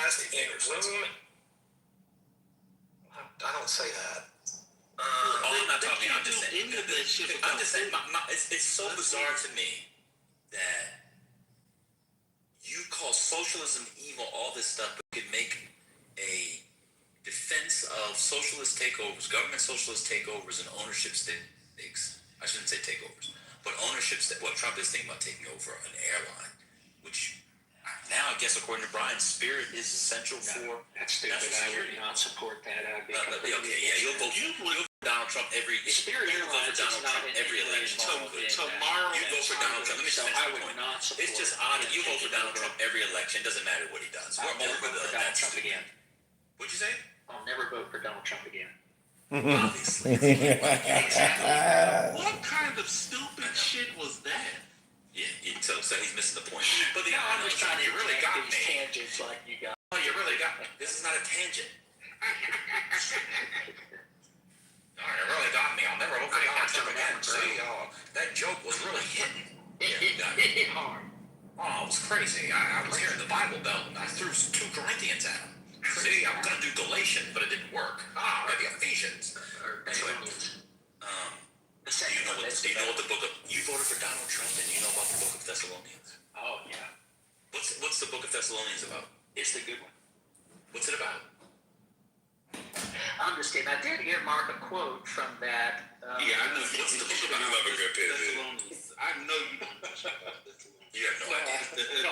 nasty fingers. I don't say that. I'm not talking. I'm just saying. I'm just saying. It's so bizarre to me that you call socialism evil, all this stuff, but you can make a defense of socialist takeovers, government socialist takeovers, and ownership stakes. I shouldn't say takeovers, but ownership. What Trump is thinking about taking over an airline, which now I guess according to Brian, Spirit is essential for national security. I would not support that. I'd be you'll vote for Donald Trump every. Spirit Airlines is not in every election. Tomorrow you vote for Donald Trump. Let me so finish I the would point. not support. It's just odd that you vote for Donald Trump every election. Doesn't matter what he does. I'll never vote for Donald Trump again. What'd you say? I'll never vote for Donald Trump again. Obviously. What kind of stupid shit was that? Yeah, so he's missing the point. But I'm just trying to really got me. Tangents like you got. Oh, you really got me. This is not a tangent. All right, it really got me. I'll never vote for Donald Trump again. See, that joke was really hitting. Yeah, hard. Oh, it was crazy. I was hearing the Bible Belt, and I threw 2 Corinthians at him. See, I was going to do Galatians, but it didn't work. Maybe Ephesians. Anyway, do you know what the book of... You voted for Donald Trump, and you know about the book of Thessalonians? Oh, yeah. What's the book of Thessalonians about? It's the good one. What's it about? I'm just kidding. I did earmark a quote from that. I know. What's the book about? Thessalonians. I know you don't know about Thessalonians. You have no idea. No,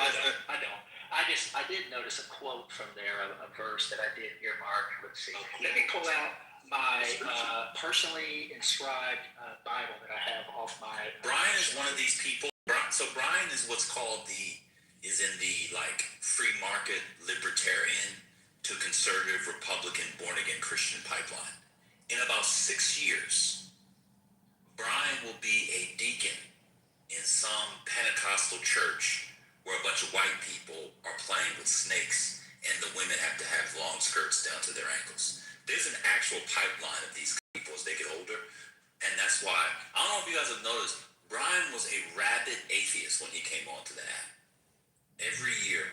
I don't. I did notice a quote from there, a verse that I did earmark. Let's see. Let me pull out my personally inscribed Bible that I have off my. Brian is one of these people. So Brian is what's called is in the like free market libertarian to conservative Republican born again Christian pipeline. In about 6 years, Brian will be a deacon in some Pentecostal church where a bunch of white people are playing with snakes and the women have to have long skirts down to their ankles. There's an actual pipeline of these people as they get older, and that's why, I don't know if you guys have noticed, Brian was a rabid atheist when he came onto the app. Every year,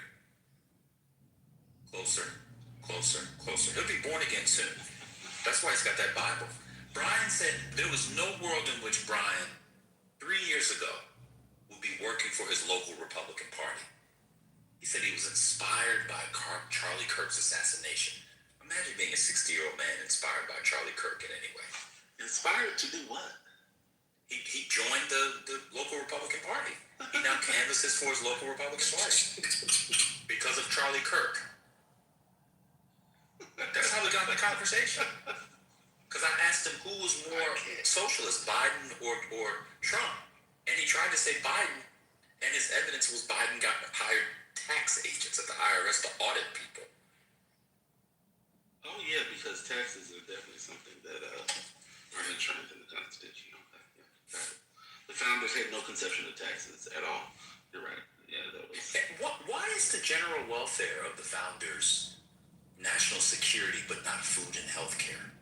closer, closer, closer. He'll be born again soon. That's why he's got that Bible. Brian said there was no world in which Brian, 3 years ago, would be working for his local Republican Party. He said he was inspired by Charlie Kirk's assassination. Imagine being a 60-year-old man inspired by Charlie Kirk in any way. Inspired to do what? He joined the local Republican Party. He now canvasses for his local Republican Party because of Charlie Kirk. That's how we got in the conversation. Because I asked him who was more socialist, Biden or Trump. And he tried to say Biden, and his evidence was Biden got hired tax agents at the IRS to audit people. Oh, yeah, because taxes are definitely something that are entrenched in the Constitution. Okay, yeah, got it. The founders had no conception of taxes at all. You're right. Yeah, that was... Why is the general welfare of the founders national security but not food and health care?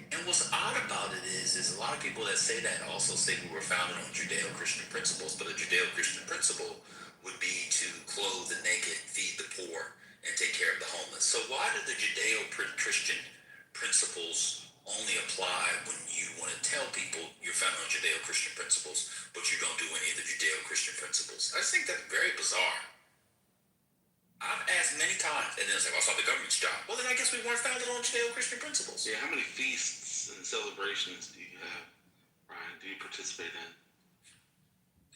And what's odd about it is a lot of people that say that also say we were founded on Judeo-Christian principles, but a Judeo-Christian principle would be to clothe the naked, feed the poor, and take care of the homeless. So why do the Judeo-Christian principles only apply when you want to tell people you're founded on Judeo-Christian principles, but you don't do any of the Judeo-Christian principles? I just think that's very bizarre. I've asked many times, and then it's like, it's not the government's job. Well, then I guess we weren't founded on Judeo-Christian principles. Yeah, how many feasts and celebrations do you have, Brian? Do you participate in?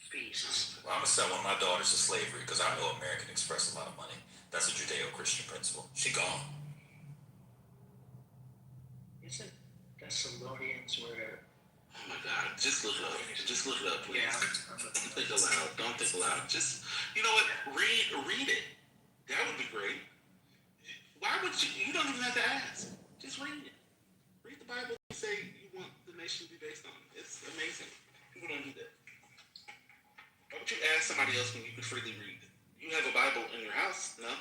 Feasts. Well, I'm going to sell one of my daughters to slavery because I know American Express a lot of money. That's a Judeo-Christian principle. She gone. Isn't Thessalonians where... Oh my God, just look it up. Just look it up, please. Yeah. Don't think aloud. Don't think aloud. Just, you know what? Read it. That would be great. Why would you? You don't even have to ask. Just read it. Read the Bible and say you want the nation to be based on. It's amazing. People don't do that. Why would you ask somebody else when you could freely read? You have a Bible in your house, no?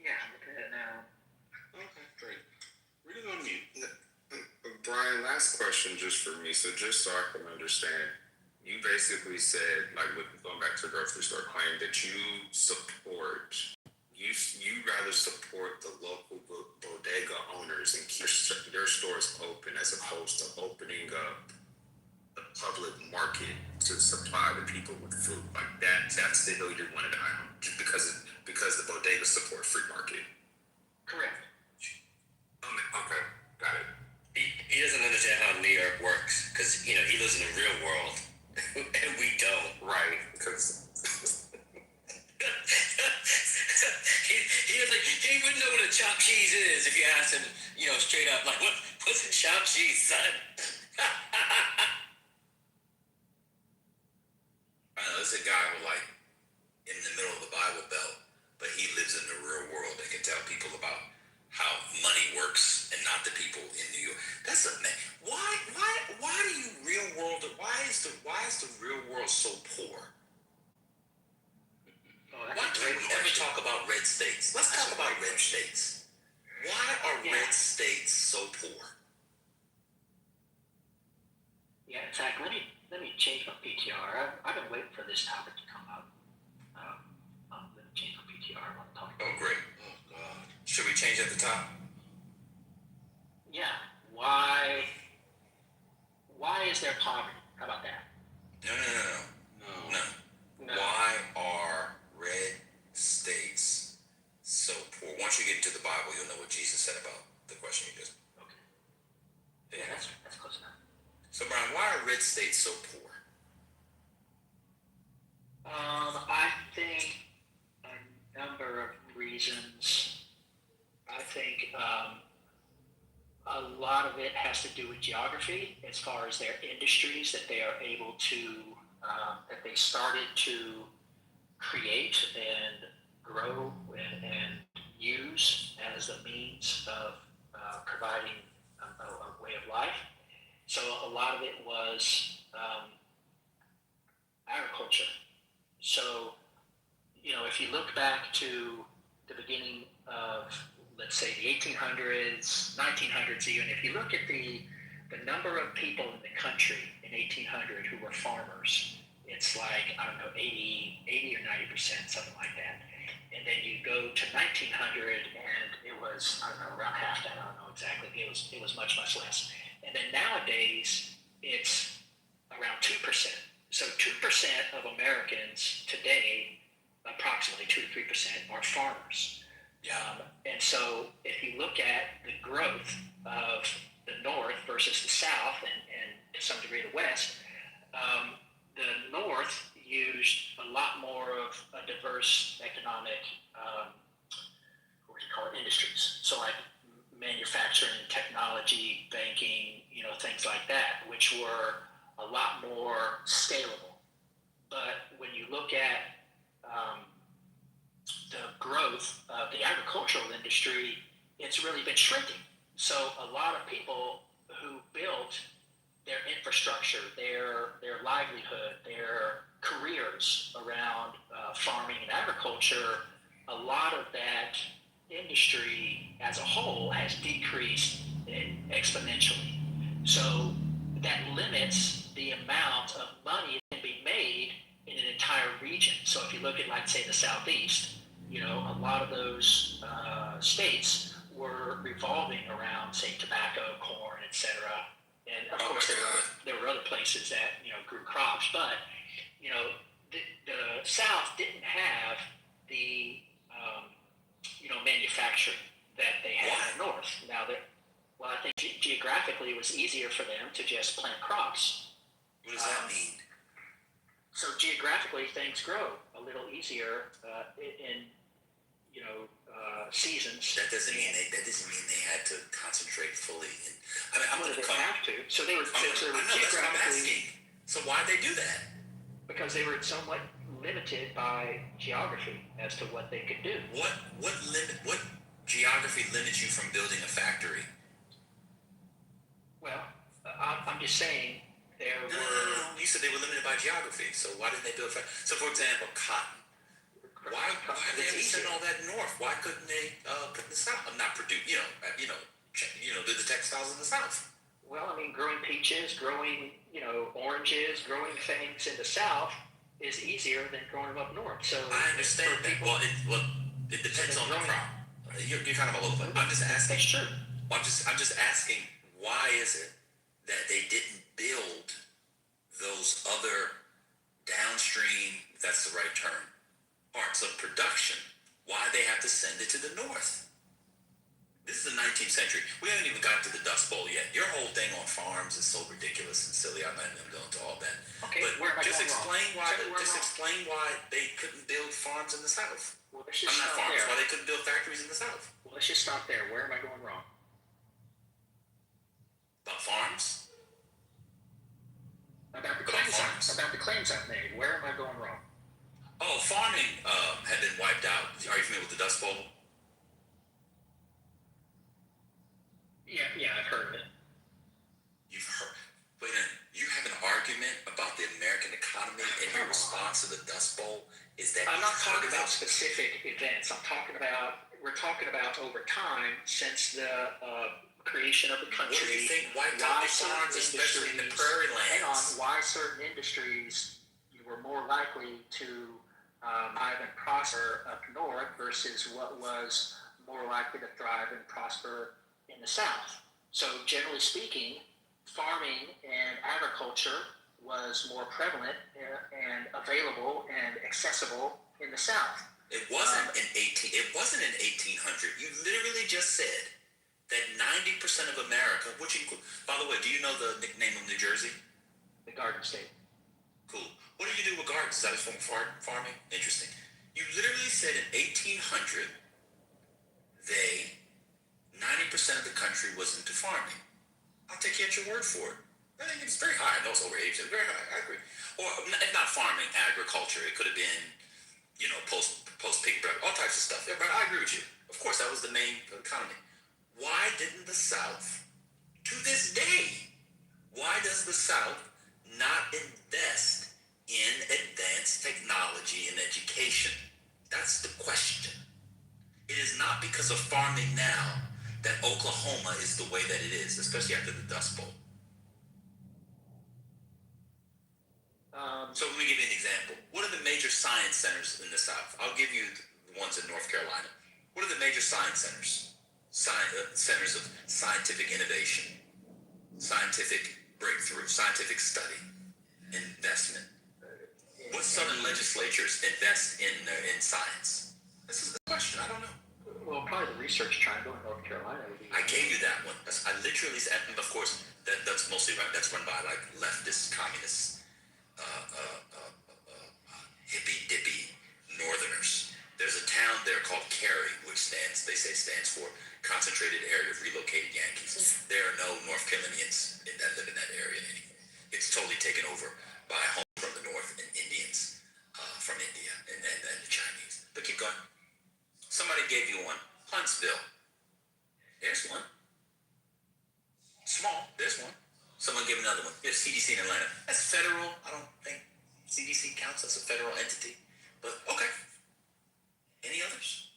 Yeah, look at it now. Okay, great. Read it on mute. Brian, last question just for me. So just so I can understand. You basically said, like, going back to the grocery store claim, that you that's the hill you want to die on, just because the bodegas support free market. Correct. Okay, got it. He doesn't understand how New York works because he lives in the real world and we don't. Right, because he wouldn't know what a chopped cheese is if you asked him, straight up, like, what's a chopped cheese, son? I know there's a guy who in the middle of the Bible Belt, but he lives in the real world and can tell people about how money works and not the people in New York. That's a man. Why do you real world? Why is the real world so poor? Oh, Why can't we ever talk about red states? Let's talk about red states. Why are red states so poor? Yeah, in fact, let me change my PTR. I've been waiting for this topic to come up. Let me change my PTR. I want to talk about. Oh, great. Oh, God. Should we change at the top? Yeah. Why is there poverty? How about that? No. Why are red states so poor? Once you get into the Bible, you'll know what Jesus said about the question you just. Okay. Yeah, that's close enough. So, Brian, why are red states so poor? I think a number of reasons. I think a lot of it has to do with geography, as far as their industries that they are able to, that they started to create and grow and use as a means of providing a way of life. So a lot of it was agriculture. So, if you look back to the beginning of, let's say, the 1800s, 1900s even, if you look at the number of people in the country in 1800 who were farmers, it's like, 80 or 90%, something like that. And then you go to 1900 and it was, around half that, I don't know exactly. It was much, much less. And then nowadays, it's around 2%. So 2% of Americans today, approximately 2 to 3%, are farmers. And so if you look at the growth of the North versus the South, and to some degree the West, the North used a lot more of a diverse economic, industries. So like manufacturing, technology, banking, things like that, which were a lot more scalable. But when you look at the growth of the agricultural industry, it's really been shrinking. So a lot of people who built their infrastructure, their livelihood, their careers around farming and agriculture, a lot of that industry as a whole has decreased exponentially. So that limits the amount of money that can be made in an entire region. So if you look at, like, say, the Southeast, a lot of those states were revolving around, say, tobacco, corn, etc. And of course, there were other places that grew crops, but the South didn't have the manufacturing that they had in the North. Now, I think geographically it was easier for them to just plant crops. What does that mean? So geographically, things grow a little easier in seasons. That doesn't mean they had to concentrate fully. They have to. So they were geographically. That's what I'm asking. So why'd they do that? Because they were somewhat limited by geography as to what they could do. What geography limits you from building a factory? Well, I'm just saying there were. No. You said they were limited by geography. So why didn't they build a factory? So, for example, cotton. Why did they send all that north? Why couldn't they put the South? Not produce, do the textiles in the South? Well, growing peaches, growing oranges, growing things in the South is easier than growing them up north. So I understand that. It depends on the crop. You're kind of all over. I'm just asking. That's true. I'm just asking. Why is it that they didn't build those other downstream? That's the right term. parts of production, why they have to send it to the north. This is the 19th century. We haven't even got to the Dust Bowl yet. Your whole thing on farms is so ridiculous and silly. I'm not even going to go into all that. Okay, But where am I just going explain wrong? why. Explain why they couldn't build farms in the South. Well, let's just I'm not stop farms. there. Why they couldn't build factories in the South? Well, let's just stop there. Where am I going wrong? About farms. About the claims I've made. Where am I going wrong? Oh, farming had been wiped out. Are you familiar with the Dust Bowl? Yeah, I've heard of it. You've heard. Wait a minute. You have an argument about the American economy, and your response to the Dust Bowl is that I'm not you've heard talking of about it? specific events. We're talking about over time since the creation of the country. What do you think wiped out the farms, especially in the prairie lands? Hang on, why certain industries were more likely to thrive and prosper up north versus what was more likely to thrive and prosper in the South. So generally speaking, farming and agriculture was more prevalent and available and accessible in the South. It wasn't in 1800. You literally just said that 90% of America, which include, by the way, do you know the nickname of New Jersey? The Garden State. Cool. What do you do with gardens? Is that from farming? Interesting. You literally said in 1800, 90% of the country was into farming. I'll take you at your word for it. I think it's very high. I know it's over 80%. Very high. I agree. Or if not farming, agriculture. It could have been, post pig bread, all types of stuff. Yeah, but I agree with you. Of course, that was the main economy. Why didn't the South, to this day, why does the South not invest in advanced technology and education? That's the question. It is not because of farming now that Oklahoma is the way that it is, especially after the Dust Bowl. So let me give you an example. What are the major science centers in the South? I'll give you the ones in North Carolina. What are the major science centers? Centers of scientific innovation, scientific breakthrough, scientific study, investment. What southern legislatures invest in science? This is the question. I don't know. Well, probably the Research Triangle in North Carolina would be. I gave you that one. I literally said, and of course, that's mostly that's run by like leftist, communist, hippy dippy Northerners. There's a town there called Cary, which stands for Concentrated Area of Relocated Yankees. There are no North Carolinians that live in that area anymore. It's totally taken over by home from the north and Indians from India and the Chinese. But keep going. Somebody gave you one. Huntsville. There's one. Small. There's one. Someone gave another one. Here's CDC in Atlanta. That's federal. I don't think CDC counts as a federal entity. But okay. Any others?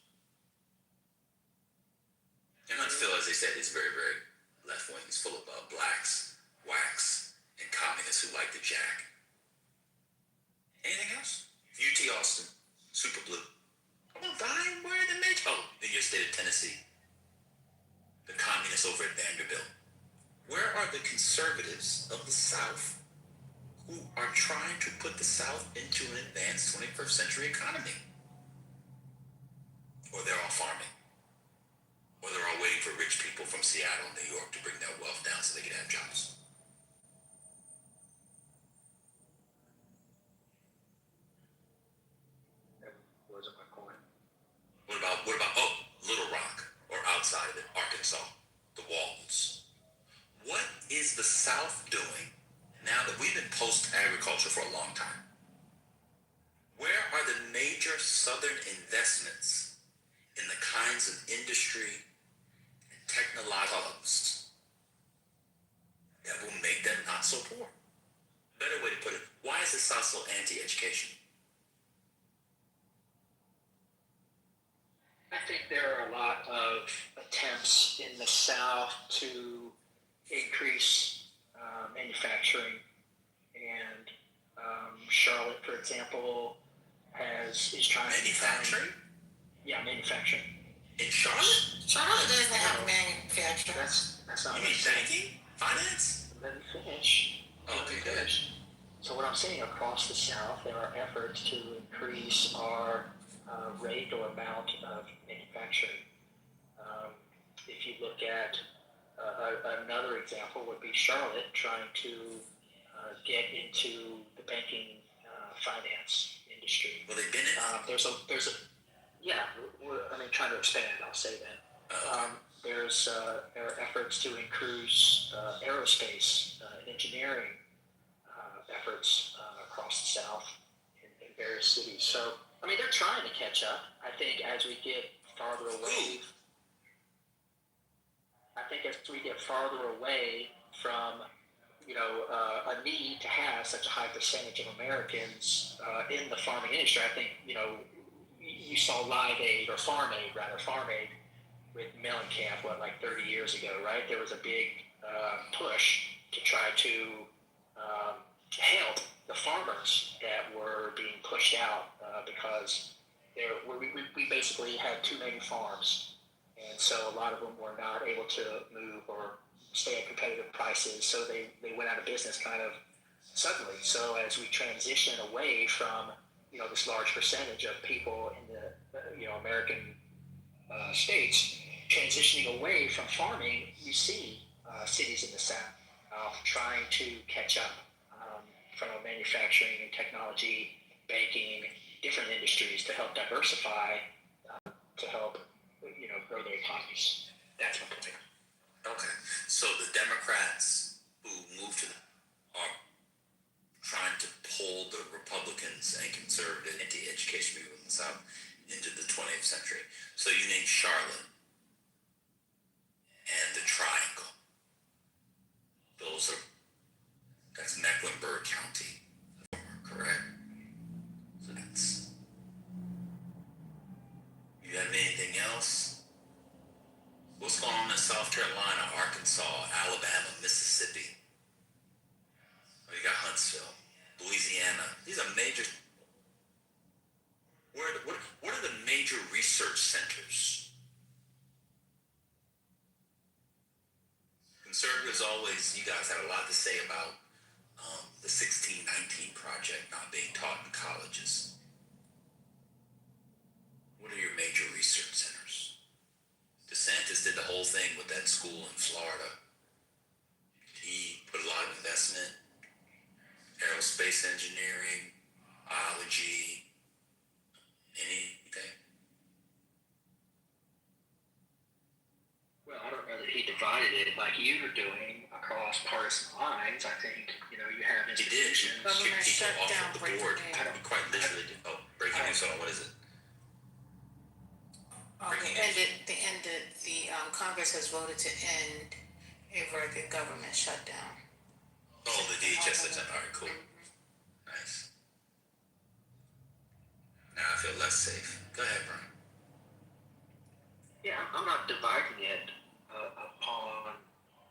And Huntsville, as they said, is very, very left wing. It's full of blacks, whacks, and communists who like to jack. Anything else? UT Austin. Super blue. Come on, Vine, where are the major? Oh, in your state of Tennessee. The communists over at Vanderbilt. Where are the conservatives of the South who are trying to put the South into an advanced 21st century economy? Or they're all farming. Or they're all waiting for rich people from Seattle and New York to bring their wealth down so they can have jobs. That wasn't my point. What about Little Rock, or outside of it, Arkansas, the Waltons? What is the South doing now that we've been post-agriculture for a long time? Where are the major Southern investments in the kinds of industry and technological hubs that will make them not so poor? Better way to put it, why is the South so anti-education? I think there are a lot of attempts in the South to increase manufacturing, and Charlotte, for example, is trying Manufacturing? manufacturing. In Charlotte? Charlotte doesn't have manufacturing. That's not You what mean I'm saying. banking? Finance? Let me finish. Okay, good. So what I'm saying, across the South, there are efforts to increase our rate or amount of manufacturing. If you look at another example would be Charlotte trying to get into the banking finance industry. Well, they've been in. There's a yeah. I mean, trying to expand. I'll say that. There are efforts to increase aerospace and engineering efforts across the South in various cities. So, I mean, they're trying to catch up. I think as we get farther away. From a need to have such a high percentage of Americans in the farming industry. I think you saw Live Aid or Farm Aid with Mellencamp, like 30 years ago, right? There was a big push to try to help the farmers that were being pushed out because we basically had too many farms. And so a lot of them were not able to move or stay at competitive prices. So they went out of business kind of suddenly. So as we transition away from, this large percentage of people in the, American states transitioning away from farming, you see cities in the South trying to catch up from manufacturing and technology, banking, different industries to help diversify, to help grow their economies. That's my point. Okay, so the Democrats who moved to are trying to pull the Republicans and conservative anti-education people in the South into the 20th century. So you named Charlotte and the Triangle. That's Mecklenburg County, correct? So that's. You have anything else? What's going on in South Carolina, Arkansas, Alabama, Mississippi? Oh, you got Huntsville, Louisiana. These are major. What are the major research centers? Conservatives always, you guys had a lot to say about the 1619 project not being taught in colleges. What are your major research centers? DeSantis did the whole thing with that school in Florida. He put a lot of investment, aerospace engineering, biology, anything. Well, I don't know that he divided it like you were doing across partisan lines. I think, you have He did. institutions. Kick people shut off down of the breaking board. news. He quite literally did. Oh, breaking news. Hold on, what is it? The Congress has voted to end a very good government shutdown. Oh, the DHS is all right, cool. Nice. Now I feel less safe. Go ahead, Brian. Yeah, I'm not dividing it upon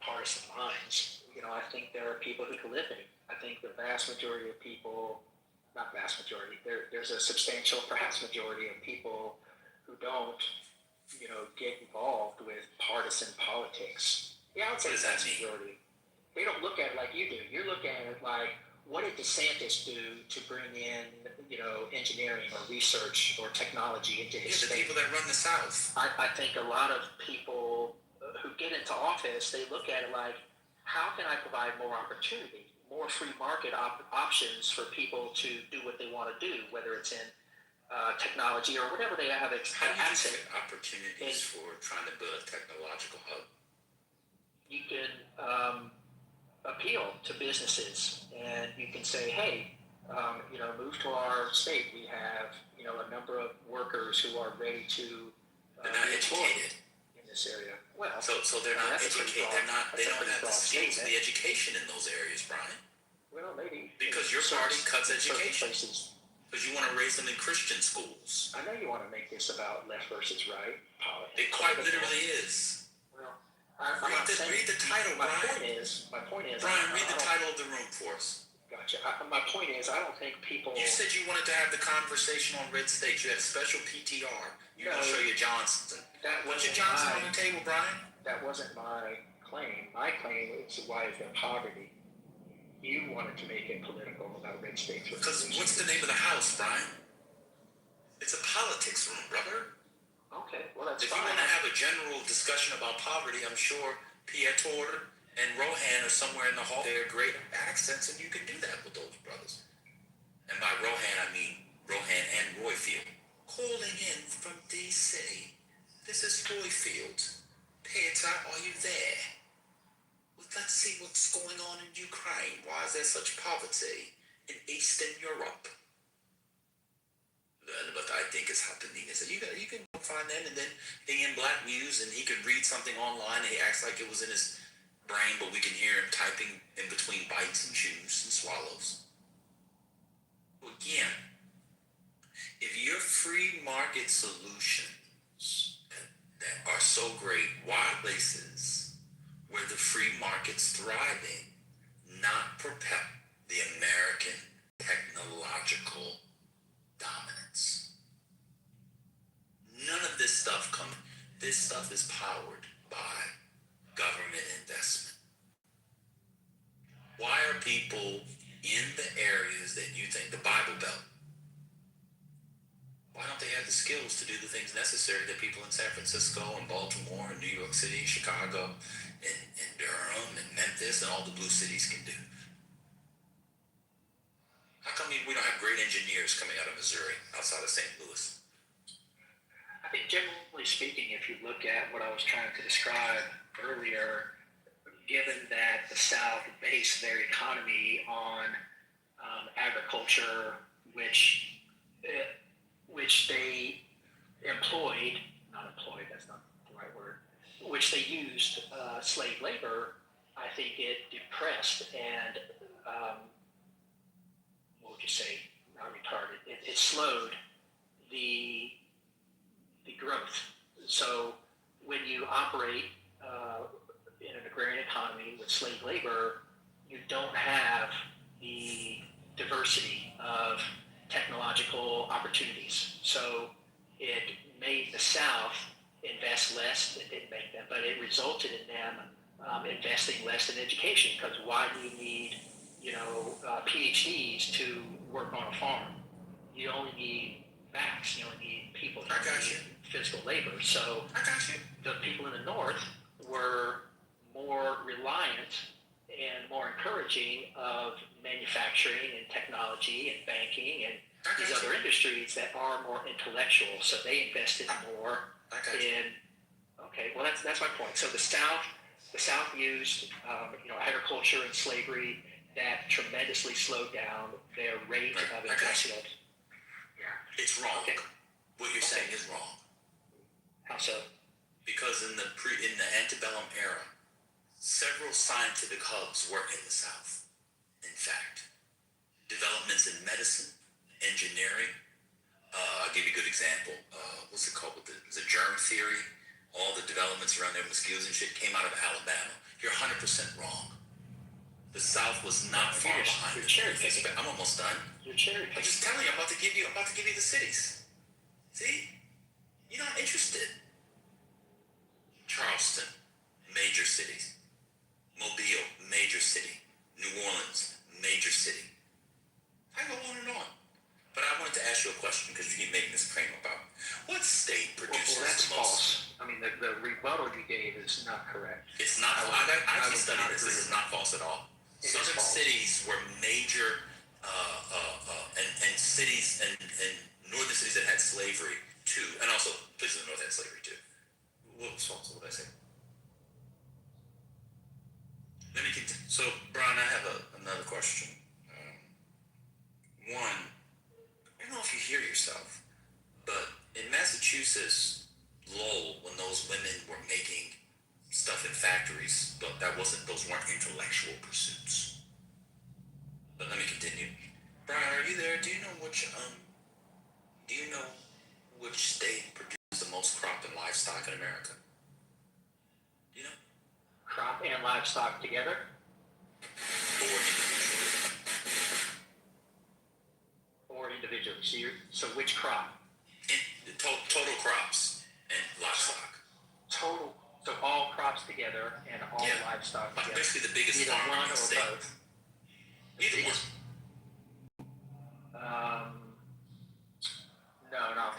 partisan lines. I think there are people who can live in it. I think the vast majority of people, not vast majority, there's a substantial, perhaps majority of people who don't, get involved with partisan politics. Yeah, I would say What does that that's mean? majority. They don't look at it like you do. You're looking at it like, what did DeSantis do to bring in, engineering or research or technology into his Yeah, the state? people that run the South. I think a lot of people who get into office, they look at it like, how can I provide more opportunity, more free market options for people to do what they want to do, whether it's in technology or whatever they have How do you access. create opportunities for trying to build a technological hub? You can appeal to businesses, and you can say, hey, move to our state. We have, a number of workers who are ready to They're not be employed educated. in this area. Well, So they're not that's a pretty educated. broad- They that's a don't pretty have the broad skills, statement. the education in those areas, Brian. Well, maybe. Because your in party certain- cuts in certain education. places. Because you want to raise them in Christian schools. I know you want to make this about left versus right politics. It quite literally is. Well, I'm not saying. Read the title, My Brian. point is. Brian, read the title of the room for us. Gotcha. My point is, I don't think people. You said you wanted to have the conversation on red states. You had a special PTR. You're going to show your Johnson. That What's your wasn't Johnson my- on the table, Brian? That wasn't my claim. My claim is why is there poverty? You wanted to make it political about red states. Because what's the name of the house, Brian? It's a politics room, brother. Okay, well, that's If you fine. want to have a general discussion about poverty, I'm sure Pietor and Rohan are somewhere in the hall. They're great accents, and you can do that with those brothers. And by Rohan, I mean Rohan and Royfield. Calling in from D.C. This is Royfield. Pietor, are you there? Well, let's see what's going on in Ukraine. Why is there such poverty in Eastern Europe? What I think is happening is that you can go find them, and then he in Black Muse, and he could read something online, and he acts like it was in his brain, but we can hear him typing in between bites and chews and swallows. Again, if your free market solutions that are so great, why places where the free market's thriving not propel the American technological dominance? None of this stuff comes. This stuff is powered by government investment. Why are people in the areas that you think, the Bible Belt, why don't they have the skills to do the things necessary that people in San Francisco and Baltimore and New York City, Chicago, and Durham and Memphis and all the blue cities can do? How come we don't have great engineers coming out of Missouri, outside of St. Louis? I think generally speaking, if you look at what I was trying to describe earlier, given that the South based their economy on agriculture, which they employed, not employed, that's not the right word, which they used slave labor, I think it depressed and, what would you say, not retarded, it slowed the growth. So when you operate in an agrarian economy with slave labor, you don't have the diversity of technological opportunities. So it made the South invest less. It didn't make them, but it resulted in them investing less in education. Because why do you need, PhDs to work on a farm? You only need facts. You only need people. I got you. Physical labor. So I got you. the people in the North were more reliant and more encouraging of manufacturing and technology and banking and these other industries that are more intellectual. So they invested more in. Okay, well that's my point. So the South used agriculture and slavery that tremendously slowed down their rate of investment. Yeah, it's wrong. Okay. What you're saying is wrong. How so? Because in the antebellum era, several scientific hubs were in the South. In fact, developments in medicine, engineering. I'll give you a good example. What's it called? The germ theory. All the developments around there, mosquitoes and shit, came out of Alabama. You're 100% wrong. The South was not far behind. You're cherry picking. I'm almost done. You're cherry I'm picking. just telling you. I'm about to give you the cities. See? You're not interested. Charleston, major cities. Mobile, major city. New Orleans, major city. I go on and on. But I wanted to ask you a question because you keep making this claim about what state produces Well, that's the most. false. I mean, the rebuttal you gave is not correct. It's not. I actually studied this. This is not false at all. It is Southern false. cities were major, and cities and northern cities that had slavery too, and also places in the north had slavery too. What was false? What did I say? Let me continue. So, Brian, I have another question. One, I don't know if you hear yourself, but in Massachusetts, Lowell, when those women were making stuff in factories, those weren't intellectual pursuits. But let me continue. Brian, are you there? Do you know which state produces the most crop and livestock in America? Do you know? Crop and livestock together? Or individually? Or individually. So which crop? Total crops and livestock. Total. So all crops together and all livestock Like together. basically the biggest Either farmer one in the or state. both. Either one. No, not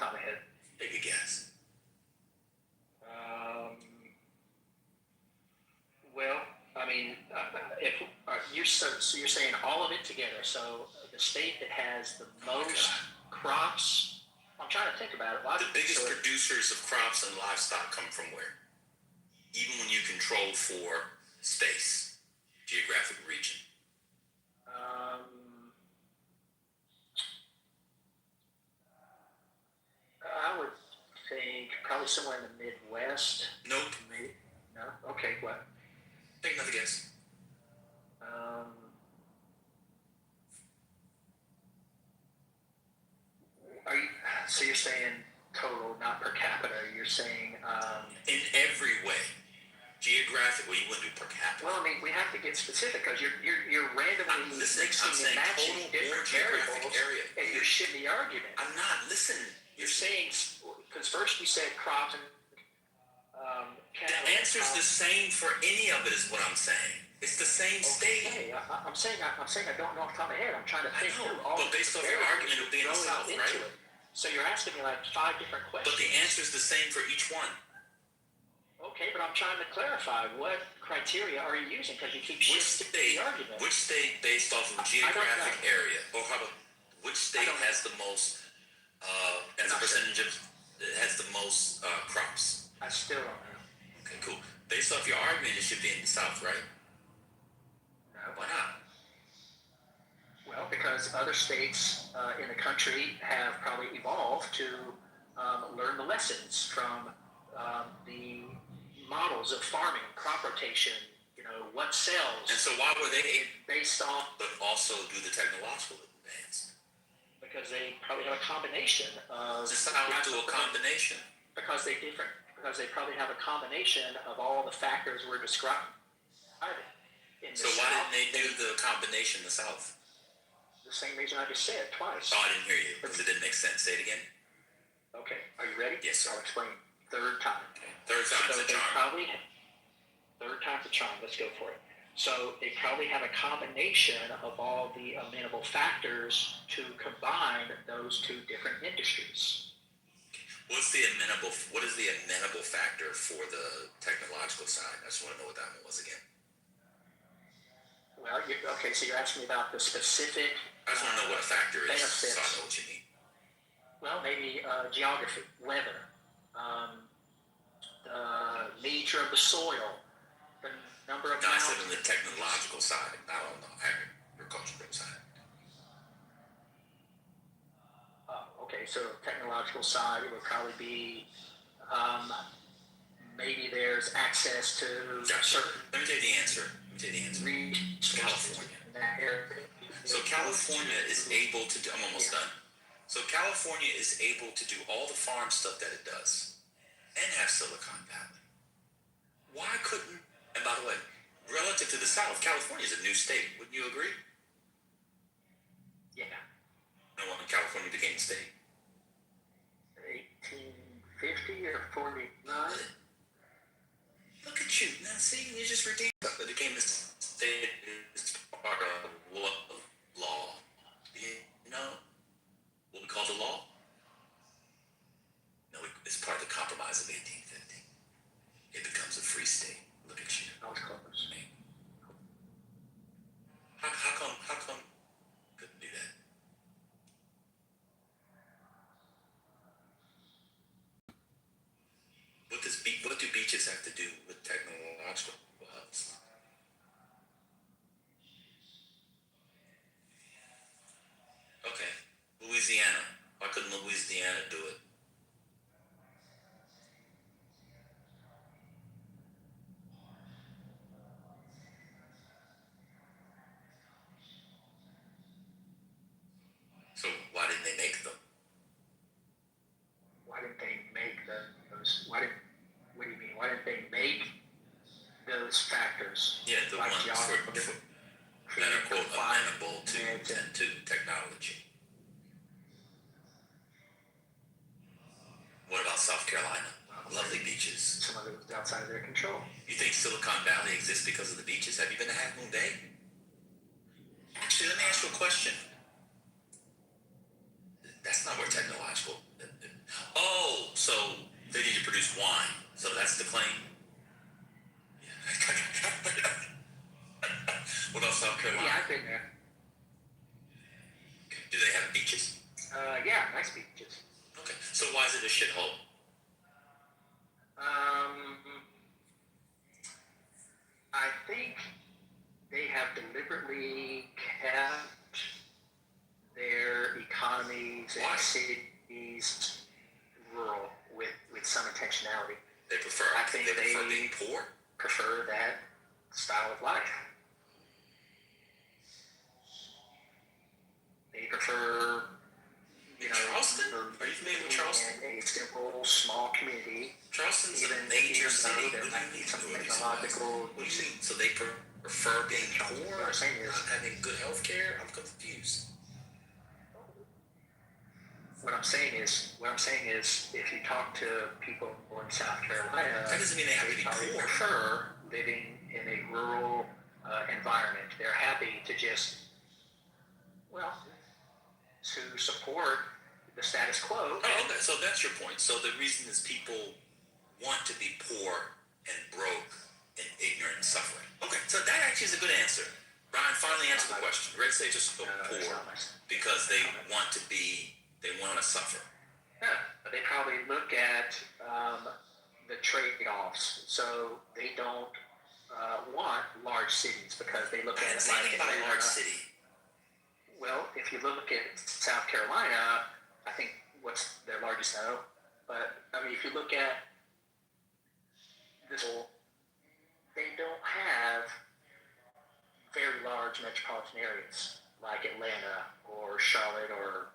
so you're saying all of it together. So the state that has the Oh my most God. crops. I'm trying to think about it. The biggest So producers of crops and livestock come from where? Even when you control for space, geographic region. I would think probably somewhere in the Midwest. Nope. Maybe. No. Okay. What? Take another guess. Are you? So you're saying total, not per capita. You're saying. In every way. Geographic, well, you wouldn't do per capita. Well, I mean, we have to get specific because you're randomly Listen, mixing I'm and saying matching total or different geographic variables, area. and you're shitting the argument. I'm not. Listen. You're saying because first you said crops and The answer's the same for any of it, is what I'm saying. It's the same state. Okay, I'm saying I don't know off the top of my head. I'm trying to I think know, through all but the based off your variables argument, it'll be in the going South, into right? it. So you're asking me like 5 different questions. But the answer's the same for each one. Okay, but I'm trying to clarify what criteria are you using because you keep Which shifting state? the argument. Which state, based off of I don't geographic know. area, or how about which state don't know. has the most, as a Not sure. percentage of, has the most crops? I still don't know. Okay, cool. Based off your argument, it should be in the South, right? No. Why not? Well, because other states in the country have probably evolved to learn the lessons from the models of farming, crop rotation, what sells. And so why were they based on, but also do the technological advance? because they probably have a combination of. The South do a combination. Because they probably have a combination of all the factors we're describing. So why didn't they do the combination in the South? The same reason I just said twice. Oh, I didn't hear you because it didn't make sense. Say it again. Okay, are you ready? Yes, sir. I'll explain. Third time. Okay. Third time's the they charm. third time's the charm. Let's go for it. So they probably have a combination of all the amenable factors to combine those two different industries. What is the amenable factor for the technological side? I just want to know what that one was again. Well, okay, so you're asking me about the specific. I just want to know what a factor is, benefits. so I know what you mean. Well, maybe geography, weather, the nature of the soil, the number of No, I said mountains. on the technological side, not on the agricultural side. Okay, so technological side, it would probably be maybe there's access to certain Let me tell you the answer. resources California. in that area. So California is able to do, I'm almost done. So California is able to do all the farm stuff that it does and have Silicon Valley. Why couldn't, and by the way, relative to the South, California is a new state. Wouldn't you agree? Yeah, No, when California became a state. 1850 or 49. Look at you. Now see, you just redeemed stuff that became a state as part of what law. You know what we call the law? No, it's part of the compromise of 1850. It becomes a free state. Look at you. I was close. Man. How come couldn't do that? What do beaches have to do with technological hubs? Okay, Louisiana. Why couldn't Louisiana do it? So why didn't they make them? Why didn't they make those? What do you mean? Why didn't they make those factors? Yeah, the like ones geography, that are quote amenable climate, to technology. What about South Carolina? Lovely beaches. some of it was outside of their control. You think Silicon Valley exists because of the beaches? Have you been to Half Moon Bay? Actually, let me ask you a question. That's not where technological. Oh, so they need to produce wine. So that's the claim? What about South Carolina? Yeah, I've been there. Do they have beaches? Yeah, nice beaches. Okay. So why is it a shithole? I think they have deliberately kept their economies Why? and cities rural with some intentionality. They prefer. I think they prefer they- being poor. Prefer that style of life. They prefer, Charleston? Are you familiar with Charleston? A simple, small community. Charleston's a Even major though city. there What might do be you some mean? technological. What do you mean? So they prefer being poor, What I'm saying is- not having good health care? I'm confused. What I'm saying is, if you talk to people in South Carolina, That doesn't mean they have to be probably poor. prefer living in a rural environment. They're happy to just, to support the status quo. Oh, okay. So that's your point. So the reason is people want to be poor and broke and ignorant and suffering. Okay. So that actually is a good answer. Brian finally answered the question. Red states are so It's poor not nice. because they want to suffer. Yeah, but they probably look at the trade-offs. So they don't want large cities because they look I at didn't it say like anything about a large Atlanta. city. Well, if you look at South Carolina, I think what's their largest no. But I mean, if you look at this, they don't have very large metropolitan areas like Atlanta or Charlotte or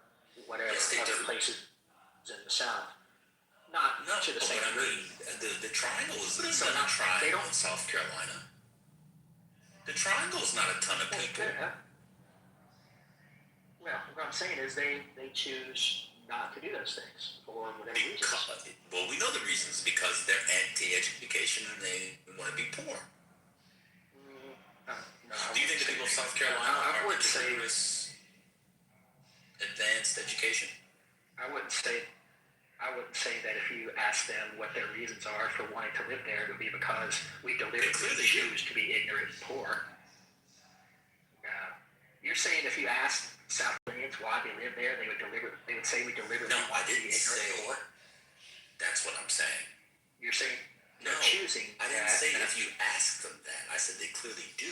whatever Yes, they other do. places in the South. Not No, to the but same I degree. mean, the triangle is So not a they triangle don't- in South Carolina. The triangle is not a ton of people. Yeah. Well, what I'm saying is they choose not to do those things for whatever reasons. Well, we know the reasons because they're anti-education and they want to be poor. No, I Do you think the wouldn't people of say- South Carolina I are would say rigorous advanced education? I wouldn't say that if you ask them what their reasons are for wanting to live there, it would be because we deliberately clearly choose to be ignorant and poor. You're saying if you asked South Carolinians why they live there, they would say we deliberately No, I want to be didn't ignorant and say. poor. That's what I'm saying. You're saying No, they're choosing. I didn't that, say and if you ask them that. I said they clearly do,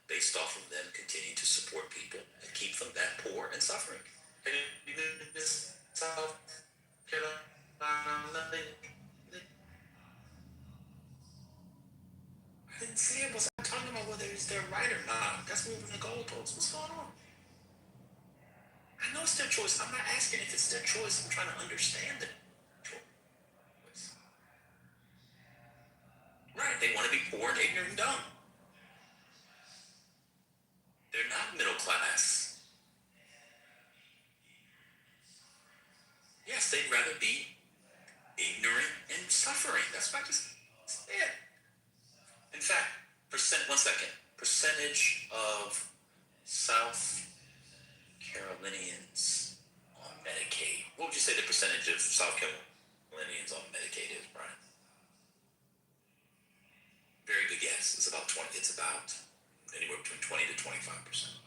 based off of them continuing to support people and keep them that poor and suffering. And in this South Carolina, I didn't say it was. I'm talking about whether it's their right or not. That's moving the goalposts. What's going on? I know it's their choice. I'm not asking if it's their choice. I'm trying to understand it. Right, they want to be poor and ignorant and dumb. They're not middle class. Yes, they'd rather be ignorant and suffering. That's what I just said. In fact, percentage of South Carolinians on Medicaid. What would you say the percentage of South Carolinians on Medicaid is, Brian? Very good guess. It's about 20. It's about anywhere between 20 to 25%.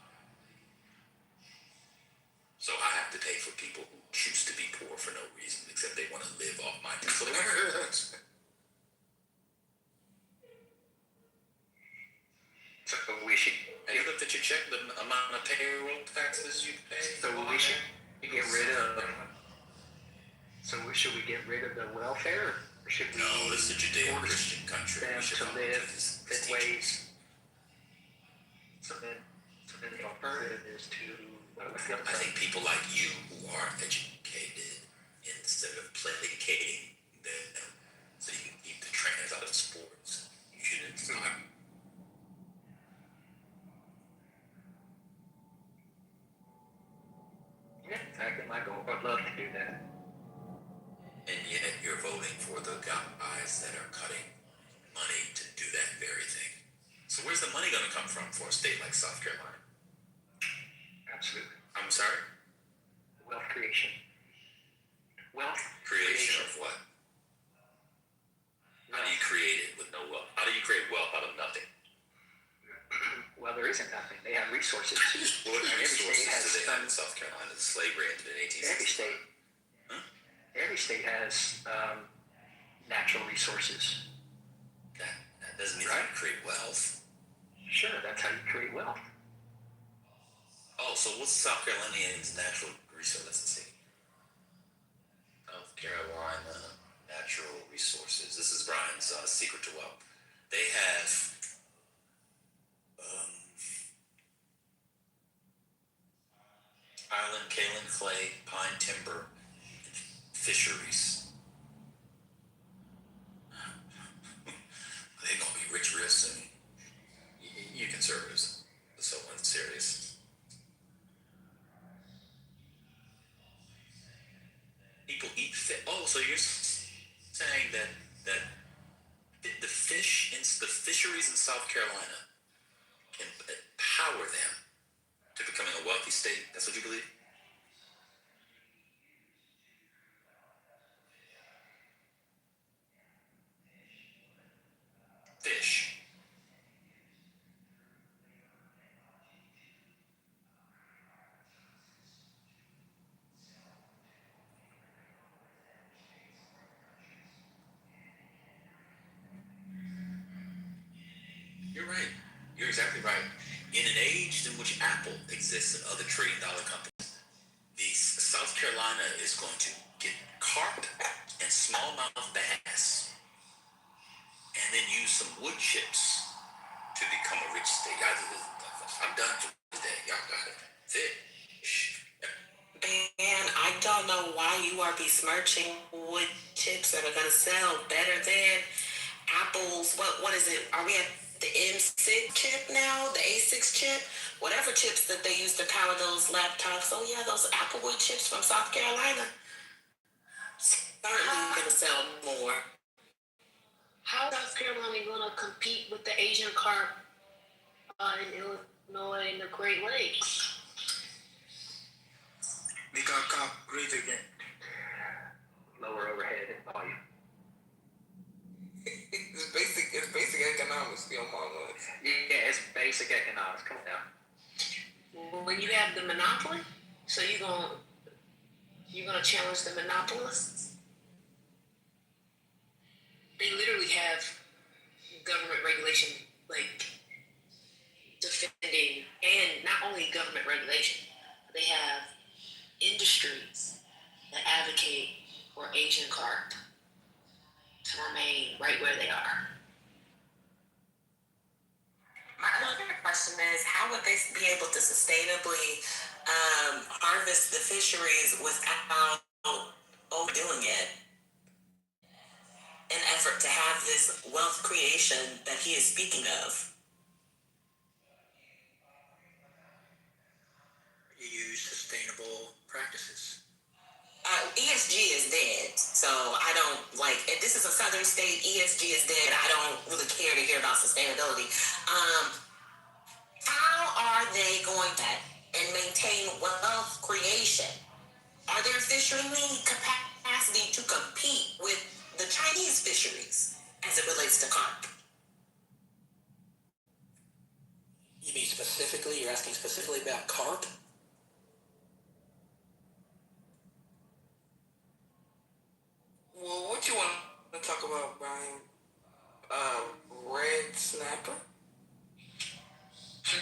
So I have to pay for people who choose to be poor for no reason, except they want to live off my pencil. So we should. Have you looked at your check, the amount of payroll taxes you pay? So we should get rid of. So should we get rid of the welfare, or should we? No, this is a force Judeo-Christian country. them We should to follow live this in teaching. ways. So then the alternative is to. What's the I alternative? think people like you who are educated, instead of placating them so you can keep the trans out of sports, you should inspire. Yeah, exactly my goal. I'd love to do that. And yet you're voting for the guys that are cutting money to do that very thing. So where's the money going to come from for a state like South Carolina? Absolutely. I'm sorry? Wealth creation. Wealth Creation of what? How do you create it with no wealth? How do you create wealth out of nothing? Well, there isn't nothing. They have resources. What Every resources state has do they have in some. South Carolina? The slavery ended in Every 1860. state. Huh? Every state has natural resources. That doesn't mean Right. you create wealth. Sure, that's how you create wealth. Oh, so what's South Carolinians' natural resource? Let's see. South Carolina natural resources. This is Brian's secret to wealth. They have island, kaolin clay, pine timber, fisheries. They're gonna be rich real soon. You conservatives, so unserious. People eat fish. Oh, so you're saying that the fisheries in South Carolina can empower them to becoming a wealthy state? That's what you believe? Fish. You're right. You're exactly right. In an age in which Apple exists and other trillion-dollar companies, South Carolina is going to get carp and smallmouth bass, and then use some wood chips to become a rich state. I'm done for today. Y'all got it. That's it. And I don't know why you are besmirching wood chips that are going to sell better than apples. What is it? Are we at the M6 chip now? The A6 chip? Whatever chips that they use to power those laptops. Oh yeah, those Applewood chips from South Carolina. Certainly going to sell more. How is South Carolina going to compete with the Asian carp in Illinois and the Great Lakes? Make our cop great again. Lower overhead and volume. It's basic economics, yo, Marlon. Yeah, it's basic economics. Come on now. When you have the monopoly, so you're gonna challenge the monopolists. They literally have government regulation, like defending, and not only government regulation, they have industries that advocate for Asian carp to remain right where they are. My other question is, how would they be able to sustainably harvest the fisheries without overdoing it? An effort to have this wealth creation that he is speaking of. You use sustainable practices. ESG is dead, so I don't like. If this is a southern state, ESG is dead. I don't really care to hear about sustainability. How are they going to and maintain wealth creation? Are there fishery capacity to compete with the Chinese fisheries as it relates to carp? You mean specifically? You're asking specifically about carp? Well, what you want to talk about, Brian? Red snapper?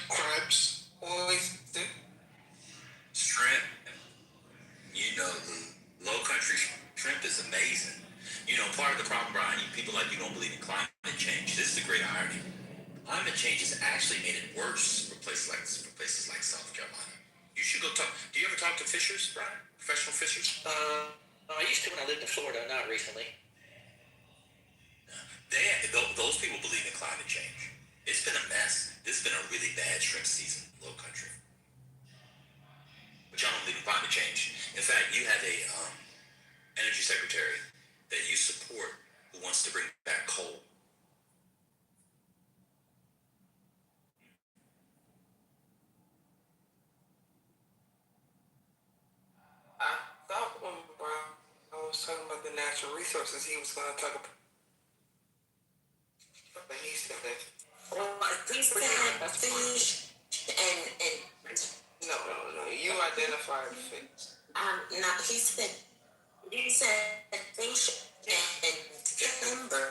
Crabs. Oyster? Shrimp. You know, the low country shrimp is amazing. You know, part of the problem, Brian, people like you don't believe in climate change. This is the great irony. Climate change has actually made it worse for places like South Carolina. You should go talk. Do you ever talk to fishers, Brian? Professional fishers? I used to when I lived in Florida, not recently. Those people believe in climate change. It's been a mess. This has been a really bad shrimp season, low country. But y'all don't believe in climate change. In fact, you have a energy secretary that you support who wants to bring back coal. I thought when Brian was talking about the natural resources, he was going to talk about. But he said that. Well, he said fish And No, you identified the face. no, he said facial and timber.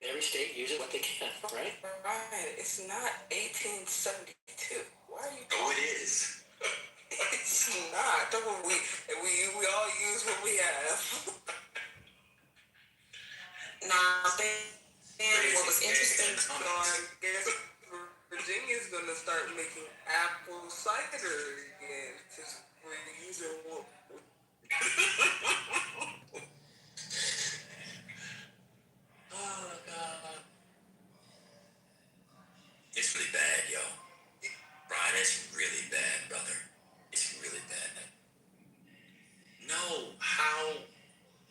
Every state uses what they can, right? Right. It's not 1872. Why are you Oh, talking? it is. It's not. We all use what we have. Now, what was interesting, So I guess Virginia's gonna start making apple cider again since we're using what. Oh, God. It's really bad, yo. Brian, it's really bad, brother. It's really bad. Know how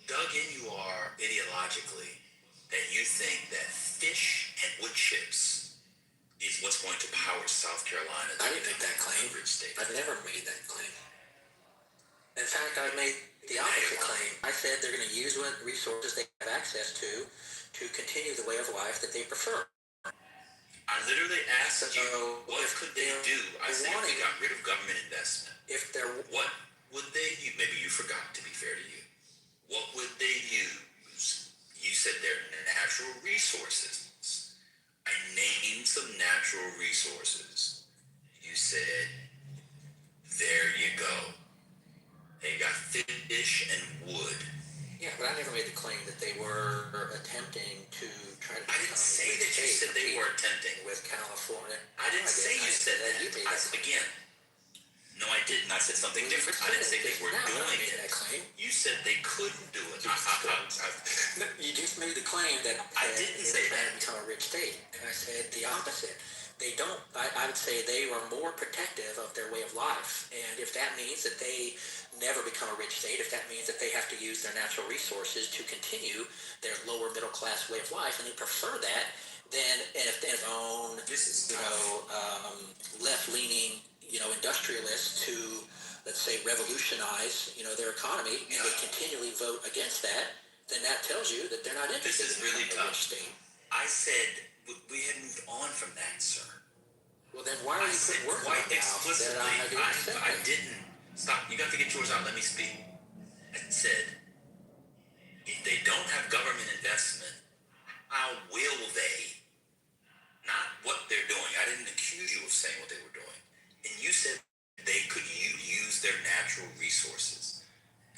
dug in you are ideologically that you think that fish and wood chips is what's going to power South Carolina. I didn't make that claim. Rich state. I've never made that claim. In fact, I made the opposite claim. I said they're going to use what resources they have access to continue the way of life that they prefer. I literally asked you, So, what if could they they're do? I said, if they wanting- got rid of government investment, If they're what would they use? Maybe you forgot, to be fair to you. What would they use? You said they're natural resources. I named some natural resources. You said, there you go. They got fish and wood. Yeah, but I never made the claim that they were attempting to try to. I didn't say that you said they were attempting. With California. I didn't say you said that. You made I that said, claim. again, no, I didn't. I said something different. I didn't say they were Now I doing made it. that claim. You said they couldn't do it. You just made the claim that I didn't say they that. become a rich state, and I said the opposite. They don't. I would say they are more protective of their way of life, and if that means that they never become a rich state, if that means that they have to use their natural resources to continue their lower middle class way of life, and they prefer that, then if they own, This is left leaning, industrialists to, let's say, revolutionize, their economy, and they continually vote against that, then that tells you that they're not interested This is in really becoming a tough. rich state. I said we had moved on from that, sir. Well, then why are I you said putting words in quite my mouth explicitly. that I didn't say? I didn't. Stop. You got to get yours out. Let me speak. I said, if they don't have government investment, how will they? Not what they're doing. I didn't accuse you of saying what they were doing. And you said they could use their natural resources.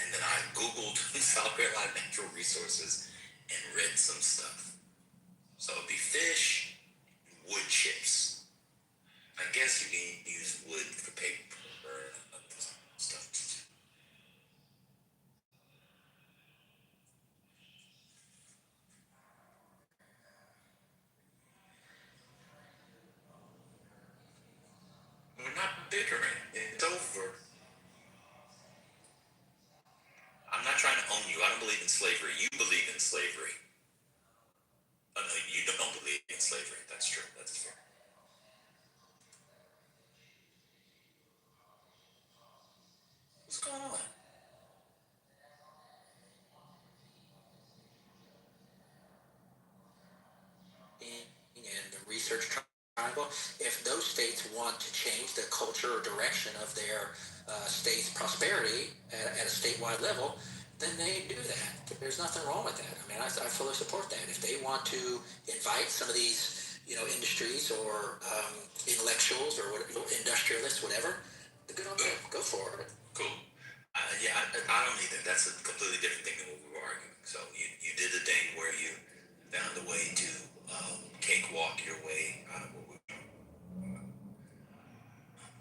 And then I Googled South Carolina natural resources and read some stuff. So it'd be fish, wood chips. I guess you can use wood for paper or stuff. We're not bickering. It's over. I'm not trying to own you. I don't believe in slavery. You believe in slavery. Oh, no, you don't believe in slavery. That's true. That's fair. What's going on? And the research triangle, if those states want to change the culture or direction of their state's prosperity at a statewide level, then they do that. There's nothing wrong with that. I mean, I fully support that. If they want to invite some of these, industries or intellectuals or industrialists, whatever, good on them. Go for it. Cool. Yeah, I don't either. That's a completely different thing than what we were arguing. So you did the thing where you found a way to cakewalk your way out of what we were.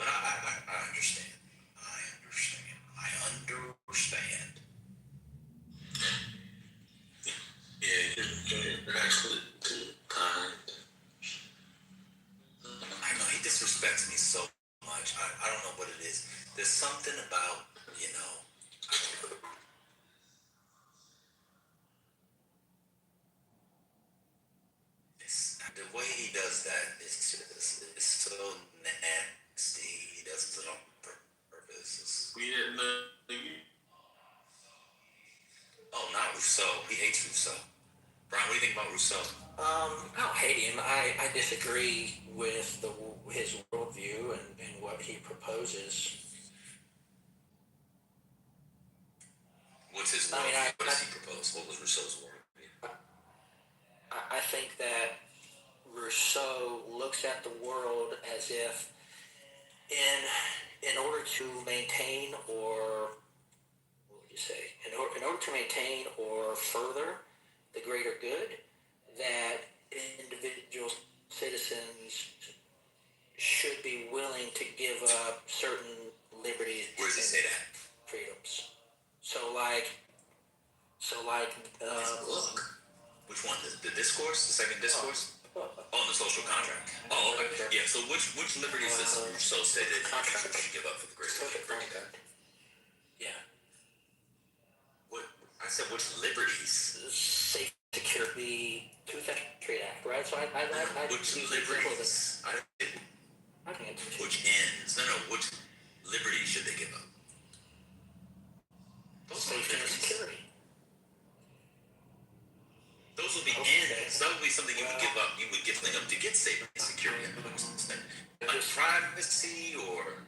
But I understand. I understand. Yeah, you're actually too kind. I know he disrespects me so much. I don't know what it is. There's something about, the way he does that is just it's so nasty. He does it on purpose. We didn't know you. Oh, not Rousseau. He hates Rousseau. Brian, what do you think about Rousseau? I don't hate him. I disagree with his worldview and what he proposes. What's his I mean, worldview? What does he propose? What was Rousseau's worldview? I think that Rousseau looks at the world as if in order to maintain or what would you say in order to maintain or further the greater good, that individual citizens should be willing to give up certain liberties Where does he say that? freedoms. So like His book. Which one? The discourse? The second discourse? Oh, the social contract. Oh, okay. Yeah. So which liberties does Rousseau say that you should give up for the greater good? Yeah. What I said? Which liberties? Safe, secure, the 2003 Act, right? So I which use the example of liberties? I think it's Which ends? No. Which liberties should they give up? Those are safety and liberties. security. Those would be ends. That would be something you would give up. You would give something up to get safety and security. Like privacy or.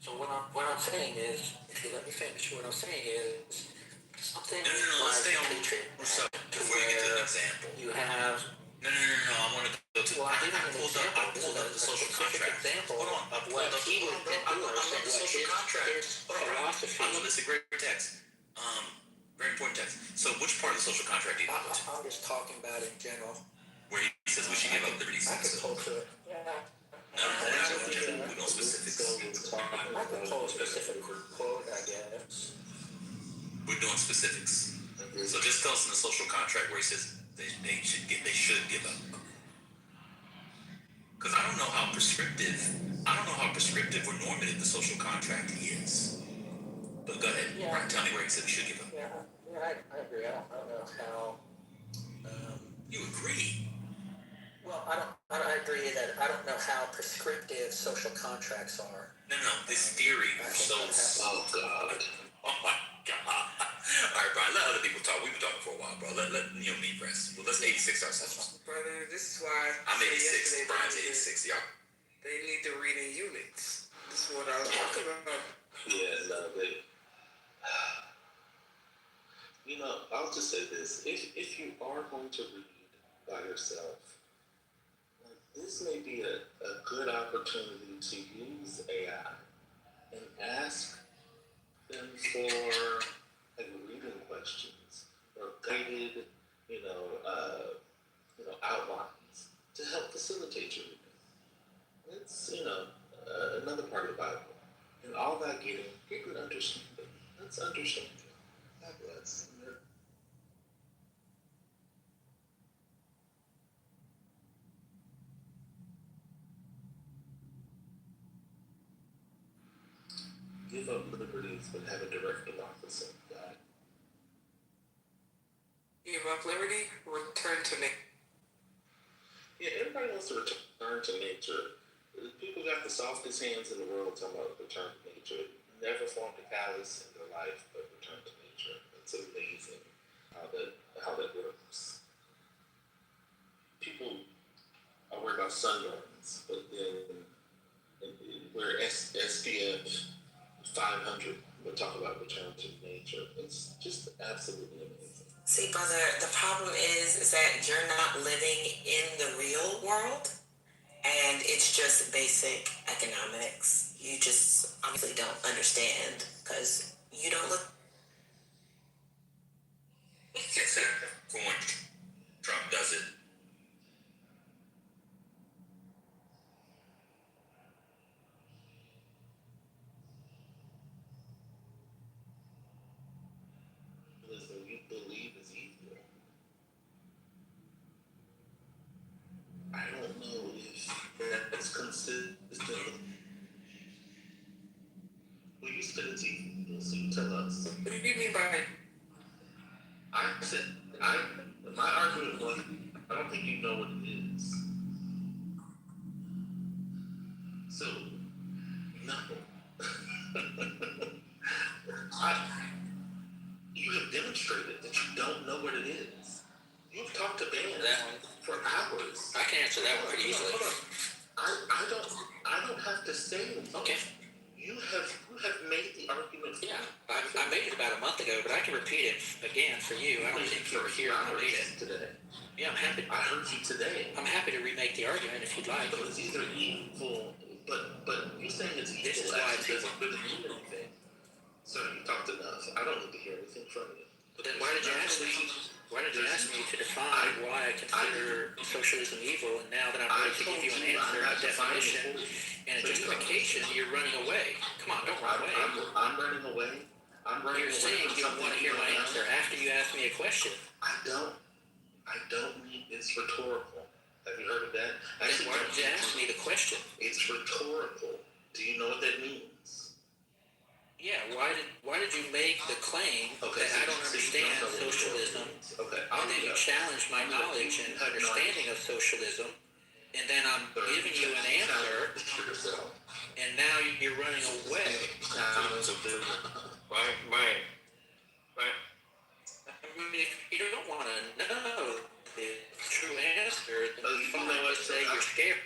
So what I'm saying is, if you let me finish, what I'm saying is something No. Let's stay on Rousseau before you get to an example. You have. No. I want to go to. Well, I pulled up the social contract. Example Hold on. I pulled up he would endorse and the what social his contract. philosophy. I know this is a great text. Very important text. So, which part of the social contract do you go to? I'm just talking about it in general. Where he says we should give up liberties. I could pull to it. No, we know specifics. I could pull a specific quote, I guess. We're doing specifics. So just tell us in the social contract where he says they should give up. Because I don't know how prescriptive or normative the social contract is. But go ahead, Yeah. Brian, tell me where he said we should give up. Yeah, I agree. I don't know how. You agree? Well, I agree that I don't know how prescriptive social contracts are. No. This theory was so. Oh God. Oh my God. All right, Brian. Let other people talk. We've been talking for a while, bro. Let me rest. Well, let's 86 ourselves. Brother, this is why I'm 86. Brian's 86. Y'all. They need to read in units. This is what I was talking about. Yeah, no, I'll just say this. If you are going to read by yourself, this may be a good opportunity to use AI and ask them for reading questions or guided, outlines to help facilitate your reading. It's another part of the Bible, and all that get good understanding. That's understanding. God bless. Give up liberties, but have a direct democracy. God. Give up liberty, return to nature. Yeah, everybody wants to return to nature. People got the softest hands in the world talking about return to nature. Never formed a callus in their life, but return to nature. It's amazing how that works. People are worried about sunburns, but then we're SPF 500. We'll talk about return to nature. It's just absolutely amazing. See, brother, the problem is that you're not living in the real world, and it's just basic economics. You just obviously don't understand because you don't look. Except for when Trump does it. Listen, you believe is evil. I don't know if that's consistent. Well, you said it's evil, so you tell us. What do you mean by My argument was, I don't think you know what it is. So, no. don't know what it is. You've talked to Ben That one, for hours. I can answer that one pretty easily. Hold on. I don't have to say anything. Okay. You have made the argument. Yeah, I made it about a month ago, but I can repeat it again for you. I don't think you were here when I made it today. Yeah, I'm happy. I heard you today. I'm happy to remake the argument if you'd like. So it's either evil, but you saying it's evil This is why it's doesn't evil. really mean anything. So you talked enough. I don't need to hear anything from you. But then why did you ask me? Why did you ask me to define why I consider socialism evil? And now that I'm ready to give you an answer, a definition, and a justification, you're running away. Come on, don't run away. I'm running away. You're saying you don't want to hear my answer after you ask me a question. I don't mean it's rhetorical. Have you heard of that? Then why did you ask me the question? It's rhetorical. Do you know what that means? Yeah, why did you make the claim that I don't understand socialism, Okay, and then you challenged my knowledge and understanding of socialism, and then I'm giving you an answer, and now you're running away. Right. I mean, if you don't want to know the true answer, then fine, just say you're scared.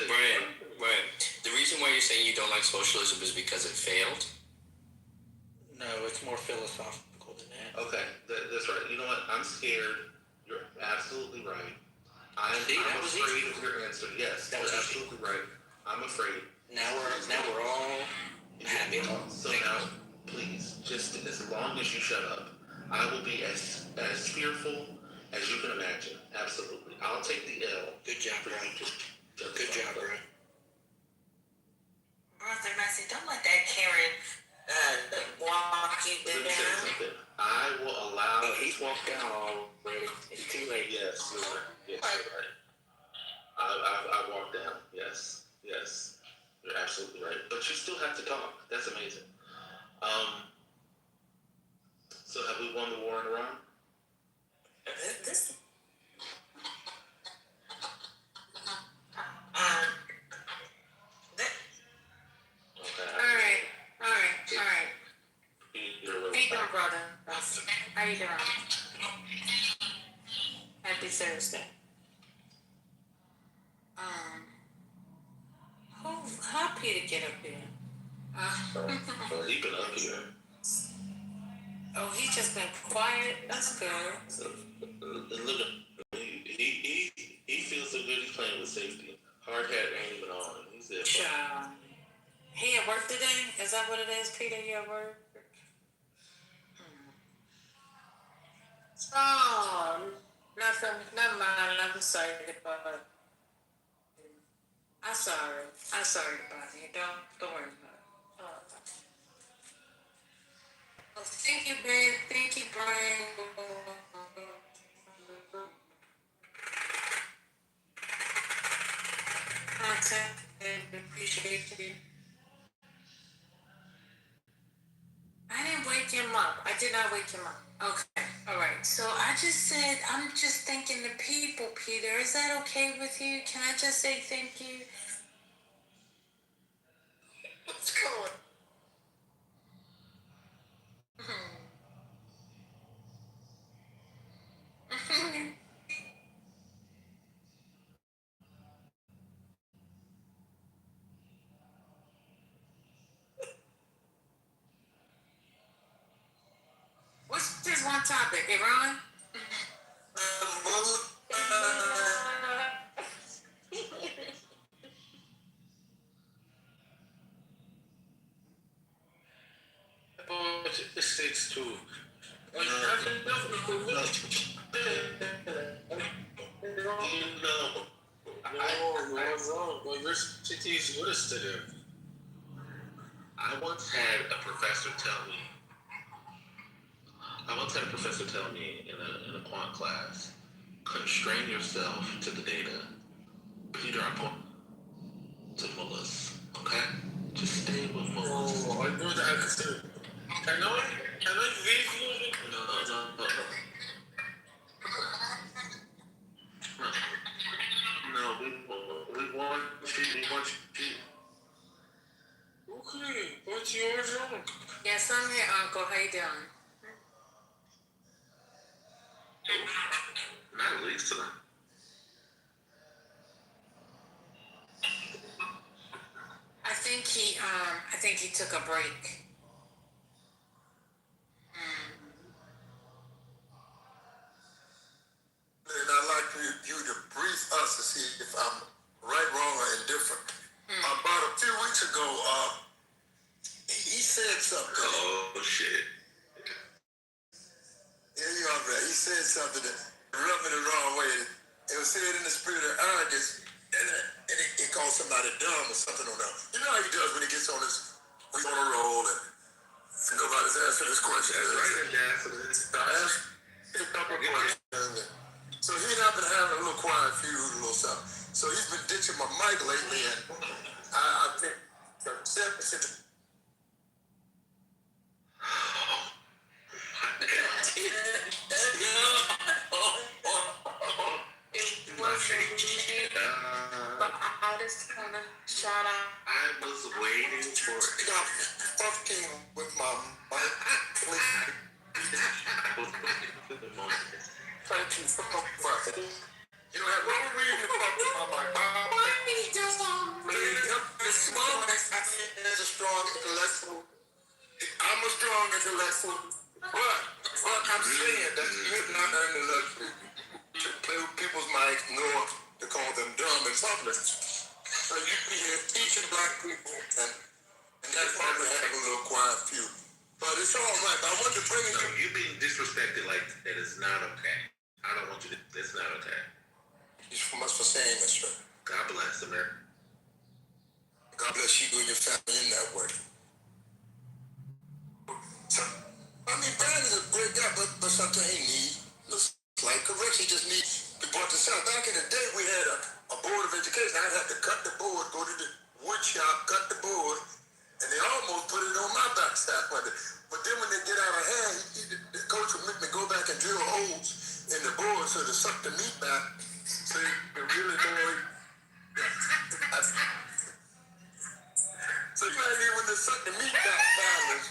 Brian, the reason why you're saying you don't like socialism is because it failed? No, it's more philosophical than that. Okay, that's right. You know what? I'm scared. You're absolutely right. I'm afraid of your answer. Yes, That was you're absolutely right. I'm afraid. Now we're all happy. So now, please, just as long as you shut up, I will be as fearful as you can imagine. Absolutely. I'll take the L. Good job, Brian. Good job, Brian. Brother Massey, don't let that Karen walk you Let me say down. something. I will allow. Oh, he's walked out already. It's too late. Yes, you're right. Yes, you're right. I walked down. Yes. You're absolutely right. But you still have to talk. That's amazing. So have we won the war in Iran? This. Okay. All right. You're How you doing, brother? How you doing? Happy Thursday. How Peter get up here? Leaping up here. Oh, he just been quiet. That's good. So, look at he feels so good. He's playing with safety. Hard hat ain't even on. He's there. Child. He at work today? Is that what it is, Peter? You at work? Oh, nothing. Never mind. I'm sorry about it. I'm sorry about it. Don't worry about it. Well, thank you, babe. Thank you, Brian. Contact and appreciate you. I didn't wake him up. I did not wake him up. Okay. All right. So I just said, I'm just thanking the people, Peter. Is that okay with you? Can I just say thank you? What's going on? What's this one topic? Iran? It sticks to. I once had a professor tell me in a quant class, constrain yourself to the data. Peter, I'm going to mullahs, okay? Just stay with mullahs. Oh, I know that. Can I visually? No, we want you. Okay, what's yours on? Yes, I'm here, Uncle. How you doing? Not Lisa. I think he took a break. And I'd like you to brief us to see if I'm right, wrong, or indifferent. About a few weeks ago, he said something. Oh shit. Yeah, you are right. He said something that rubbed me the wrong way. It was said in the spirit of arrogance, and it called somebody dumb or something on that. You know how he does when he gets on his, when he's on a roll and nobody's asking his question. That's right, Ambassador. I asked a couple of questions. So he and I've been having a little quiet feud, a little something. So he's been ditching my mic lately, and I think 7%. It wasn't me, but I just kind of shout out. I was waiting for it. Stop fucking with my mic, please. Thank you so much. You don't have no reason to fuck with my mic. This small is a strong intellectual. I'm a strong intellectual, but I'm saying that you have not earned the luxury to play with people's mics nor to call them dumb in public. So you be here teaching black people, and that's why we have a little quiet few. But it's all right. But I want to bring No, you. you being disrespected like that is not okay. I don't want you to. It's not okay. Thank you so much for saying this, sir. God bless America. God bless you and your family in that work. So, I mean, Brian is a great guy, but something he needs a slight correction. He just needs to brought this out. Back in the day, we had a board of education. I'd have to cut the board, go to the wood shop, cut the board, and they almost put it on my backside. But then when they get out of hand, the coach would make me go back and drill holes in the board so to suck the meat back. So you can really know. So you know what I mean? When they suck the meat back balance,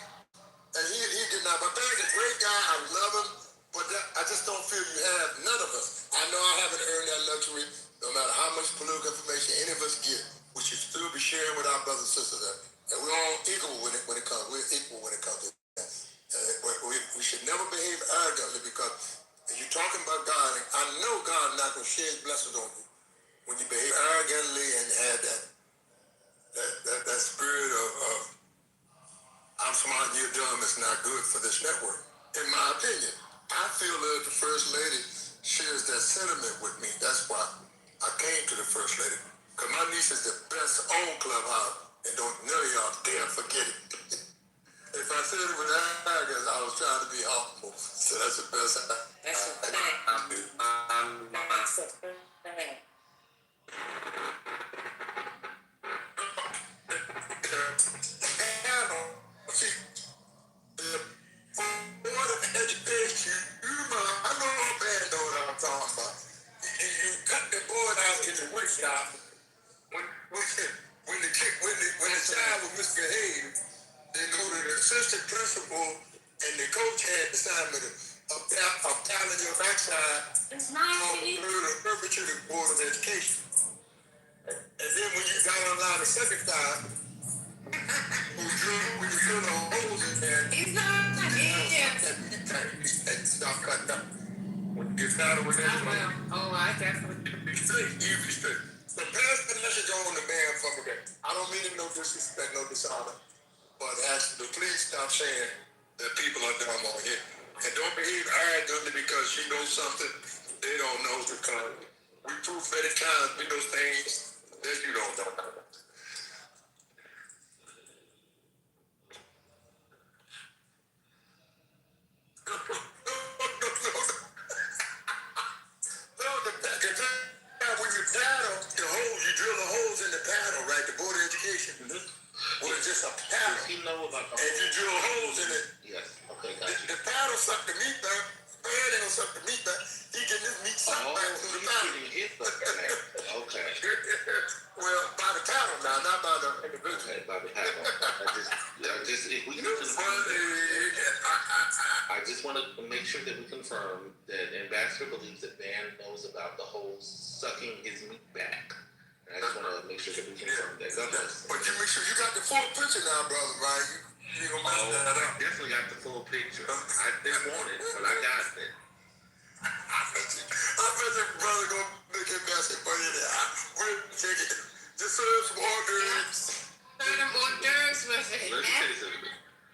and he did not. But Barry's a great guy. I love him. But I just don't feel you have none of us. I know I haven't earned that luxury. No matter how much political information any of us get, we should still be sharing with our brothers and sisters. And we're all equal when it comes. We're equal when it comes to that. We should never behave arrogantly because if you're talking about God, I know God's not going to share his blessings on you when you behave arrogantly and have that spirit of I'm smart and you're dumb is not good for this network. In my opinion, I feel that the First Lady shares that sentiment with me. That's why I came to the First Lady. Because my niece is the best on Clubhouse, and don't none of y'all dare forget it. If I said it with arrogance, I was trying to be humble. So that's the best That's a fact. That's a fact. Board of Education, I know how bad know what I'm talking about. You cut the board out in the workshop when the child was misbehaved, they go to the assistant principal and the coach had the assignment of paddling your backside It's not easy. the perpetuity Board of Education. And then when you got online the second time, when you drill the holes in there, It's not easy. stop cutting up. When you get tired of it, I will. Oh, I definitely. be straight, you be straight. So pass the message on the man from the day. I don't mean it no disrespect, no dishonor, but actually, please stop saying that people are dumb on here. And don't behave arrogantly because you know something they don't know, because we prove many times we know things that you don't know. No, the time when you paddle the holes, you drill the holes in the paddle, right? The Board of Education. Well, it's just a paddle. Does he know about And you drill holes in it. Yes. Okay, got The paddle suck the meat back. head ain't gonna suck the meat back. He getting his meat sucked back through the family. Okay. Well, by the cattle now, not by the individual. Okay, by the cattle. If we can I just want to make sure that we confirm that Ambassador believes that Van knows about the whole sucking his meat back. And I just want to make sure that we confirm that. But you make sure you got the full picture now, brother, right? You gonna mess that up. I definitely got the full picture. I didn't want it, but I got it. I bet your brother gonna make him mess it, but we'll take it. Just serve some hors d'oeuvres. Let me tell you something.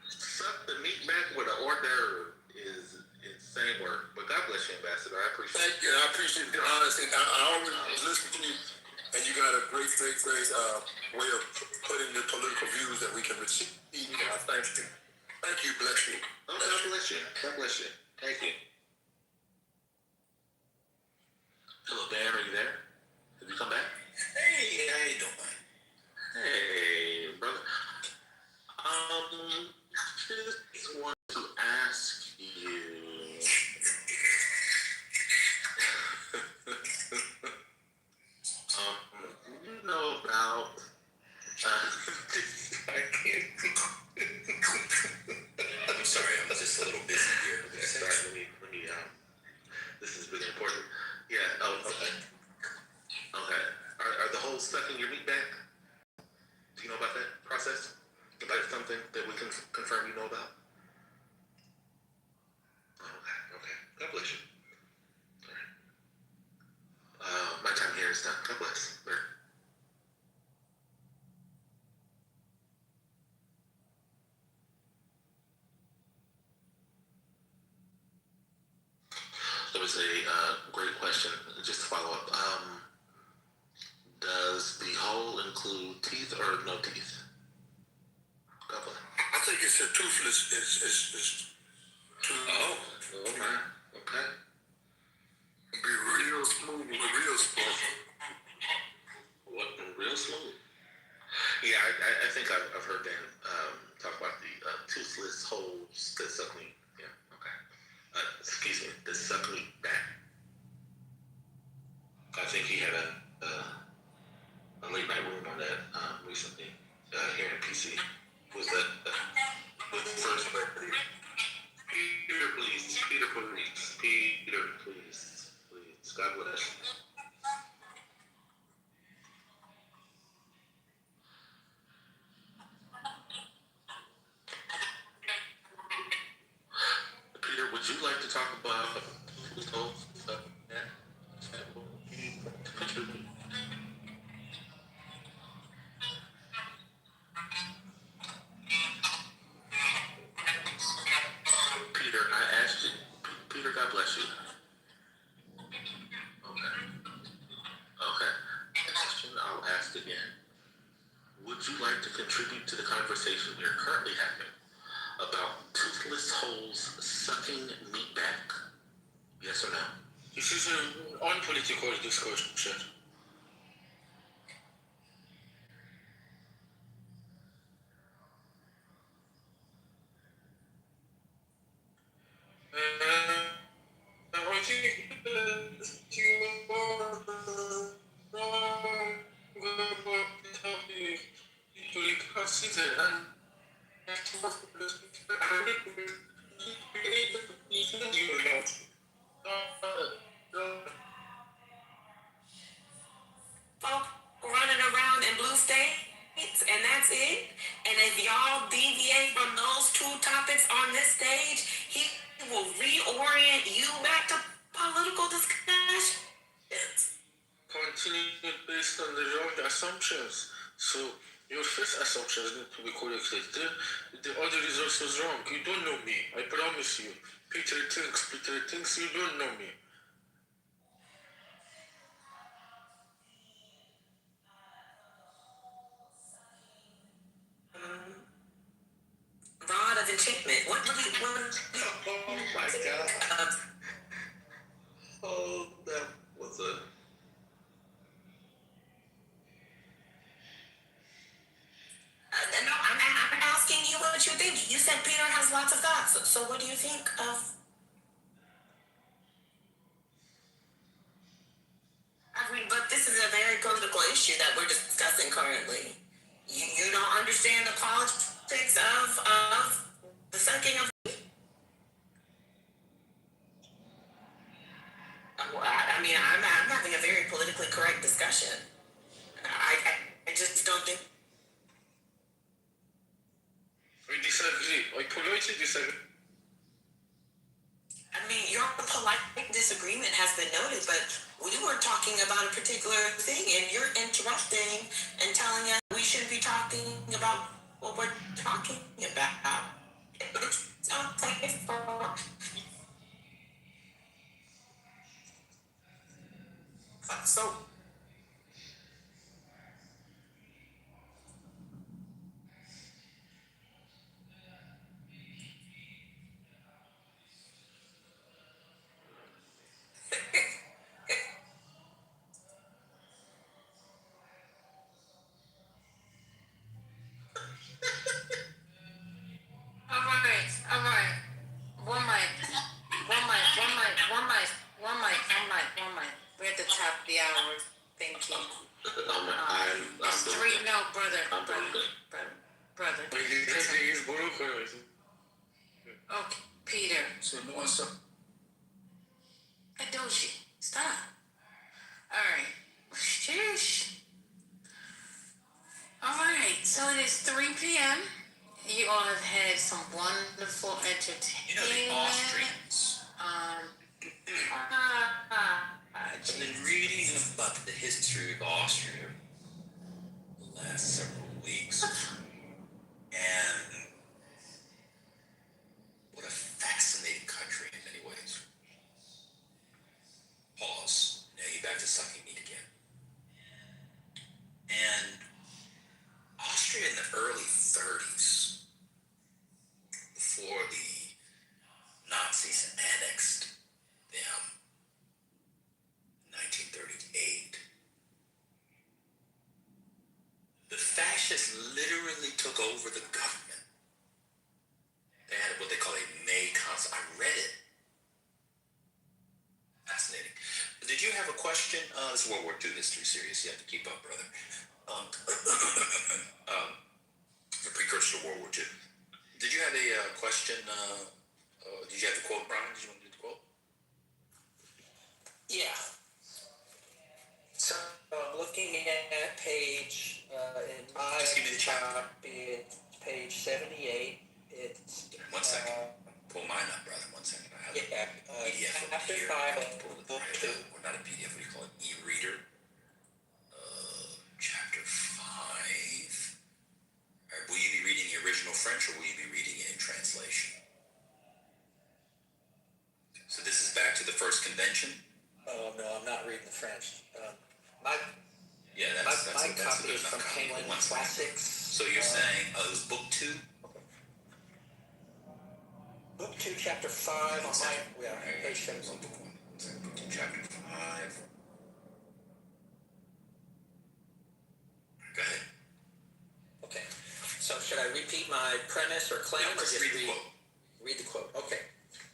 Suck the meat back with an hors d'oeuvre is insane work. But God bless you, Ambassador. I appreciate it. Thank you. I appreciate the honesty. I always listen to you, and you got a great way of putting your political views that we can receive. I thank you. Thank you. Bless you. Oh, God bless you. God bless you. Thank you. Hello, Dan. Are you there? Have you come back? Hey, how you doing? Hey, brother. Just want to ask you. You know about. I can't. I'm sorry, I'm just a little busy here. Sorry, let me. This is really important. Yeah. Oh, okay. Okay. Are the holes stuck in your meat bag? Do you know about that process? About something that we can confirm you know about? Okay. God bless you. All right. My time here is done. God bless. All right. There was a great question. Just to follow up. Does the hole include teeth or no teeth? God bless. I think it's a toothless. It's Oh my. Okay. Be real smooth, real smooth. What? Real smooth? Yeah, I think I've heard Dan talk about the toothless holes that suck meat. Yeah. Okay. Excuse me. The suck meat back. I think he had a late night room on that recently here in PC. Was that was the first birthday? Peter, please. Peter, please. Peter, please. Please. God bless. Peter, would you like to talk about who's told Peter, I asked you. Peter, God bless you. Okay. Okay. Question I'll ask again. Would you like to contribute to the conversation we are currently having about toothless holes sucking meat back? Yes or no? This is an unpolitical discussion. I think you are wrong about the topic. You consider and Folk running around in blue states, and that's it. And if y'all deviate from those two topics on this stage, he will reorient you back to political discussions. continue based on the wrong assumptions. So your first assumptions need to be corrected. The other results was wrong. You don't know me. I promise you. Peter thinks you don't know me. Rod of enchantment. What? Oh my God. Oh, that was a. No, I'm asking you what you think. You said Peter has lots of thoughts. So what do you think of But this is a very political issue that we're discussing currently. You don't understand the politics of the sucking of. I mean, I'm having a very politically correct discussion. I just don't think. We disagree. I politely disagree. I mean, your polite disagreement has been noted, but we were talking about a particular thing, and you're interrupting and telling us we shouldn't be talking about what we're talking about. It's okay for. So. All right. One mic. We're at the top of the hour. Thank you. It's three. No, brother. Okay, Peter. Adoshi, stop. All right. Sheesh. All right. So it is 3 p.m. You all have had some wonderful entertainment. You know, the Austrians. I've been reading about the history of Austria the last several weeks. And what a fascinating country in many ways. Pause. Now you're back to sucking meat again. And Austria in the early 30s, before the Nazis annexed them in 1938, the fascists literally took over the government. They had what they call a May Council. I read it. Fascinating. Did you have a question? This is World War II history series. You have to keep up, brother. The precursor to World War II. Did you have a question? Did you have the quote, Brian? Did you want to do the quote? Yeah. So I'm looking at page in my Just give me the chapter. copy, it's page 78. It's 1 second. Pull mine up, brother. 1 second. I have PDF over chapter here. 5 Pull of it book right 2. up. Or not a PDF. What do you call it? E-reader. Chapter 5. All right, will you be reading the original French, or will you be reading it in translation? So this is back to the first convention. Oh no, I'm not reading the French. My copy is from Penguin Classics. So you're saying it was book 2? Book 2, chapter 5 on my page 7. Book 2, chapter 5. Go ahead. Okay. So should I repeat my premise or claim, or just read the quote? Read the quote. Okay.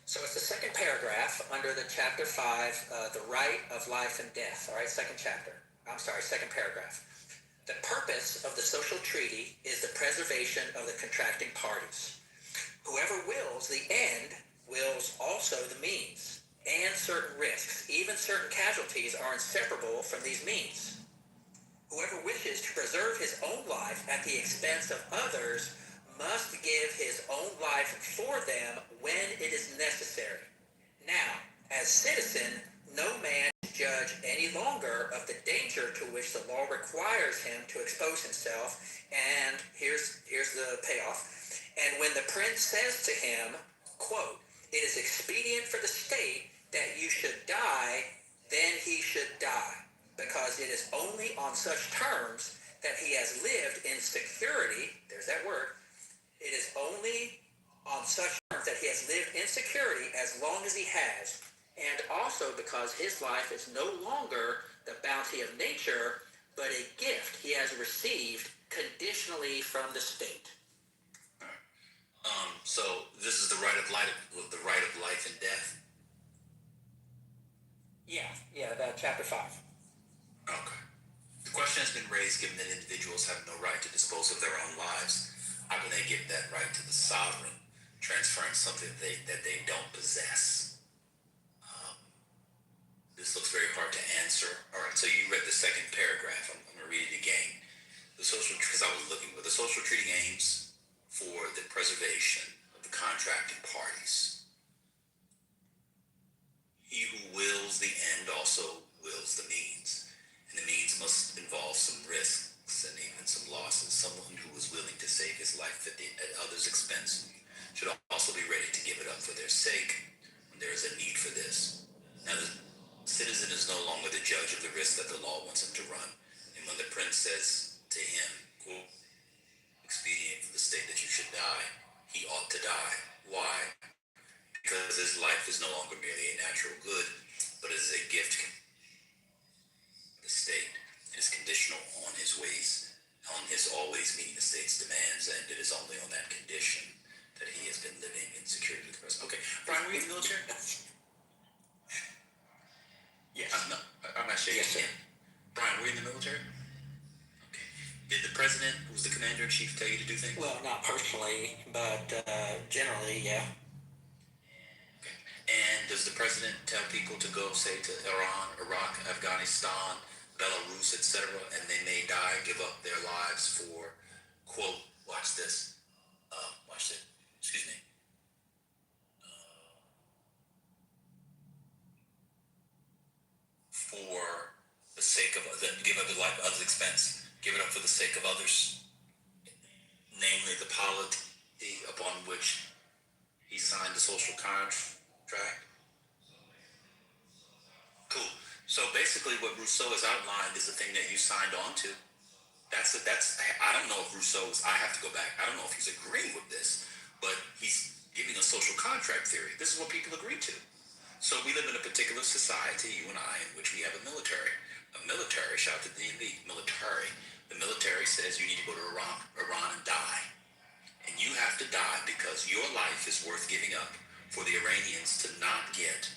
So it's the second paragraph under the chapter 5, the right of life and death. All right, second paragraph. The purpose of the social treaty is the preservation of the contracting parties. Whoever wills the end wills also the means, and certain risks, even certain casualties, are inseparable from these means. Whoever wishes to preserve his own life at the expense of others must give his own life for them when it is necessary. Now, as citizen, no man is judge any longer of the danger to which the law requires him to expose himself, and here's the payoff. And when the prince says to him, quote, "It is expedient for the state that you should die," then he should die, because it is only on such terms that he has lived in security. There's that word. It is only on such terms that he has lived in security as long as he has, and also because his life is no longer the bounty of nature, but a gift he has received conditionally from the state. So this is the right of life and death. Yeah, that chapter 5. Okay. The question has been raised, given that individuals have no right to dispose of their own lives, how can they give that right to the sovereign, transferring something that they don't possess? This looks very hard to answer. All right, so you read the second paragraph. I'm going to read it again. Because I was looking for the social treaty aims for the preservation of the contracting parties. He who wills the end also wills the means, and the means must involve some risks and even some losses. Someone who is willing to save his life at others' expense should also be ready to give it up for their sake when there is a need for this. Now, the citizen is no longer the judge of the risk that the law wants him to run, and when the prince says to him, quote, expedient for the state that you should die, he ought to die. Why? Because his life is no longer merely a natural good, but is a gift from the state. It is conditional on his ways, on his always meeting the state's demands, and it is only on that condition that he has been living in security with the rest. Okay, Brian, were you in the military? Yes. I'm not shaking. Yes, sir. Brian, were you in the military? Okay. Did the president, who was the commander in chief, tell you to do things? Well, not personally, but generally, yeah. Okay. And does the president tell people to go, say, to Iran, Iraq, Afghanistan, Belarus, etc., and they may die, give up their lives for, quote, watch this, excuse me, for the sake of, give up their life at others' expense, give it up for the sake of others, namely the polity upon which he signed the social contract? Cool. So basically what Rousseau has outlined is the thing that you signed on to. I don't know if Rousseau's, I have to go back, I don't know if he's agreeing with this, but he's giving a social contract theory. This is what people agree to. So we live in a particular society, you and I, in which we have a military. A military, shout to the elite, military. The military says you need to go to Iran and die. And you have to die because your life is worth giving up for the Iranians to not get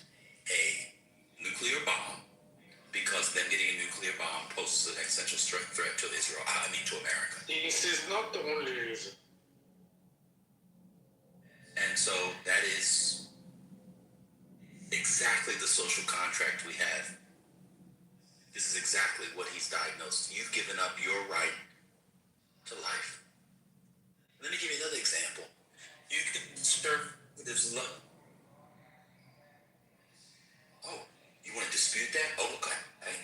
a nuclear bomb, because them getting a nuclear bomb poses an existential threat to Israel, to America. This is not the only reason. And so that is exactly the social contract we have. This is exactly what he's diagnosed. You've given up your right to life. Let me give you another example. You conservatives love. Oh, you want to dispute that? Oh, okay. Hey.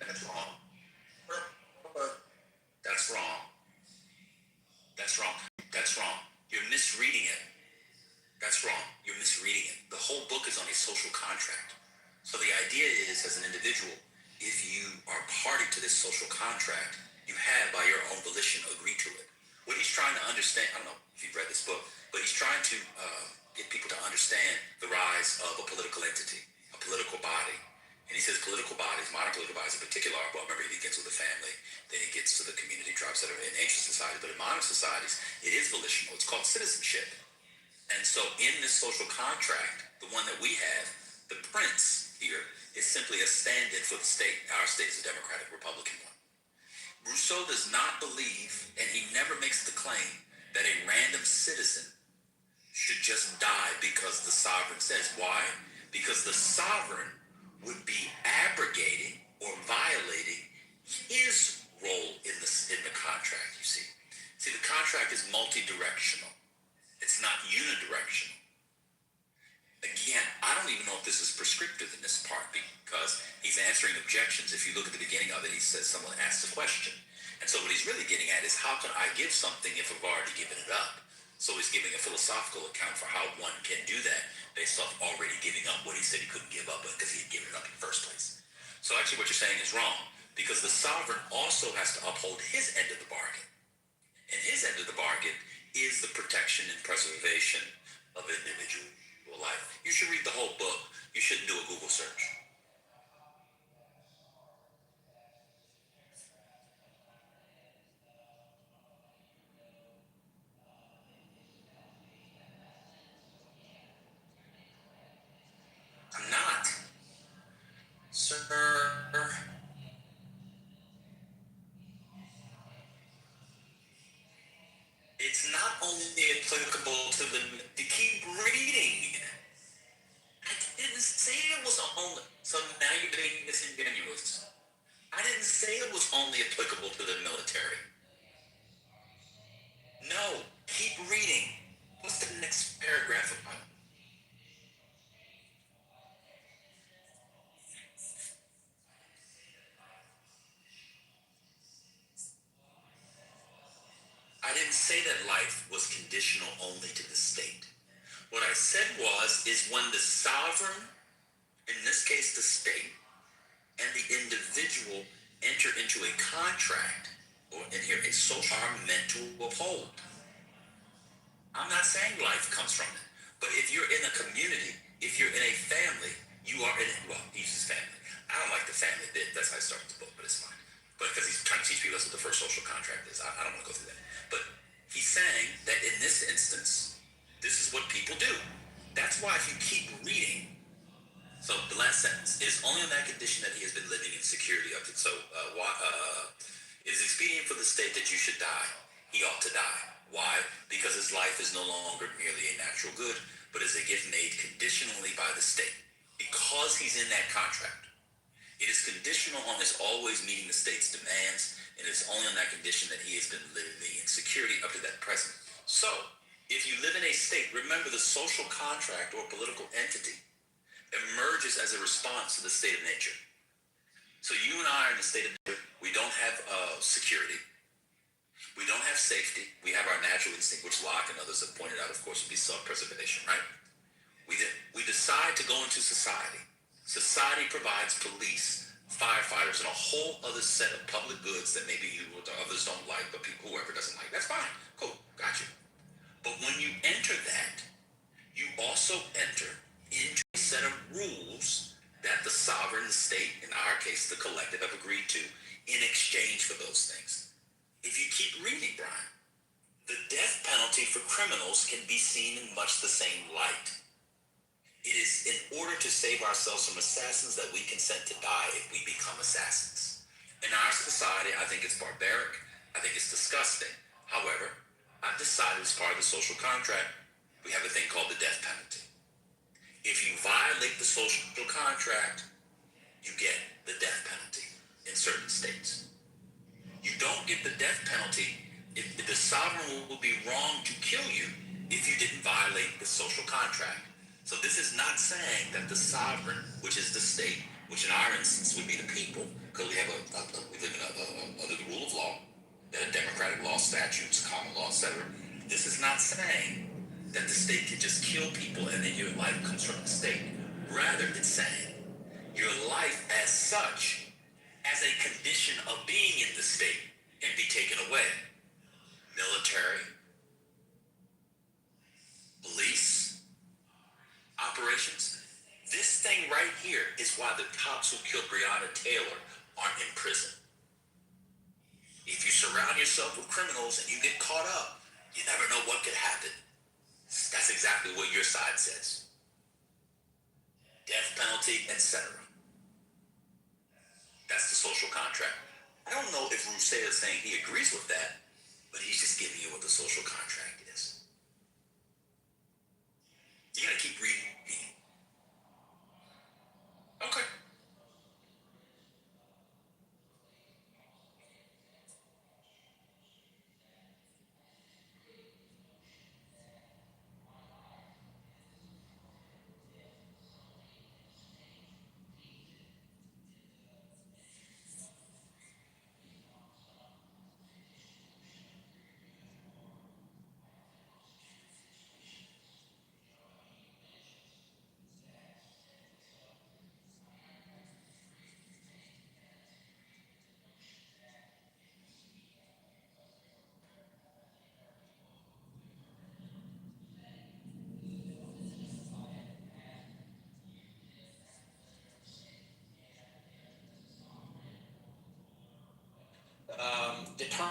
That's wrong. That's wrong. That's wrong. That's wrong. You're misreading it. That's wrong. You're misreading it. The whole book is on a social contract. So the idea is, as an individual, if you are party to this social contract, you have, by your own volition, agreed to it. What he's trying to understand, I don't know if you've read this book, but he's trying to get people to understand the rise of a political entity, a political body. And he says political bodies, modern political bodies in particular, well, remember, he begins with the family, then he gets to the community tribes that are in ancient societies, but in modern societies, it is volitional. It's called citizenship. And so in this social contract, the one that we have, the prince here is simply a stand-in for the state. Our state is a democratic Republican one. Rousseau does not believe, and he never makes the claim, that a random citizen should just die because the sovereign says. Why? Because the sovereign would be abrogating or violating his role in the contract, you see. See, the contract is multi-directional. It's not unidirectional. Again, I don't even know if this is prescriptive in this part, because he's answering objections. If you look at the beginning of it, he says someone asked a question. And so what he's really getting at is, how can I give something if I've already given it up? So he's giving a philosophical account for how one can do that based off already giving up what he said he couldn't give up because he had given it up in the first place. So actually what you're saying is wrong, because the sovereign also has to uphold his end of the bargain. And his end of the bargain is the protection and preservation of individual life. You should read the whole book. You shouldn't do a Google search. I'm not. Sir, it's not only applicable to keep reading. I didn't say it was only, so now you're being disingenuous. I didn't say it was only applicable to the military. No, keep reading. What's the next paragraph about? I didn't say that life was conditional only to the state. What I said is when the sovereign, in this case the state, and the individual enter into a contract, or in here, a social are meant to uphold. I'm not saying life comes from it, but if you're in a community, if you're in a family, you are in, well, he uses family. I don't like the family bit, that's how I started the book, but it's fine. But because he's trying to teach people that's what the first social contract is. I don't want to go through that. But he's saying that in this instance, this is what people do. That's why if you keep reading, so the last sentence, it is only on that condition that he has been living in security up to, it is expedient for the state that you should die. He ought to die. Why? Because his life is no longer merely a natural good, but is a gift made conditionally by the state. Because he's in that contract, it is conditional on his always meeting the state's demands, and it's only on that condition that he has been living in security up to that present. So, if you live in a state, remember the social contract or political entity emerges as a response to the state of nature. So you and I are in the state of nature. We don't have security. We don't have safety. We have our natural instinct, which Locke and others have pointed out, of course, would be self-preservation, right? We decide to go into society. Society provides police, firefighters, and a whole other set of public goods that maybe you or others don't like, but people, whoever doesn't like, that's fine. Cool, got you. But when you enter that, you also enter into a set of rules that the sovereign, the state, in our case, the collective, have agreed to in exchange for those things. If you keep reading, Brian, the death penalty for criminals can be seen in much the same light. It is in order to save ourselves from assassins that we consent to die if we become assassins. In our society, I think it's barbaric. I think it's disgusting. However, I've decided as part of the social contract, we have a thing called the death penalty. If you violate the social contract, you get the death penalty in certain states. You don't get the death penalty if the sovereign will be wrong to kill you if you didn't violate the social contract. So this is not saying that the sovereign, which is the state, which in our instance would be the people, because we live under the rule of law, that democratic law, statutes, common law, etc. This is not saying that the state can just kill people and then your life comes from the state. Rather, it's saying your life as such, as a condition of being in the state, can be taken away. Military, police, operations. This thing right here is why the cops who killed Breonna Taylor aren't in prison. If you surround yourself with criminals and you get caught up, you never know what could happen. That's exactly what your side says. Death penalty, etc. That's the social contract. I don't know if Rousseau is saying he agrees with that, but he's just giving you what the social contract is. You gotta keep reading. Okay.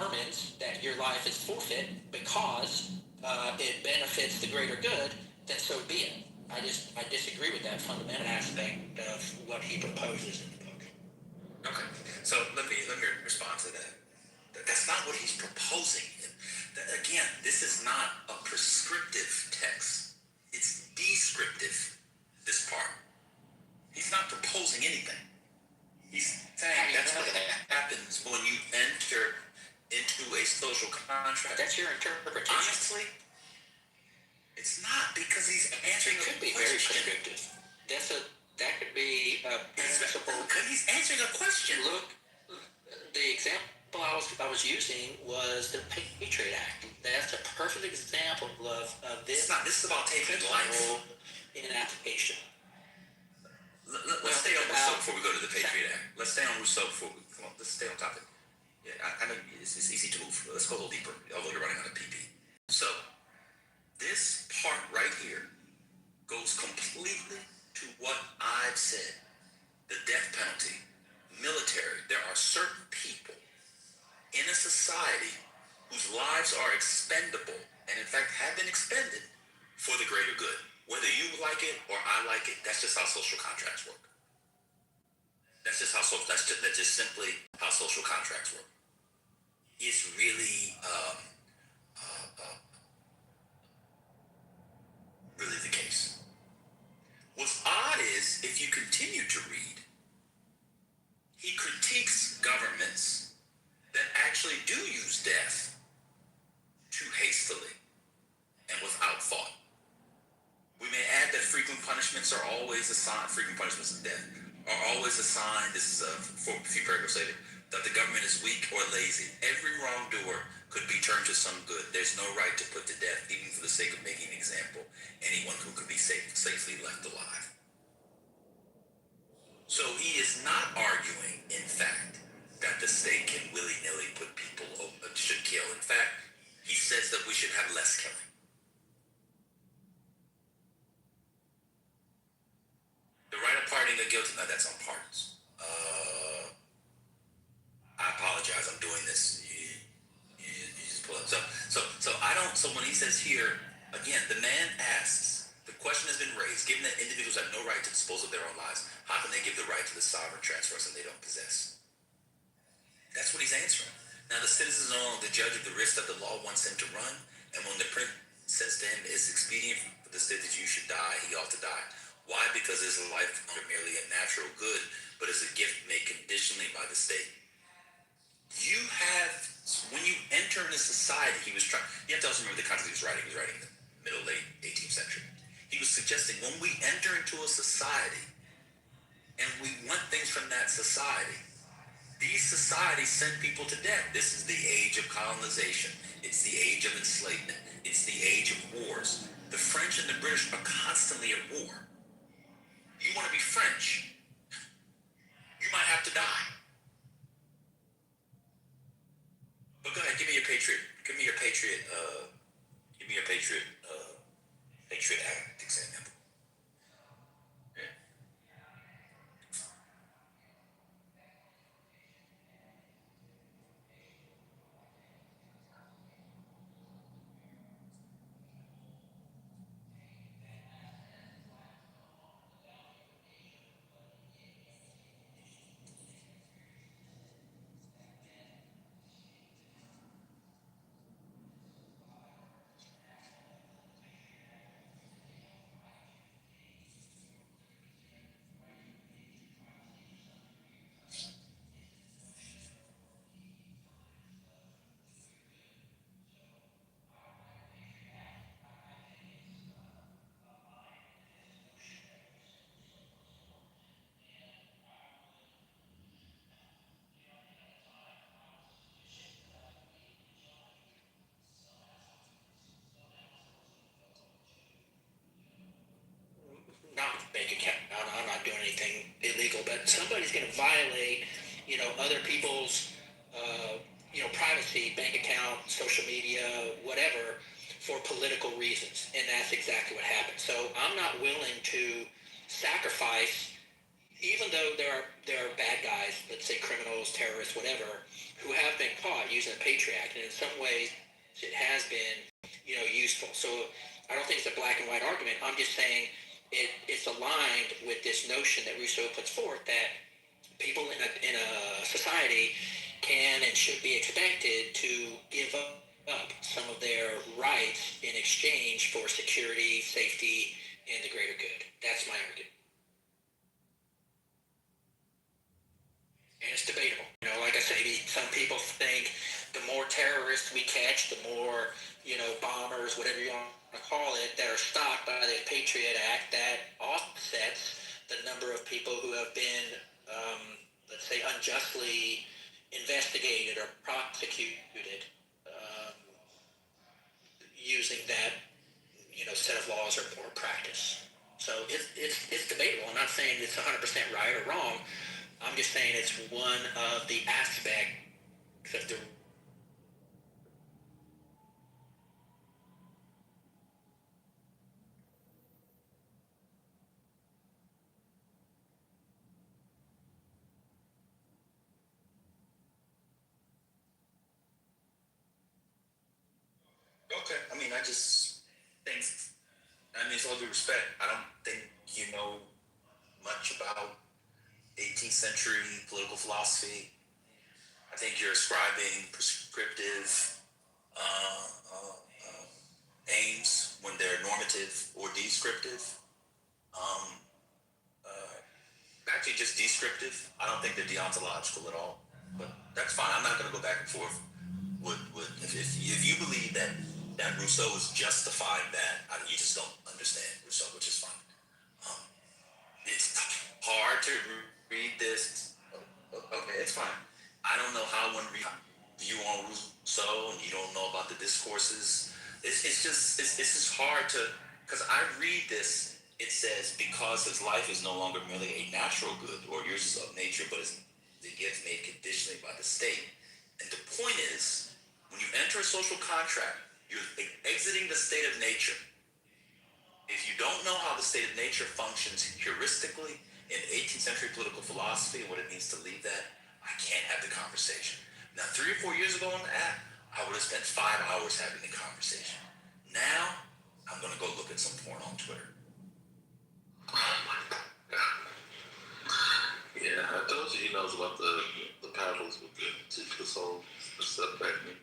determines that your life is forfeit because it benefits the greater good, then so be it. I disagree with that fundamental aspect of what he proposes in the book. Okay, so let me respond to that. That's not what he's proposing. Again, this is not a prescriptive text. It's descriptive, this part. He's not proposing anything. He's saying that's what happens when you enter into a social contract. That's your interpretation. Honestly, it's not, because he's answering It could be very prescriptive. That could be a principle. Because he's answering a question. Look, the example I was using was the Patriot Act. That's a perfect example of this. This is about taking life in application. Let's stay on Rousseau before we go to the Patriot Act. Let's stay on Rousseau before we come on. Let's stay on topic. Yeah, I know it's easy to move. Let's go a little deeper, although you're running out of PP. So, this part right here goes completely to what I've said. The death penalty, military. There are certain people in a society whose lives are expendable, and in fact have been expended for the greater good. Whether you like it or I like it, that's just how social contracts work. That's just simply how social contracts work. It's really, really the case. What's odd is, if you continue to read, he critiques governments that actually do use death too hastily and without thought. We may add that frequent punishments and death are always assigned, this is a few paragraphs later, that the government is weak or lazy. Every wrongdoer could be turned to some good. There's no right to put to death, even for the sake of making an example, anyone who could be safely left alive. So he is not arguing, in fact, that the state can willy-nilly put people should kill. In fact, he says that we should have less killing. The right of pardoning the guilty, now that's on pardons. I apologize, I'm doing this. You just pull up. So when he says here, again, the man asks, the question has been raised, given that individuals have no right to dispose of their own lives, how can they give the right to the sovereign transfer something they don't possess? That's what he's answering. Now the citizen is no longer the judge of the risk that the law wants him to run, and when the prince says to him, it's expedient for the state that you should die, he ought to die. Why? Because his life is not merely a natural good, but is a gift made conditionally by the state. When you enter into society, you have to also remember the context he was writing. He was writing in the middle, late 18th century. He was suggesting when we enter into a society and we want things from that society, these societies send people to death. This is the age of colonization. It's the age of enslavement. It's the age of wars. The French and the British are constantly at war. You want to be French, you might have to die. But go ahead, give me your Patriot Act example. Yeah. Not bank account. I'm not doing anything illegal, but somebody's going to violate, other people's, privacy, bank account, social media, whatever, for political reasons, and that's exactly what happened. So I'm not willing to sacrifice even though there are bad guys, let's say criminals, terrorists, whatever, who have been caught using the Patriot Act, and in some ways it has been, useful. So I don't think it's a black and white argument. I'm just saying it's aligned with this notion that Rousseau puts forth that people in a society can and should be expected to give up some of their rights in exchange for security, safety, and the greater good. That's my argument. And it's debatable. Like I say, some people think the more terrorists we catch, the more, bombers, whatever you want to call it, that are stopped by the Patriot Act, that offsets the number of people who have been, let's say, unjustly investigated or prosecuted using that, set of laws or practice. So it's debatable. I'm not saying it's 100% right or wrong. I'm just saying it's one of the aspects of the. Okay. I mean, I just think, it's all due respect. I don't think you know much about 18th century political philosophy. I think you're ascribing prescriptive aims when they're normative or descriptive. Um, Actually, just descriptive. I don't think they're deontological at all. But that's fine. I'm not going to go back and forth if you believe that Rousseau is justifying that. You just don't understand Rousseau, which is fine. It's hard to read this. Okay, it's fine. I don't know how one reads view on Rousseau, and you don't know about the discourses. It's just hard to, because I read this. It says, because his life is no longer merely a natural good or yours of nature, but is the gift made conditionally by the state. And the point is, when you enter a social contract, you're exiting the state of nature. If you don't know how the state of nature functions heuristically in 18th century political philosophy and what it means to leave that, I can't have the conversation. Now, 3 or 4 years ago on the app, I would have spent 5 hours having the conversation. Now, I'm going to go look at some porn on Twitter. Yeah, I told you he knows about the paddles with the soul stuff back then.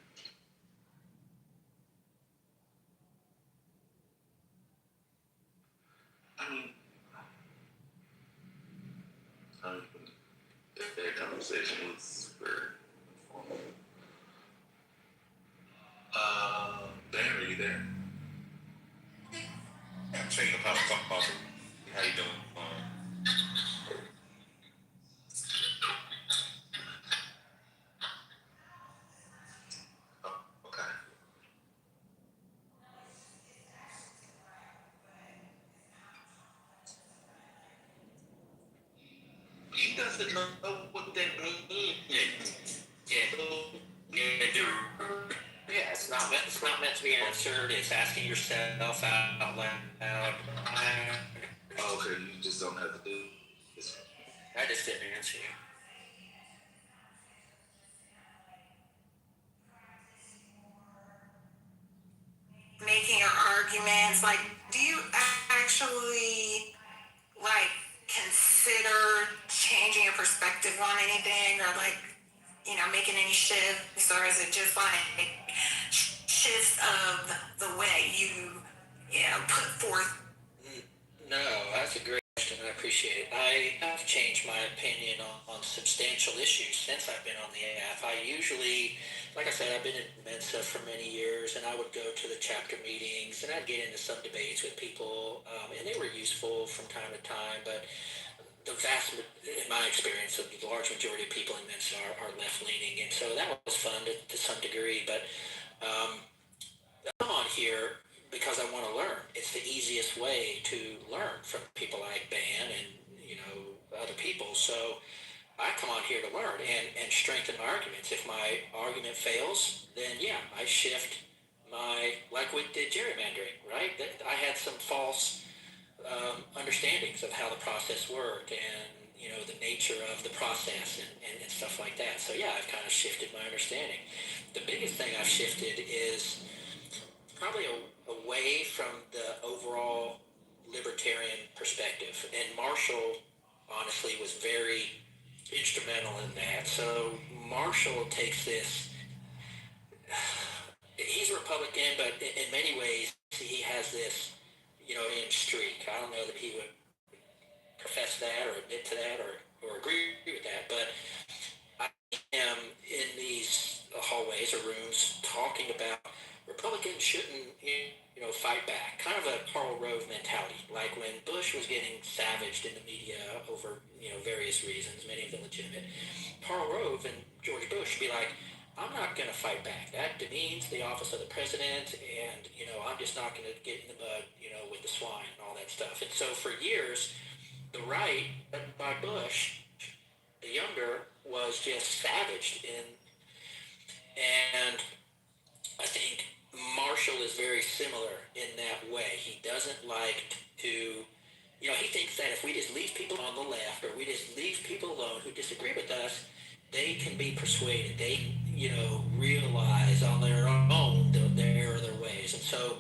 I mean, that conversation was very informal. Dan, are you there? Yeah, I'm sure you know how to talk about it. How you doing? Okay. He doesn't know what that means. Yeah, it's not meant to be answered. It's asking yourself out loud. Okay, you just don't have to do this. I just didn't answer you. Making your arguments, like, do you actually consider changing your perspective on anything, or making any shifts, or is it just shifts of the way you put forth? No, that's a great question. I appreciate it. I have changed my opinion on substantial issues since I've been on the app. I usually, like I said, I've been in Mensa for many years, and I would go to the chapter meetings, and I'd get into some debates with people, and they were useful from time to time, but in my experience, the large majority of people in Mensa are left-leaning, and so that was fun to some degree, but I'm on here because I want to learn. It's the easiest way to learn from people like Ban and other people. So I come on here to learn and strengthen my arguments. If my argument fails, then yeah, I shift like we did gerrymandering, right? That I had some false understandings of how the process worked, and the nature of the process and stuff like that. So yeah, I've kind of shifted my understanding. The biggest thing I've shifted is probably away from the overall libertarian perspective. And Marshall, honestly, was very instrumental in that. So Marshall takes this. He's a Republican, but in many ways, he has this, in streak. I don't know that he would profess that or admit to that or agree with that, but I am in these hallways or rooms talking about Republicans shouldn't, fight back. Kind of a Karl Rove mentality. Like when Bush was getting savaged in the media over, various reasons, many of them legitimate. Karl Rove and George Bush would be like, I'm not going to fight back. That demeans the office of the president, and, I'm just not going to get in the mud, with the swine and all that stuff. And so for years, the right, by Bush, the younger, was just savaged and I think Marshall is very similar in that way. He doesn't like to, he thinks that if we just leave people on the left or we just leave people alone who disagree with us, they can be persuaded. They, realize on their own their other ways. And so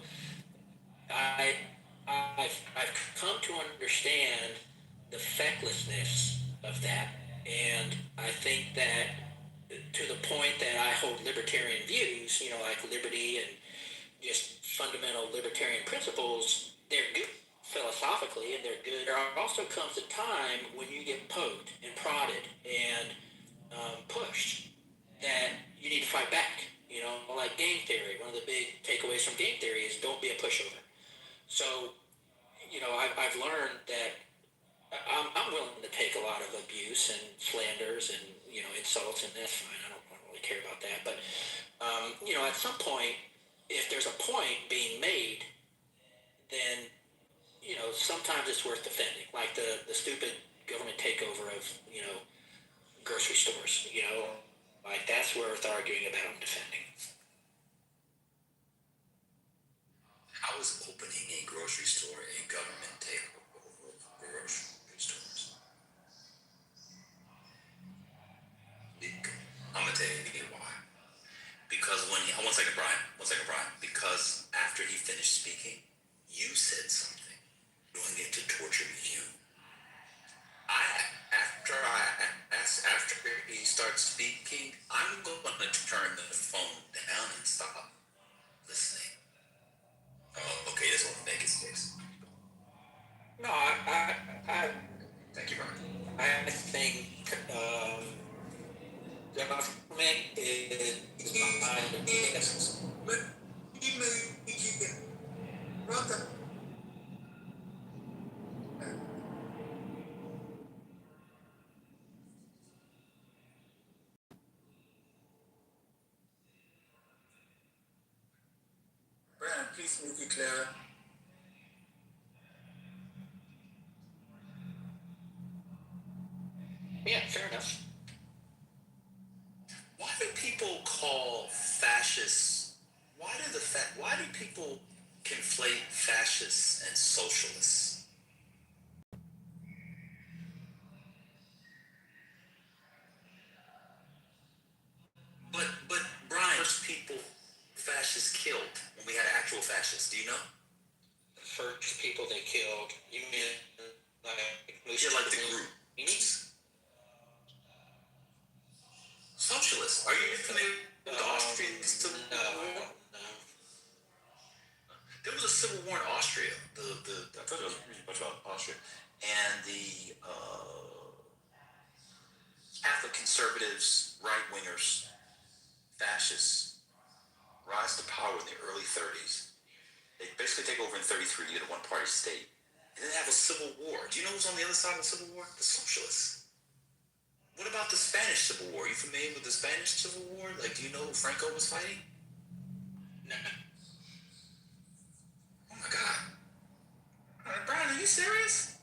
I, I've come to understand the fecklessness of that. And I think that to the point that I hold libertarian views, like liberty and just fundamental libertarian principles, they're good philosophically and they're good. There also comes a time when you get poked and prodded and pushed that you need to fight back. Like game theory, one of the big takeaways from game theory is don't be a pushover. So, I've learned that I'm willing to take a lot of abuse and slanders and insults, and that's fine. I don't really care about that. But at some point, if there's a point being made, then sometimes it's worth defending, like the stupid government takeover of grocery stores. Like that's worth arguing about and defending. How is opening a grocery store a government takeover of grocery stores? I'm gonna tell you why. Because one second, Brian. Because after he finished speaking, you said something, doing it to torture you. After he starts speaking, I'm going to turn the phone down and stop listening. Oh, okay, this won't make it six. No, I Thank you, Brian. I think government is behind the business. But he may get brother. Brian, please make it clearer. Yeah, fair enough. Why do people call fascists? Why do people conflate fascists and socialists? But Brian, first people fascists killed when we had actual fascists. Do you know? The first people they killed, you mean Like the group. Socialists. Are you familiar with the Austrian Civil War? No. There was a civil war in Austria. I thought it was much about Austria, and the Catholic conservatives, right wingers, fascists rise to power in the early 30s. They basically take over in 33 to get a one-party state, and then have a civil war. Do you know who's on the other side of the civil war? The socialists. What about the Spanish Civil War? Are you familiar with the Spanish Civil War? Like, do you know who Franco was fighting? No. Oh my God. Brian, are you serious?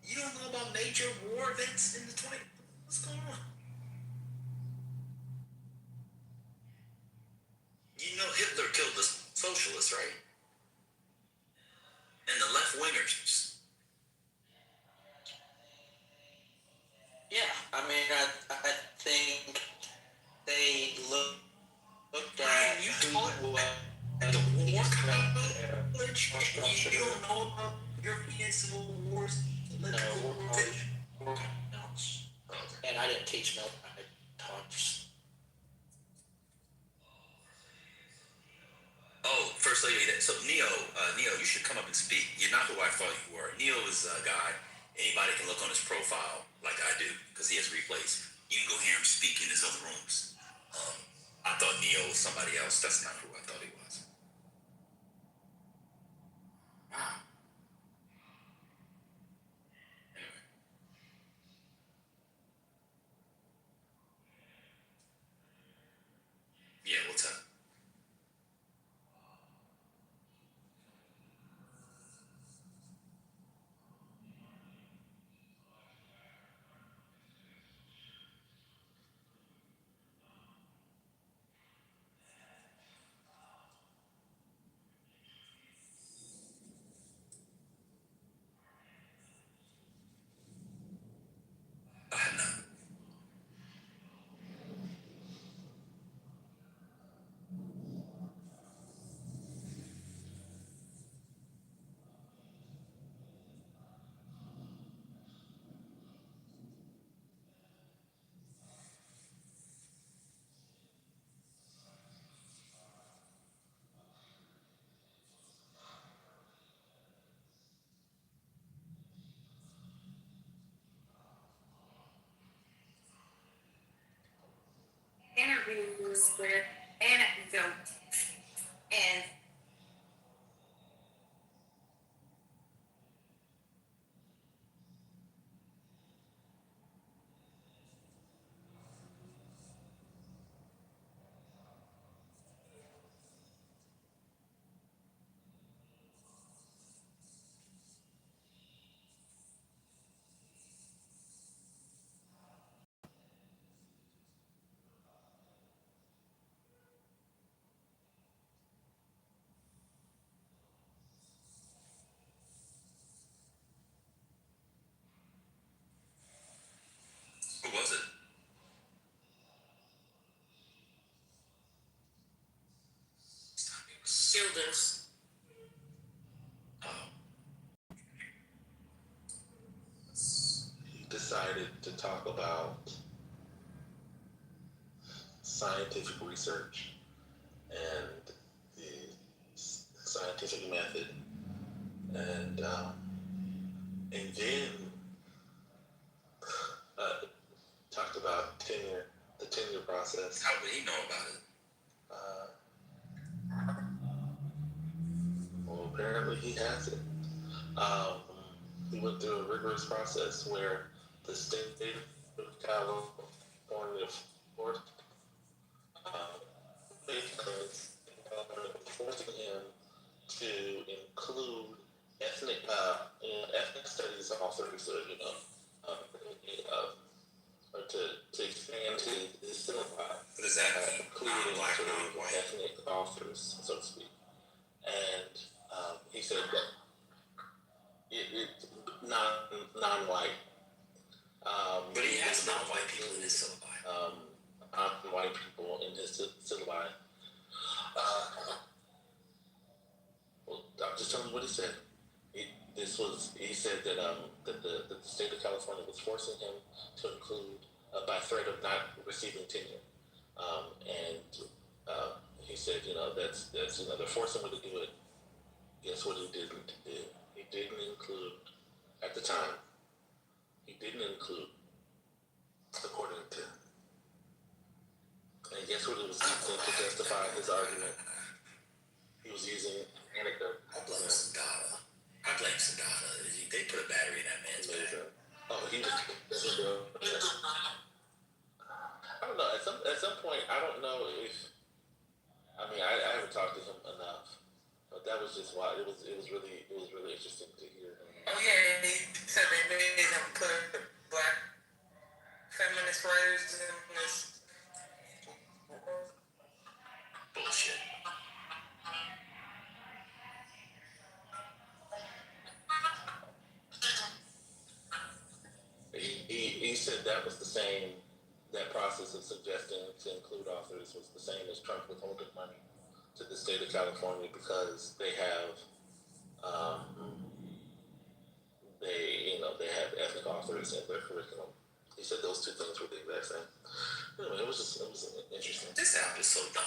You don't know about major war events in the 20s? What's going on? You know Hitler killed the socialists, right? And the left-wingers. I think they looked Brian, at you who taught was at the war there. college, and you don't know about European civil wars, No, political war wars. counts. And I didn't teach military. I taught. Oh, First Lady. So Neo, you should come up and speak. You're not who I thought you were. Neo is a guy. Anybody can look on his profile like I do because he has replays. You can go hear him speak in his other rooms. I thought Neo was somebody else. That's not who I thought he was. Wow. Anyway. Yeah, what's up? I have none. Interviews with anecdotes and Who was it? Shielders. Oh, He decided to talk about scientific research and the scientific method, and then talked about the tenure process. how would he know about it? Well, apparently he has it. He went through a rigorous process where the state of California forced forcing him to include ethnic studies authors, or to expand his syllabi, What is that mean? including Non-black, sort of non-white. ethnic authors, so to speak. And he said that it non-white. But he has non-white people in his syllabi. Non-white people in his syllabi. Well, I'm just telling you what he said. He said that that the state of California was forcing him to include by threat of not receiving tenure, and he said that's they're forcing me to do it. Guess what he didn't do? He didn't include at the time. He didn't include according to. And guess what he was using to justify his argument? He was using anecdote. I blame Sandata. They put a battery in that man's back. Oh, he was. I don't know. At some point, I don't know if. I mean, I haven't talked to him enough, but that was just why it was really interesting to hear him. Oh yeah, he said they made him put black feminist writers in this. Bullshit. He said that was the same. That process of suggesting to include authors was the same as Trump withholding money to the state of California because they have, they have ethnic authors in their curriculum. He said those two things were the exact same. Anyway, it was interesting. This app is so dumb.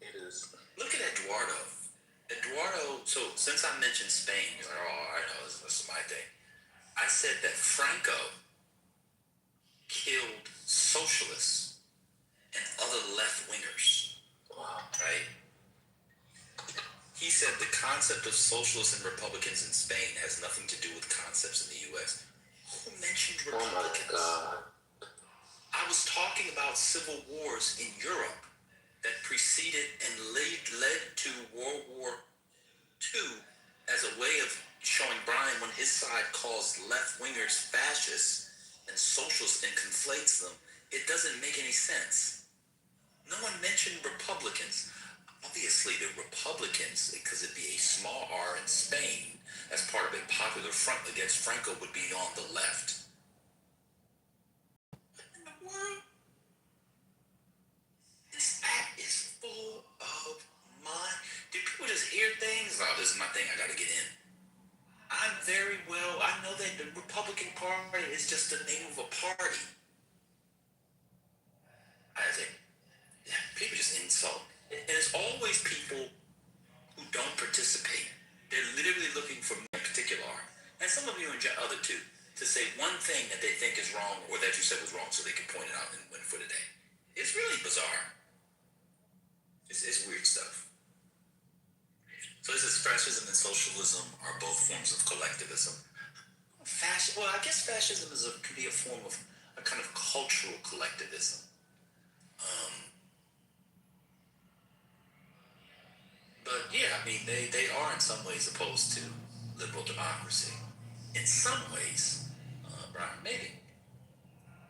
It is. Look at Eduardo. So since I mentioned Spain, you're like, oh, I know, this is my thing. I said that Franco killed socialists and other left-wingers. Wow. Right? He said the concept of socialists and Republicans in Spain has nothing to do with concepts in the U.S. Who mentioned Republicans? Oh my God. I was talking about civil wars in Europe that preceded and led to World War II as a way of showing Brian when his side calls left-wingers fascists and socialists and conflates them, it doesn't make any sense. No one mentioned Republicans. Obviously, the Republicans, because it'd be a small R in Spain, as part of a popular front against Franco, would be on the left. What in the world? This app is full of mind. Do people just hear things? Oh, this is my thing. I got to get in. I know that the Republican Party is just the name of a party. I think people just insult. And it's always people who don't participate. They're literally looking for me in particular, and some of you and other too, to say one thing that they think is wrong or that you said was wrong so they can point it out and win for the day. It's really bizarre. It's weird stuff. So this is fascism and socialism are both forms of collectivism. Well, I guess fascism can be a form of a kind of cultural collectivism. But yeah, I mean, they are in some ways opposed to liberal democracy. In some ways, Brian, maybe.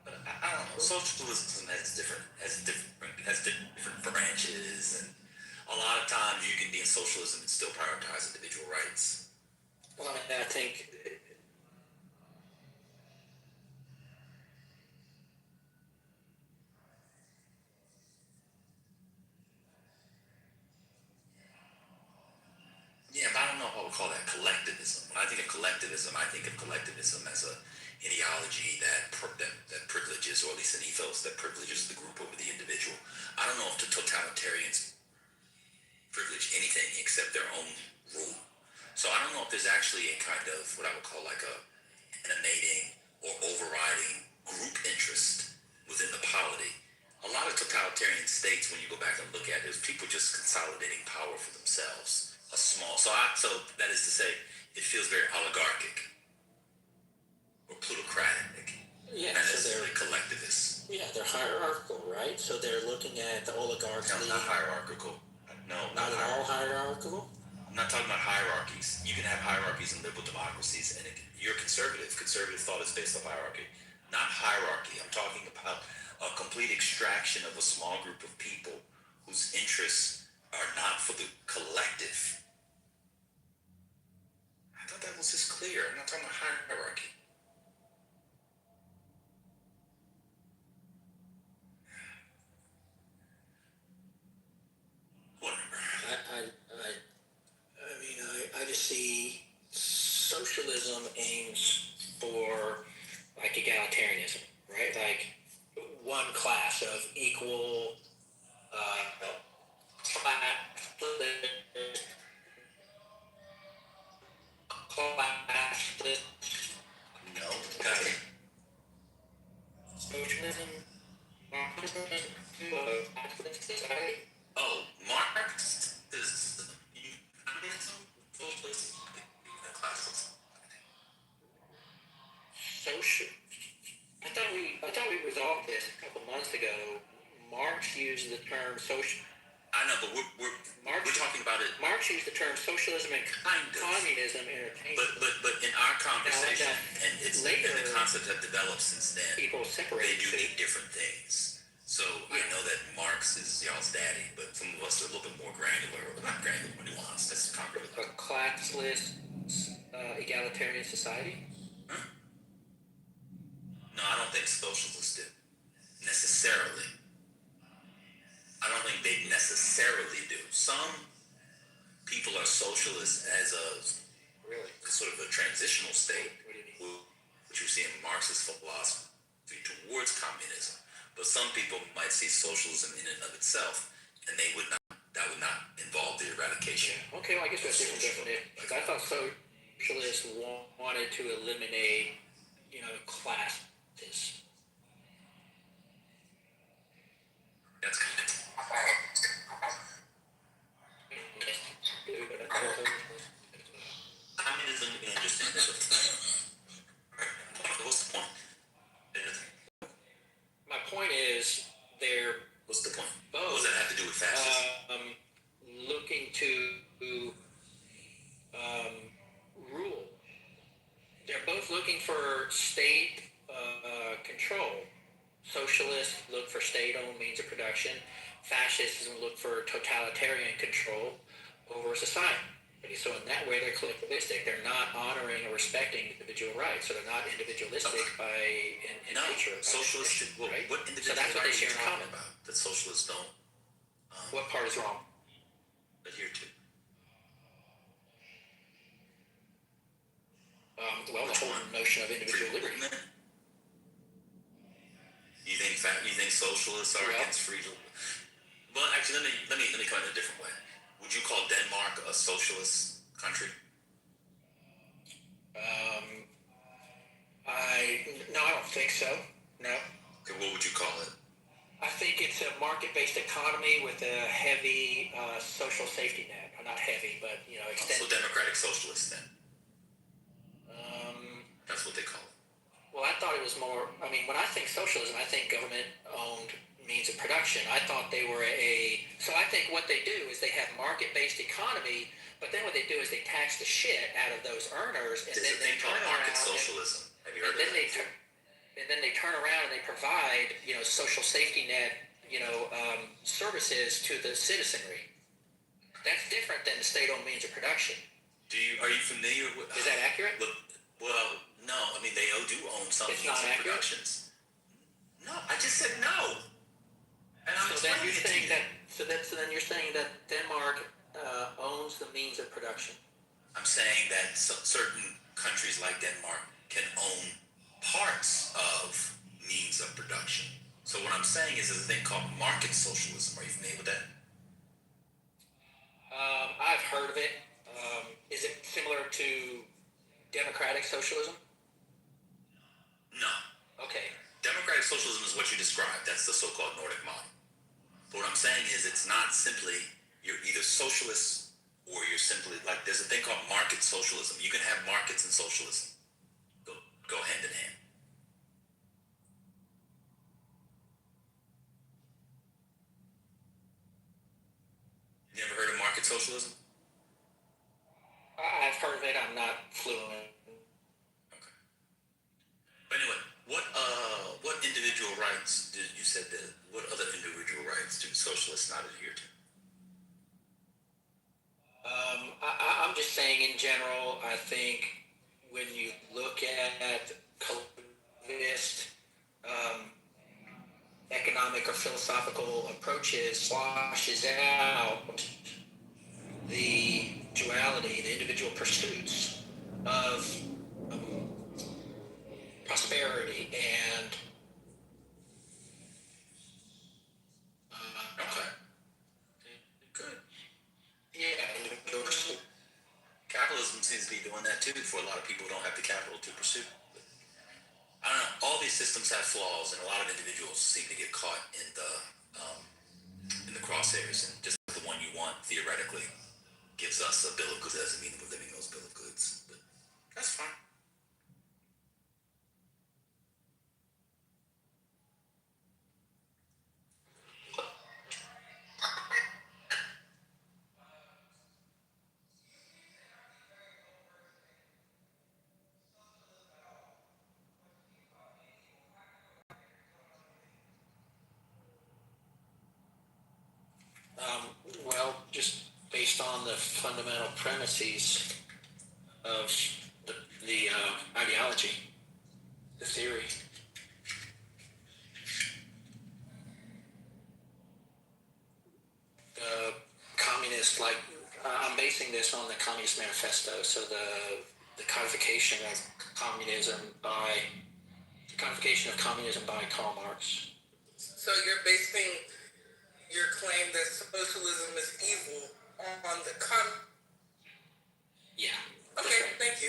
But I don't know. Socialism has different branches, and a lot of times you can be in socialism and still prioritize individual rights. Well, I think. Yeah, but I don't know if I would call that collectivism. When I think of collectivism, I think of collectivism as an ideology that privileges, or at least an ethos that privileges the group over the individual. I don't know if the totalitarians privilege anything except their own rule. So I don't know if there's actually a kind of what I would call like a animating or overriding group interest within the polity. A lot of totalitarian states, when you go back and look at it, there's people just consolidating power for themselves. So that is to say, it feels very oligarchic or plutocratic. Yeah, not so necessarily collectivist. Yeah, they're hierarchical, right? So they're looking at the oligarchs. No, not hierarchical. No, not at all hierarchical. I'm not talking about hierarchies. You can have hierarchies in liberal democracies, and you're conservative. Conservative thought is based on hierarchy, not hierarchy. I'm talking about a complete extraction of a small group of people whose interests are not for the collective. I thought that was just clear. I'm not talking about hierarchy. Whatever. I just see socialism aims for like egalitarianism, right? Like one class of equal class. No, okay. Socialism. Oh, Marx is communism, socialism, classism. Social. I thought we resolved this a couple months ago. Marx used the term social. I know, but we're talking about it. Marx used the term socialism and communism interchangeably. But in our conversation, and it's later, and the concepts have developed since then. People separate. They do mean different things. So yeah. I know that Marx is y'all's daddy, but some of us are a little bit more granular, or not granular, but nuanced. That's concrete. A classless, egalitarian society. Huh? No, I don't think socialists do necessarily. I don't think they necessarily do. Some people are socialists as a Really? sort of a transitional state, What do you mean? which you see in Marxist philosophy towards communism. But some people might see socialism in and of itself, and that would not involve the eradication. Yeah. Okay, well, I guess that's different definition. I thought socialists wanted to eliminate, classes. That's kind of communism and just what's the point? My point is, they're What's the point? both What does that have to do with fascism? looking to rule. They're both looking for state control. Socialists look for state-owned means of production. Fascists look for totalitarian control over society. So in that way, they're collectivistic. They're not honoring or respecting individual rights. So they're not individualistic in nature. Socialistic. Well, right? What individual So that's what they rights are share you in talking common. about that socialists don't What part is wrong? adhere to? Well, the whole notion of individual liberty. You think socialists are against freedom? Well, actually, let me come in a different way. Would you call Denmark a socialist country? No, I don't think so. No. Okay, what would you call it? I think it's a market-based economy with a heavy social safety net. Or not heavy, but extended. So democratic socialists then. That's what they call it. Well, I thought it was more. I mean, when I think socialism, I think government-owned means of production. I thought they were So I think what they do is they have market-based economy, but then what they do is they tax the shit out of those earners, and There's then a they thing turn called market around. socialism. Have you heard And of that? and then they turn around and they provide, social safety net, services to the citizenry. That's different than the state-owned means of production. Are you familiar with? Is that accurate? Well, no. I mean, they do own some It's means not of accurate? productions. No, I just said no. And I'm So then explaining you're it to saying you. so then you're saying that Denmark owns the means of production. I'm saying that certain countries like Denmark can own parts of means of production. So what I'm saying is there's a thing called market socialism. Are you familiar with that? I've heard of it. Is it similar to democratic socialism? No. Okay. Democratic socialism is what you described. That's the so-called Nordic model. But what I'm saying is it's not simply you're either socialist or you're simply there's a thing called market socialism. You can have markets and socialism. Go hand in hand. You ever heard of market socialism? I've heard of it. I'm not fluent. Okay. But anyway, what individual rights did you said that? What other individual rights do socialists not adhere to? I'm just saying in general, I think when you look at collectivist economic or philosophical approaches, washes out the duality, the individual pursuits of prosperity and Okay. Good. individual pursuit. Capitalism seems to be doing that too for a lot of people who don't have the capital to pursue. I don't know. All these systems have flaws, and a lot of individuals seem to get caught in the crosshairs. And just the one you want theoretically gives us a bill of goods. Doesn't mean we're living those bill of goods, but that's fine. Well, just based on the fundamental premises of the ideology, the theory. this, like, I'm basing this on the Communist Manifesto, so the codification of communism by Karl Marx. So you're basing your claim that socialism is evil on the Yeah. Okay, thank you.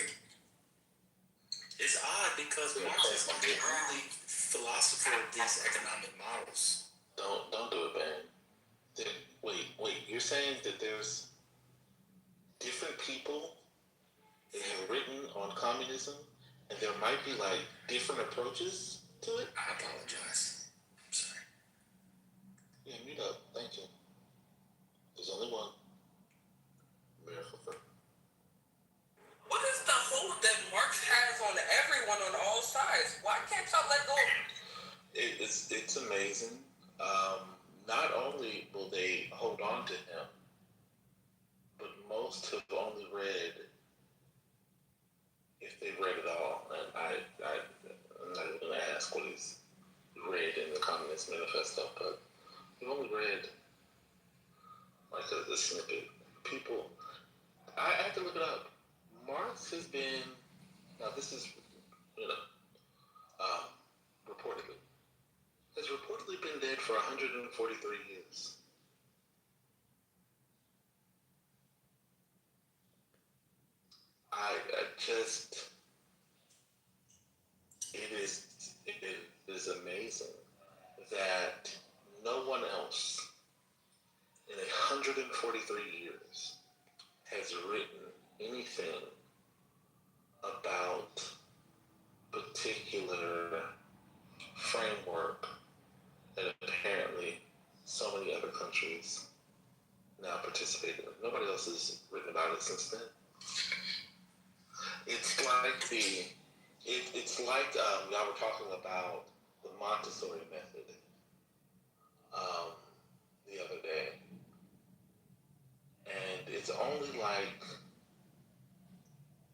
It's odd because Marx is not the only philosopher of these economic models. Don't do it, man. Wait. You're saying that there's different people that have written on communism, and there might be like different approaches to it? I apologize. I'm sorry. Yeah, mute up. Thank you. There's only one. Miracle for. What is the hope that Marx has on everyone on all sides? Why can't y'all let go? It's amazing. Not only will they hold on to him, but most have only read, if they've read it all, and I'm not even going to ask what he's read in the Communist Manifesto, but they've only read like a snippet. People, I have to look it up. Marx has been, now this is, reportedly, has reportedly been dead for 143 years. It is amazing that no one else in 143 years has written anything about particular framework that apparently so many other countries now participate in. Nobody else has written about it since then. It's like y'all were talking about the Montessori method the other day, and it's only like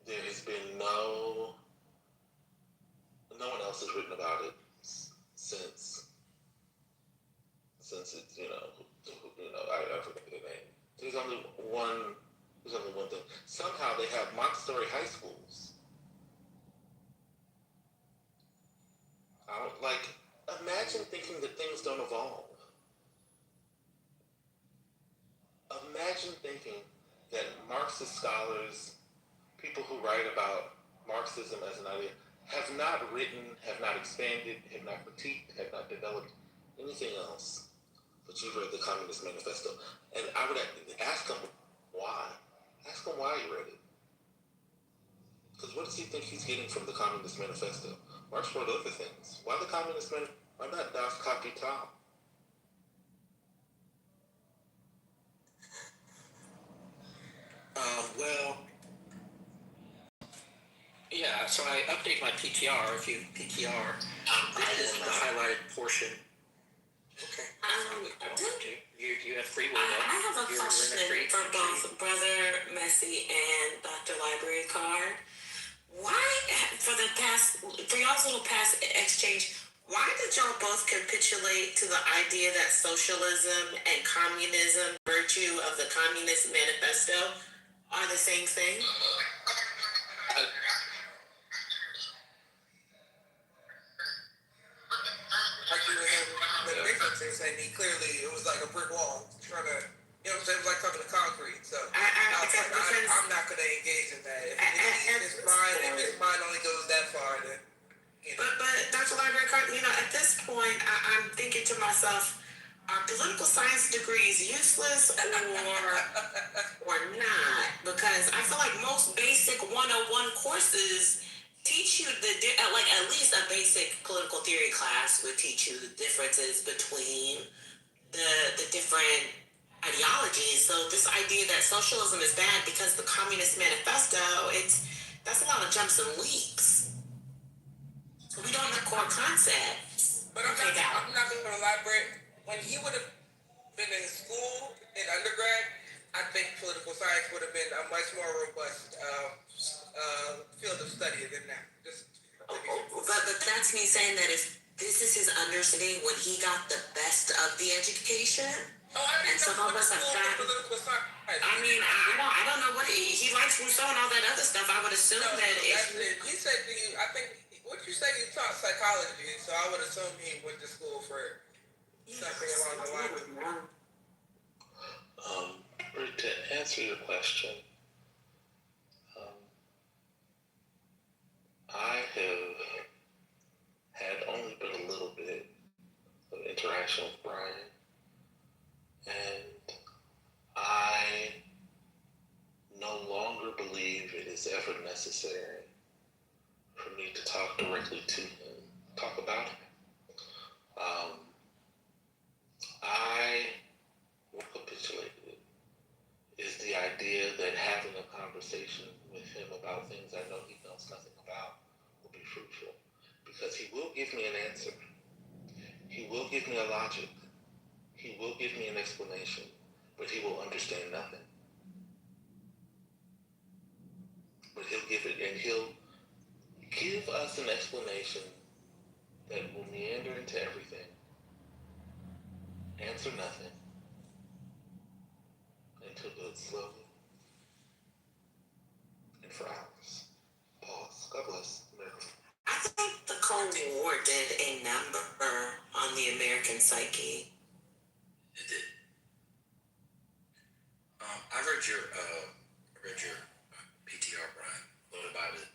there has been no one else has written about it since it's I forget the name. There's only one thing. Somehow they have Montessori high schools. Imagine thinking that things don't evolve. Imagine thinking that Marxist scholars, people who write about Marxism as an idea, have not written, have not expanded, have not critiqued, have not developed anything else. But you've read the Communist Manifesto. And I would ask him why. Ask him why he read it. Because what does he think he's getting from the Communist Manifesto? Marx wrote other things. Why the Communist Manifesto? Why not Das Kapital? Yeah, so I update my PTR. If you PTR, this is the highlighted portion. Okay. You have free will. I have a question for both Brother Messi and Dr. Library Card. Why, for y'all's little past exchange, why did y'all both capitulate to the idea that socialism and communism, virtue of the Communist Manifesto, are the same thing? The difference is, and he clearly, it was like a brick wall, trying to, it was like talking to concrete, so I'm not going to engage in that. If his mind only goes that far, then, But Dr. Library Card, at this point, I'm thinking to myself, are political science degrees useless or not? Because I feel like most basic 101 courses teach you at least a basic political theory class would teach you the differences between the different ideologies. So this idea that socialism is bad because the Communist Manifesto, that's a lot of jumps and leaps. So we don't have core concepts. But I'm not going to elaborate. When he would have been in school, in undergrad, I think political science would have been a much more robust field of study than that. But that's me saying that if this is his understanding when he got the best of the education, Oh, I And didn't know some you of went to us have school tried. for political science. I don't know what he likes Rousseau and all that other stuff. I would assume No, that that's it. He said I think, what you say, he taught psychology, so I would assume he went to school for something along the lines. Rick, to answer your question, I have had only but a little bit of interaction with Brian, and I no longer believe it is ever necessary for me to talk directly to him, talk about him. I capitulated is the idea that having a conversation with him about things I know he knows nothing about will be fruitful, because he will give me an answer. He will give me a logic. He will give me an explanation, but he will understand nothing. But he'll give it, and he'll give us an explanation that will meander into everything, answer nothing, and he'll do it slowly and for hours. Pause. God bless America. I think the Cold War did a number on the American psyche. It did. I read your PTR, Brian. What about it?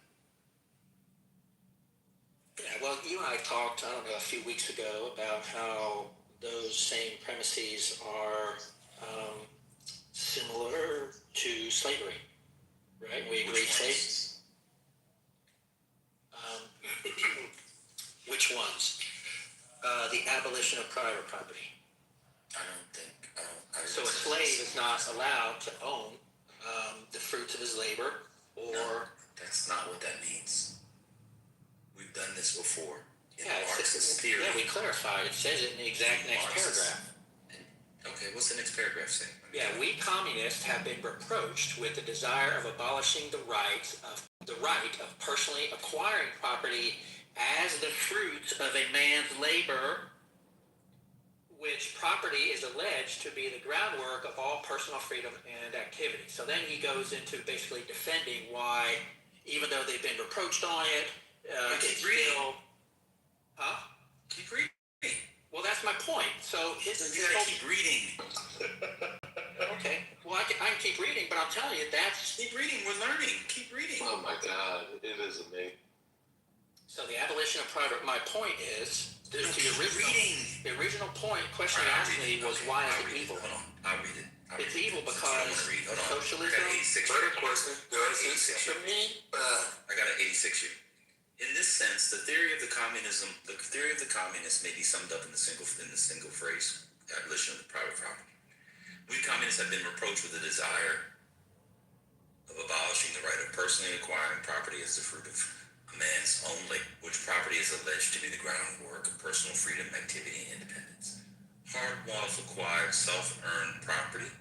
Yeah, well, you and I talked, I don't know, a few weeks ago about how those same premises are similar to slavery, right? We agree slavery. Which ones? The abolition of private property. So a slave is not allowed to own the fruits of his labor, or... No, that's not what that means. We've done this before. In Yeah, Marxist theory. Yeah, we clarified. It says it in the exact next paragraph. Okay, what's the next paragraph say? Yeah, we communists have been reproached with the desire of abolishing the right of personally acquiring property as the fruits of a man's labor, which property is alleged to be the groundwork of all personal freedom and activity. So then he goes into basically defending why, even though they've been reproached on it, it's still... Huh? Keep reading. Well, that's my point. So you gotta keep reading. Okay. Well, I can keep reading, but I'm telling you, that's... Keep reading. We're learning. Keep reading. Oh my God, it is amazing. So the abolition of private... My point is, the original question you asked me was, why is it evil? Hold on. I'll read it. It's evil because socialism... Better question. To me, I got an 86 here. In this sense, the theory of the communists may be summed up in the single phrase, abolition of the private property. We communists have been reproached with the desire of abolishing the right of personally acquiring property as the fruit of a man's own labor, which property is alleged to be the groundwork of personal freedom, activity, and independence. Hard-won, acquired, self-earned property.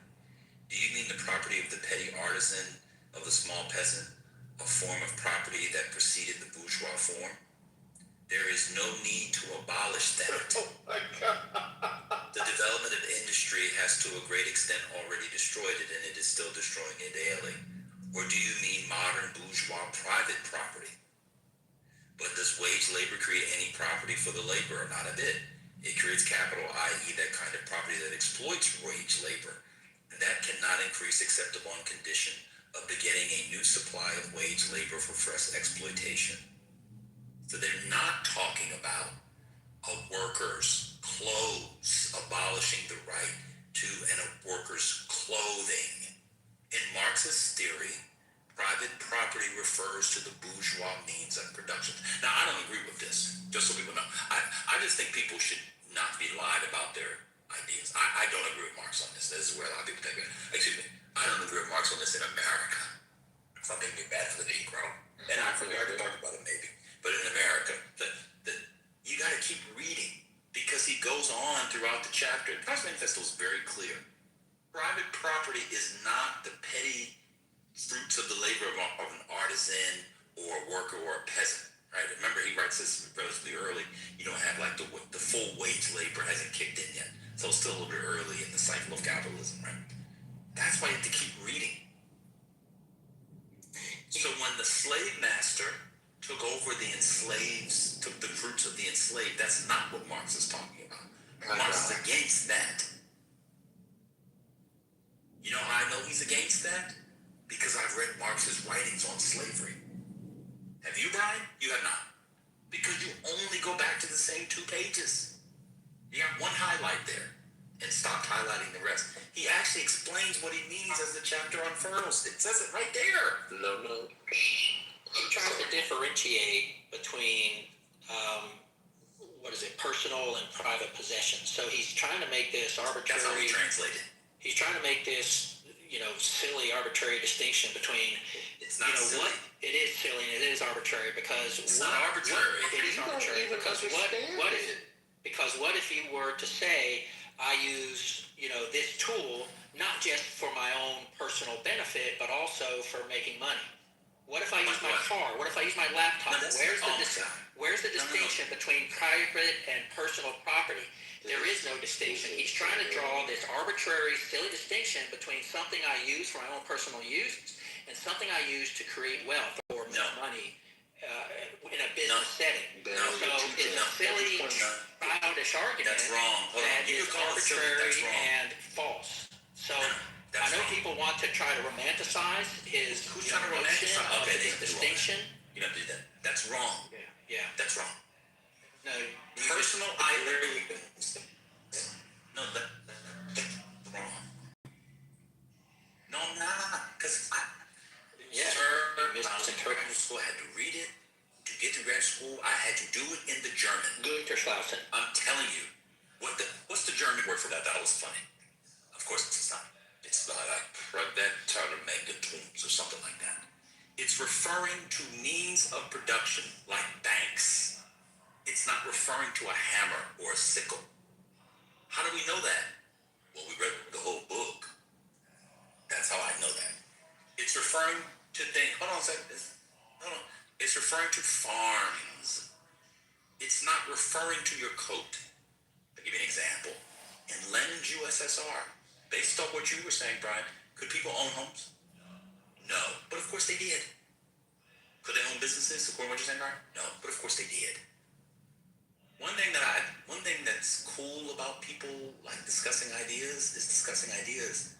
Do you mean the property of the petty artisan, of the small peasant, a form of property that preceded the bourgeois form? There is no need to abolish that. Oh my God. The development of industry has to a great extent already destroyed it, and it is still destroying it daily. Or do you mean modern bourgeois private property? But does wage labor create any property for the laborer? Not a bit. It creates capital, i.e. that kind of property that exploits wage labor. And that cannot increase except upon condition of begetting a new supply of wage labor for fresh exploitation. So they're not talking about a worker's clothes, abolishing the right to a worker's clothing. In Marxist theory, private property refers to the bourgeois means of production. Now, I don't agree with this, just so people know. I just think people should not be lied about their ideas. I don't agree with Marx on this. This is where a lot of people think, I don't agree with Marx on this in America. Something be bad for the Negro. And Africa, I can talk about it maybe. But in America, you got to keep reading, because he goes on throughout the chapter. The Communist Manifesto is very clear. Private property is not the petty fruits of the labor of an artisan or a worker or a peasant, Right? Remember, he writes this relatively early. You don't have like the full wage labor hasn't kicked in yet, so it's still a little bit early in the cycle of capitalism, right? That's why you have to keep reading. So when the slave master took over the enslaves, took the fruits of the enslaved, that's not what Marx is talking about. Marx is against that. You know how I know he's against that? Because I've read Marx's writings on slavery. Have you, Brian? You have not. Because you only go back to the same 2 pages. You got one highlight there and stopped highlighting the rest. He actually explains what he means as the chapter unfurls. It says it right there. No. He tries to differentiate between personal and private possessions. So he's trying to make this arbitrary. That's how we translate it. He's trying to make this, silly, arbitrary distinction between. It's not silly. What it is silly and it is arbitrary because it's not arbitrary. It is arbitrary because what if you were to say I use this tool not just for my own personal benefit but also for making money? What if I use my car? What if I use my laptop? Where's the distinction between private and personal property? There is no distinction. He's trying to draw this arbitrary, silly distinction between something I use for my own personal use and something I use to create wealth or make money in a business setting. So it's a silly, childish argument. That's wrong. That is arbitrary and false. So I know people want to try to romanticize his notion of this distinction. You don't do that. That's wrong. Yeah. That's wrong. No. Personal No, that's wrong. No, I'm not. Because I had to read it. To get to grad school, I had to do it in the German. Güterschlaufen. I'm telling you. What's the German word for that? That was funny. Of course it's not. It's like Präventermegatungs or something like that. It's referring to means of production like banks. It's not referring to a hammer or a sickle. How do we know that? Well, we read the whole book. That's how I know that. It's referring to things. Hold on a second. It's referring to farms. It's not referring to your coat. I'll give you an example. In Lenin's USSR, based on what you were saying, Brian, could people own homes? No, but of course they did. Could they own businesses, according to what you're saying, Brian? No, but of course they did. One thing that's cool about people like discussing ideas is discussing ideas,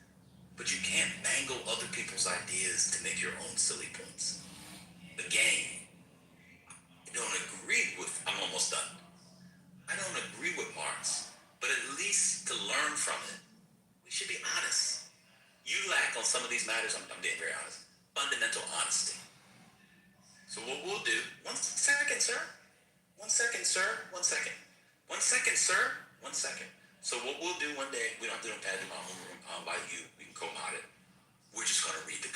but you can't mangle other people's ideas to make your own silly points. Again, I don't agree with. I'm almost done. I don't agree with Marx, but at least to learn from it, we should be honest. You lack on some of these matters. I'm being very honest. Fundamental honesty. So what we'll do? 1 second, sir. 1 second, sir. 1 second. 1 second, sir. 1 second. So what we'll do one day, we don't have to do it in my own room by you. We can co-mod it. We're just going to read the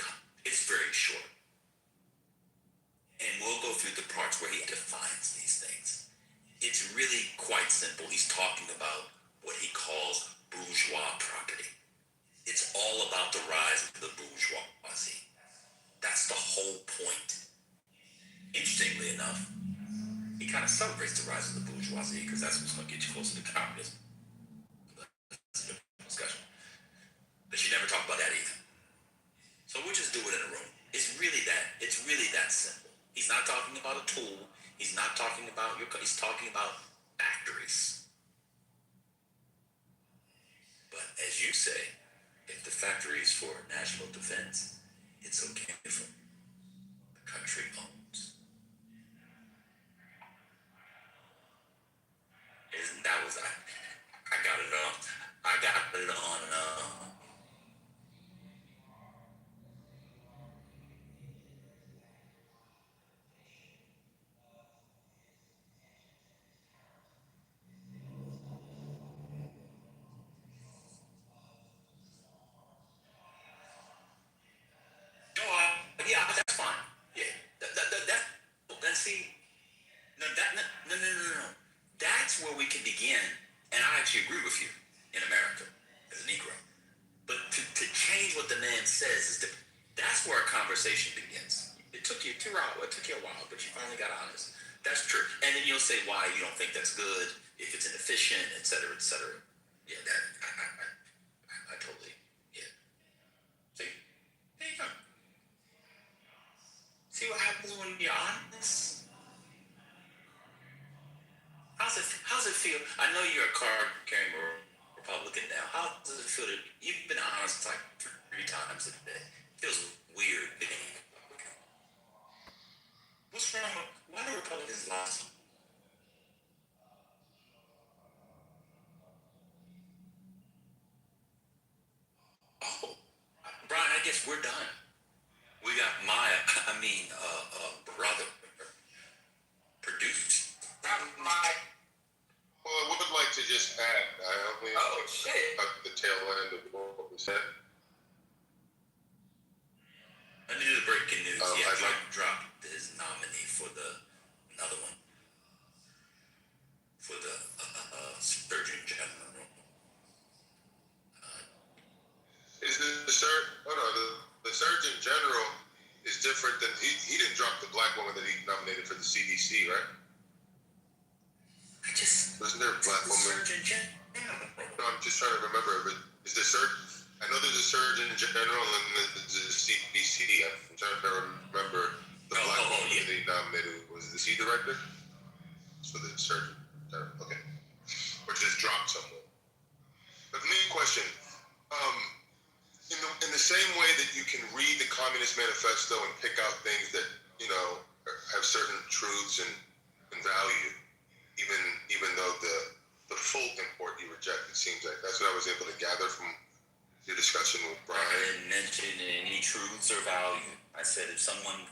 It's very short. And we'll go through the parts where he defines these things. It's really quite simple. He's talking about what he calls bourgeois property. It's all about the rise of the bourgeoisie. That's the whole point. Interestingly enough, he kind of celebrates the rise of the bourgeoisie because that's what's going to get you closer to communism. That's a different discussion. But you never talk about that either. So we'll just do it in a room. It's really that simple. He's not talking about a tool. He's not talking about he's talking about factories. But as you say, if the factory is for national defense, it's okay for the country owns. Isn't that was I got it on. I got it on. Yeah, that's fine. Yeah, no. That's where we can begin, and I actually agree with you in America as a Negro. But to change what the man says that's where a conversation begins. It took you a while, but you finally got honest. That's true. And then you'll say why you don't think that's good, if it's inefficient, et cetera, et cetera. Yeah, that I totally get. See, there you go. See what happens when you're honest? How's it feel? I know you're a card-carrying Republican now. How does it feel to you've been honest like 3 times a day? It feels weird being Republican. What's wrong with why do Republicans lie? Oh, Brian, I guess we're done. We got Maya, brother, produced. My Well, I would like to just add, I only the tail end of what was said. I knew the breaking news. I'd Trump dropped his nominee for another one for the Surgeon General. Is the Surgeon General is different than he didn't drop the black woman that he nominated for the CDC, right? Wasn't there a black woman? Surgeon General. No, I'm just trying to remember. But is the I know there's a Surgeon General and there's a CDC. I'm trying to remember the black woman that he nominated. Was the C director? So the Surgeon General. Okay. Or just dropped somewhere. But the main question, in the same way that you can read the Communist Manifesto and pick out things that, have certain truths and value, even though the full import you reject, it seems like. That's what I was able to gather from your discussion with Brian. I didn't mention any truths or value. I said if someone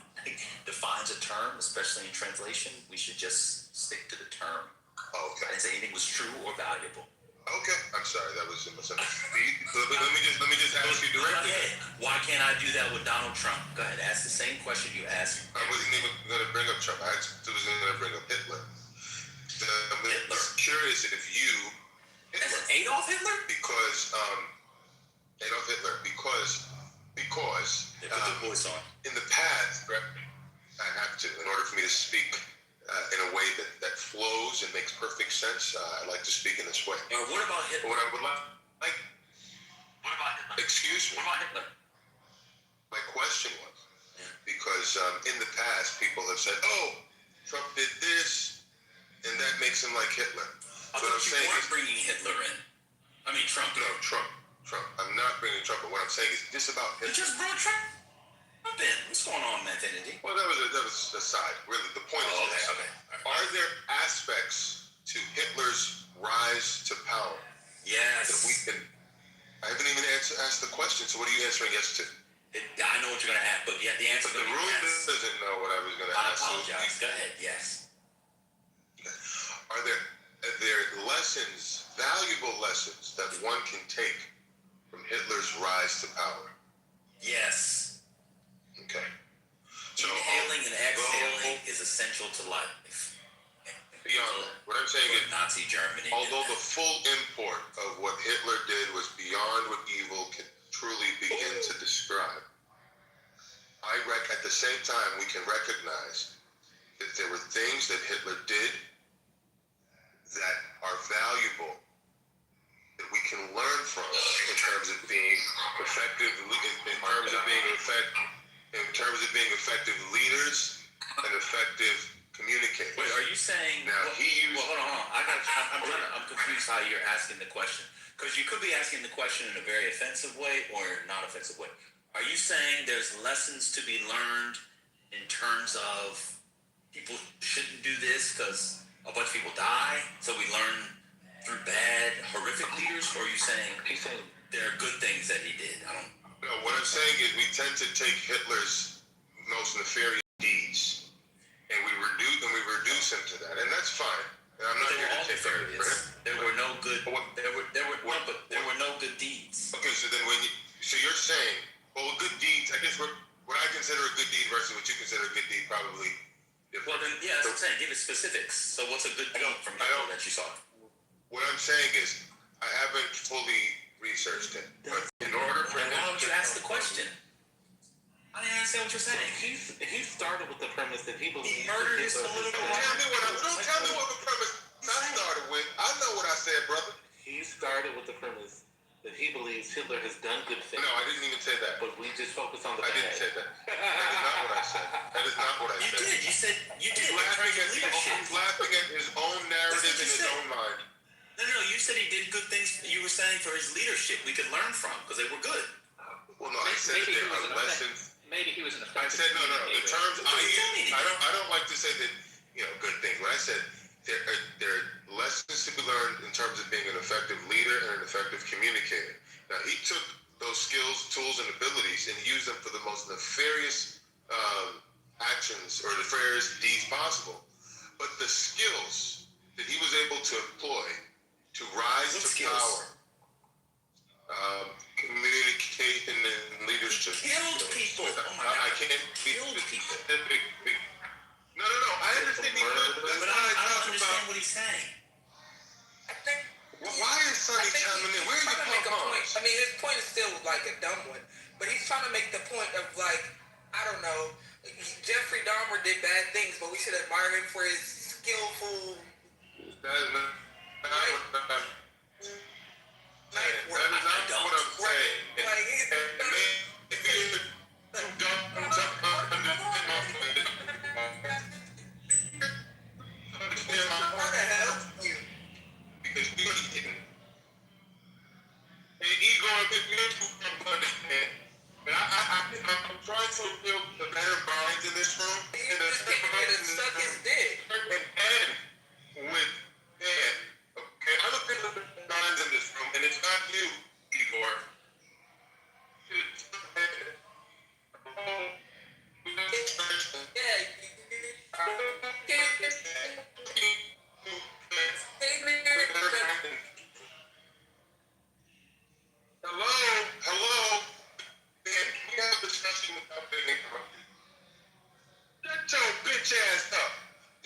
defines a term, especially in translation, we should just stick to the term. Okay. I didn't say anything was true or valuable. Okay, I'm sorry, that was a misunderstanding. let me just ask you directly. Why can't I do that with Donald Trump? Go ahead, ask the same question you asked. I wasn't even going to bring up Trump. I was going to bring up Hitler. I'm curious if you Adolf Hitler? Because Adolf Hitler because put the voice on. In the past, I have to in order for me to speak in a way that flows and makes perfect sense. I like to speak in this way. What about Hitler? What I would like. What about Hitler? Excuse me. What about Hitler? My question was because in the past people have said, "Oh, Trump did this," and that makes him like Hitler. I thought you weren't bringing Hitler in. I mean Trump. No, Trump. I'm not bringing Trump. But what I'm saying is this about Hitler. You just brought Trump in. What's going on, Anthony? Well, that was aside. Really, the point is this. Okay. Are there aspects to Hitler's rise to power? Yes. That we can. I haven't even asked the question. So what are you answering yes to? I know what you're going to ask, but the answer. But the room doesn't know what I was going to ask. I apologize. Go ahead. Yes. Are there lessons, valuable lessons that one can take from Hitler's rise to power? Yes. Okay. So inhaling and exhaling is essential to life. Beyond that, what I'm saying is Nazi Germany. Although the full import of what Hitler did was beyond what evil can truly begin to describe, at the same time we can recognize that there were things that Hitler did that are valuable that we can learn from in terms of being effective, in terms of being effective leaders and effective communicators. Wait, are you saying? Now hold on. I'm confused how you're asking the question because you could be asking the question in a very offensive way or not offensive way. Are you saying there's lessons to be learned in terms of people shouldn't do this because a bunch of people die, so we learn through bad, horrific leaders? Or are you saying there are good things that he did? No, what I'm saying is we tend to take Hitler's most nefarious deeds and we reduce him to that, and that's fine. And I'm not here to take credit for him. There were no good. There were no good deeds. Okay, so then you're saying, well, good deeds. I guess what I consider a good deed versus what you consider a good deed probably. Well, then, yeah, that's what I'm saying. Give it specifics. So, what's a good deed from Hitler that you saw? What I'm saying is, I haven't fully researched it. But in order for why would you ask the question? I didn't understand what you're saying. He started with the premise that he believes He murdered his political Don't tell me what the premise I started with. I know what I said, brother. He started with the premise that he believes Hitler has done good things. No, I didn't even say that. But we just focus on the I bad. didn't say that. That is not what I said. That is not what I You said. did. You said you did. He's laughing at his own narrative in his own mind. No. You said he did good things. You were saying for his leadership, we could learn from because they were good. Well, no, I said that there are lessons. Maybe he was an I effective. said no. The terms I use, I don't like to say that good things. When I said there are lessons to be learned in terms of being an effective leader and an effective communicator. Now he took those skills, tools, and abilities and used them for the most nefarious actions or nefarious deeds possible. But the skills that he was able to employ to rise to power, communication and leadership. He killed people. I can't be specific. No. I understand he could. That's But what I I don't talk understand about. what he's saying. I think. Why is Sonny chiming in? Where are you trying to make a point. pom-poms? I mean, his point is still like a dumb one, but he's trying to make the point of like, I don't know, Jeffrey Dahmer did bad things, but we should admire him for his skillful. That is not what I'm saying. That is not what I'm saying. Like, because we didn't. And Igor, but I'm trying to build the better minds in this room. and stuck his dick. And with Dan, okay, I'm a bit of the minds in this room, and it's not you, Igor. Hello. Man, we have a discussion without being interrupted. Shut your bitch ass up.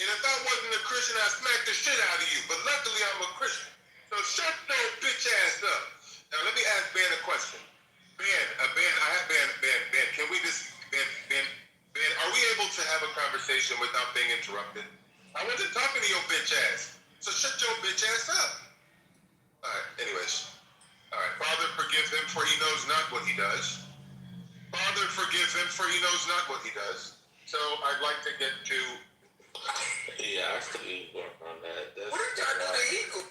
And if I wasn't a Christian, I'd smack the shit out of you. But luckily, I'm a Christian. So shut your bitch ass up. Now let me ask Ben a question. Ben, can we just, Ben, are we able to have a conversation without being interrupted? I wasn't talking to your bitch ass. So shut your bitch ass up. All right, anyways. All right, Father, forgive him for he knows not what he does. Father, forgive him for he knows not what he does. So I'd like to get to... Yeah, I still Igor on that. What did y'all do to Eagle?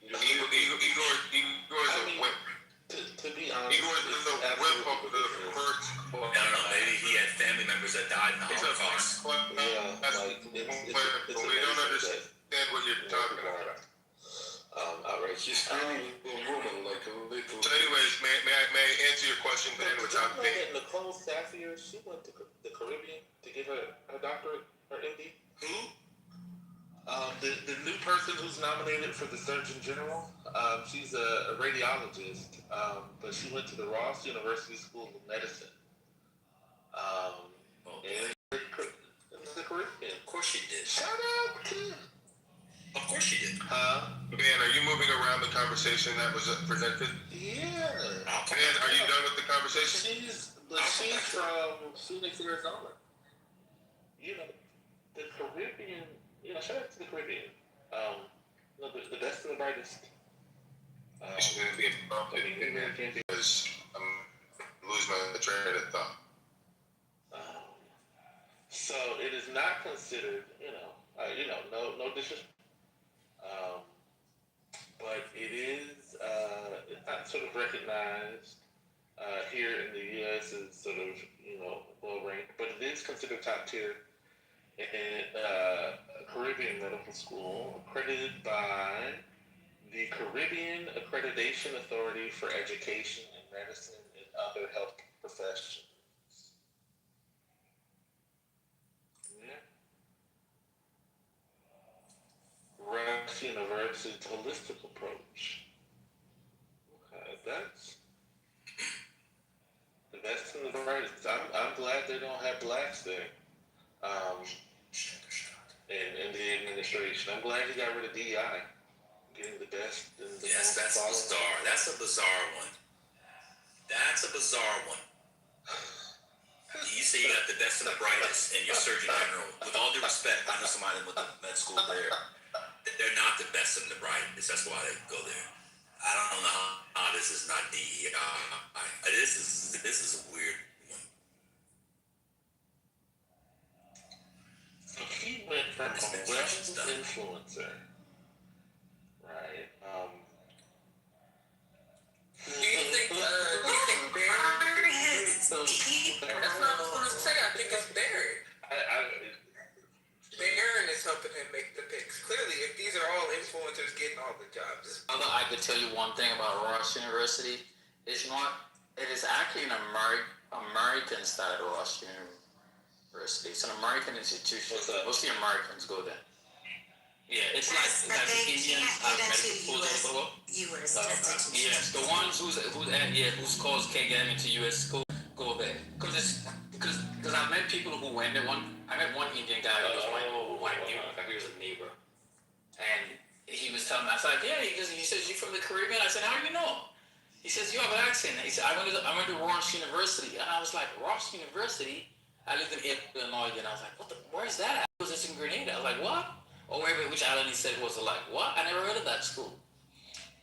Igor's a wimp. To be honest, Igor's a wimp of the first... I don't know. Maybe he had family members that died in the Holocaust. But we don't understand what you're talking about. Outrageous. So anyways, may I answer your question, Ben, without being... being... Nicole Safier, she went to the Caribbean to get her doctorate, her MD. Who? The new person who's nominated for the Surgeon General, she's a radiologist, but she went to the Ross University School of Medicine. In the Caribbean. Of course she did. Shut up, kid. Of course she did. Ben, are you moving around the conversation that was presented? Yeah. Ben, are you done with the conversation? She's from Phoenix, Arizona. You know, the Caribbean. Shout out to the Caribbean. The best and the brightest. Because I'm losing my train of thought. So it is not considered, no disrespect. But it is not sort of recognized here in the U.S. as sort of, well ranked, but it is considered top tier in Caribbean Medical School, accredited by the Caribbean Accreditation Authority for Education in Medicine and Other Health Professions. Rice University's holistic approach. Okay, that's the best and the brightest. I'm glad they don't have blacks there. In the administration. I'm glad he got rid of DEI. Getting the best and the Yes, most that's following. bizarre. That's a bizarre one. That's a bizarre one. You say you got the best and the brightest in your Surgeon General. With all due respect, I know somebody with the med school there. They're not the best and the brightest. That's why they go there. I don't know how this is not DEI. This is a weird one. So he went from a web influencer, right? Do you think Barry? That's what I was going to say. I think it's Barry. Barron is helping him make the picks. Clearly, if these are all influencers getting all the jobs. Although I could tell you one thing about Ross University, it's not. It is actually an American started Ross University. It's an American institution. Mostly Americans go there. Yeah, it's Yes, like but they Indians can't have get into medical schools. US Yes, the ones whose cause can't get them into U.S. school go there. Because I met people who went there. I met one Indian guy who was white. He was a neighbor, and he was telling me. I was like, yeah. He says, you from the Caribbean? I said, how do you know? He says, you have an accent. He said, I went to Ross University, and I was like, Ross University? I lived in Illinois, and I was like, where's that at? It was in Grenada. I was like, what? Or wherever, which island he said was like, what? I never heard of that school.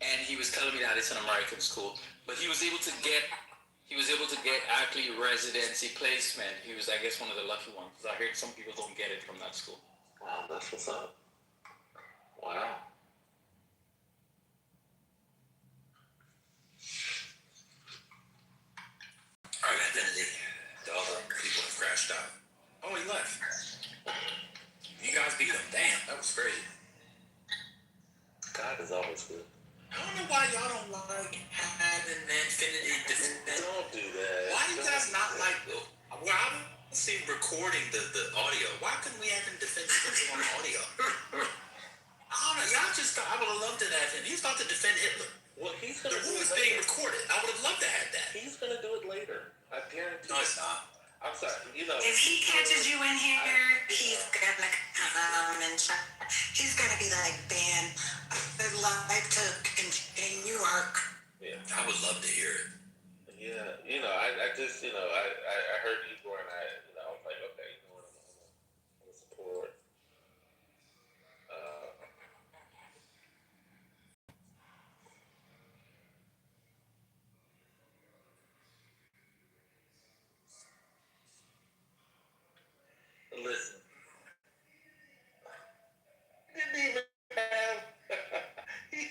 And he was telling me that it's an American school, but he was able to get actually residency placement. He was, I guess, one of the lucky ones. I heard some people don't get it from that school. Wow, that's what's up. Wow. All right, Infinity. The other people have crashed out. Oh, he left. You guys beat him. Damn, that was crazy. God is always good. I don't know why y'all don't like having Infinity defend. Don't do that. Why do you guys not like? Well, I don't see recording the audio. Why couldn't we have him defend Hitler on the audio? I don't know. Y'all just. I would have loved to have him. He's about to defend Hitler. Well, he's The gonna do room it is being later. recorded. I would have loved to have that. He's gonna do it later. I guarantee. No, it's not. I'm sorry. You know. If he catches you in here, he's gonna come and try. He's gonna be like, Ben, I'd like to continue our. Yeah. I would love to hear it. Yeah. You know. I just. You know. I heard Igor and I. You know. I was like, okay. You know what? I'm gonna support. Listen. Didn't even have. he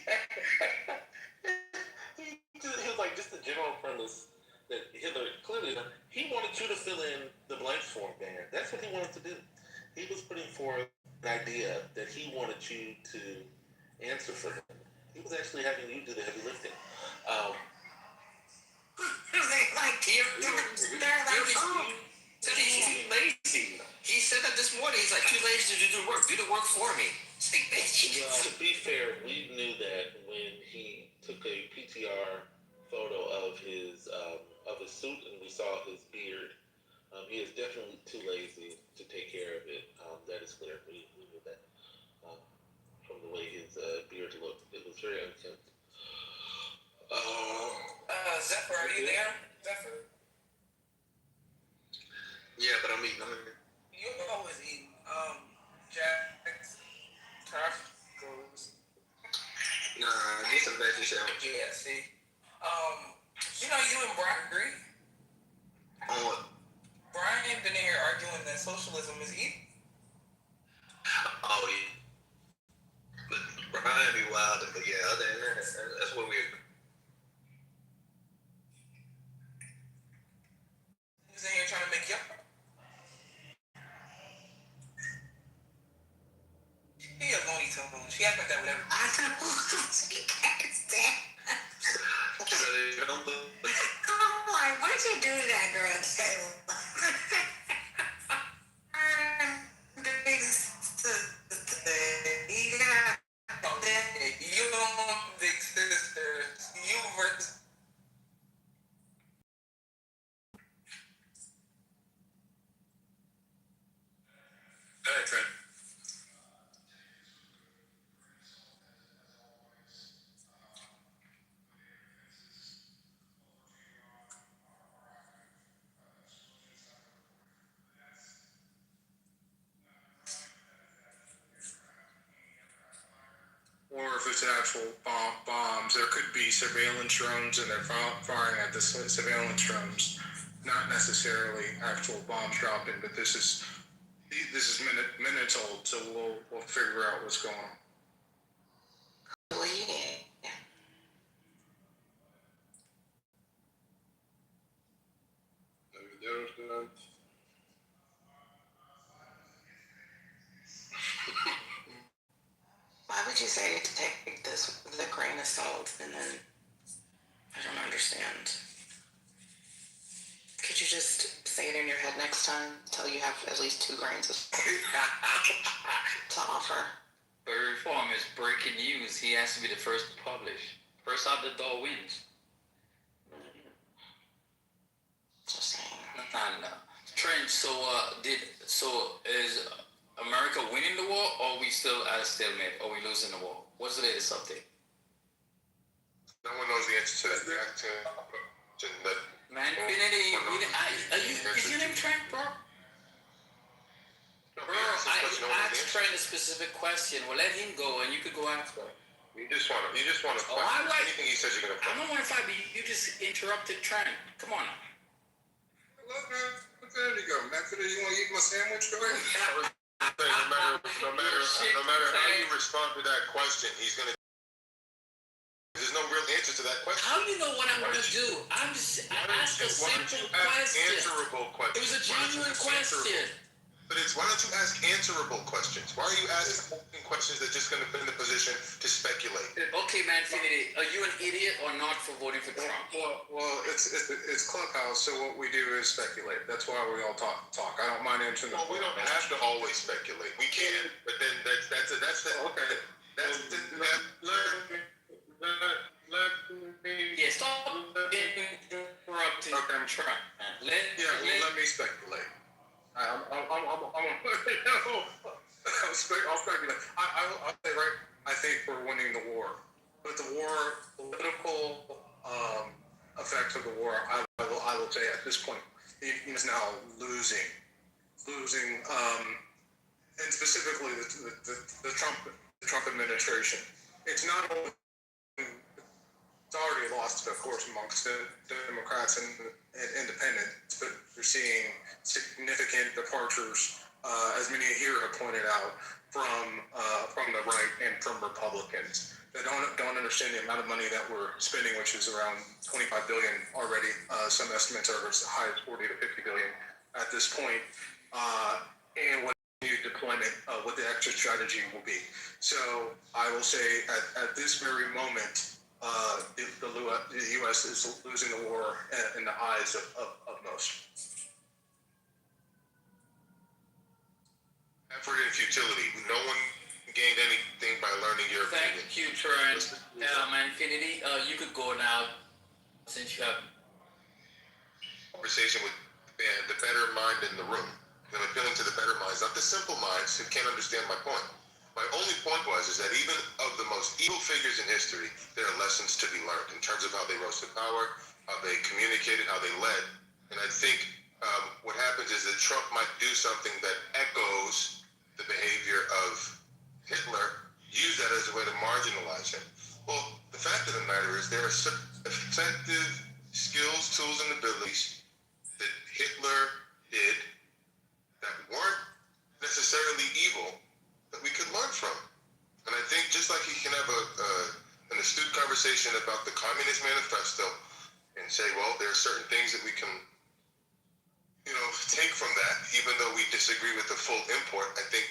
was like just the general premise that Hitler clearly he wanted you to fill in the blanks for him, man. That's what he wanted to do. He was putting forth an idea that he wanted you to answer for him. He was actually having you do the heavy lifting. Said he's too lazy. He said that this morning. He's like, too lazy to do the work. Do the work for me. It's like, Well, to be fair, we knew that when he took a PTR photo of his suit and we saw his beard. He is definitely too lazy to take care of it. That is clear. We knew that from the way his beard looked. It was very unkempt. Zephyr, are you there? Zephyr? Yeah, but I'm eating. You always eat. Jack's tacos. Nah, get some veggie sandwich. Yeah, see. You know, you and Brian agree. On what? Brian been in here arguing that socialism is evil. Oh, yeah. But Brian be wild, but yeah, other than that, that's what we agree. He's in here trying to make you. He a Looney Tunes. She act like that with everything. I know. She can't stand. I'm like, why'd you do that, girl, Taylor? Big sister. Yeah. You don't want big sisters. You versus. Go ahead, Trent. if it's actual bombs. There could be surveillance drones, and they're firing at the surveillance drones, not necessarily actual bombs dropping. But this is minutes old, so we'll figure out what's going on. Well, yeah. Why would you say to take this with a grain of salt and then I don't understand? Could you just say it in your head next time until you have at least 2 grains of salt to offer? But reform is breaking news. He has to be the first to publish. First out the door wins. Just saying. And Trent, so is America winning the war, or are we still at a stalemate, or are we losing the war? What's the latest update? No one knows the answer to that. Man, is your name Trent, bro? Bro, I asked Trent a specific question. Well, let him go, and you could go after. You just want to Oh, I like anything he says you're gonna. I don't want to fight, but you just interrupted Trent. Come on. Look, man, there you go. After that, you want to eat my sandwich? Go ahead. No matter how you respond to that question, he's gonna. There's no real answer to that question. How do you know what I want to do? I asked a simple question. Answerable question. It was a genuine question. But why don't you ask answerable questions? Why are you asking questions that just going to put in the position to speculate? Okay, man, Finity, are you an idiot or not for voting for Trump? Well, it's Clubhouse, so what we do is speculate. That's why we all talk. I don't mind answering. Well, we don't have to always speculate. We can, but then that's the okay. Let me. Yeah, stop interrupting. Okay, I'm trying. Let me speculate. I'll speculate. I'll say right. I think we're winning the war, but the political effects of the war, I will say at this point, he is now losing, and specifically the Trump administration. It's not only. It's already lost, of course, amongst the Democrats and independents, but you're seeing significant departures, as many here have pointed out, from the right and from Republicans. They don't understand the amount of money that we're spending, which is around $25 billion already. Some estimates are as high as 40 to 50 billion at this point, and what new deployment, what the exit strategy will be. So I will say at this very moment. The U.S. is losing the war in the eyes of most. Effort and futility. No one gained anything by learning your opinion. Thank you, Trent. Infinity, you could go now since you have conversation with the better mind in the room. I'm appealing to the better minds, not the simple minds who can't understand my point. My only point is that even of the most evil figures in history, there are lessons to be learned in terms of how they rose to power, how they communicated, how they led. And I think what happens is that Trump might do something that echoes the behavior of Hitler, use that as a way to marginalize him. Well, the fact of the matter is there are effective skills, tools, and abilities that Hitler did that weren't necessarily evil, that we could learn from. And I think just like he can have an astute conversation about the Communist Manifesto and say, well, there are certain things that we can, take from that, even though we disagree with the full import, I think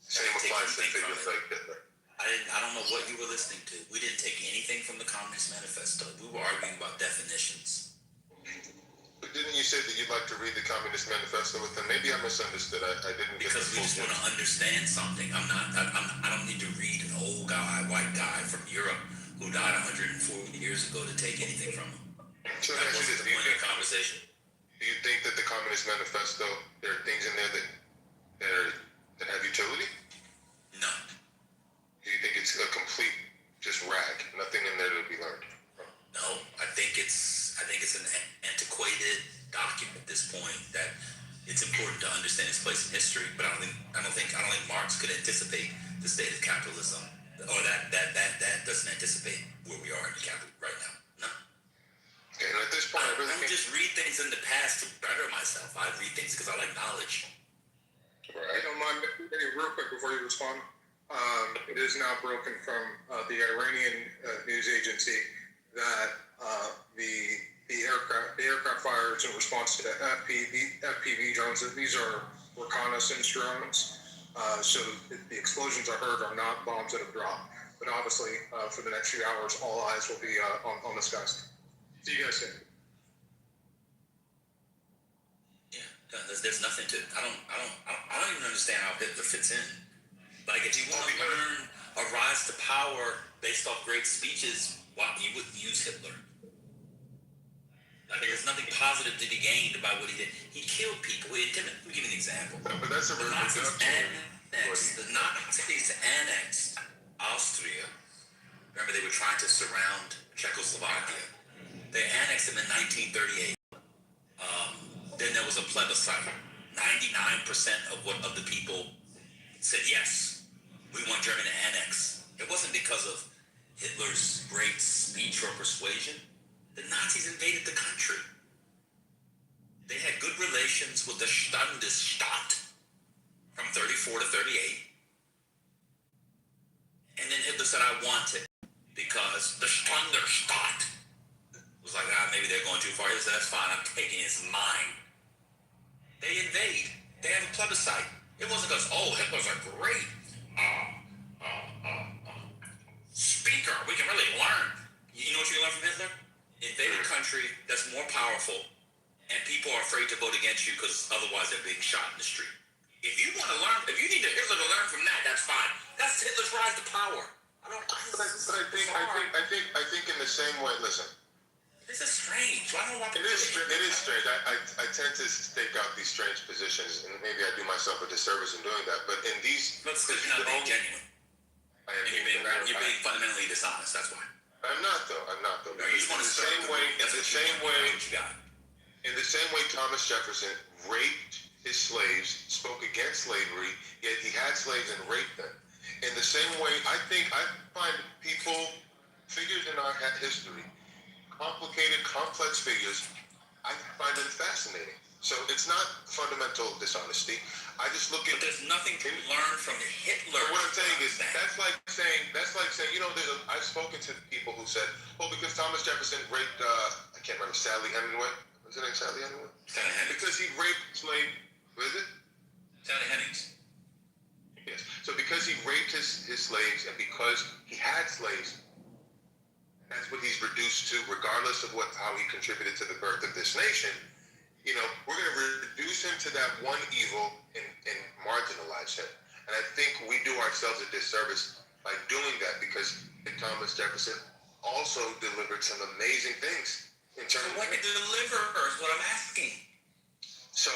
the same applies to figures like Hitler. I don't know what you were listening to. We didn't take anything from the Communist Manifesto. We were arguing about definitions. But didn't you say that you'd like to read the Communist Manifesto with them? Maybe I misunderstood. I didn't get because we just want to understand something. I don't need to read an old guy, white guy from Europe who died 140 years ago to take anything from him. So that wasn't the point of the conversation. Do you think that the Communist Manifesto, there are things in there that have utility? No. Do you think it's a complete just rag? Nothing in there to be learned? No, I think it's an antiquated document at this point that it's important to understand its place in history. But I don't think Marx could anticipate the state of capitalism or that doesn't anticipate where we are in the capital right now. No. Okay, and at this point, I don't just read things in the past to better myself. I read things because I like knowledge. I don't mind, real quick before you respond. It is now broken from the Iranian news agency that the aircraft fires in response to FPV drones. These are reconnaissance drones. So the explosions I heard are not bombs that have dropped. But obviously, for the next few hours, all eyes will be on the skies. See you guys soon. Yeah, there's nothing to. I don't even understand how Hitler fits in. Like, if you want to learn a rise to power based off great speeches, why you would use Hitler? Like, there's nothing positive to be gained by what he did. He killed people. He intimidated. Let me give you an example. but that's a The Nazis annexed Austria. Remember, they were trying to surround Czechoslovakia. They annexed them in 1938. Then there was a plebiscite. 99% of the people said yes, we want Germany to annex. It wasn't because of Hitler's great speech or persuasion. The Nazis invaded the country. They had good relations with the Standesstaat from 34 to 38. And then Hitler said, I want it, because the Standesstaat was like, maybe they're going too far. He said, that's fine, I'm taking it, it's mine. They invade. They have a plebiscite. It wasn't because, Hitler's a great speaker. We can really learn. You know what you can learn from Hitler? Invade a country that's more powerful, and people are afraid to vote against you because otherwise they're being shot in the street. If you want to learn, if you need Hitler to learn from that, that's fine. That's Hitler's rise to power. But I think in the same way. Listen, this is strange. Why don't I? It is strange. I tend to stake out these strange positions, and maybe I do myself a disservice in doing that. But in these, because you're not being genuine. You're being fundamentally dishonest. That's why. I'm not though. No, you just want to In the same way, Thomas Jefferson raped his slaves, spoke against slavery, yet he had slaves and raped them. In the same way, I find figures in our history, complicated, complex figures, I find them fascinating. So it's not fundamental dishonesty. I just look at. But there's nothing to learn from Hitler. What I'm saying is that's like saying I've spoken to people who said, because Thomas Jefferson raped I can't remember, Sally Hemingway. Was her name Sally Hemingway? Sally Hemings. Because he raped slave. What is it? Sally Hemings. Yes. So because he raped his slaves and because he had slaves, that's what he's reduced to, regardless of how he contributed to the birth of this nation. We're going to reduce him to that one evil and marginalize him. And I think we do ourselves a disservice by doing that, because Thomas Jefferson also delivered some amazing things in terms of what he delivered is what I'm asking. So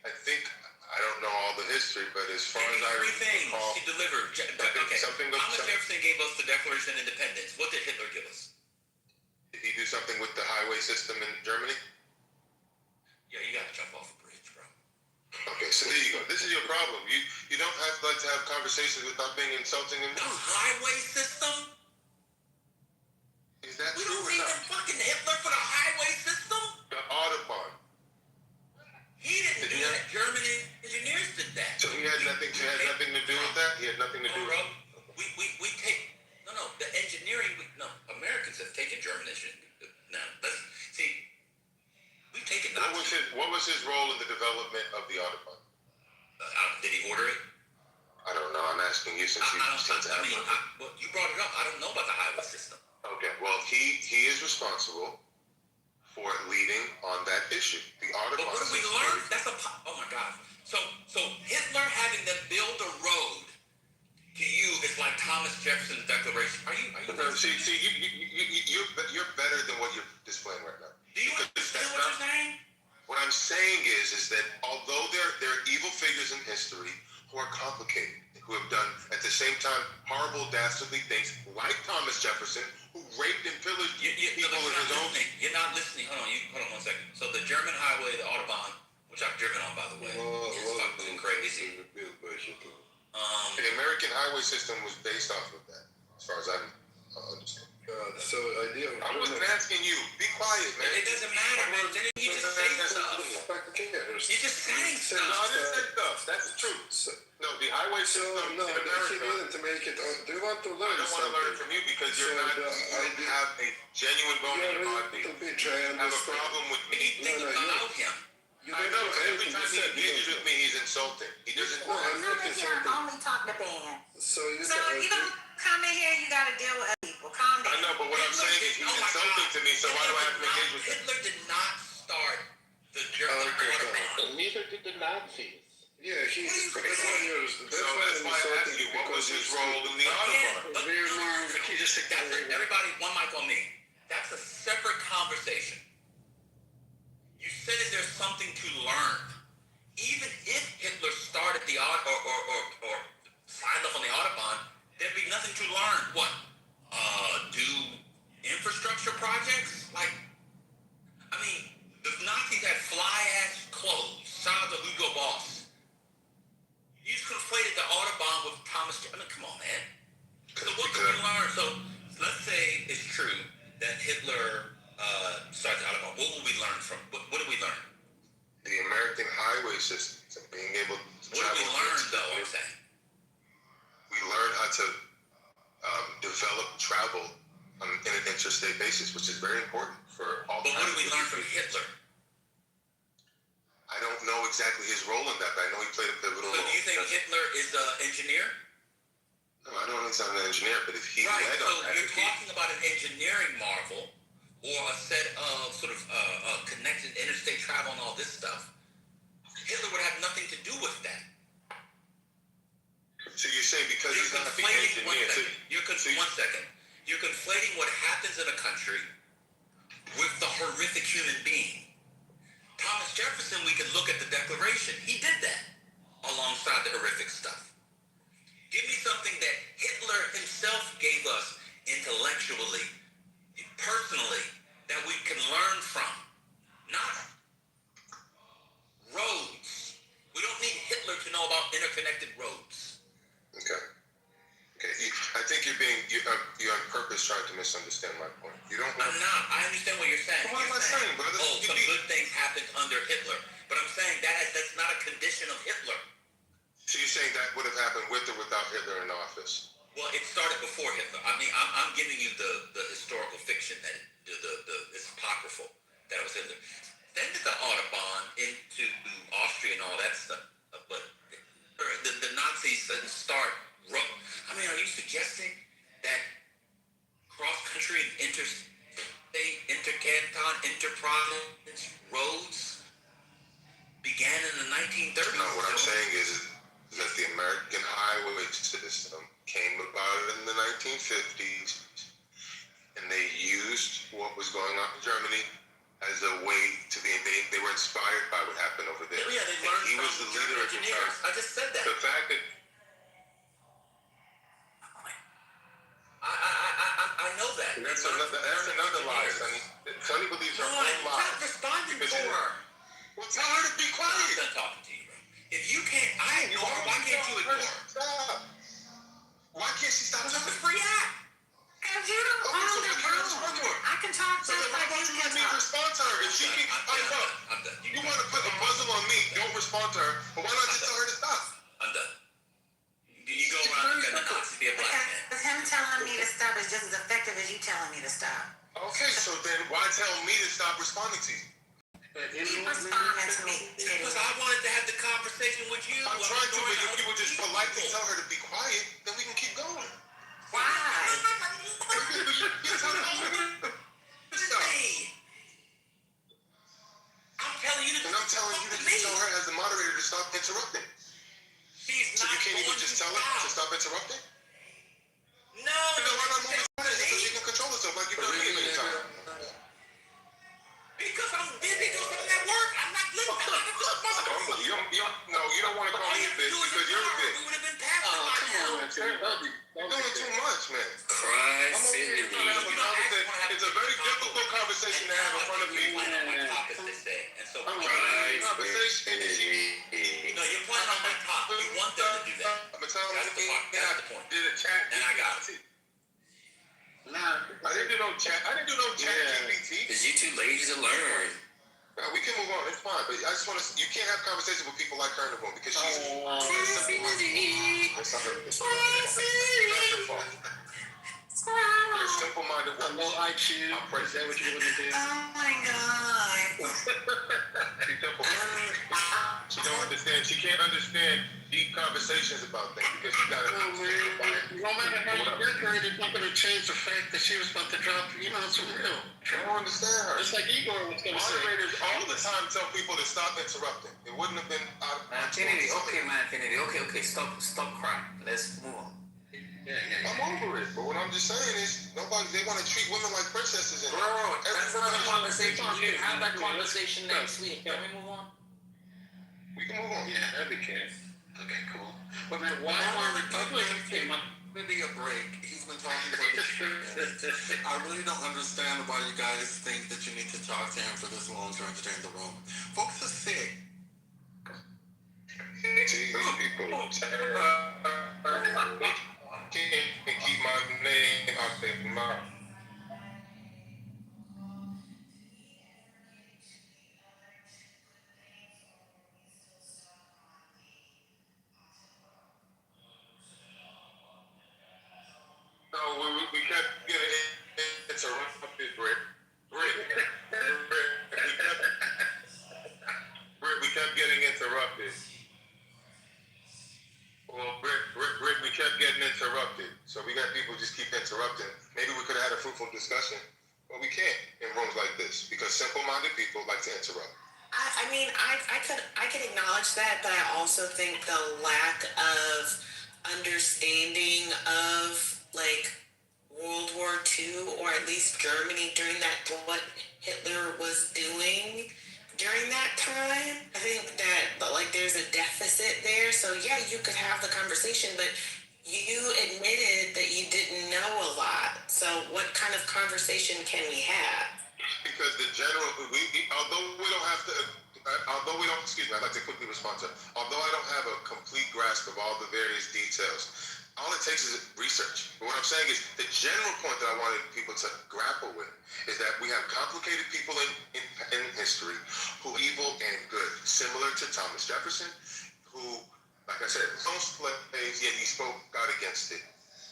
I think, I don't know all the history, but as far as I recall, he delivered. Okay. Thomas Jefferson gave us the Declaration of Independence. What did Hitler give us? Did he do something with the highway system in Germany? Yeah, you got to jump off a bridge, bro. Okay, so there you go. This is your problem. You don't have to have conversations without being insulting and. The highway system? Is that true or not? We don't need the fucking Hitler for the highway system? The Autobahn. He didn't do that. German engineers did that. So he had nothing to do with that? He had nothing to do with it? We take. No, the engineering. Americans have taken German engineering. Now, see. We've taken. What was his role in the development of the Autobahn? Did he order it? I don't know. I'm asking you since you you brought it up. I don't know about the highway system. Okay. Well, he is responsible for leading on that issue. The Autobahn. But what did we learn? Oh my God. So Hitler having them build a road to you is like Thomas Jefferson's Declaration. Are you? See, you're better than what you're displaying right now. Do you understand what you're saying? What I'm saying is that although there are evil figures in history who are complicated, who have done at the same time horrible, dastardly things, like Thomas Jefferson, who raped and pillaged people of his own. You're not listening. Hold on 1 second. So the German highway, the Autobahn, which I've driven on, by the way, is fucking crazy. The American highway system was based off of that, as far as I'm understand. So idea. I wasn't asking you. Be quiet, man. It doesn't matter, man. Then you just say stuff. You just saying stuff. No, I didn't say stuff. That's the truth. No, the highway system No, in he America. needed to make it. Do you want to learn I don't want to learn something? from you because you're not. You don't have a genuine bone in your body. You have a problem with me. Anything about him. I know. Every time he engages with me, he's insulting. He doesn't. Well, remember, you're only talking to Ben. So you You don't come in here, you got to deal with other people. Calm down. I know, but what I'm saying is he's insulting to me, so why do I have to engage with him? Hitler did not start the German Autobahn. Neither did the Nazis. Yeah, he's. So that's why I asked you, what was his role in the Autobahn? Everybody, one mic on me. That's a separate conversation. You said that there's something to learn. Even if Hitler started the or signed up on the Autobahn, there'd be nothing to learn. What? Do infrastructure projects? Like, I mean, the Nazis had fly-ass clothes. Shout out to Hugo Boss. You just conflated the Autobahn with Thomas. I mean, come on, man. So what can we learn? So let's say it's true that Hitler started the Autobahn. What will we learn from? What did we learn? The American highway system and being able to What travel. did we learn, though? I'm saying. We learn how to develop travel on an interstate basis, which is very important for all. But what did we learn from Hitler? I don't know exactly his role in that, but I know he played a pivotal role. So do you think Hitler is an engineer? No, I don't know he's not an engineer, but if he Right, led so on that, you're talking about an engineering marvel or a set of sort of connected interstate travel and all this stuff. Hitler would have nothing to do with that. So you're saying because he's not the engineer. One second. You're conflating what happens in a country with the horrific human being. Thomas Jefferson, we could look at the Declaration. He did that alongside the horrific stuff. Give me something that Hitler himself gave us intellectually, personally, that we can learn from. Not roads. We don't need Hitler to know about interconnected roads. Okay. I think you're on purpose trying to misunderstand my point. You don't. I'm not. I understand what you're saying. What am I saying, brother? Oh, some good things happened under Hitler, but I'm saying that's not a condition of Hitler. So you're saying that would have happened with or without Hitler in office? Well, it started before Hitler. I mean, I'm giving you the historical fiction that it's apocryphal that it was Hitler. Then the Autobahn into Austria and all that stuff, but the Nazis didn't start. I mean, are you suggesting that cross-country and interstate, intercanton, interprovince roads began in the 1930s? No, what I'm saying is that the American highway system came about in the 1950s, and they used what was going on in Germany as a way to be. They were inspired by what happened over there. Yeah, they learned he was the leader at the time. I just said that. The fact that I know that. that's another lie, Sonny. Sonny believes her own lie. Stop responding to her. Well, tell her to be quiet. I'm done talking to you, bro. If you can't, I ignore her. Why can't you ignore her? Stop. Why can't she stop It's a talking? free act. Because you don't own the room. I can talk So just then why like don't you you let can me talk. respond to her? If she can pipe up, I'm done. you want to put a muzzle on me, don't respond to her. But why not just tell her to stop? I'm done. You go around and pretend not to be a black man. Because him telling me to stop is just as effective as you telling me to stop. Okay, so then why tell me to stop responding to you? Keep responding to me, Kitty. Because I wanted to have the conversation with you. I'm trying to, but if you would just politely tell her to be quiet, then we can keep going. Why? I'm telling you to And I'm telling you to just tell her as the moderator to stop interrupting. She's So not you can't even going just to tell her to stop interrupting? No. Then why not move it so she can control herself like you've done many times? Because I'm busy doing some of that work. I'm not listening. You don't want to call me a bitch because you're a bitch. We would have been past it by now. You're doing too much, man. Christ in the It's a very difficult conversation to have in front of people. Conversation is No, you're playing on my top. You want them to do that. I'm telling That's the point. That's the point. Did a chat. And I got it. Nah, I didn't do no chat. I didn't do no chat GPT. Because you too lazy to learn. We can move on. It's fine. But I just want to. You can't have conversations with people like her in the room because she's. It's not her fault. You're a simple-minded woman. Low IQ. I'm Is that what you want to do? Oh my God. She's simple. She don't understand. She can't understand deep conversations about things because she got to simplify it. No matter how you decorate, it's not going to change the fact that she was about to drop, it's real. I don't understand her. Just like Igor was going to say. Moderators all the time tell people to stop interrupting. It wouldn't have been out of Infinity, okay, man, Infinity. Okay, stop crying. Let's move on. I'm over it. But what I'm just saying is, they want to treat women like princesses. And Bro, that's another conversation. We can have that conversation next week. Can we move on? We can move on. yeah, that'd be good. Okay, cool. But man, why are Republicans came up? Maybe a break. He's been talking for this. I really don't understand why you guys think that you need to talk to him for this long to entertain the room. Folks are sick. See, these people can't keep my name out their mouth. No, we kept getting interrupted, Britt. We kept getting interrupted. Well, Britt, we kept getting interrupted. So we got people just keep interrupting. Maybe we could have had a fruitful discussion, but we can't in rooms like this because simple-minded people like to interrupt. I mean, I could acknowledge that, but I also think the lack of understanding of like World War II, or at least Germany during that, what Hitler was doing during that time, I think that like there's a deficit there. So yeah, you could have the conversation, but you admitted that you didn't know a lot. So what kind of conversation can we have? Because the general, although we don't have to, excuse me, I'd like to quickly respond to, although I don't have a complete grasp of all the various details, all it takes is research. But what I'm saying is the general point that I wanted people to grapple with is that we have complicated people in history who are evil and good, similar to Thomas Jefferson, who, like I said, most slaves, yet he spoke out against it.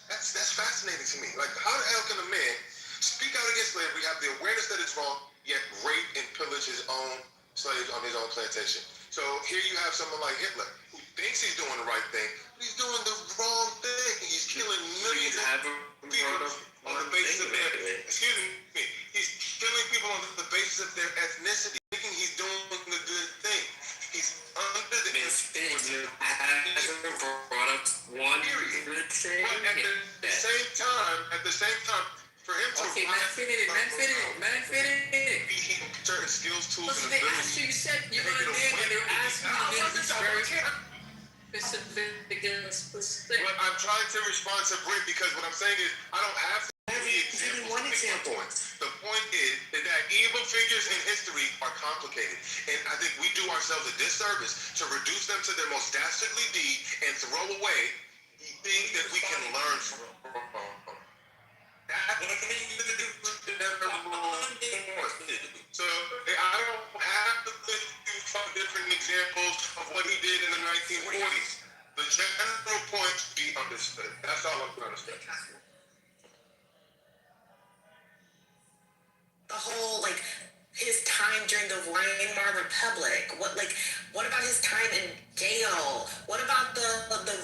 That's fascinating to me. Like, how the hell can a man speak out against slavery, have the awareness that it's wrong, yet rape and pillage his own slaves on his own plantation? So here you have someone like Hitler, who thinks he's doing the right thing, but he's doing the wrong thing. He's killing millions of people on the basis of their, he's killing people on the basis of their ethnicity, thinking he's doing the good thing. He's under the influence. I haven't brought up one good thing. At the same time, for him to man, fit it. Certain skills, tools, Listen, and they asked you, you said you're going to live, and they're asking you to be very specific. But I'm trying to respond to Britt because what I'm saying is I don't have to Give me one example. The point is that evil figures in history are complicated. And I think we do ourselves a disservice to reduce them to their most dastardly deed and throw away things that we can learn from. So I don't have to list you some different examples of what he did in the 1940s. The general point should be understood. That's all I'm trying to say. The whole like his time during the Weimar Republic. What about his time in jail? What about the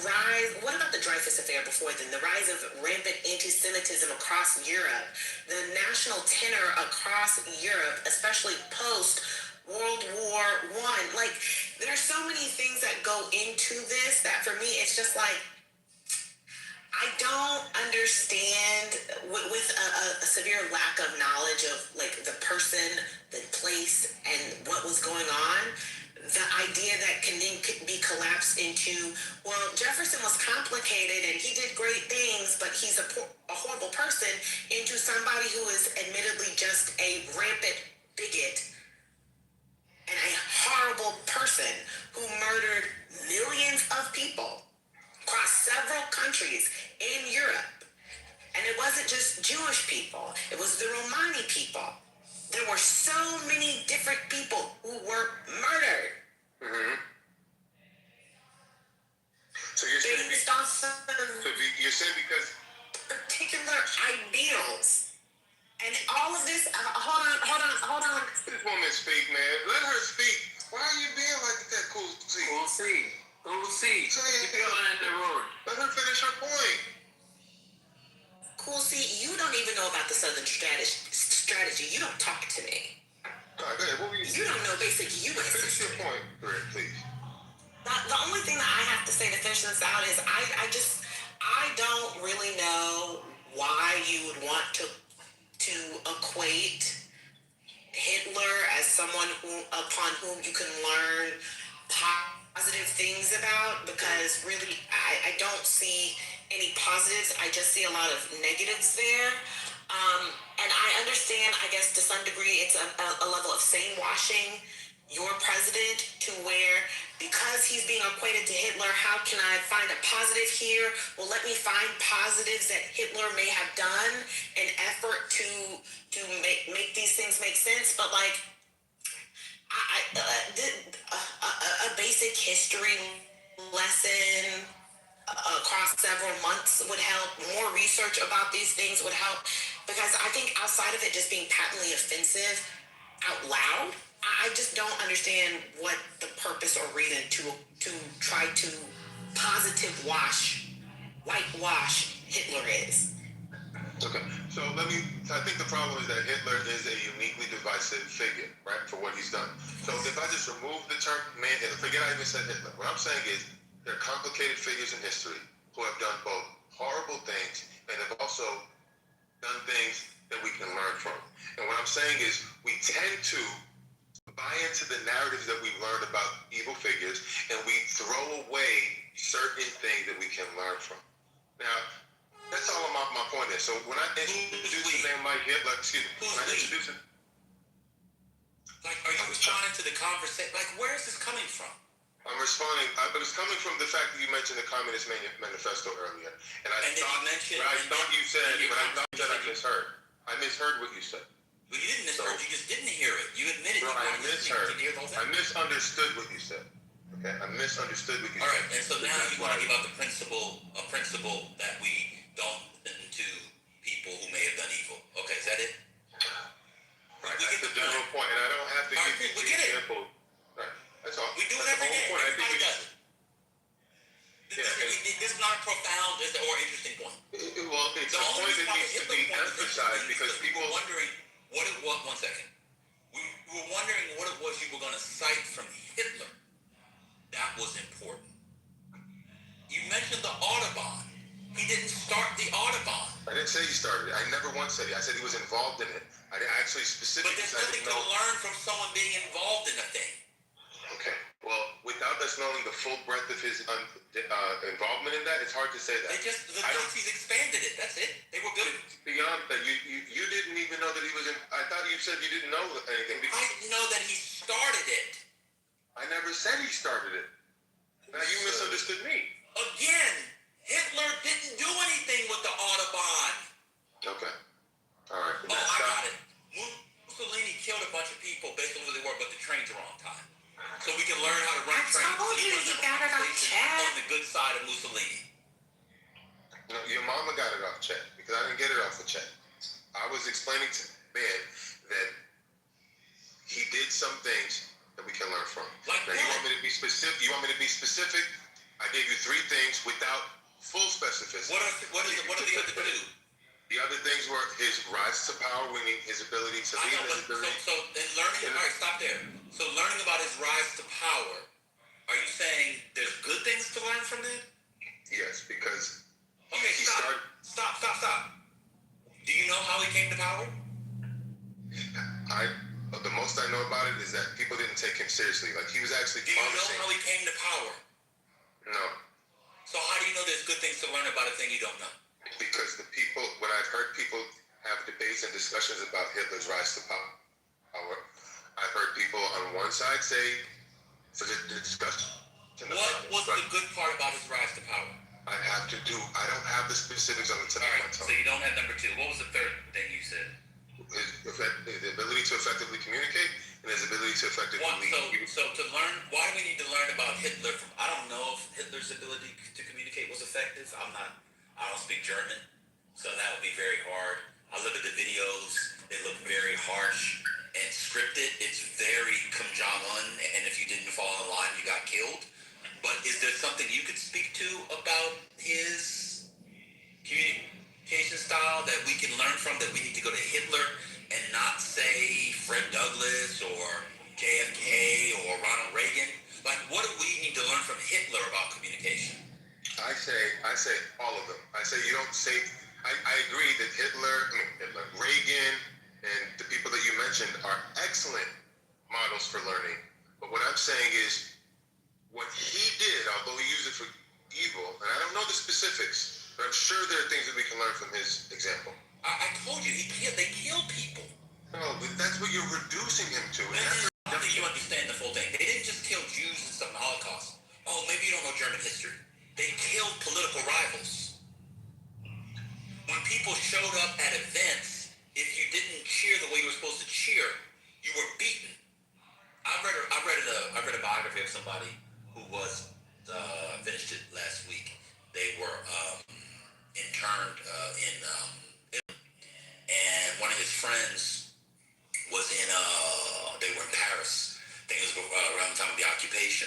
rise? What about the Dreyfus Affair before then? The rise of rampant anti-Semitism across Europe, the national tenor across Europe, especially post World War I. Like, there are so many things that go into this that for me it's just like, I don't understand with a severe lack of knowledge of like the person, the place, and what was going on. The idea that can then be collapsed into, well, Jefferson was complicated and he did great things, but he's a horrible person, into somebody who is admittedly just a rampant bigot and a horrible person who murdered millions of people across several countries in Europe. And it wasn't just Jewish people. It was the Romani people. There were so many different people who were murdered. Mm-hmm. So you're saying based on some you're saying because particular ideals. And all of this, hold on. This woman speak, man. Let her speak. Why are you being like that, Cool C? Cool C. Keep your eye on the road. Let her finish her point. Cool C, you don't even know about the Southern strategy. You don't talk to me. All right, go ahead. What were you saying? You don't know basic U.S. Finish your point, Greg, please. The only thing that I have to say to finish this out is I don't really know why you would want to equate Hitler as someone upon whom you can learn positive things about, because really I don't see any positives. I just see a lot of negatives there. And I understand, I guess, to some degree, it's a level of sane-washing your president to where, because he's being equated to Hitler, how can I find a positive here? Well, let me find positives that Hitler may have done in effort to make these things make sense. But like, a basic history lesson across several months would help. More research about these things would help, because I think outside of it just being patently offensive out loud, I just don't understand what the purpose or reason to try to whitewash Hitler is. Okay, so I think the problem is that Hitler is a uniquely divisive figure, right, for what he's done. So if I just remove the term man Hitler, forget I even said Hitler. What I'm saying is there are complicated figures in history who have done both horrible things and have also done things that we can learn from. And what I'm saying is we tend to buy into the narratives that we've learned about evil figures, and we throw away certain things that we can learn from. Now, that's all my point is. So when I introduce the name Mike Hitler, when I introduce him, like, are you responding to the conversation? Like, where is this coming from? I'm responding. It was coming from the fact that you mentioned the Communist Manifesto earlier, and I thought you said I misheard. I misheard what you said. Well, you didn't misheard. You just didn't hear it. You admitted. No, I misheard. I misunderstood what you said. Okay, I misunderstood what you said. All right, and so now you want to give out a principle that we don't listen to people who may have done evil. Okay, is that it? Right, that's the general point, and I don't have to give you the example. Right, that's all. We do it every day. Everybody does it. This is not a profound or interesting point. Well, it's a point that needs to be emphasized because people were wondering what it was. 1 second. We were wondering what it was you were going to cite from Hitler. That was important. You mentioned the Audubon. He didn't start the Audubon. I didn't say he started it. I never once said it. I said he was involved in it. I didn't actually specifically. But there's nothing to learn from someone being involved in a thing. Okay. Well, without us knowing the full breadth of his involvement in that, it's hard to say that. The Nazis expanded it. That's it. They were good. Beyond that, you didn't even know that he was in. I thought you said you didn't know anything. I didn't know that he started it. I never said he started it. Now you misunderstood me. Again, Hitler didn't do anything with the Audubon. Okay. All right. Oh, I got it. Mussolini killed a bunch of people based on who they were, but the trains are on time. So we can learn how to run trains. I told you he got it off check. On the good side of Mussolini. No, your mama got it off check because I didn't get it off the check. I was explaining to the man that he did some things that we can learn from. Like now, you want me to be specific? I gave you 3 things without full specificity. What are the other 2? The other things were his rise to power, winning his ability to lead, his ability. So then learning. All right, stop there. So learning about his rise to power, are you saying there's good things to learn from that? Yes, because okay, stop. Do you know how he came to power? The most I know about it is that people didn't take him seriously. Like he was actually promising. Do you know how he came to power? No. So how do you know there's good things to learn about a thing you don't know? Because when I've heard people have debates and discussions about Hitler's rise to power, I've heard people on one side say, for the discussion. What was the good part about his rise to power? I don't have the specifics on the tip of my So tongue. you don't have number 2. What was the third thing you said? The ability to effectively communicate and his ability to effectively lead. So to learn, why do we need to learn about Hitler? I don't know if Hitler's ability to communicate was effective. I don't speak German, so that would be very hard. I look at the videos; they look very harsh and scripted. It's very Kim Jong-un, and if you didn't fall in line, you got killed. But is there something you could speak to about his communication style that we can learn from, that we need to go to Hitler and not say Fred Douglass or JFK or Ronald Reagan? Like, what do we need to learn from Hitler about communication? I say all of them. I say you don't say. I agree that Reagan, and the people that you mentioned are excellent models for learning. But what I'm saying is, what he did, although he used it for evil, and I don't know the specifics, but I'm sure there are things that we can learn from his example. I told you, they killed people. No, but that's what you're reducing him to. And I don't think you understand the full thing. They didn't just kill Jews and stuff in the Holocaust. Oh, maybe you don't know German history. They killed political rivals. When people showed up at events, if you didn't cheer the way you were supposed to cheer, you were beaten. I read a biography of somebody who was finished it last week. They were interned in Italy, and one of his friends was they were in Paris. I think it was around the time of the occupation.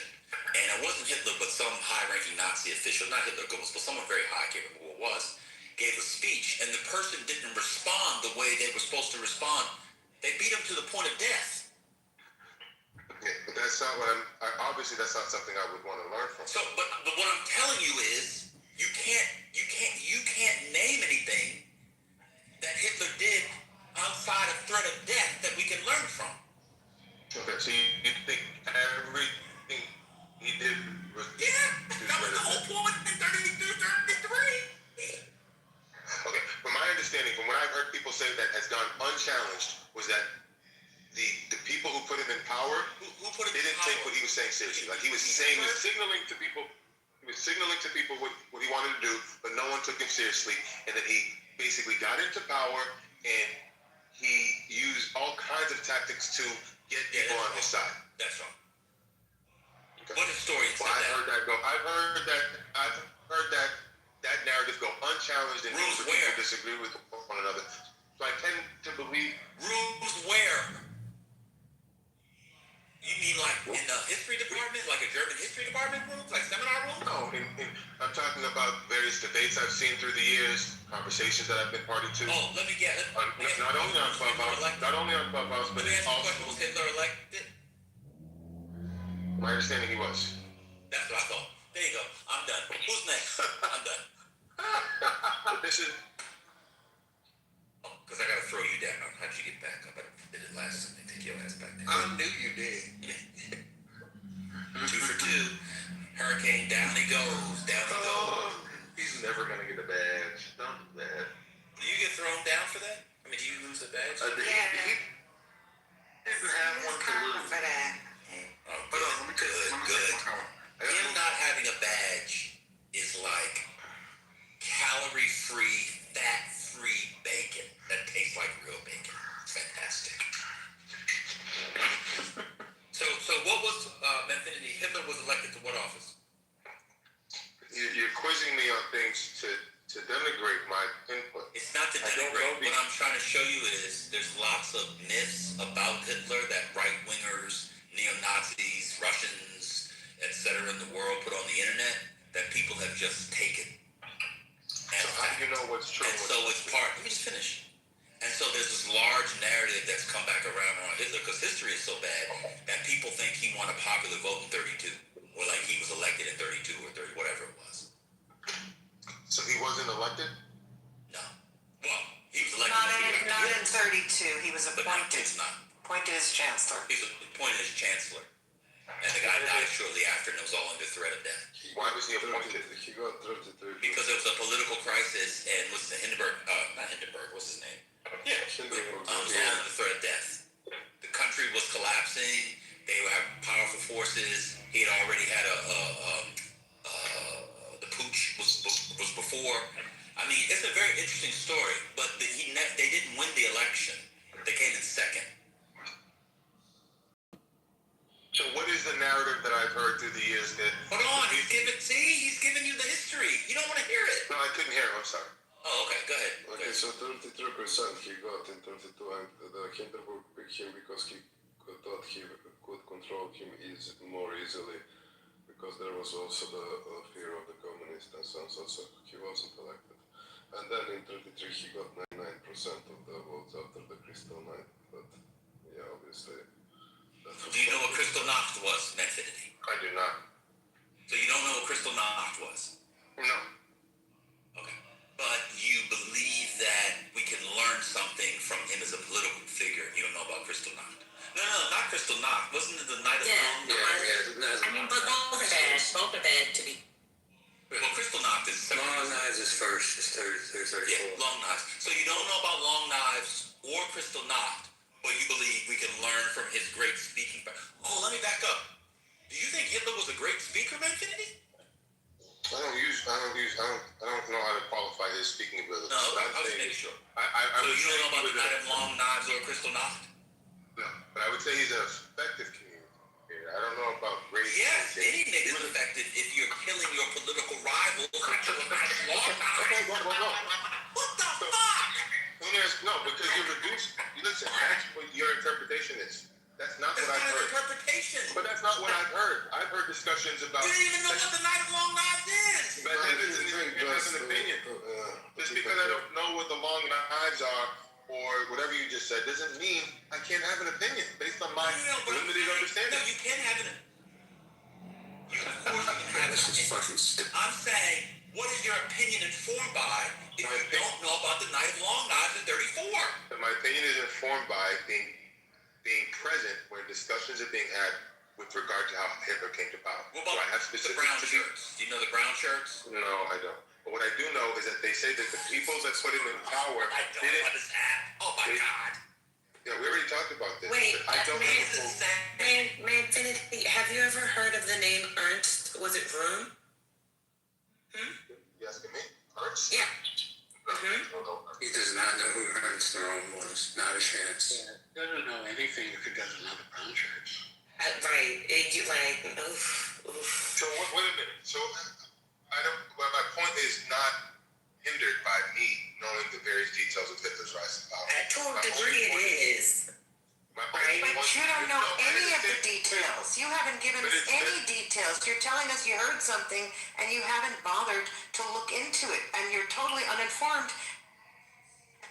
And it wasn't Hitler, but some high-ranking Nazi official, not Hitler, but someone very high, I can't remember who it was, gave a speech, and the person didn't respond the way they were supposed to respond. They beat him to the point of death. Yeah, but that's not what obviously that's not something I would want to learn from. So, but what I'm telling you is, you can't name anything that Hitler did outside of threat of death that we can learn from. Okay, so you think everything he did was... Yeah, that was the whole point in 33. Okay, from my understanding, from what I've heard people say that has gone unchallenged, was that the people who put him in power, they didn't take what he was saying seriously. Like he was signaling to people what he wanted to do, but no one took him seriously. And then he basically got into power and he used all kinds of tactics to get people on his side. That's wrong. Okay. What historian said I've heard that narrative go unchallenged and people disagree with one another. So I tend to believe... Rules where? You mean like in the history department, like a German history department room, like seminar room? No, I'm talking about various debates I've seen through the years, conversations that I've been party to. Oh, let me get it. Not only on Clubhouse, but it's also... Was Hitler elected? My understanding he was. That's what I thought. There you go. I'm done. Who's next? I'm done. This is... Oh, because I got to throw you down. How'd you get back up? I did it last time. Take your ass back there. I knew you did. Yeah. 2 for 2. Hurricane, down he goes. Down he goes. He's never going to get a badge. Don't do that. Do you get thrown down for that? I mean, do you lose a badge? Yeah. He didn't have one to lose. For that. Oh, good. Him not having a badge is like calorie-free, fat-free bacon that tastes like real bacon. It's fantastic. So what was Infinity? Hitler was elected to what office? You're quizzing me on things to denigrate my input. It's not to denigrate. What I'm trying to show you is there's lots of myths about Hitler that right-wingers, neo-Nazis, Russians, etc. in the world put on the internet that people have just taken. And so how do you know what's true? And so it's part... Let me just finish. And so there's this large narrative that's come back around on Hitler because history is so bad that people think he won a popular vote in 32. Or like he was elected in 32 or 30, whatever it was. So he wasn't elected? No. Well, he was elected. Not in 32. He was appointed. Appointed as chancellor. He was appointed as chancellor. And the guy died shortly after and it was all under threat of death. Why was he appointed? Because there was a political crisis and was not Hindenburg, what's his name? Yeah. Was all under threat of death. The country was collapsing. They had powerful forces. He had already had the putsch was before. I mean, it's a very interesting story, but they didn't win the election. They came in second. So what is the narrative that I've heard through the years that... Hold on, he's giving you the history. You don't want to hear it. No, I couldn't hear him, I'm sorry. Oh, okay, go ahead. Okay, so 33% he got in 32, and the Hindenburg picked him because he thought he could control him more easily, because there was also the fear of the communists and so on, so he wasn't elected. And then in 33 he got 99% of the votes after the Crystal Night, but yeah, obviously. Do you know what Crystal Nacht was, Infinity? I do not. So you don't know what Crystal Nacht was? No. Okay. But you believe that we can learn something from him as a political figure, and you don't know about Crystal Nacht. No, not Crystal Nacht. Wasn't it the Night of Long? I mean, but both are bad. Both are bad to be. Well, Crystal Nacht is... Long Knives is first. It's 34. Yeah, Long Knives. So you don't know about Long Knives or Crystal Nacht, but you believe we can learn from his great speaking. Oh, let me back up. Do you think Hitler was a great speaker, Infinity? I don't know how to qualify his speaking ability. No, I was making sure. So you don't know about the Night of Long Knives or Crystal Nacht? No, but I would say he's an effective communicator. I don't know about great. Yes, any nigga's effective if you're killing your political rivals. What the fuck? No, because you're reduced. Listen, that's what your interpretation is. That's not what I've heard. Interpretation. But that's not what I've heard. I've heard discussions about... You didn't even know what the Night of Long Knives is. But that doesn't mean you have an opinion. Just because I don't know what the long knives are or whatever you just said doesn't mean I can't have an opinion based on my limited understanding. No, you can have an... Of course you can have an opinion. I'm saying, what is your opinion informed by if you don't know about the Night of Long Knives in 34? My opinion is informed by being present when discussions are being had with regard to how Hitler came to power. What about the brown shirts? Do you know the brown shirts? No, I don't. But what I do know is that they say that the people that put him in power didn't... Oh my God. Yeah, we already talked about this. Wait, I don't Infinity, have you ever heard of the name Ernst? Was it Room? You asking me? Ernst? Yeah. He does not know who Ernst Rome was. Not a chance. Yeah. Doesn't know anything if he doesn't know the brown shirts. Right. You like, oof. So wait a minute. So well, my point is not hindered by me knowing the various details of Hitler's rise to power. To a degree it is. Right? But you don't know any of the details. You haven't given us any details. You're telling us you heard something and you haven't bothered to look into it, and you're totally uninformed.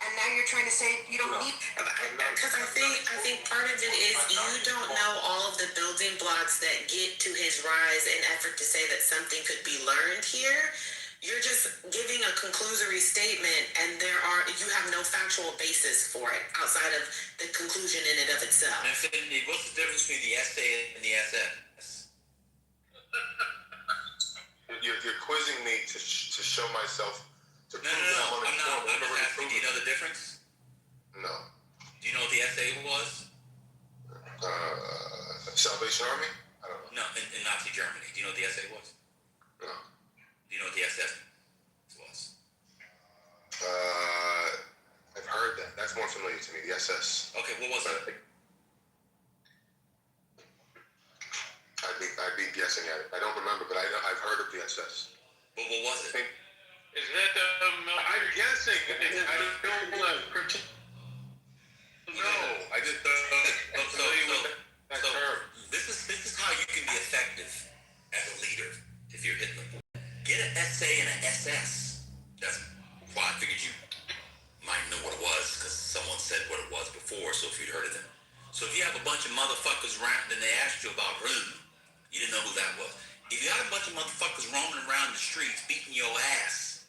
And now you're trying to say you don't need. Because I think part of it is you don't know all of the building blocks that get to his rise in effort to say that something could be learned here. You're just giving a conclusory statement, and you have no factual basis for it outside of the conclusion in and of itself. Infinity, what's the difference between the essay and the SS? You're quizzing me to show myself. No, I'm not. I'm just asking, do you know the difference? No. Do you know what the essay was? Salvation Army? I don't know. No, in Nazi Germany. Do you know what the essay was? No. Do you know what the SS was? I've heard that. That's more familiar to me, the SS. Okay, what was it? I'd be guessing at it. I don't remember, but I've heard of the SS. But what was it? Is that I'm guessing. I don't know. No, I just so this is how you can be effective as a leader if you're Hitler. Get an essay and an SS. That's why I figured you might know what it was, because someone said what it was before, so if you'd heard of them. So if you have a bunch of motherfuckers around and they asked you about Room, you didn't know who that was. If you got a bunch of motherfuckers roaming around the streets beating your ass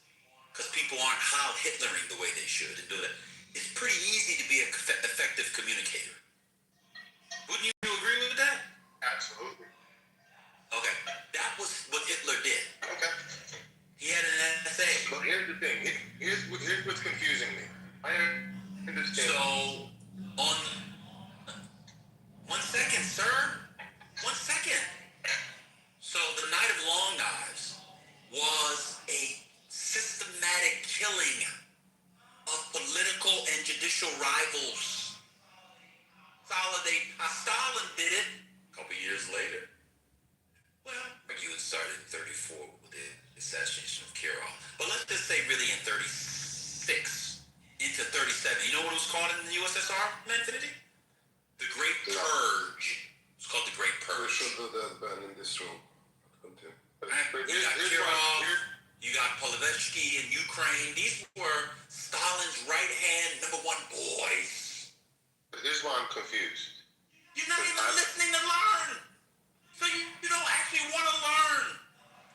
because people aren't Heil Hitlering the way they should and do that, it's pretty easy to be an effective communicator. Wouldn't you agree with that? Absolutely. Okay, that was what Hitler did. Okay. He had an essay. But here's the thing. Here's what's confusing me. I understand. So, on 1 second, sir. 1 second. So, the Night of Long Knives was a systematic Stalin did it a couple years later. Well, you started in 34 with the assassination of Kirov. But let's just say really in 36 into 37. You know what it was called in the USSR, Infinity? The Great Purge. It's called the Great Purge. We should do that ban in this room. Continue. You got Kirov, you got Polovetsky in Ukraine. These were Stalin's right-hand #1 boys. But here's why I'm confused. You're not even listening to learn. So you don't actually want to learn.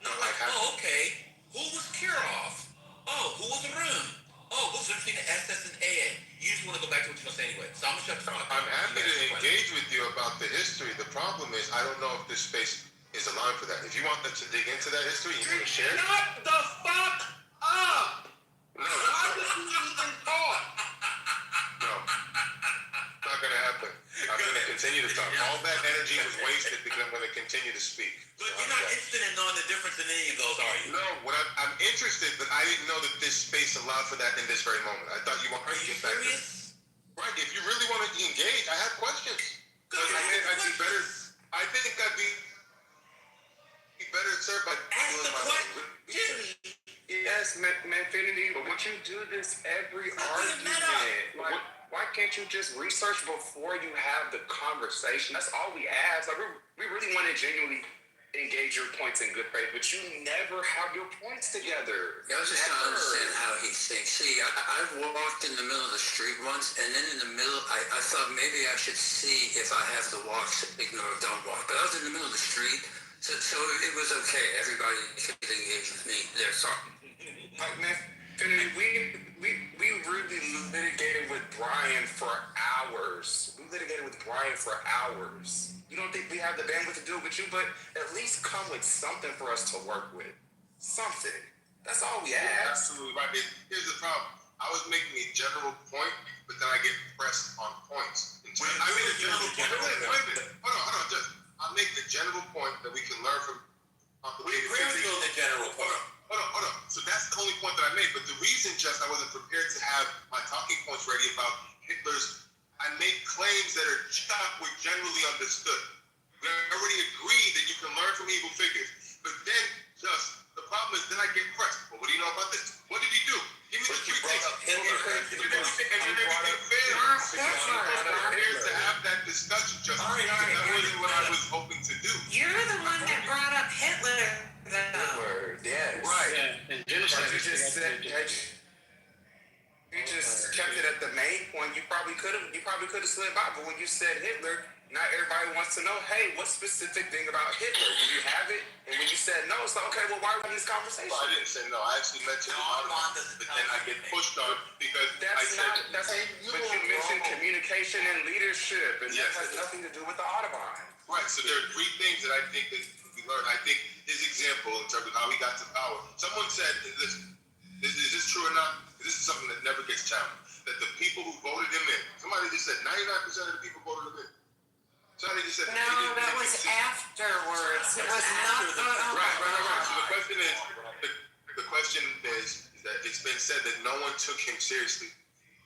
No, like, oh, okay. Who was Kirov? Oh, who was Rum? Oh, who's between the SS and A? You just want to go back to what you're going to say anyway. So I'm going to shut the fuck up. I'm happy to engage with you about the history. The problem is I don't know if this space is aligned for that. If you want them to dig into that history, you want to share it? Shut the fuck up! No, Why would you even talk? no. Not going to happen. I'm going to continue to talk. All that energy was wasted because I'm going to continue to speak. But you're not interested in knowing the difference in any of those, are you? No, I'm interested, but I didn't know that this space allowed for that in this very moment. I thought you wanted to get back to it. Right, if you really want to engage, I have questions. I'd be better. I think I'd be better served by Ask the question. Yes, Manfinity, but would you do this every argument? Like, why can't you just research before you have the conversation? That's all we ask. Like, we really want to genuinely engage your points in good faith, but you never have your points together. I was just trying to understand how he thinks. See, I've walked in the middle of the street once, and then in the middle, I thought maybe I should see if I have to walk signal or don't walk. But I was in the middle of the street, so it was okay. Everybody could engage with me there. So, like, man, we really litigated with Brian for hours. We litigated with Brian for hours. You don't think we have the bandwidth to do it with you, but at least come with something for us to work with. Something. That's all we ask. Absolutely right. Here's the problem. I was making a general point, but then I get pressed on points. I made a general point. Wait a minute. Hold on. I'll make the general point that we can learn from. We agree with you on the general point. Hold on. So that's the only point that I made. But the reason, just I wasn't prepared to have my talking points ready about Hitler's. I make claims that were generally understood. We already agreed that you can learn from evil figures. But then, the problem is, then I get pressed. Well, what do you know about this? What did he do? Give me the three things. And then everything fails. I'm here to have that discussion, just that's really what I was hoping to do. You're the one that brought up Hitler, though. Yes. Right. Yeah, and genocide. You just kept it at the main point. You probably could have slid by, but when you said Hitler, not everybody wants to know, hey, what specific thing about Hitler? Do you have it? And when you said no, it's like, okay, well, why are we having this conversation? Well, I didn't say no. I actually mentioned but then I get pushed on because but you mentioned communication and leadership, and that has nothing to do with the Audubon. Right. So there are three things that I think that we learned. I think his example in terms of how he got to power. Someone said, is this true or not? This is something that never gets challenged. That the people who voted him in, somebody just said 99% of the people voted him in. Somebody just said No, that was afterwards. It was not. Right. So the question is that it's been said that no one took him seriously.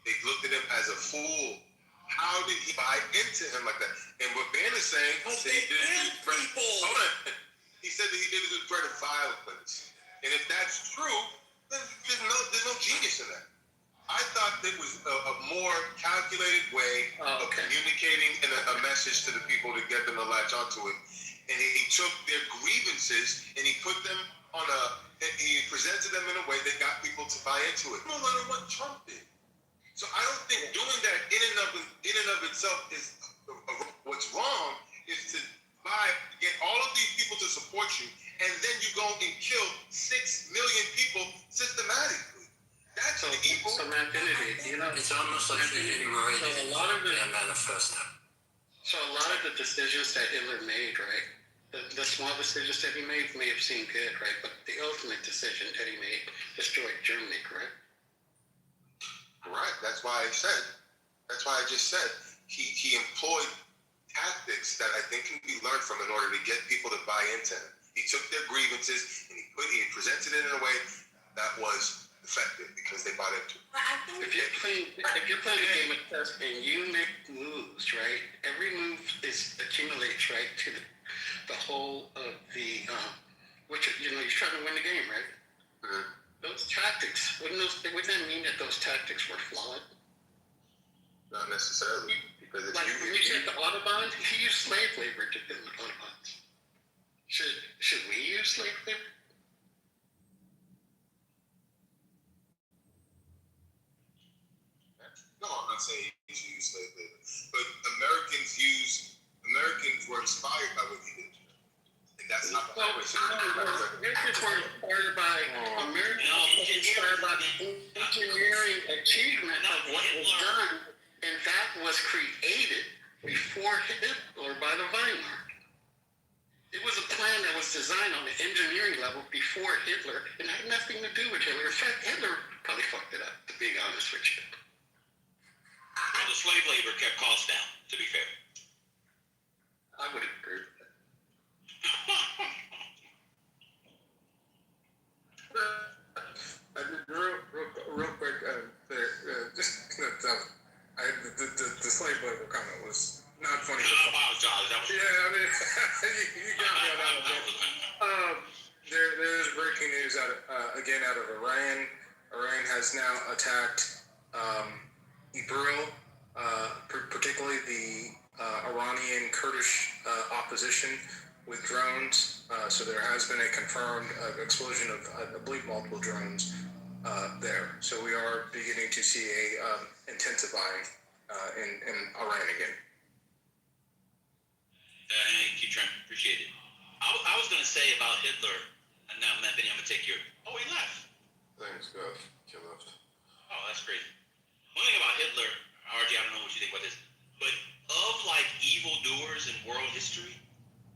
They looked at him as a fool. How did he buy into him like that? And what Ben is saying, he said he did it with hold on. He said that he did it with threat of violence. And if that's true, then there's no genius in that. I thought it was a more calculated way of communicating a message to the people to get them to latch onto it. And he took their grievances and he put them he presented them in a way that got people to buy into it. No matter what Trump did. So I don't think doing that in and of itself is what's wrong. Is to get all of these people to support you, and then you go and kill 6 million people systematically. That's an evil. So Manfinity, it's almost like you didn't write a lot of the manifesto. So a lot of the decisions that Hitler made, right? The small decisions that he made may have seemed good, right? But the ultimate decision that he made destroyed Germany, correct? Right. That's why I just said he employed tactics that I think can be learned from in order to get people to buy into him. He took their grievances and he presented it in a way that was effective because they bought into it. If you're playing a game of chess and you make moves, right? Every move accumulates, right, to the whole of the, which, you know, he's trying to win the game, right? Mm-hmm. Those tactics, wouldn't that mean that those tactics were flawed? Not necessarily, because if like you, when you said the Audubon, he used slave labor to build Audubons. Should we use slave labor? no, I'm not saying you should use slave labor, but Americans were inspired by what he did. And that's not the Americans were inspired by inspired by the engineering achievement of what was done, and that was created before Hitler by the Weimar. It was a plan that was designed on the engineering level before Hitler, and had nothing to do with Hitler. In fact, Hitler probably fucked it up, to be honest with you. Well, the slave labor kept costs down, to be fair. I would agree with that. Real quick, the slave labor comment was not funny. I apologize. Yeah, I mean, you got me on that one. There's breaking news out of Iran. Iran has now attacked Ibril, particularly the Iranian Kurdish opposition with drones. So there has been a confirmed explosion of, I believe, multiple drones there. So we are beginning to see a intensifying in Iran again. Thank you, Trent. Appreciate it. I was going to say about Hitler, and now, Anthony, I'm going to take your... Oh, he left. Thanks, God. He left. Oh, that's crazy. One thing about Hitler, RG, I don't know what you think about this, but of, like, evildoers in world history,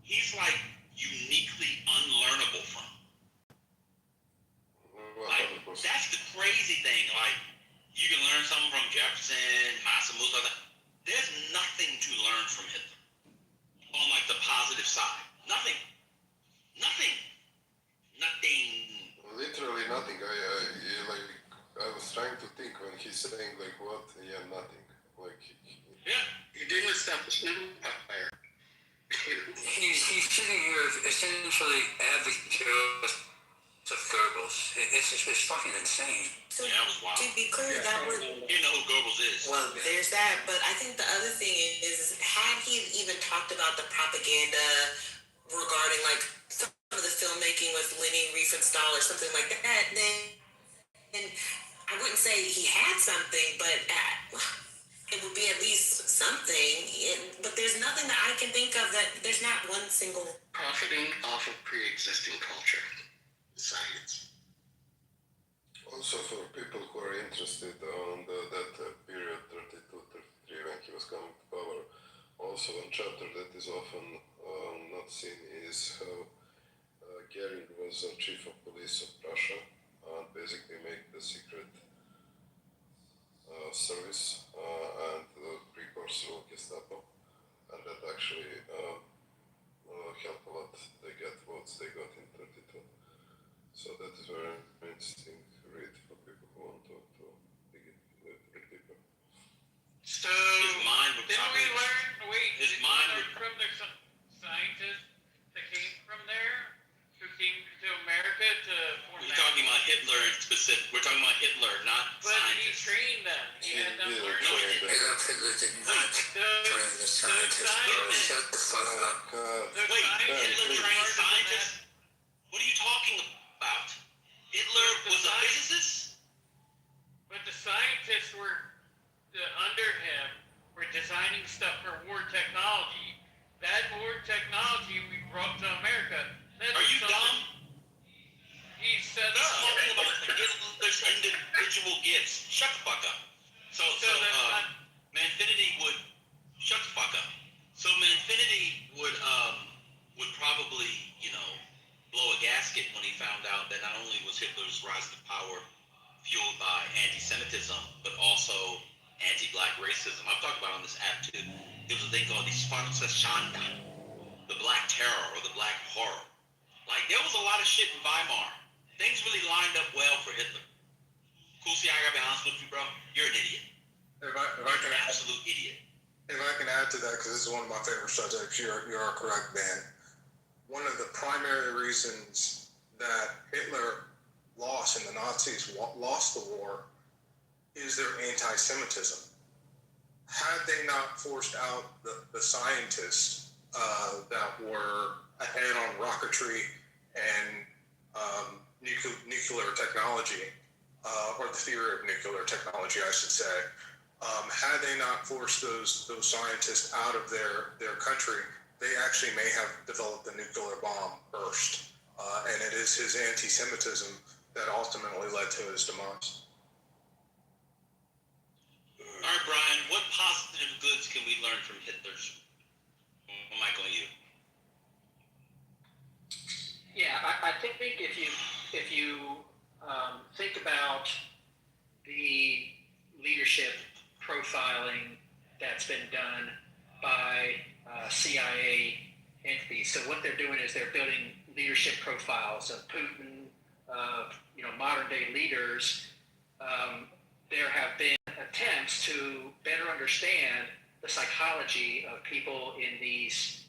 he's, like, uniquely unlearnable from. Like, that's the crazy thing. Like, you can learn something from Jefferson, Maximus, there's nothing to learn from Hitler on, like, the positive side. Nothing. Literally nothing. I was trying to think when he's saying like what? Yeah, nothing. Like he didn't establish an empire. He's sitting here essentially advocating of Goebbels. It's fucking insane. So that was wild. To be clear, that was... You know who Goebbels is. Well, there's that, but I think the other thing is had he even talked about the propaganda regarding like some of the filmmaking with Leni Riefenstahl or something like that, then I wouldn't say he had something, but it would be at least something. But there's nothing that I can think of that there's not one single... Profiting off of pre-existing culture. Science. Also for people who are interested on that period 32-33 when he was coming to power, also one chapter that is often not seen is how Goering was chief of police of Russia and basically made the secret service and the precursor of Gestapo, and that actually helped a lot. They get votes they got in 32. So that is very interesting read for people who want to dig it a little bit deeper. So, his mind would didn't we learn, his mind would from the scientists that came from there, who came to America to form... We're talking about Hitler in specific. We're talking about Hitler, not but scientists. But he trained them. He had them learn. No, Hitler did not train the scientists. Shut the fuck up. Wait, Hitler trained scientists? What are you talking about? Hitler was a physicist? But the scientists were under him were designing stuff for war technology. That war technology we brought to America. Are you dumb? He set up. He's talking about Hitler's individual gifts. Shut the fuck up. So Manfinity would shut the fuck up. So Manfinity would probably, blow a gasket when he found out that not only was Hitler's rise to power fueled by anti-Semitism, but also anti-black racism. I've talked about on this app too. There was a thing called the Spartakushanda, the Black Terror or the Black Horror. Like there was a lot of shit in Weimar. Things really lined up well for Hitler. Cool, see, I gotta be honest with you, bro. You're an idiot. If I You're an absolute idiot. If I can add to that, because this is one of my favorite subjects, you are correct, Ben. One of the primary reasons that Hitler lost and the Nazis lost the war is their anti-Semitism. Had they not forced out the scientists that were ahead on rocketry and nuclear technology, or the theory of nuclear technology, I should say, had they not forced those scientists out of their country, they actually may have developed the nuclear bomb first. And it is his anti-Semitism that ultimately led to his demise. All right, Brian, what positive goods can we learn from Hitler's? Michael, you. Yeah, I think if you think about the leadership profiling that's been done by CIA entities, so what they're doing is they're building leadership profiles of Putin, of modern day leaders. There have been attempts to better understand the psychology of people in these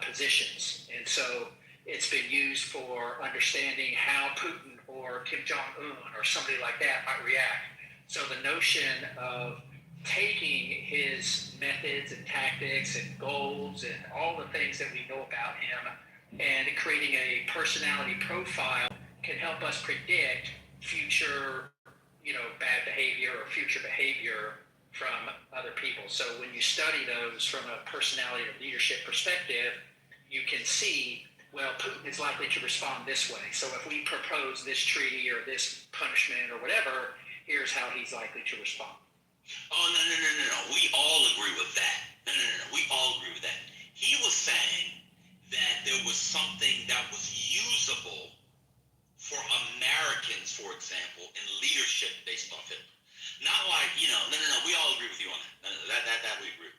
positions, and so it's been used for understanding how Putin or Kim Jong-un or somebody like that might react. So the notion of taking his methods and tactics and goals and all the things that we know about him and creating a personality profile can help us predict future, bad behavior or future behavior from other people. So when you study those from a personality or leadership perspective, you can see, well, Putin is likely to respond this way. So if we propose this treaty or this punishment or whatever, here's how he's likely to respond. Oh, no. We all agree with that. No. We all agree with that. He was saying that there was something that was usable for Americans, for example, in leadership based off Hitler. Not like, no. We all agree with you on that. That we agree with.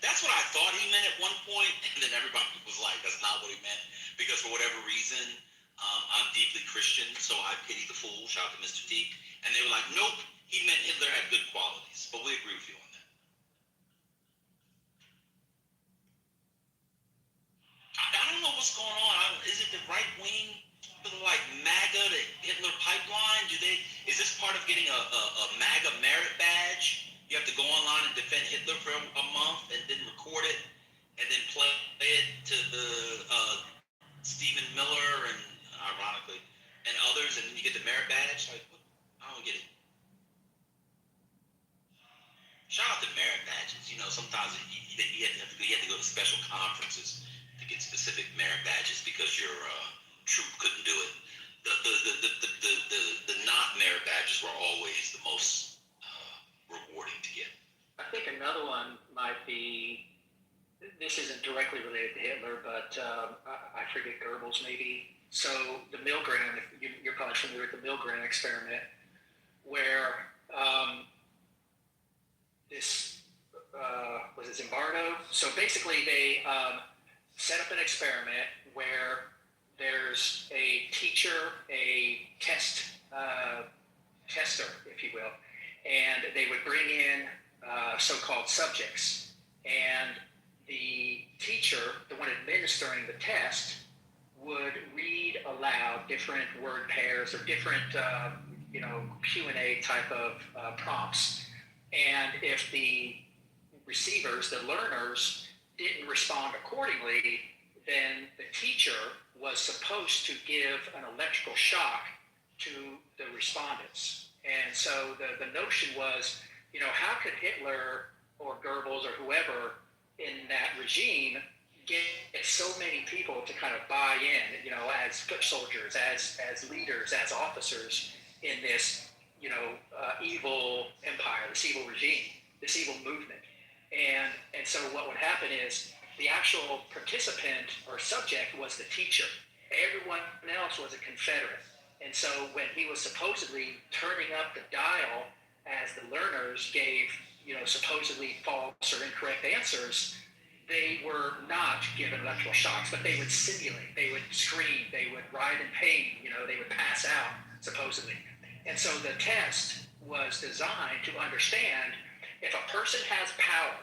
That's what I thought he meant at one point, and then everybody was like, that's not what he meant, because for whatever reason, I'm deeply Christian, so I pity the fool, shout out to Mr. Teak, and they were like, nope, he meant Hitler had good qualities, but we agree with you on that. I don't know what's going on. Is it the right wing, like MAGA, the Hitler pipeline? Is this part of getting a MAGA merit badge? You have to go online and defend Hitler for a month and then record it and then play it to the Stephen Miller and ironically and others, and then you get the merit badge. Like, I don't get it. Shout out to merit badges. Sometimes you have to go to special conferences to get specific merit badges because your troop couldn't do it. The not merit badges were always the most rewarding to get. I think another one might be, this isn't directly related to Hitler, but I forget Goebbels maybe. So the Milgram, you're probably familiar with the Milgram experiment, where this was it Zimbardo? So basically they set up an experiment where there's a teacher, a tester, if you will, and they would bring in so-called subjects, and the teacher, the one administering the test, would read aloud different word pairs or different Q&A type of prompts, and if the receivers, the learners, didn't respond accordingly, then the teacher was supposed to give an electrical shock to the respondents. And so the notion was, how could Hitler or Goebbels or whoever in that regime get so many people to kind of buy in, as foot soldiers, as leaders, as officers in this, evil empire, this evil regime, this evil movement. And so what would happen is the actual participant or subject was the teacher. Everyone else was a Confederate. And so when he was supposedly turning up the dial as the learners gave, supposedly false or incorrect answers, they were not given electrical shocks, but they would simulate, they would scream, they would writhe in pain, they would pass out, supposedly. And so the test was designed to understand if a person has power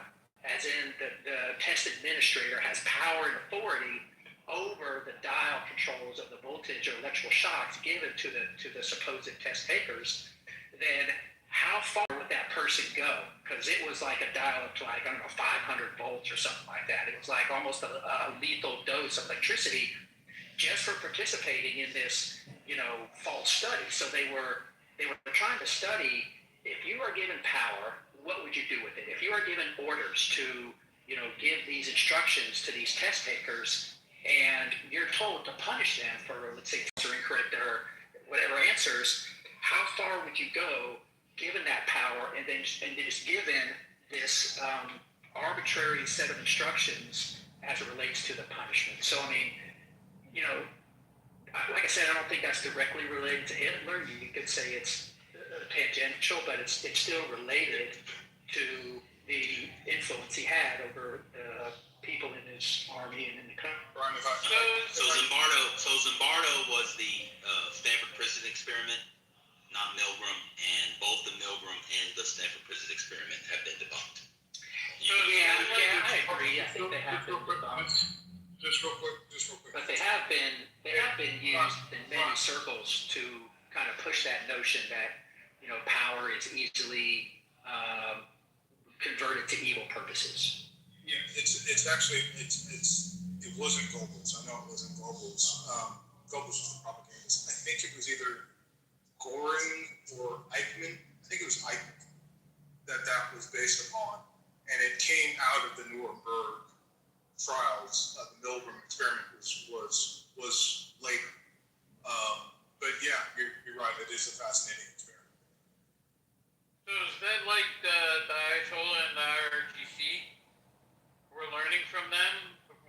as in the test administrator has power and authority over the dial controls of the voltage or electrical shocks given to the supposed test takers, then how far would that person go? Because it was like a dial up to like, I don't know, 500 volts or something like that. It was like almost a lethal dose of electricity just for participating in this, false study. So they were trying to study, if you are given power, what would you do with it? If you are given orders to, give these instructions to these test takers, and you're told to punish them for, let's say, incorrect or whatever answers, how far would you go given that power and then just given this arbitrary set of instructions as it relates to the punishment? So, I mean, like I said, I don't think that's directly related to Hitler. You could say it's tangential, but it's still related to the influence he had over people in his army and in the country. So Zimbardo was the Stanford Prison Experiment, not Milgram, and both the Milgram and the Stanford Prison Experiment have been debunked. Yeah, I agree. I think they have been debunked. Just real quick. But they have been used in many circles to kind of push that notion that power is easily converted to evil purposes. Yeah, it's actually it wasn't Goebbels. I know it wasn't Goebbels. Goebbels was the propagandist. I think it was either Goring or Eichmann. I think it was Eichmann that was based upon, and it came out of the Nuremberg trials. The Milgram experiment was later. But yeah, you're right. It is a fascinating experiment. So is that like the Ayatollah and the IRGC? We're learning from them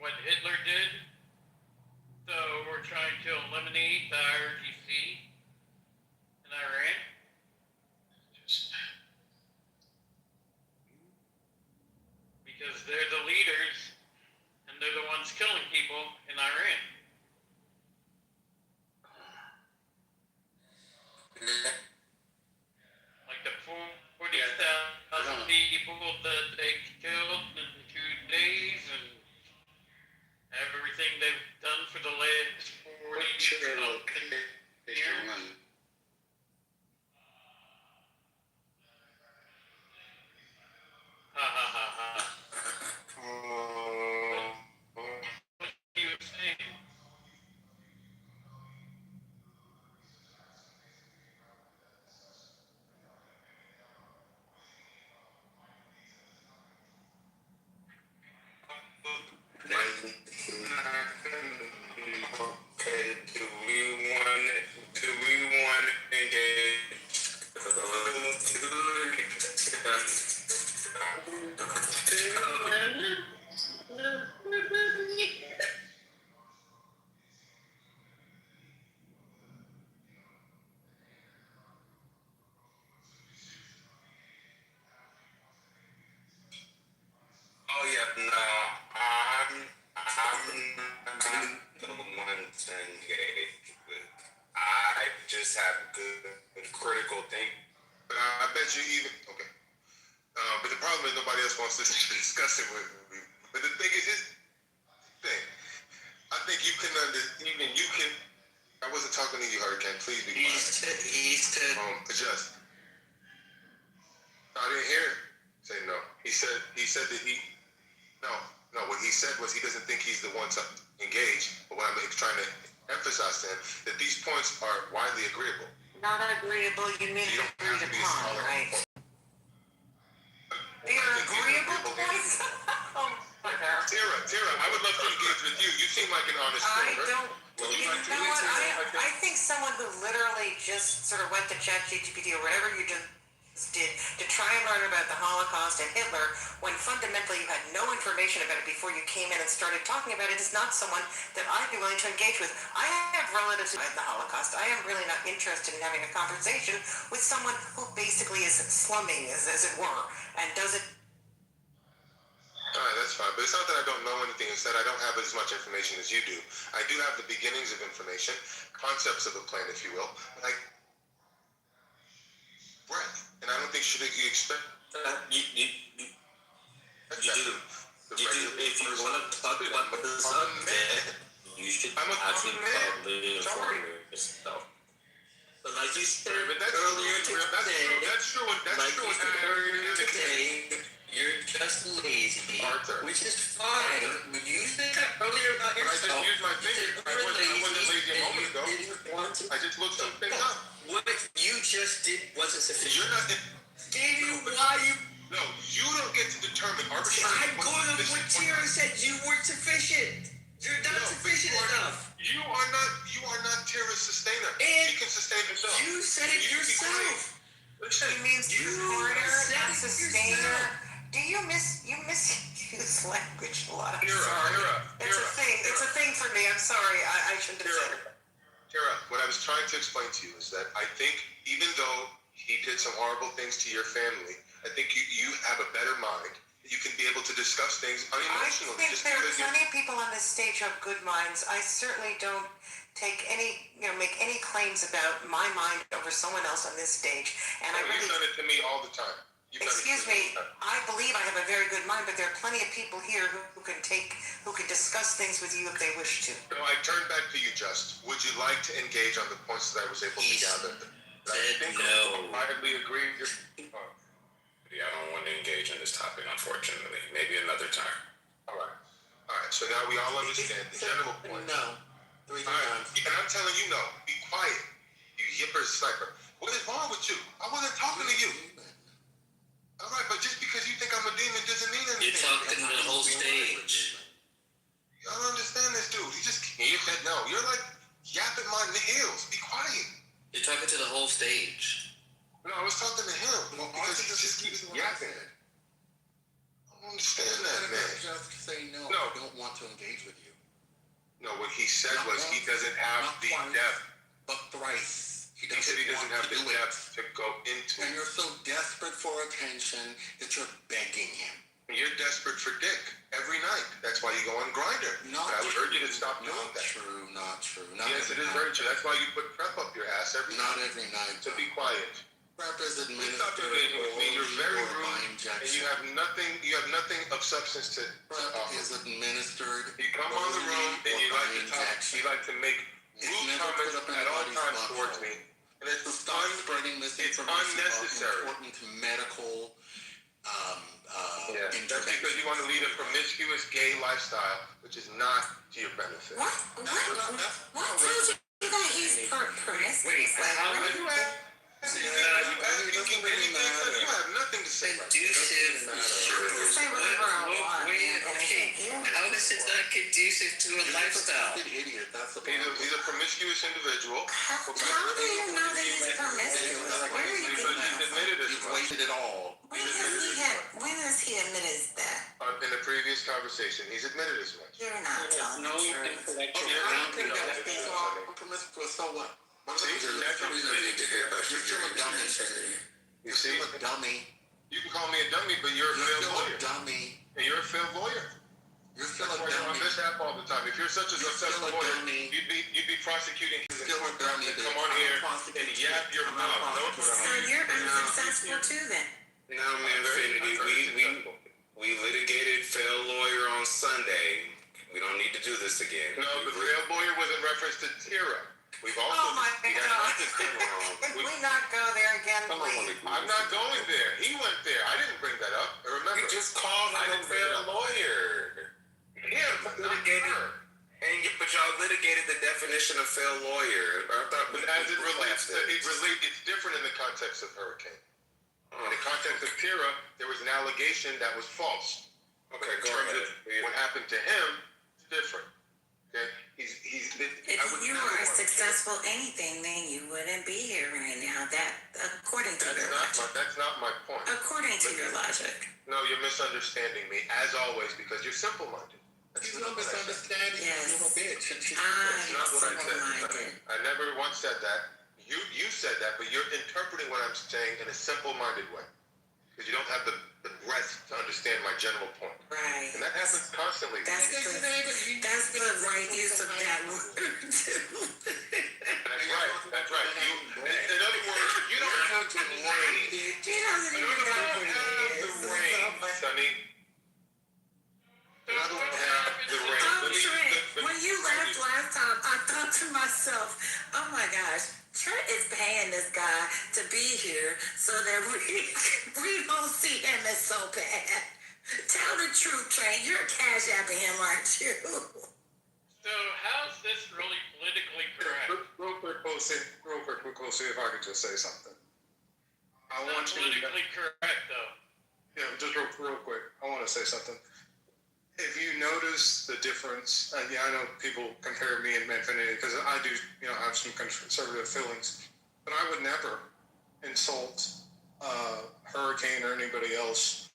what Hitler did. So we're trying to eliminate the IRGC in Iran. Because they're the leaders and they're the ones killing people in Iran. Like the 40,000 people that they killed in 2 days and everything they've done for the last 40 years. Ha ha ha ha. What you were saying? Okay, do we want to engage Oh yeah, no, I'm not the one to engage with. I just have good critical thinking. But I bet you even okay. But the problem is nobody else wants to discuss it with me. But the thing is, this thing. I think you can I wasn't talking to you, Hurricane. Please be quiet. He said. Adjust. I didn't hear him say no. He said that no. What he said was he doesn't think he's the one to engage. But what I'm trying to emphasize to him that these points are widely agreeable. Not agreeable, you mean agreed upon, right? They're agreeable points? Oh my God. Tara, I would love to engage with you. You seem like an honest girl. You know what? I think someone who literally just sort of went to ChatGPT or whatever you just did to try and learn about the Holocaust and Hitler when fundamentally you had no information about it before you came in and started talking about it is not someone that I'd be willing to engage with. I have relatives who had the Holocaust. I am really not interested in having a conversation with someone who basically is slumming, as it were, and does it. All right, that's fine. But it's not that I don't know anything. It's that I don't have as much information as you do. I do have the beginnings of information, concepts of a plan, if you will. Right. And I don't think you expect That's You that. do. The You do. regular If you person. want to talk about the subject, you should I'm a actually common man. probably Sorry. inform yourself. But like you said But that's earlier true. today, That's true. That's like true. you said earlier today, you're just lazy, Arthur. which is fine. When you said that earlier about But I just yourself, used my you finger. said I you're wasn't lazy a and moment you ago. didn't want to. I just looked some things up. What you just did wasn't sufficient. You're not. Gave you why you. No, you don't get to determine arbitrary. I'm going on what Tira said. You weren't sufficient. You're not sufficient enough. You are not Tira's sustainer. And she can sustain herself. You said it yourself. Listen, He means supporter, not sustainer. Do you misuse language a lot? I'm sorry. It's a thing. It's a thing for me. I'm sorry. I shouldn't have said it. Tara, what I was trying to explain to you is that I think even though he did some horrible things to your family, I think you have a better mind. You can be able to discuss things unemotionally. I think there are plenty of people on this stage who have good minds. I certainly don't take any, make any claims about my mind over someone else on this stage. And you've done it to me all the time. Excuse me, I believe I have a very good mind, but there are plenty of people here who can discuss things with you if they wish to. So I turn back to you, Just. Would you like to engage on the points that I was able to gather? I think no. I widely agree. Yeah, I don't want to engage in this topic, unfortunately. Maybe another time. All right. So now we all understand the general point. No. All right. And I'm telling you, no. Be quiet. You yipper sniper. What is wrong with you? I wasn't talking to you. All right, but just because you think I'm a demon doesn't mean anything. You're talking to the whole stage. I don't understand this dude. He just can't. No, you're like yapping my heels. Be quiet. You're talking to the whole stage. No, I was talking to him because he just keeps yapping. I don't understand that, man. Just say no. No. I don't want to engage with you. No, what he said was he doesn't have the depth. But thrice. He said he doesn't have the depth to go into. And you're so desperate for attention that you're begging him. You're desperate for dick every night. That's why you go on Grindr. I would urge you to stop doing that. Not true. Yes, it is very true. That's why you put prep up your ass every night. Not every night. So be quiet. Prep is administered. Stop engaging with me. You're very rude, and you have nothing of substance to offer. Is administered. You come on the room and you like to talk. You like to make rude comments at all times towards me. And it's spreading misinformation unnecessary. About important medical That's because you want to lead a promiscuous gay lifestyle, which is not to your benefit. What tells you that he's promiscuous? You have nothing to say. Conducive. How is it not conducive to a lifestyle? He's a promiscuous individual. How do you know that he's promiscuous? Where are you Because he's admitted as much. wasted it all. When has he admitted that? In the previous conversation, he's admitted as much. You're not telling the truth. Promiscuous, so what? See, that's what You're still a dummy. You see, a dummy. you can call me a dummy, but you're a failed lawyer. Dummy. And you're a failed lawyer. You're still That's a why you're on dummy. this app all the time. If you're such a successful lawyer, you'd be prosecuting people. Still a dummy. Come on here and yap your mouth. So you're unsuccessful too then? No, man, we litigated failed lawyer on Sunday. We don't need to do this again. No, the failed lawyer was in reference to Tira. We've also. Oh my God. Can we not go there again, please? I'm not going there. He went there. I didn't bring that up. Remember. You just called him a failed lawyer. Yeah, but litigated. But y'all litigated the definition of failed lawyer. I thought, but as it relates, it's different in the context of hurricane. In the context of Tira, there was an allegation that was false. Okay, in terms of what happened to him, it's different. Okay, If you were successful anything, then you wouldn't be here right now. According to your logic. That's not my point. According to your logic. No, you're misunderstanding me as always because you're simple-minded. She's not misunderstanding. Yes. You're a bitch. That's not what I said. I never once said that. You said that, but you're interpreting what I'm saying in a simple-minded way because you don't have the breadth to understand my general point. Right. And that happens constantly. That's the right use of that word. That's right. In other words, you don't have the range. He doesn't even know what it is. Sonny. don't have the right. Trent, when you left last time, I thought to myself, oh my gosh, Trent is paying this guy to be here so that we don't see him as so bad. Tell the truth, Trent. You're cash apping him, aren't you? So how's this really politically correct? Real quick, we'll see if I could just say something. I want you to. Politically correct, though. Yeah, just real quick. I want to say something. If you notice the difference, I know people compare me and Manfinity because I do, have some conservative feelings, but I would never insult Hurricane or anybody else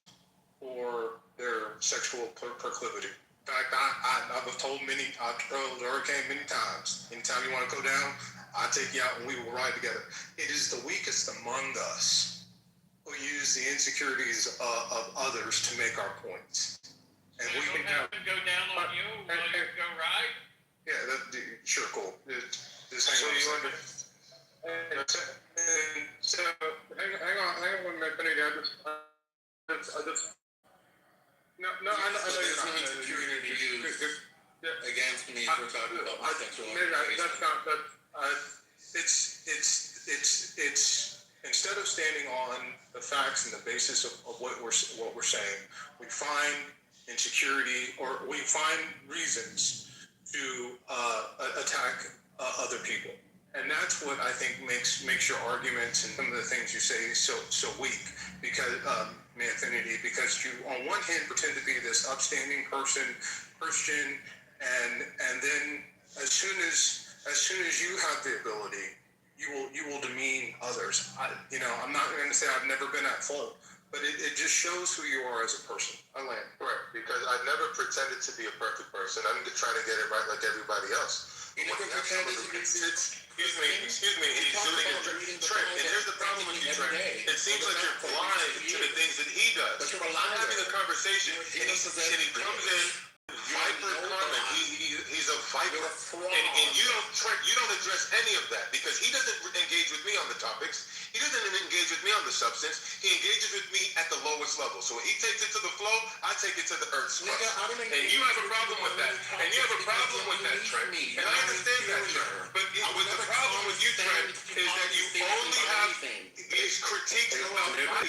or their sexual proclivity. In fact, I've told Hurricane many times. Anytime you want to go down, I'll take you out and we will ride together. It is the weakest among us who use the insecurities of others to make our points. And we can have go down on you while you go ride? Yeah, sure, cool. Just hang on. So hang on one minute, Benny. I just. No, I know you're not. Insecurity used against me for talking about my sexual orientation. That's not. It's instead of standing on the facts and the basis of what we're saying, we find insecurity or we find reasons to attack other people, and that's what I think makes your arguments and some of the things you say so weak. Because Manfinity, because you on one hand pretend to be this upstanding person, Christian, and then as soon as you have the ability, you will demean others. I'm not going to say I've never been at fault. But it just shows who you are as a person. I land. Correct, because I've never pretended to be a perfect person. I'm just trying to get it right like everybody else. You never pretended to be Excuse me, he's doing it. Trent, and here's the problem with you, Trent. It seems like you're blind to the things that he does. I'm having a conversation, and he comes in, viper comment. He's a viper. And you don't, Trent, you don't address any of that because he doesn't engage with me on the topics. He doesn't engage with me on the substance. He engages with me at the lowest level. So when he takes it to the flow, I take it to the earth's crust. And you have a problem with that. And you have a problem with that, Trent. And I understand that, Trent. But the problem with you, Trent, is that you only have these critiques about my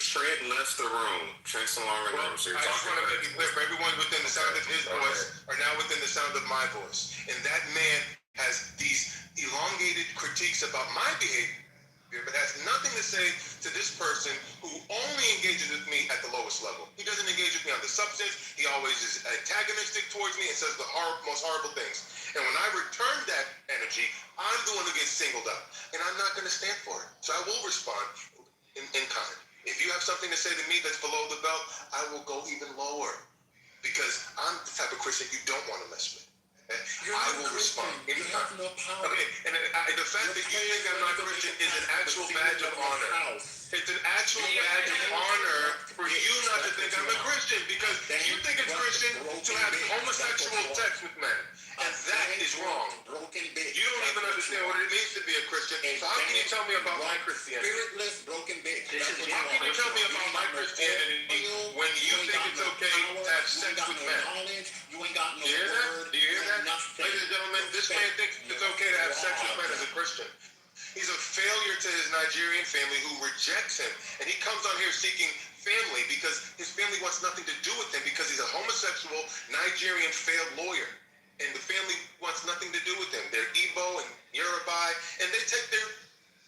Trent left the room. Trent's no longer there. So I just want to make it clear for everyone within the sound of his voice are now within the sound of my voice. And that man has these elongated critiques about my behavior, but has nothing to say to this person who only engages with me at the lowest level. He doesn't engage with me on the substance. He always is antagonistic towards me and says the most horrible things. And when I return that energy, I'm the one who gets singled out. And I'm not going to stand for it. So I will respond in kind. If you have something to say to me that's below the belt, I will go even lower. Because I'm the type of Christian you don't want to mess with. I will respond anytime. Okay, and the fact that you think I'm not Christian is an actual badge of honor. It's an actual badge of honor for you not to think I'm a Christian because you think it's Christian to have homosexual sex with men. And that is wrong. You don't even understand what it means to be a Christian. So how can you tell me about my Christianity? Spiritless, broken bitch. How can you tell me about my Christianity when you think it's okay to have sex with men? You ain't got no Do you hear that? word. Do you hear that? Ladies and gentlemen, this man thinks it's okay to have sex with men as a Christian. He's a failure to his Nigerian family who rejects him. And he comes on here seeking family because his family wants nothing to do with him because he's a homosexual Nigerian failed lawyer. And the family wants nothing to do with him. They're Igbo and Yoruba, and they take their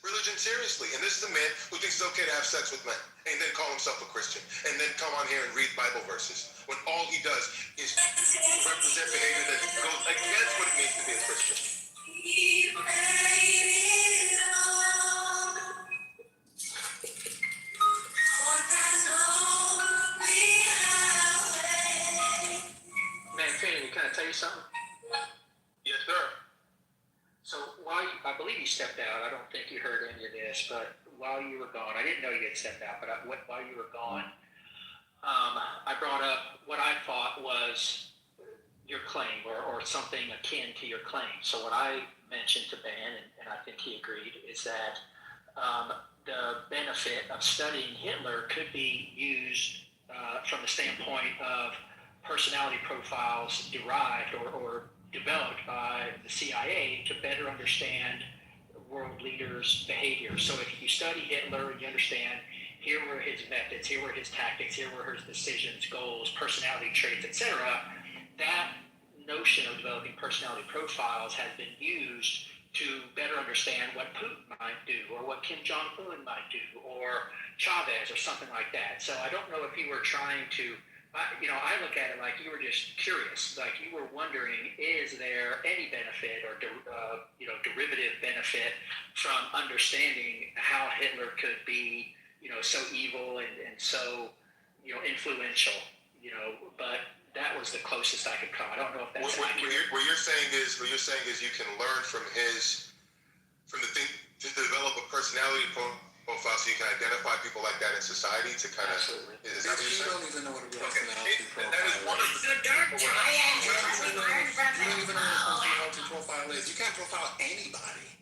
religion seriously. And this is a man who thinks it's okay to have sex with men and then call himself a Christian and then come on here and read Bible verses when all he does is represent behavior that goes against what it means to be a Christian. Manfinity, can I tell you something? Yes, sir. So I believe you stepped out. I don't think you heard any of this, but while you were gone, I didn't know you had stepped out, but while you were gone, I brought up what I thought was your claim or something akin to your claim. So what I mentioned to Ben, and I think he agreed, is that the benefit of studying Hitler could be used from the standpoint of personality profiles derived or developed by the CIA to better understand world leaders' behavior. So if you study Hitler and you understand here were his methods, here were his tactics, here were his decisions, goals, personality traits, etc., that notion of developing personality profiles has been used to better understand what Putin might do, or what Kim Jong-un might do, or Chavez, or something like that. So I don't know if you were trying to, I look at it like you were just curious, like you were wondering, is there any benefit or derivative benefit from understanding how Hitler could be, so evil and so, influential, but that was the closest I could come. I don't know if that's accurate. What you're saying is you can learn from the thing to develop a personality profile so you can identify people like that in society to kind of. Absolutely. Is that what you're saying? You don't even know what a personality profile That is one of The dark triad. You don't even know what a personality profile is. You can't profile anybody.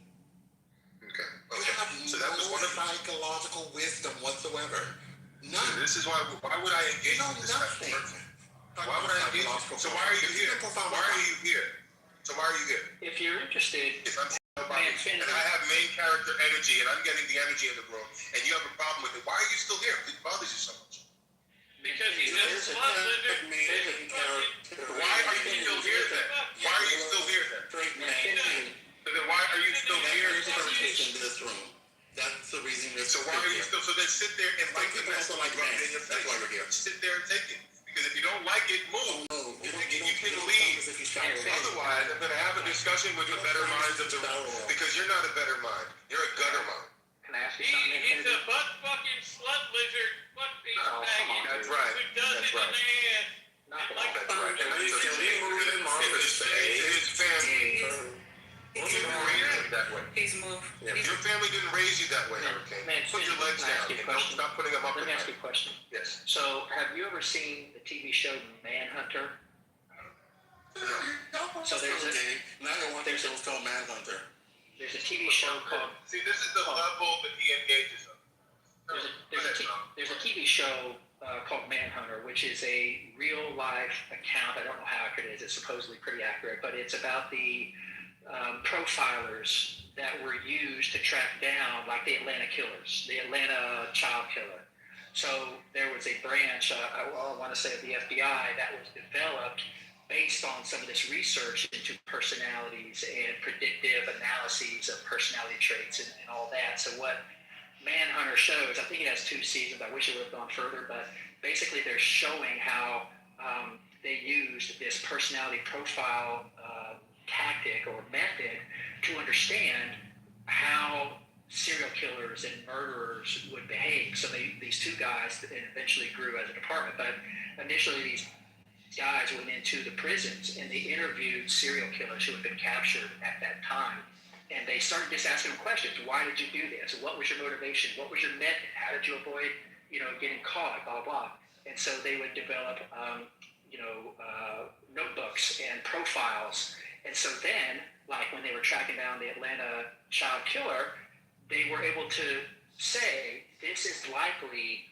Okay. You have So that was no one of psychological wisdom whatsoever. None. So this is why would I engage with this type of person? Why would I engage? So why are you here? Why are you here? So why are you here? If you're interested, If I'm and I have main character energy and I'm getting the energy in the room and you have a problem with it, why are you still here? It bothers you so much. Because he's a slut lizard. Why are you still here then? Why are you still here then? So then why are you still here? In this room. That's the reason you're So why are you still? So then sit there and like people also like rub it in your face. That's why we're here. Sit there and take it. Because if you don't like it, move. No, You can leave. Otherwise, I'm going to have a discussion with the better minds of the room. Because you're not a better mind. You're a gutter mind. can I ask you something? He's a butt fucking slut lizard, butt piece maggot. That's right. Who does That's it right. in the ass. Not the Like That's right. And that's his family. Didn't raise you that way. Please move. Your family didn't raise you that way, Hurricane. Put your legs down. Don't stop putting them up. Let me ask you a question. Yes. So, have you ever seen the TV show Manhunter? So there's a called Manhunter. There's a TV show called. See, this is the level that he engages on. There's a TV show called Manhunter, which is a real life account. I don't know how accurate it is. It's supposedly pretty accurate, but it's about the profilers that were used to track down, like the Atlanta killers, the Atlanta child killer. So there was a branch, I want to say of the FBI, that was developed based on some of this research into personalities and predictive analyses of personality traits and all that. So what Manhunter shows, I think it has 2 seasons, I wish it would have gone further, but basically they're showing how they used this personality profile tactic or method to understand how serial killers and murderers would behave. So these 2 guys eventually grew as a department, but initially these guys went into the prisons and they interviewed serial killers who had been captured at that time. And they started just asking them questions. Why did you do this? What was your motivation? What was your method? How did you avoid, getting caught, blah, blah. And so they would develop, notebooks and profiles. And so then, like when they were tracking down the Atlanta child killer, they were able to say, this is likely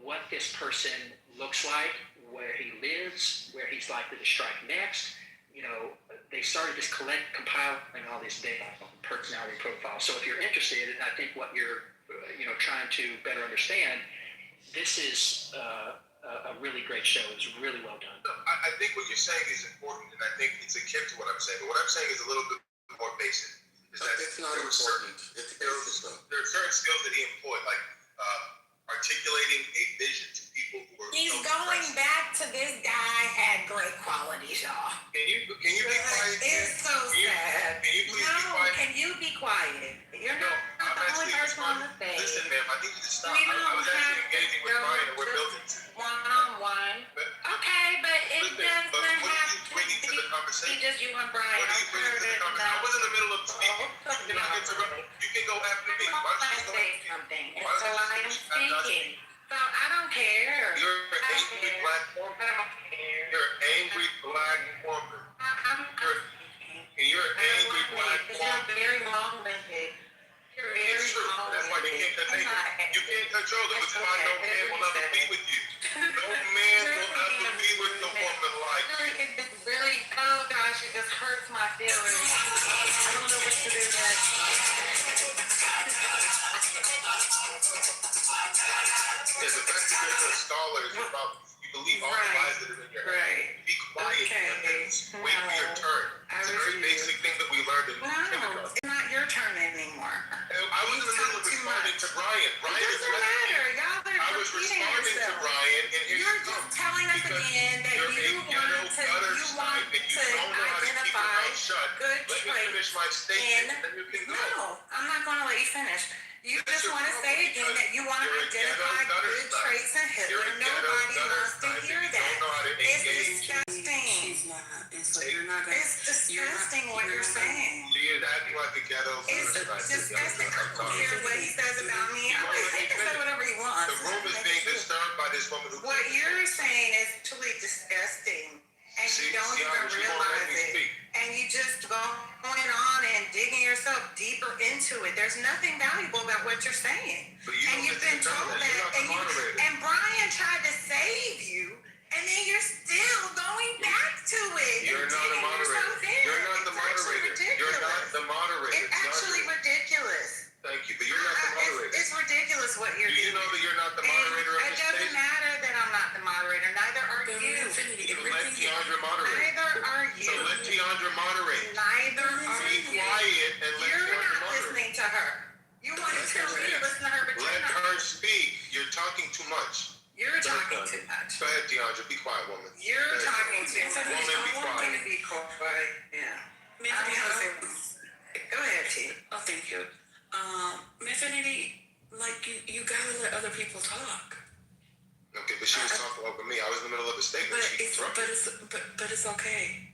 what this person looks like, where he lives, where he's likely to strike next. They started just compiling all this data on personality profiles. So if you're interested, and I think what you're, trying to better understand, this is a really great show. It's really well done. I think what you're saying is important, and I think it's akin to what I'm saying. But what I'm saying is a little bit more basic. Is that it's not important. It's basic stuff. There are certain skills that he employed, like articulating a vision to people who are. He's going back to this guy had great qualities, y'all. Can you be quiet? It's so sad. Can you please be quiet? Can you be quiet? You're not the only person on the stage. Listen, ma'am, I need you to stop. We I don't was actually have engaging with Brian, and we're building. One-on-one. Okay, but it Listen, doesn't but what are have you bringing to the be conversation? just you and Brian. What are you bringing to the conversation? I was in the middle of speaking. You cannot interrupt. You can go after me. Why don't you go say something? And so I am speaking. So I don't care. You're an angry black woman. I don't care. You're an angry black woman. You're an angry black woman. You're very long-winded. You're very It's true. That's why you can't contain it. You can't control it. Which is why no man will ever be with you. No man will ever be with the woman just hurts my feelings. I don't know what to do next. Yeah, the fact that you're a scholar is about you believe all the lies that are in your head. Be quiet and wait for your turn. It's a very basic thing that we learned in kindergarten. It's not your turn anymore. I was in the middle of responding to Brian. Brian It doesn't matter. Y'all are I was repeating responding to yourself. Brian, and You're just telling us again that you want to identify good traits in. No, I'm not going to let you finish. You just want to say again that you want to identify good traits in Hitler. Nobody wants to hear that. It's disgusting. She's not. And so you're not going to. It's disgusting what you're saying. She is acting like a ghetto. It's disgusting. I don't care what he says about me. He can say whatever he wants. The room is being disturbed by this woman who. What you're saying is truly disgusting. And you don't even realize it. And you just going on and digging yourself deeper into it. There's nothing valuable about what you're saying. And you've been told that. And Brian tried to save you. And then you're still going back to it. You're not a moderator. You're not the moderator. You're not the moderator. It's actually ridiculous. Thank you, but you're not the moderator. It's ridiculous what you're doing. Do you know that you're not the moderator of the stage? It doesn't matter that I'm not the moderator. Neither are you. Let Tiandra moderate. Neither are you. So let Tiandra moderate. Neither are you. Be quiet and let You're Tiandra not moderate. listening to her. You want to tell me to listen to her, but let her speak. You're talking too much. You're talking too much. Go ahead, Tiandra. Be quiet, woman. You're talking too much. Woman, be quiet. Yeah. Go ahead, T. Oh, thank you. Infinity, like you gotta let other people talk. Okay, but she was talking over me. I was in the middle of a statement. But it's okay.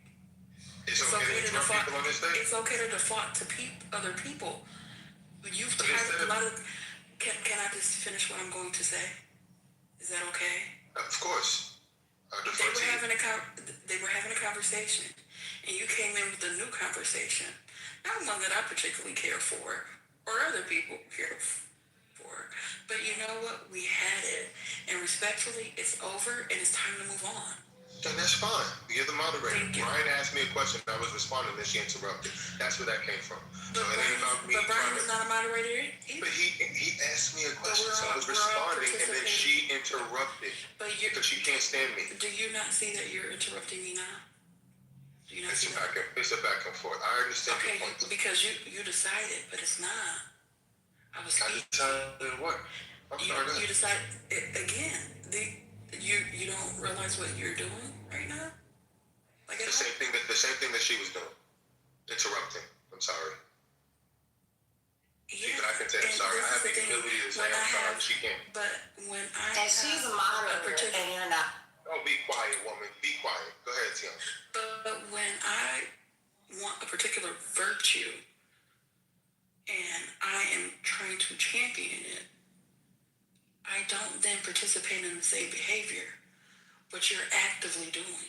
It's okay to interrupt people on this stage? It's okay to default to other people. You've tried a lot of. Can I just finish what I'm going to say? Is that okay? Of course. They were having a conversation, and you came in with a new conversation, not one that I particularly care for, or other people care for. But you know what? We had it, and respectfully, it's over, and it's time to move on. And that's fine. You're the moderator. Brian asked me a question, and I was responding, and she interrupted. That's where that came from. So it ain't about me. But Brian was not a moderator either. But he asked me a question, so I was responding, and then she interrupted. Because she can't stand me. Do you not see that you're interrupting me now? Do you not see that? It's a back and forth. I understand your point. Because you decided, but it's not. I decided what? I'm sorry. You decided again. You don't realize what you're doing right now? Like the same thing that she was doing. Interrupting. I'm sorry. Yeah, but I can say I'm sorry. I have the ability to say I'm sorry. She can't. But when I and she's a moderator and you're not. Oh, be quiet, woman. Be quiet. Go ahead, Tiana. But when I want a particular virtue and I am trying to champion it, I don't then participate in the same behavior, but you're actively doing.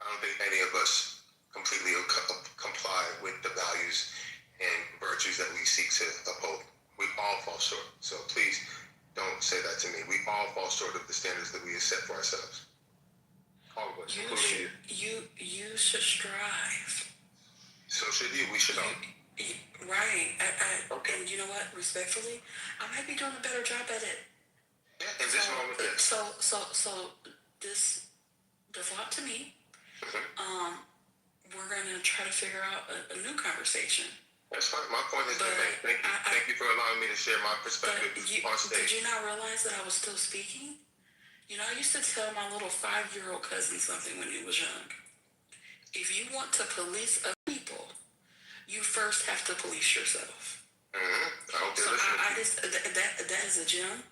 I don't think any of us completely comply with the values and virtues that we seek to uphold. We all fall short. So please don't say that to me. We all fall short of the standards that we have set for ourselves. All of us, including you. You should strive. So should you. We should all. Right. Okay. And you know what? Respectfully, I might be doing a better job at it. Yeah, in this moment. So this default to me. Mm-hmm. We're gonna try to figure out a new conversation. That's fine. My point has been made. Thank you for allowing me to share my perspective on stage. Did you not realize that I was still speaking? You know, I used to tell my little 5-year-old cousin something when he was young. If you want to police other people, you first have to police yourself. Mm-hmm. I just that is a gem.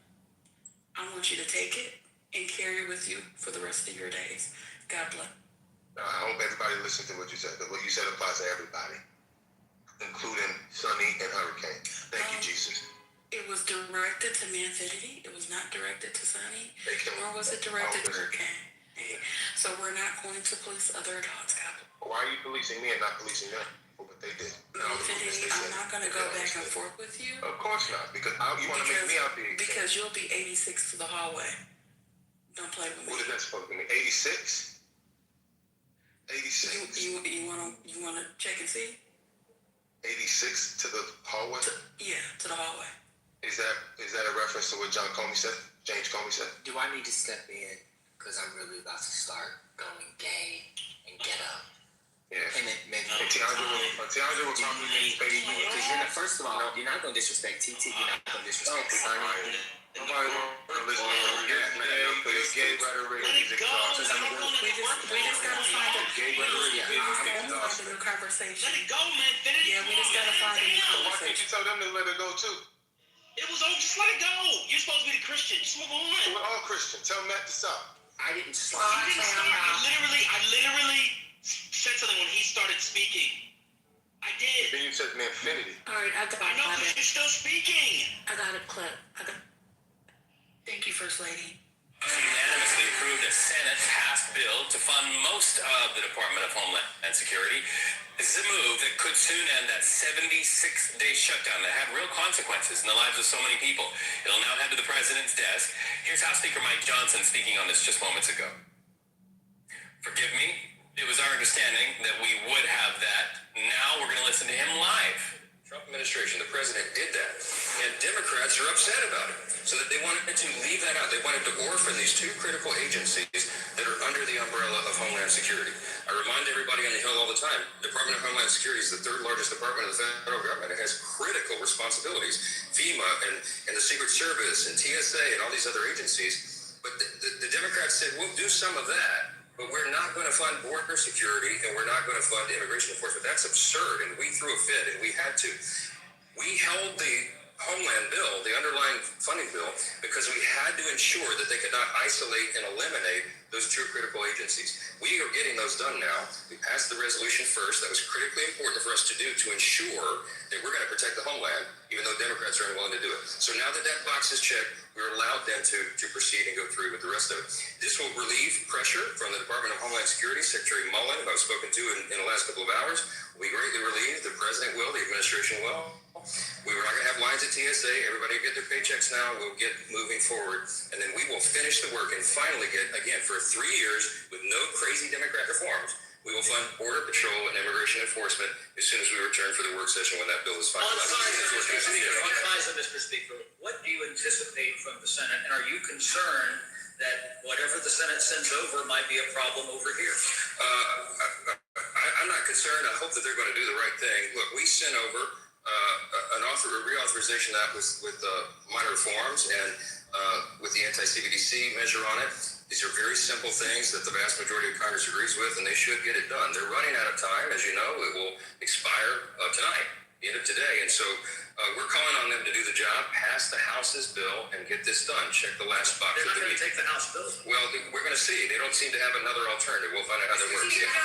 I want you to take it and carry it with you for the rest of your days. God bless. I hope everybody listened to what you said. What you said applies to everybody, including Sunny and Hurricane. Thank you, Jesus. It was directed to Manfinity. It was not directed to Sunny. Nor was it directed to Hurricane. So we're not going to police other adults. Why are you policing me and not policing them for what they did? Manfinity, I'm not going to go back and forth with you. Of course not, because you want to make me out the example. Because you'll be 86 to the hallway. Don't play with me. What is that supposed to mean? 86? 86. You wanna check and see? 86 to the hallway? Yeah, to the hallway. Is that a reference to what John Comey said? James Comey said? Do I need to step in? Because I'm really about to start going gay and get up. Yeah. And then maybe Tiandra will probably pay you. Because first of all, you're not going to disrespect TT. You're not going to disrespect Sonny. Nobody wants to listen to gay rhetoric. We just gotta find a new conversation. Let it go, man. Finish. Yeah, we just gotta find a new Why can't you tell them to let it go too? It was over. Just let it go. You're supposed to be the Christian. Just move on. We're all Christian. Tell Matt to stop. I didn't start. You didn't start. I literally said something when he started speaking. I did. Then you said infinity. All right, I got I know, but you're still speaking. I got a clip. Thank you, First Lady. Unanimously approved a Senate-passed bill to fund most of the Department of Homeland Security. This is a move that could soon end that 76-day shutdown that had real consequences in the lives of so many people. It'll now head to the president's desk. Here's House Speaker Mike Johnson speaking on this just moments ago. Forgive me, it was our understanding that we would have that. Now we're going to listen to him live. Trump administration, the president did that. And Democrats are upset about it. So that they wanted to leave that out. They wanted to orphan these two critical agencies that are under the umbrella of Homeland Security. I remind everybody on the Hill all the time, the Department of Homeland Security is the third largest department of the federal government. It has critical responsibilities. FEMA and the Secret Service and TSA and all these other agencies. But the Democrats said, we'll do some of that, but we're not going to fund border security and we're not going to fund immigration enforcement. That's absurd, and we threw a fit, and we had to. We held the Homeland bill, the underlying funding bill, because we had to ensure that they could not isolate and eliminate those two critical agencies. We are getting those done now. We passed the resolution first. That was critically important for us to do to ensure that we're going to protect the homeland, even though Democrats are unwilling to do it. So now that that box is checked, we're allowed then to proceed and go through with the rest of it. This will relieve pressure from the Department of Homeland Security. Secretary Mullen, who I've spoken to in the last couple of hours, will be greatly relieved. The president will, the administration will. We were not going to have lines at TSA. Everybody will get their paychecks now. We'll get moving forward. And then we will finish the work and finally get, again, for 3 years with no crazy Democrat reforms, we will fund Border Patrol and Immigration Enforcement as soon as we return for the work session when that bill is finalized. Mr. Speaker, what do you anticipate from the Senate? And are you concerned that whatever the Senate sends over might be a problem over here? I'm not concerned. I hope that they're going to do the right thing. Look, we sent over a reauthorization of that with minor reforms and with the anti-CBDC measure on it. These are very simple things that the vast majority of Congress agrees with, and they should get it done. They're running out of time. As you know, it will expire tonight, the end of today. And so we're calling on them to do the job, pass the House's bill, and get this done. Check the last box. They're not going to take the House bill. Well, we're going to see. They don't seem to have another alternative. We'll find out how that works. Yeah. I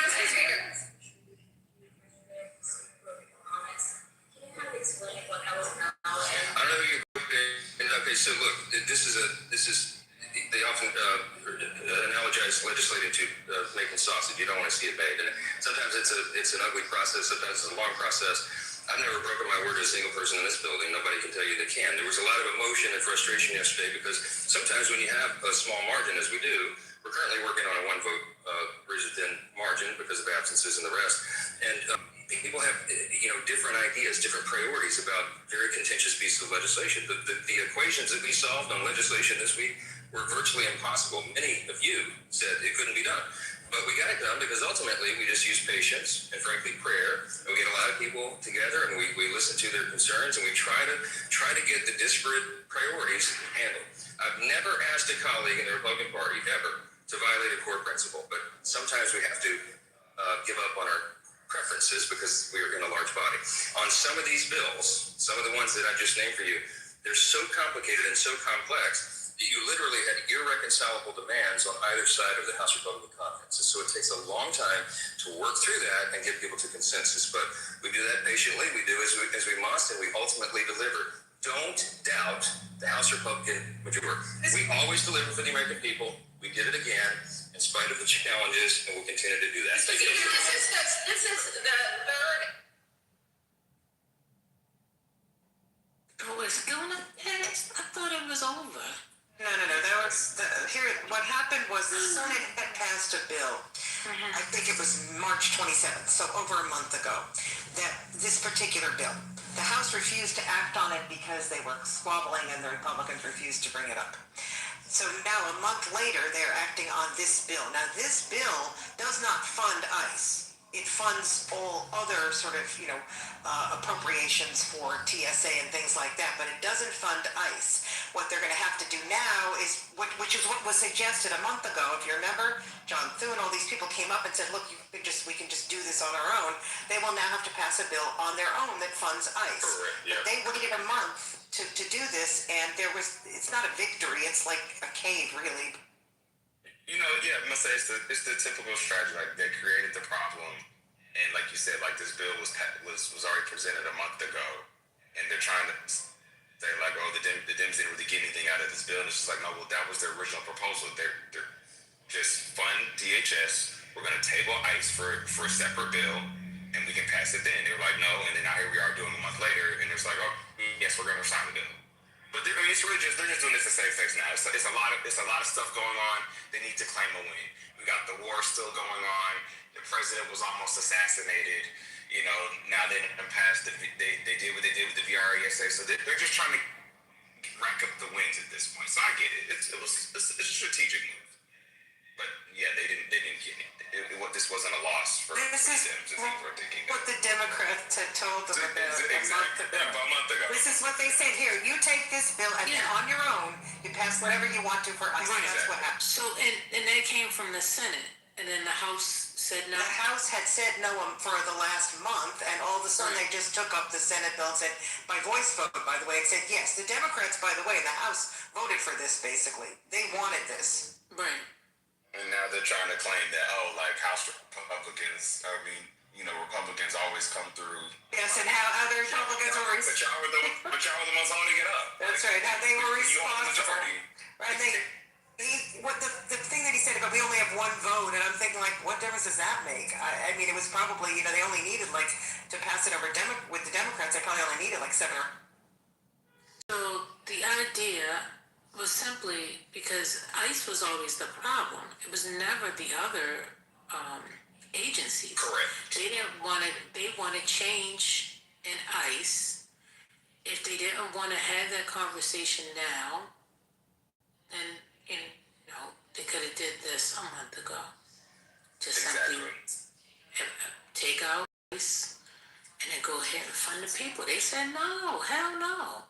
don't know who you. Okay, so look, this is they often analogize legislating to making sausage. You don't want to see it made, and sometimes it's an ugly process. Sometimes it's a long process. I've never broken my word to a single person in this building. Nobody can tell you they can. There was a lot of emotion and frustration yesterday because sometimes when you have a small margin, as we do, we're currently working on a one-vote razor-thin margin because of absences and the rest, and people have different ideas, different priorities about very contentious pieces of legislation. The equations that we solved on legislation this week were virtually impossible. Many of you said it couldn't be done. But we got it done because ultimately we just use patience and frankly prayer. And we get a lot of people together and we listen to their concerns and we try to get the disparate priorities handled. I've never asked a colleague in the Republican Party ever to violate a core principle, but sometimes we have to give up on our preferences because we are in a large body. On some of these bills, some of the ones that I just named for you, they're so complicated and so complex that you literally had irreconcilable demands on either side of the House Republican Conference. And so it takes a long time to work through that and get people to consensus. But we do that patiently. We do as we must, and we ultimately deliver. Don't doubt the House Republican majority. We always deliver for the American people. We did it again in spite of the challenges, and we'll continue to do that. This is the third. Oh, it's going up next? I thought it was over. No. That was here. What happened was the Senate had passed a bill I think it was March 27th, so over a month ago, that this particular bill, the House refused to act on it because they were squabbling and the Republicans refused to bring it up. So now a month later, they're acting on this bill. Now this bill does not fund ICE. It funds all other sort of, appropriations for TSA and things like that, but it doesn't fund ICE. What they're going to have to do now is, which is what was suggested a month ago, if you remember, John Thune, all these people came up and said, look, we can just do this on our own. They will now have to pass a bill on their own that funds ICE. Correct, yeah. They waited a month to do this, and it's not a victory, it's like a cave, really. I'm gonna say it's the typical strategy. Like, they created the problem, and like you said, like, this bill was already presented a month ago, and they're trying to say like, oh, the Dems didn't really get anything out of this bill. And it's just like, no, well, that was their original proposal. They're just fund DHS. We're gonna table ICE for a separate bill, and we can pass it then. They were like, no, and then now here we are doing a month later, and it's like, oh, yes, we're gonna sign the bill. But it's really they're just doing this to save face now. It's a lot of stuff going on. They need to claim a win. We got the war still going on. The president was almost assassinated. Now they passed they did what they did with the VRESA. So they're just trying to rack up the wins at this point. So I get it. It's a strategic move. But yeah, they didn't get it. This wasn't a loss for This is what the Democrats had told them about a month ago. This is what they said. Here, you take this bill, and then on your own, you pass whatever you want to for ICE. That's what happened. So, and that came from the Senate, and then the House said no. The House had said no for the last month, and all of a sudden they just took up the Senate bill and said, by voice vote, by the way, it said yes. The Democrats, by the way, in the House voted for this, basically. They wanted this. Right. And now they're trying to claim that, House Republicans, Republicans always come through. Yes, and how other Republicans were But y'all were the ones holding it up. That's right. How they were responsible. Right. The thing that he said about we only have one vote, and I'm thinking, like, what difference does that make? I mean, it was probably, they only needed, to pass it over with the Democrats, they probably only needed, 7 or... So the idea was simply because ICE was always the problem. It was never the other agencies. Correct. They wanted change in ICE. If they didn't want to have that conversation now, then they could have did this a month ago. Just simply take out ICE and then go ahead and fund the people. They said no, hell no.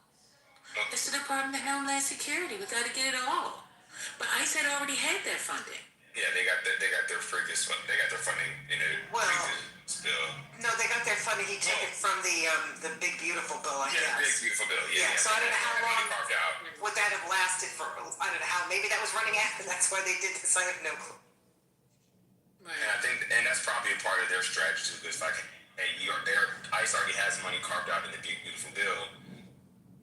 It's the Department of Homeland Security. We got to get it all. But ICE had already had that funding. Yeah, they got their previous one. They got their funding in a previous bill. No, they got their funding. He took it from the Big Beautiful Bill, I guess. Yeah, Big Beautiful Bill. Yeah. So I don't know how long would that have lasted for. I don't know how. Maybe that was running out, and that's why they did this. I have no clue. Right. And I think, and that's probably a part of their strategy too. Because ICE already has money carved out in the Big Beautiful Bill.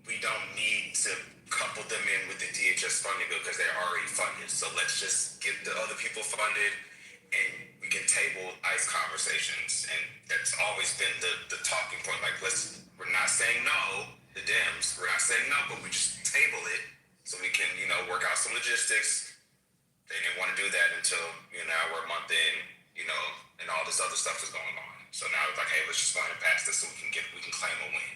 We don't need to couple them in with the DHS funding bill because they're already funded. So let's just get the other people funded, and we can table ICE conversations. And that's always been the talking point. Like, we're not saying no, the Dems. We're not saying no, but we just table it so we can, work out some logistics. They didn't want to do that until, now we're a month in, and all this other stuff is going on. So now it's like, hey, let's just go ahead and pass this so we can claim a win.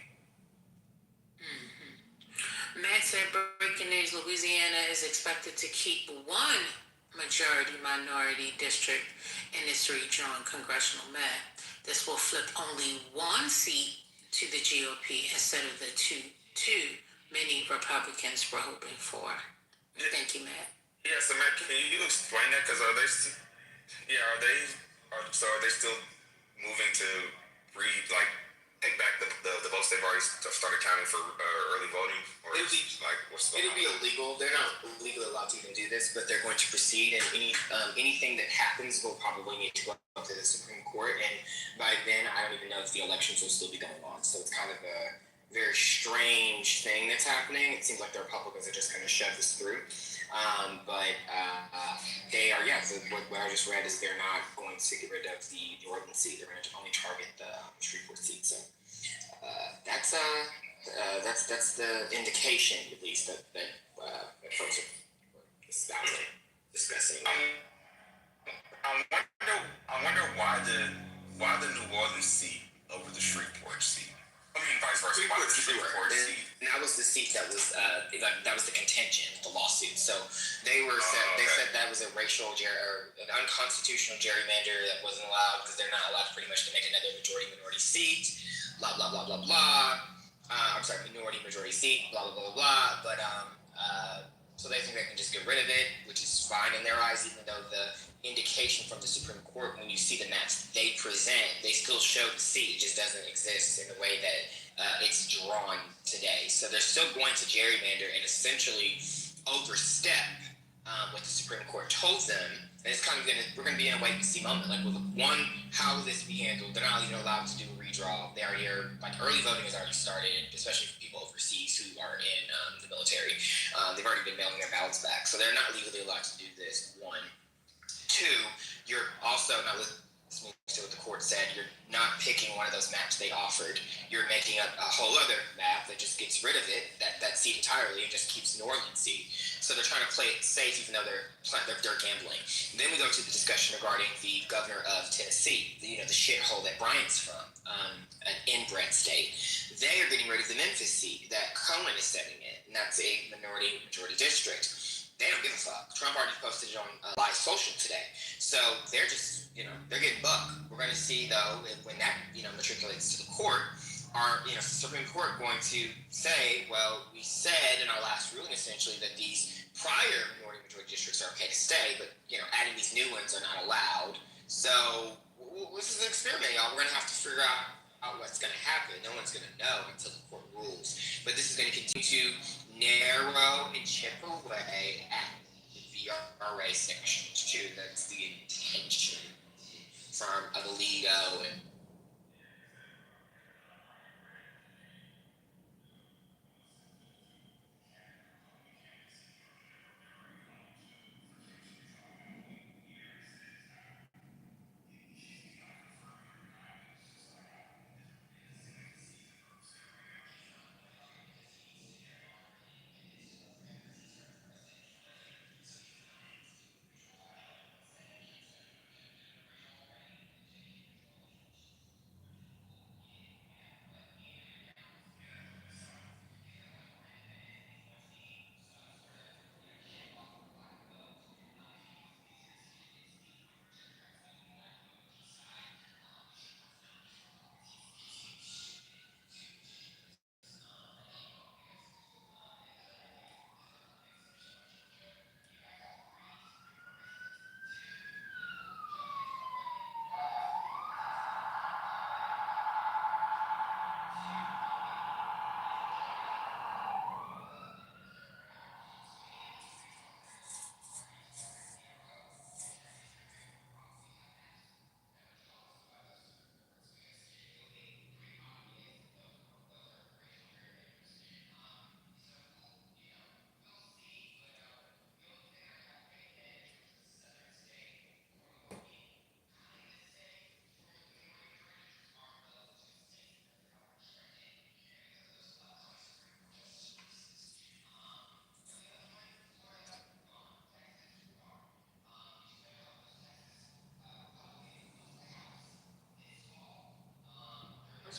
Matt said breaking news, Louisiana is expected to keep one majority-minority district in its regional and congressional map. This will flip only one seat to the GOP instead of the two many Republicans were hoping for. Thank you, Matt. Yeah, so Matt, can you explain that? Because are they still moving to take back the votes they've already started counting for early voting? Or it'll be illegal. They're not legally allowed to even do this, but they're going to proceed, and anything that happens will probably need to go up to the Supreme Court, and by then I don't even know if the elections will still be going on. So it's kind of a very strange thing that's happening. It seems like the Republicans are just going to shove this through. They are, so what I just read is they're not going to get rid of the Orland seat. They're going to only target the Shreveport seat. So that's the indication, at least, that folks are discussing. I wonder why the New Orleans seat over the Shreveport seat? I mean, vice versa. Why the Shreveport seat? And that was the seat that was that was the contention, the lawsuit. So they said that was a racial or an unconstitutional gerrymander that wasn't allowed because they're not allowed pretty much to make another majority-minority seat. Blah blah blah blah blah. I'm sorry, minority-majority seat. Blah blah blah blah. But so they think they can just get rid of it, which is fine in their eyes, even though the indication from the Supreme Court, when you see the maps they present, they still show the seat. It just doesn't exist in the way that it's drawn today. So they're still going to gerrymander and essentially overstep what the Supreme Court told them. And it's kind of we're going to be in a wait and see moment. Like, well, one, how will this be handled? They're not even allowed to do a redraw. They already are, like, early voting has already started, especially for people overseas who are in the military. They've already been mailing their ballots back. So they're not legally allowed to do this, one. Two, you're also not listening to what the court said. You're not picking one of those maps they offered. You're making a whole other map that just gets rid of it, that seat entirely, and just keeps New Orleans seat. So they're trying to play it safe, even though they're gambling. And then we go to the discussion regarding the governor of Tennessee, the shithole that Bryant's from, an inbred state. They are getting rid of the Memphis seat that Cohen is setting in, and that's a majority district. They don't give a fuck. Trump already posted it on live social today. So they're just, they're getting buck. We're going to see, though, when that, matriculates to the court, are, Supreme Court going to say, well, we said in our last ruling, essentially, that these prior minority-majority districts are okay to stay, but, adding these new ones are not allowed. So this is an experiment, y'all. We're going to have to figure out what's going to happen. No one's going to know until the court rules. But this is going to continue to narrow and chip away at the VRA sections too. That's the intention from Alito and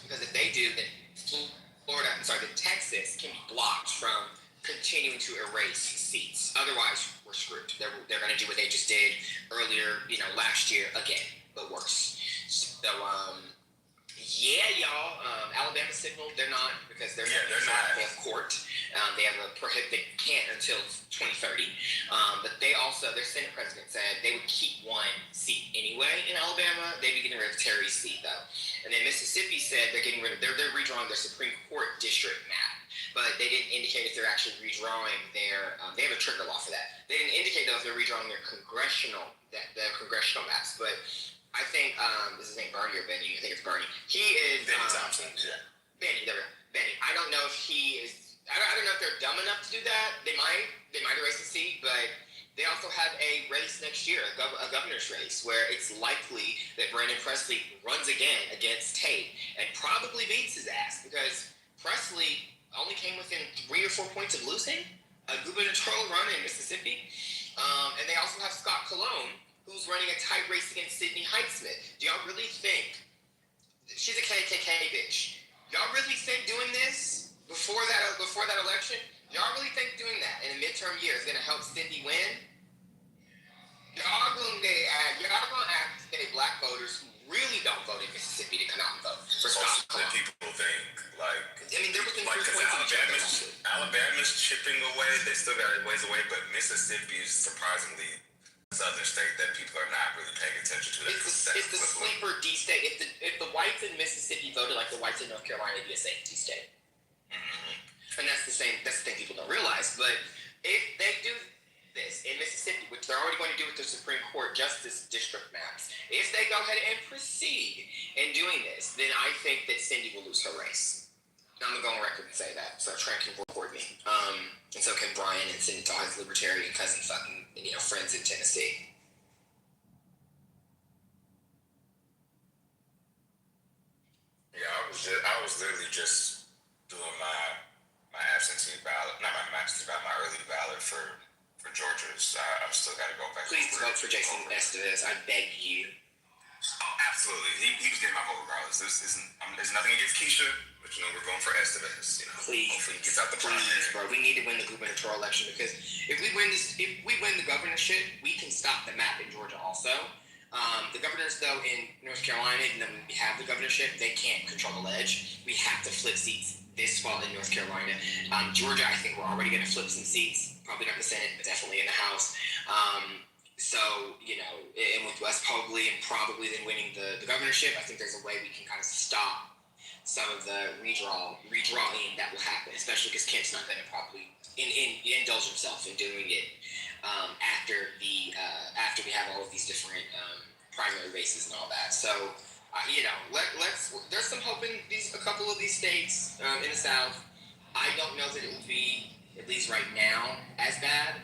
because if they do, then Texas can be blocked from continuing to erase seats. Otherwise, we're screwed. They're going to do what they just did earlier, last year again, but worse. So, yeah, y'all. Alabama signaled they're not because they're not in court. They have a they can't until 2030. But they also, their Senate president said they would keep one seat anyway in Alabama. They'd be getting rid of Terry's seat though. And then Mississippi said they're getting rid of they're redrawing their Supreme Court district map. But they didn't indicate if they're actually redrawing their. They have a trigger law for that. They didn't indicate though if they're redrawing their congressional maps, but. I think is his name Bernie or Benny? I think it's Bernie. He is Benny Thompson. Yeah. Benny. There we go. Benny. I don't know if he is. I don't know if they're dumb enough to do that. They might erase the seat, but they also have a race next year, a governor's race, where it's likely that Brandon Presley runs again against Tate and probably beats his ass because Presley only came within 3 or 4 points of losing a gubernatorial run in Mississippi, and they also have Scott Cologne, who's running a tight race against Sydney Heightsmith. Do y'all really think she's a KKK bitch? Y'all really think doing this before that election? Y'all really think doing that in a midterm year is gonna help Cindy win? Y'all gonna ask black voters who really don't vote in Mississippi to come out and vote for Scott. That people think they're looking for Alabama's chipping away. They still got a ways away, but Mississippi is surprisingly a southern state that people are not really paying attention to. It's the sleeper D state. If the whites in Mississippi voted like the whites in North Carolina, it'd be a safety state. And that's the thing people don't realize. But if they do this in Mississippi, which they're already going to do with the Supreme Court Justice District maps, if they go ahead and proceed in doing this, then I think that Cindy will lose her race. I'm gonna go on record and say that, so Trent can record me. And so can Brian and send it to all his libertarian cousin fucking friends in Tennessee. Yeah, I was literally just doing my absentee ballot, not my absentee ballot, my early ballot for Georgia. So I'm still got to go back. Please vote for Jason Estevez. I beg you. Oh, absolutely. He was getting my vote regardless. There's nothing against Keisha, but we're going for Estevez. Please, hopefully he gets out the primary. Bro, we need to win the gubernatorial election because if we win the governorship, we can stop the map in Georgia also. The governors, though, in North Carolina, even though we have the governorship, they can't control the ledge. We have to flip seats this fall in North Carolina. Georgia, I think we're already going to flip some seats. Probably not the Senate, but definitely in the House. And with Wes Pogley and probably then winning the governorship, I think there's a way we can kind of stop some of the redrawing that will happen, especially because Kent's not going to probably indulge himself in doing it after we have all of these different primary races and all that. So, there's some hope in a couple of these states in the South. I don't know that it will be, at least right now, as bad.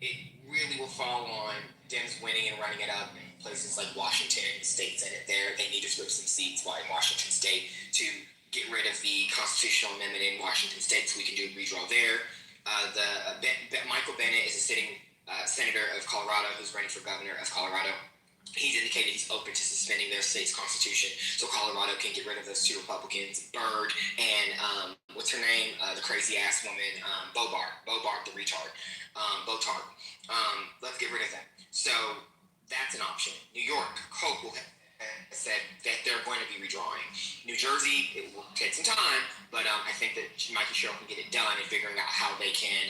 It really will fall on Dems winning and running it up in places like Washington, the state Senate there. They need to flip some seats in Washington State to get rid of the constitutional amendment in Washington State so we can do a redraw there. Michael Bennet is a sitting senator of Colorado who's running for governor of Colorado. He's indicated he's open to suspending their state's constitution so Colorado can get rid of those two Republicans, Byrd and what's her name? The crazy ass woman, Bobart, the retard, Botard. Let's get rid of that. So that's an option. New York, Hochul has said that they're going to be redrawing. New Jersey, it will take some time, but I think that Mikey Sherrill can get it done in figuring out how they can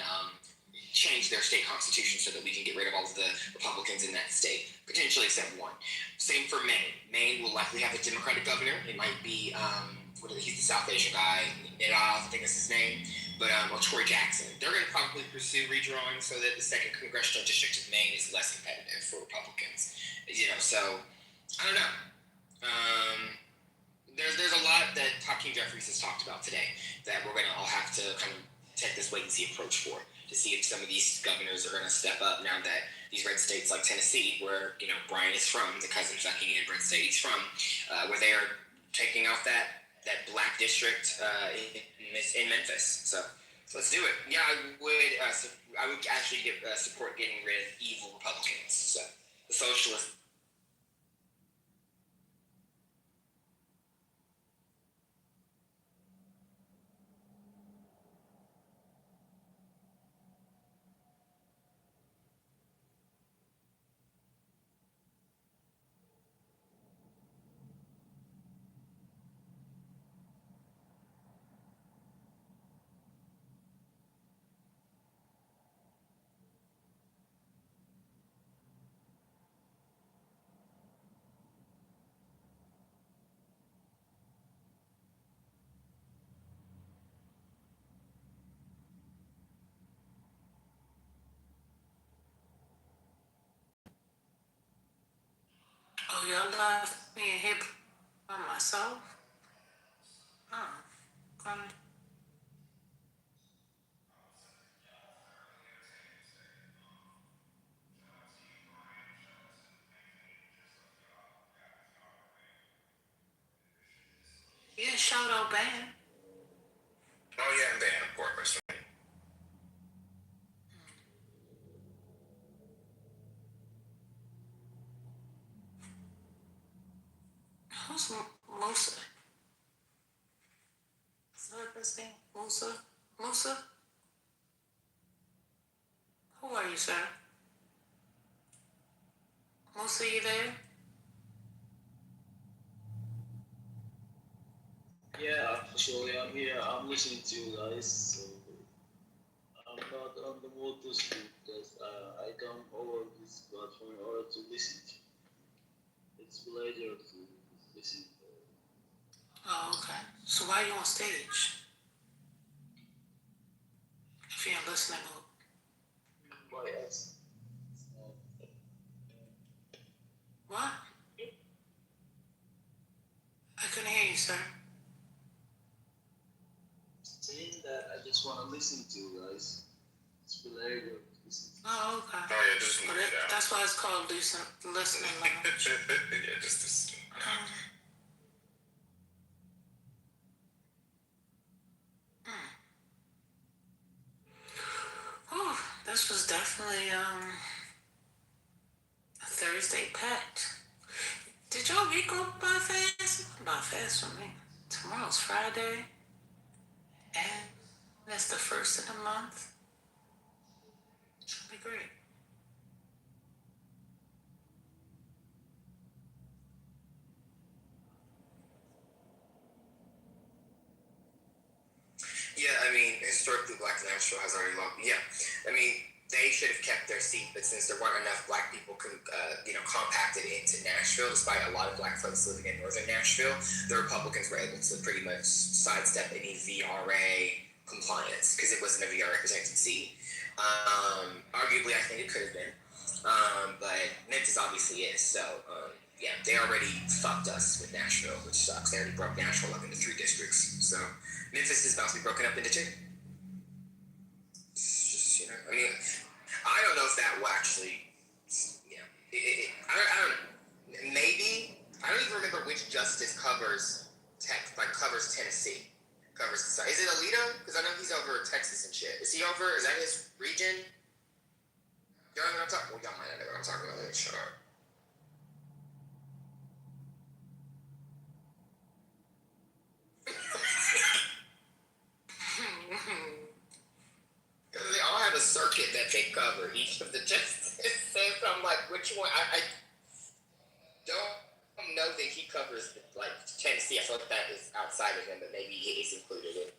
change their state constitution so that we can get rid of all of the Republicans in that state, potentially except one. Same for Maine. Maine will likely have a Democratic governor. It might be, he's the South Asian guy, Nidal, I think is his name, but or Troy Jackson. They're going to probably pursue redrawing so that the second congressional district of Maine is less competitive for Republicans. So I don't know. There's a lot that Hakeem Jeffries has talked about today that we're going to all have to kind of take this wait and see approach for, to see if some of these governors are going to step up now that these red states like Tennessee, where Brian is from, the cousin fucking inbred state he's from, where they are taking off that black district in Memphis. So let's do it. Yeah, I would actually support getting rid of evil Republicans. So the socialists. Oh, y'all left me in here by myself? Oh, come. Yeah, shout out band. Oh yeah, and band, of course. Who's Musa? Is that his name? Musa? Musa? Who are you, sir? Musa, you there? Yeah, actually, I'm here. I'm listening to you guys. So I'm not on the mood to speak because I come over this platform in order to listen to you. It's a pleasure to listen. Oh, okay. So why are you on stage? If you're in listening mode. Why else? What? I couldn't hear you, sir. Saying that I just want to listen to you guys. It's a pleasure to listen to you. Oh, okay. Oh yeah, just Well, that's why it's called listening lounge. yeah, just. Oh, this was definitely a Thursday packed. Did y'all week go by fast? Not fast for me. Tomorrow's Friday, and that's the first of the month. Should be great. Yeah, I mean, historically, Black Nashville has already lost. Yeah, I mean, they should have kept their seat, but since there weren't enough Black people, compacted into Nashville, despite a lot of Black folks living in northern Nashville, the Republicans were able to pretty much sidestep any VRA compliance because it wasn't a VRA protected seat. Arguably, I think it could have been, but Memphis obviously is. So, yeah, they already fucked us with Nashville, which sucks. They already broke Nashville up into 3 districts. So Memphis is about to be broken up into 2. It's just, I mean, I don't know if that will actually, I don't know. Maybe, I don't even remember which justice covers Tennessee. Is it Alito? Because I know he's over Texas and shit. Is he over? Is that his region? Y'all know what I'm talking about? Well, y'all might not know what I'm talking about. Shut up. Because they all have a circuit that they cover, each of the justices. So I'm like, which one? I don't know that he covers, like, Tennessee. I feel like that is outside of him, but maybe he's included in.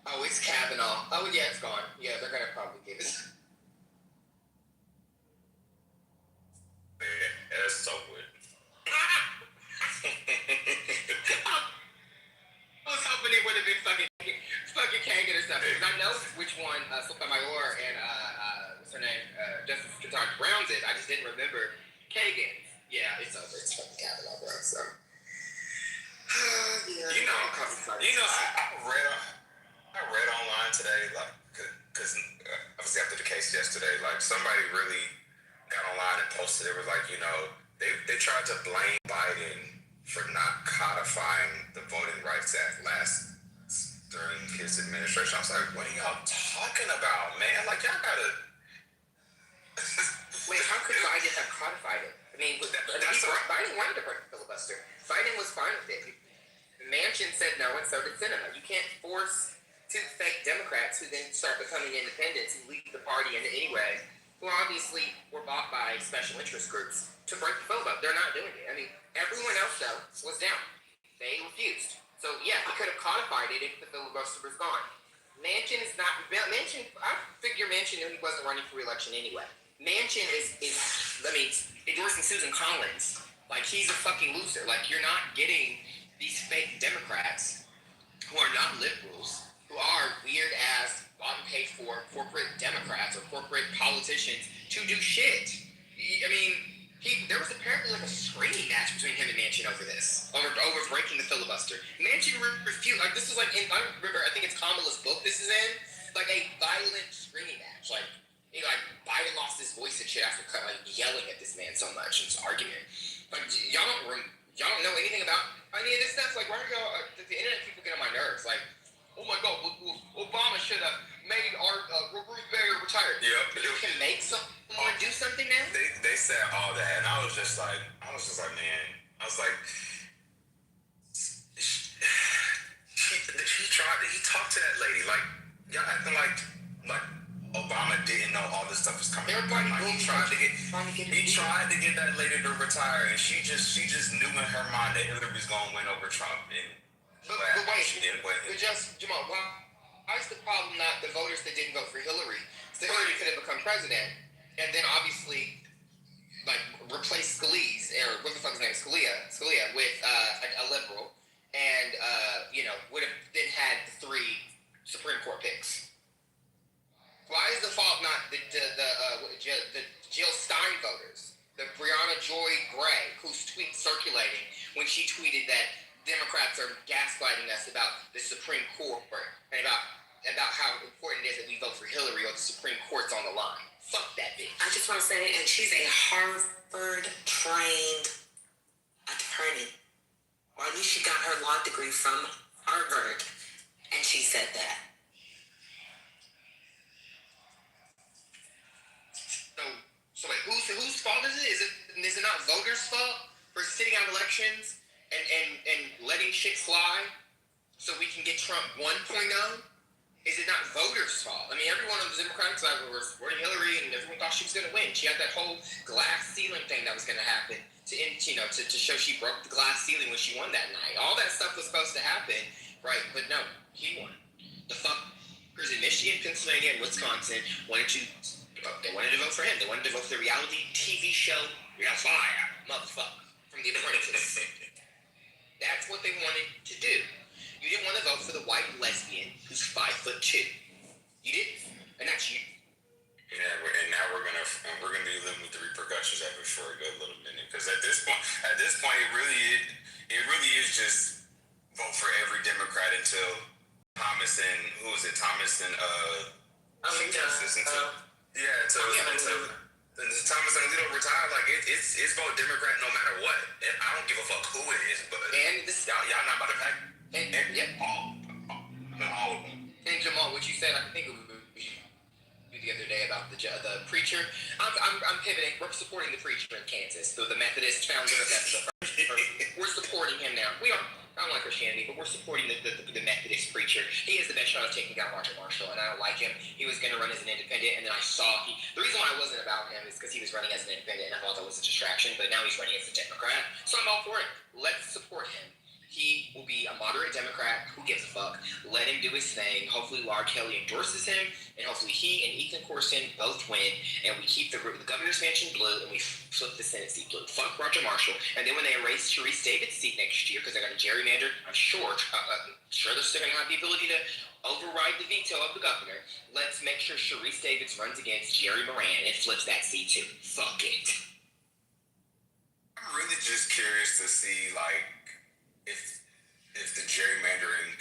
Oh, it's Kavanaugh. Oh, yeah, it's gone. Yeah, they're going to probably give it. Yeah, that's so weird. I was hoping it would have been fucking Kagan or something. Because I know which one Sotomayor and what's her name, Justice Ketanji Brown did. I just didn't remember Kagan's. Yeah, it's over. It's fucking Kavanaugh, bro. So, I read online today, like, because obviously after the case yesterday, like, somebody really got online and posted. It was like, they tried to blame Biden for not codifying the Voting Rights Act during his administration. I was like, what are y'all talking about, man? Like, y'all gotta. Wait, how could Biden have codified it? I mean, Biden wanted to break the filibuster. Biden was fine with it. Manchin said no, and so did Sinema. You can't force 2 fake Democrats who then start becoming independents and leave the party in any way, who obviously were bought by special interest groups, to break the filibuster. They're not doing it. I mean, everyone else, though, was down. They refused. So, yeah, he could have codified it if the filibuster was gone. Manchin is not. I figure Manchin knew he wasn't running for re-election anyway. Manchin is endorsing Susan Collins. Like, he's a fucking loser. Like, you're not getting these fake Democrats who are not liberals, who are weird-ass, bought-and-paid-for corporate Democrats or corporate politicians to do shit. I mean, there was apparently like a screaming match between him and Manchin over this, over breaking the filibuster. Manchin refused. Like, this is like, I don't remember, I think it's Kamala's book this is in, like a violent screaming match. Like, shit after yelling at this man so much in this argument. Like, y'all don't know anything about any of this stuff. Like, why are y'all? The internet people get on my nerves. Like, oh my God, Obama should have made our Ruth Bader retired. Yep. You can make someone do something now. They said all that, and I was just like, man, I was like, he talked to that lady like y'all acting like Obama didn't know all this stuff was coming. Everybody he tried to get that lady to retire, and she just knew in her mind that Hillary's gonna win over Trump. And but wait, she didn't win. But just Jamal, why is the problem not the voters that didn't vote for Hillary? So Hillary could have become president, and then obviously like replace Scalise, or what the fuck his name is, Scalia with a liberal, and would have then had the 3 Supreme Court picks. Why is the fault not the Jill Stein voters, the Breonna Joy Gray, whose tweet circulating when she tweeted that Democrats are gaslighting us about the Supreme Court and about how important it is that we vote for Hillary or the Supreme Court's on the line. Fuck that bitch. I just want to say, and she's a Harvard-trained attorney. Or at least she got her law degree from Harvard. And she said that. So wait, whose fault is it? Is it not voters' fault for sitting out elections and letting shit fly so we can get Trump 1.0? Is it not voters' fault? I mean, everyone on the Democratic side was supporting Hillary, and everyone thought she was going to win. She had that whole glass ceiling thing that was going to happen to show she broke the glass ceiling when she won that night. All that stuff was supposed to happen, right? But no, he won. The fuckers in Michigan, Pennsylvania, and Wisconsin wanted to vote for him. They wanted to vote for the reality TV show Fire, motherfucker, from The Apprentice. That's what they wanted to do. You didn't want to vote for the white lesbian who's 5'2". You didn't, and that's you. Yeah, and now we're gonna be living with the repercussions of it for a good little minute. Because at this point, it really is just vote for every Democrat until Thomas and Thomas and Thomas and Alito retire. Like it's vote Democrat no matter what. And I don't give a fuck who it is, but y'all not about to pack. All of them. And Jamal, what you said, I think it was the other day about the preacher. I'm pivoting. We're supporting the preacher in Kansas, so the Methodist founder. That's the first person. We're supporting him now. We are. I don't like Christianity, but we're supporting the Methodist preacher. He has the best shot of taking down Roger Marshall, and I don't like him. He was going to run as an independent, and then I saw the reason why I wasn't about him is because he was running as an independent, and I thought that was a distraction. But now he's running as a Democrat, so I'm all for it. Let's support him. He will be a moderate Democrat. Who gives a fuck? Let him do his thing. Hopefully, Laura Kelly endorses him, and hopefully he and Ethan Corson both win, and we keep the governor's mansion blue, and we flip the Senate seat blue. Fuck Roger Marshall. And then when they erase Sharice David's seat next year, because they're going to gerrymander, I'm sure they're still going to have the ability to override the veto of the governor. Let's make sure Sharice Davids runs against Jerry Moran and flips that seat too. Fuck it. I'm really just curious to see, like, if the gerrymandering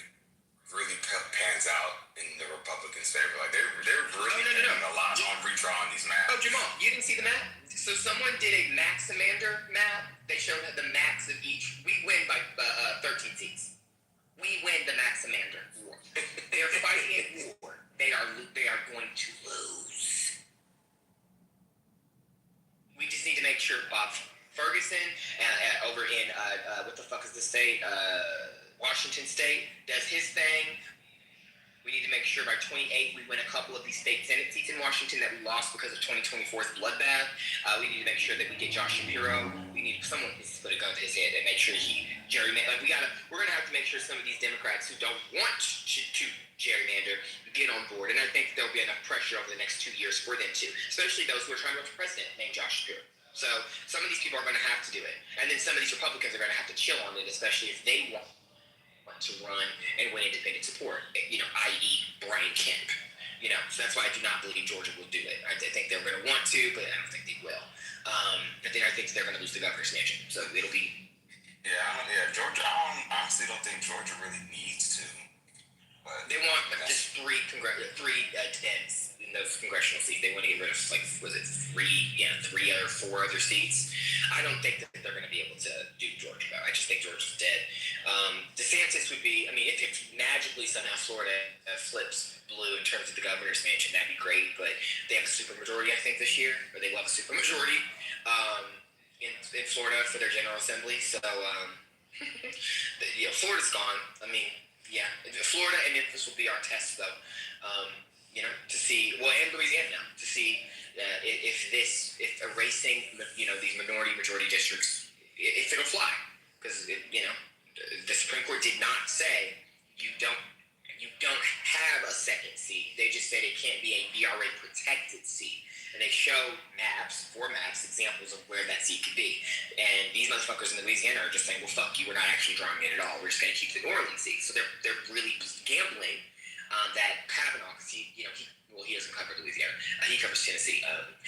really pans out in the Republicans' favor. Like, they're really putting a lot on redrawing these maps. Oh, Jamal, you didn't see the map? So someone did a Maximander map. They showed the maps of each. We win by 13 seats. We win the Maximander war. They are fighting a war. They are going to lose. We just need to make sure Bob Ferguson over in what the fuck is the state? Washington State does his thing. We need to make sure by 28 we win a couple of these state Senate seats in Washington that we lost because of 2024's bloodbath. We need to make sure that we get Josh Shapiro. Someone needs to put a gun to his head and make sure he gerrymander. We're gonna have to make sure some of these Democrats who don't want to gerrymander get on board. And I think there'll be enough pressure over the next 2 years for them to, especially those who are trying to run for president, named Josh Shapiro. So some of these people are going to have to do it. And then some of these Republicans are going to have to chill on it, especially if they want to run and win independent support, i.e. Brian Kemp. So that's why I do not believe Georgia will do it. I think they're going to want to, but I don't think they will. And then I think they're going to lose the governor's mansion. So it'll be... Georgia, I honestly don't think Georgia really needs to. But they want just three Dems in those congressional seats. They want to get rid of, like, was it 3 or 4 other seats. I don't think that they're going to be able to do Georgia, though. I just think Georgia's dead. DeSantis would be, I mean, if magically somehow Florida flips blue in terms of the governor's mansion, that'd be great, but they have a supermajority, I think, this year, or they will have a supermajority in Florida for their General Assembly, so, Florida's gone. I mean, yeah, Florida and Memphis will be our test, though, to see, well, and Louisiana now, to see if erasing, these majority districts, if it'll fly, because, the Supreme Court did not say you don't have a second seat. They just said it can't be a VRA protected seat. And they show 4 maps, examples of where that seat could be. And these motherfuckers in Louisiana are just saying, well, fuck you, we're not actually drawing it at all. We're just going to keep the New Orleans seat. So they're really gambling that Kavanaugh, because he doesn't cover Louisiana. He covers Tennessee.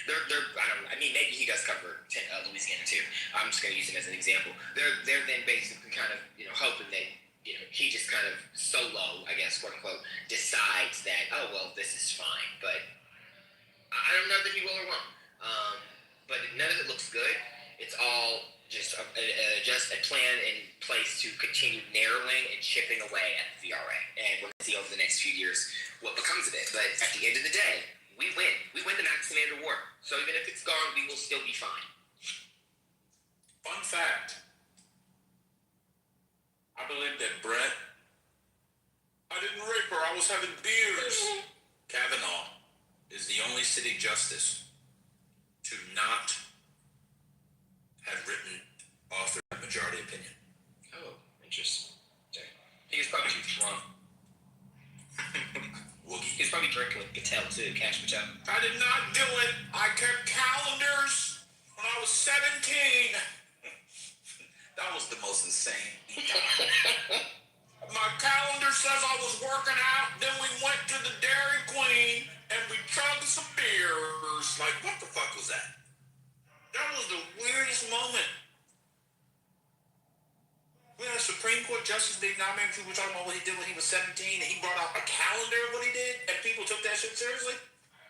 Maybe he does cover Louisiana too. I'm just going to use him as an example. They're then basically kind of, hoping that, he just kind of solo, I guess, quote unquote, decides that, oh, well, this is fine. But I don't know that he will or won't. But none of it looks good. It's all just a plan in place to continue narrowing and chipping away at the VRA. And we're going to see over the next few years what becomes of it. But at the end of the day, we win. We win the Maximilian War. So even if it's gone, we will still be fine. Fun fact. I believe that Brett, I didn't rape her, I was having beers. Kavanaugh is the only city justice to not have written, authored a majority opinion. Oh, interesting. He was probably drunk. Woogie. He was probably drinking with Patel too, Cash Patel. I did not do it. I kept calendars when I was 17. That was the most insane time. My calendar says I was working out, then we went to the Dairy Queen and we chugged some beers. Like, what the fuck was that? That was the weirdest moment. We had a Supreme Court justice being nominated. People were talking about what he did when he was 17, and he brought out a calendar of what he did, and people took that shit seriously.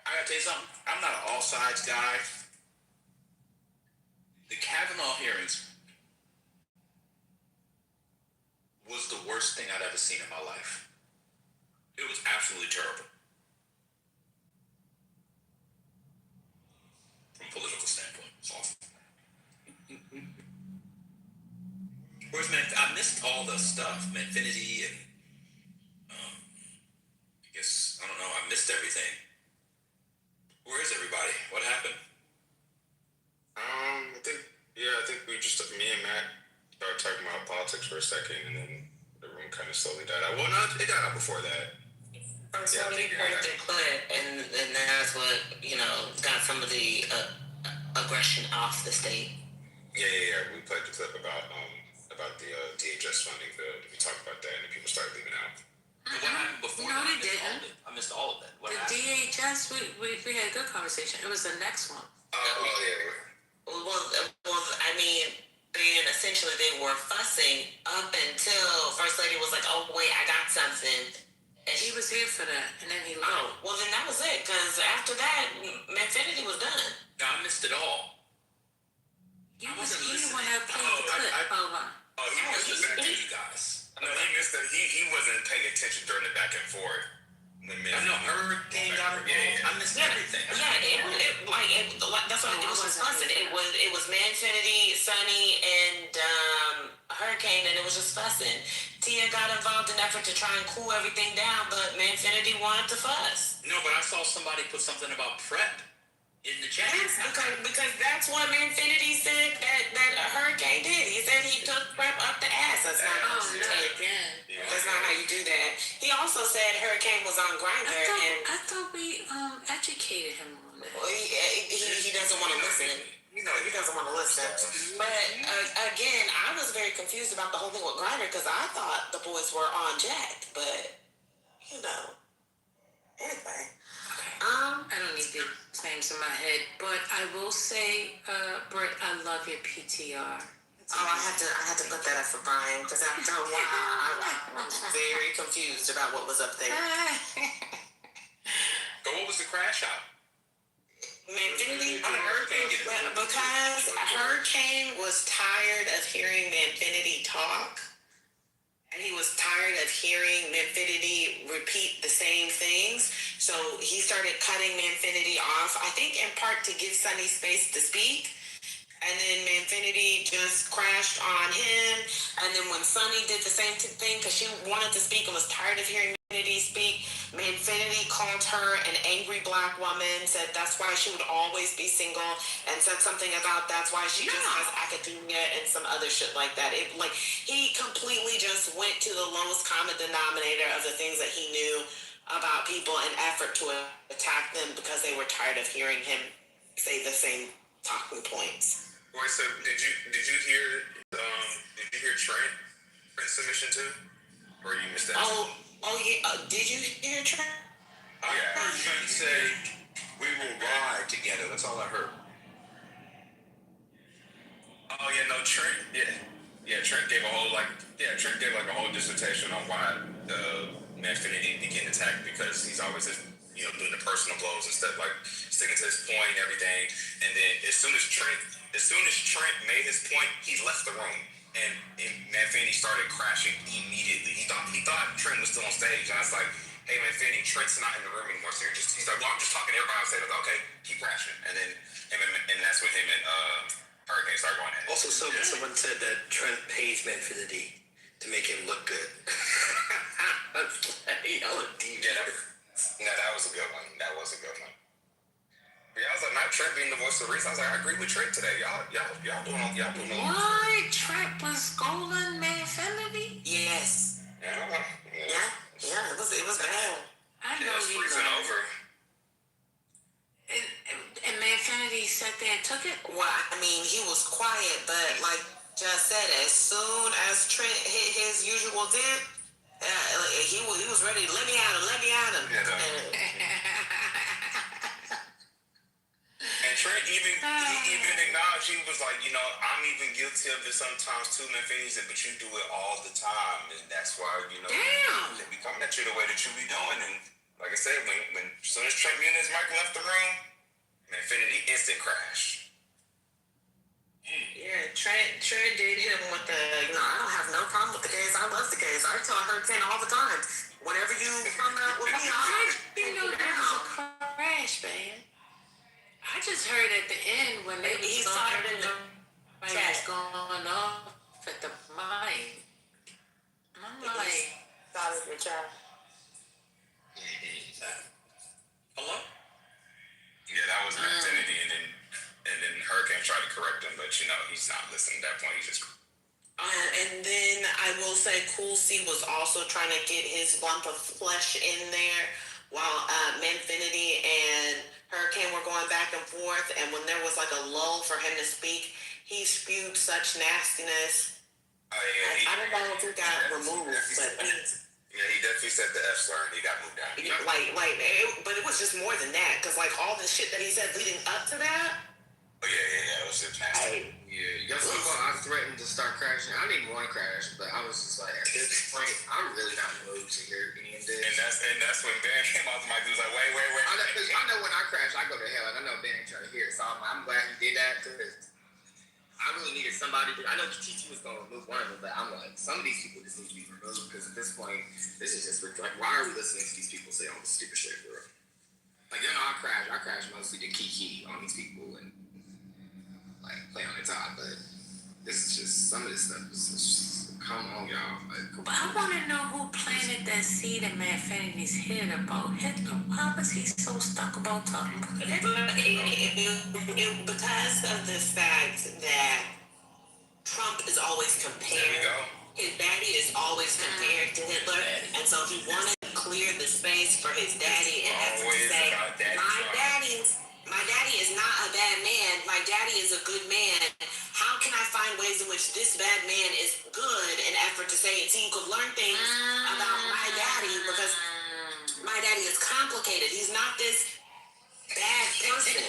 I gotta tell you something. I'm not an all sides guy. The Kavanaugh hearings was the worst thing I'd ever seen in my life. It was absolutely terrible. From a political standpoint, it's awful. Whereas, man, I missed all the stuff, Manfinity, and I guess, I don't know, I missed everything. Where is everybody? What happened? I think we just, me and Matt started talking about politics for a second, and then the room kind of slowly died out. Well, no, it died out before that. First one, we heard the clip, and that's what, got some of the aggression off the state. Yeah. We played the clip about the DHS funding bill. We talked about that, and then people started leaving out. What happened before? No, they didn't. I missed all of that. What The happened? DHS, we had a good conversation. It was the next one. Well, I mean, then essentially they were fussing up until First Lady was like, oh, wait, I got something. And He was here for that, and then he left. oh, well, then that was it, because after that, Manfinity was done. No, I missed it all. He was the one that played the clip. He was listening to you guys. No, he missed that. He wasn't paying attention during the back and forth. I know, Hurricane got involved. I missed everything. That's what it was just fussing. It was Manfinity, Sunny, and Hurricane, and it was just fussing. Tia got involved in an effort to try and cool everything down, but Manfinity wanted to fuss. No, but I saw somebody put something about prep in the chat. Yes, because that's what Manfinity said that Hurricane did. He said he took prep up the ass. That's not how you take it. That's not how you do that. He also said Hurricane was on Grindr, I thought we educated him on that. Well, he doesn't want to listen. He doesn't want to listen. But again, I was very confused about the whole thing with Grindr because I thought the boys were on Jack, but anyway. I don't need the names in my head, but I will say, Britt, I love your PTR. I had to put that up for Brian because after a while I was very confused about what was up there. So what was the crash out? Manfinity, How did Hurricane get it? because Hurricane was tired of hearing Manfinity talk, and he was tired of hearing Manfinity repeat the same things. So he started cutting Manfinity off, I think in part to give Sunny space to speak. And then Manfinity just crashed on him. And then when Sunny did the same thing, because she wanted to speak and was tired of hearing Manfinity speak, Manfinity called her an angry black woman, said that's why she would always be single, and said something about that's why she just has academia and some other shit like that. It like he completely just went to the lowest common denominator of the things that he knew about people in effort to attack them because they were tired of hearing him say the same talking points. Wait, so did you hear Trent's submission too? Or you missed that? Oh yeah. Did you hear Trent? I heard Trent say, "We will ride together." That's all I heard. Oh yeah, no, Trent. Yeah. Trent gave a whole a whole dissertation on why Manfinity began to attack, because he's always just, doing the personal blows and stuff, like sticking to his point and everything. And then as soon as Trent made his point, he left the room, and Manfinity started crashing immediately. He thought Trent was still on stage, and I was like, "Hey, Manfinity, Trent's not in the room anymore." So he's like, "Well, I'm just talking to everybody on stage." I was like, "Okay, keep crashing." And then and that's when him and Hurricane started going at it. Also, someone said that Trent pays Manfinity to make him look good. Y'all are deep. Yeah, that was a good one. But yeah, I was like, not Trent being the voice of reason. I was like, I agree with Trent today. Y'all doing What? Trent was scolding Manfinity? Yes. Yeah. It was bad. I know it's you freezing know. over. And Manfinity sat there and took it? Well, I mean, he was quiet, but like Just said, as soon as Trent hit his usual dip, he was ready to let me at him. And Trent he even acknowledged, he was like, I'm even guilty of it sometimes too, man. But you do it all the time, and that's why, they be coming at you the way that you be doing. And like I said, when as soon as Trent and his mic left the room, Manfinity instant crash. Yeah, Trent did hit him with the, I don't have no problem with the gays. I love the gays. I tell her 10 all the time. Whenever you come out with me, I didn't know there was a crash, man. I just heard at the end when they was going off at the mic. I'm like, started your chat. Hello? Yeah, that was Manfinity, and then Hurricane tried to correct him, but he's not listening at that point. He's just. And then I will say, Cool C was also trying to get his lump of flesh in there while Manfinity and Hurricane were going back and forth. And when there was like a lull for him to speak, he spewed such nastiness. I don't know if it got removed, but he definitely said the F slur and he got moved down. But it was just more than that, because like all the shit that he said leading up to that. Oh yeah, it was just nasty. Y'all talking about I threatened to start crashing. I didn't even want to crash, but I was just like, at this point, I'm really not in the mood to hear any of this. And that's when Ben came out the mic. He was like, wait. I know when I crash, I go to hell. And I know Ben ain't trying to hear it, so I'm glad he did that, because I really needed somebody to. I know TT was going to remove one of them, but I'm like, some of these people just need to be removed, because at this point, this is just like, why are we listening to these people say all this stupid shit for real? Like, I crash mostly to kiki on these people and like play on the top, but this is just, some of this stuff is just, come on, y'all. but I want to know who planted that seed in Manfinity's head about Hitler. Why was he so stuck about talking about Hitler? Because of the fact that Trump is always compared, his daddy is always compared to Hitler, and so he wanted to clear the space for his daddy and have to say, my daddy is not a bad man. My daddy is a good man. How can I find ways in which this bad man is good in effort to say it? So you could learn things about my daddy, because my daddy is complicated. He's not this bad person.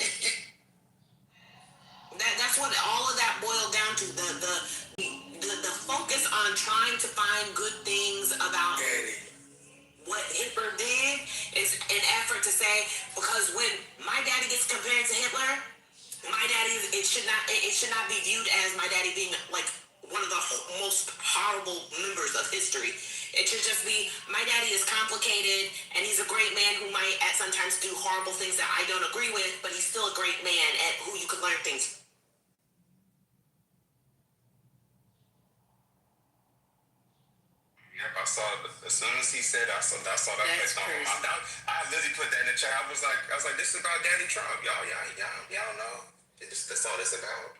That's what all of that boiled down to. The focus on trying to find good things about what Hitler did is an effort to say, because when my daddy gets compared to Hitler, my daddy, it should not be viewed as my daddy being like one of the most horrible members of history. It should just be, my daddy is complicated and he's a great man who might at sometimes do horrible things that I don't agree with, but he's still a great man at who you could learn things. Yep, I saw it. As soon as he said, I saw that place on my mouth. I literally put that in the chat. I was like, this is about Daddy Trump. Y'all know. That's all this about.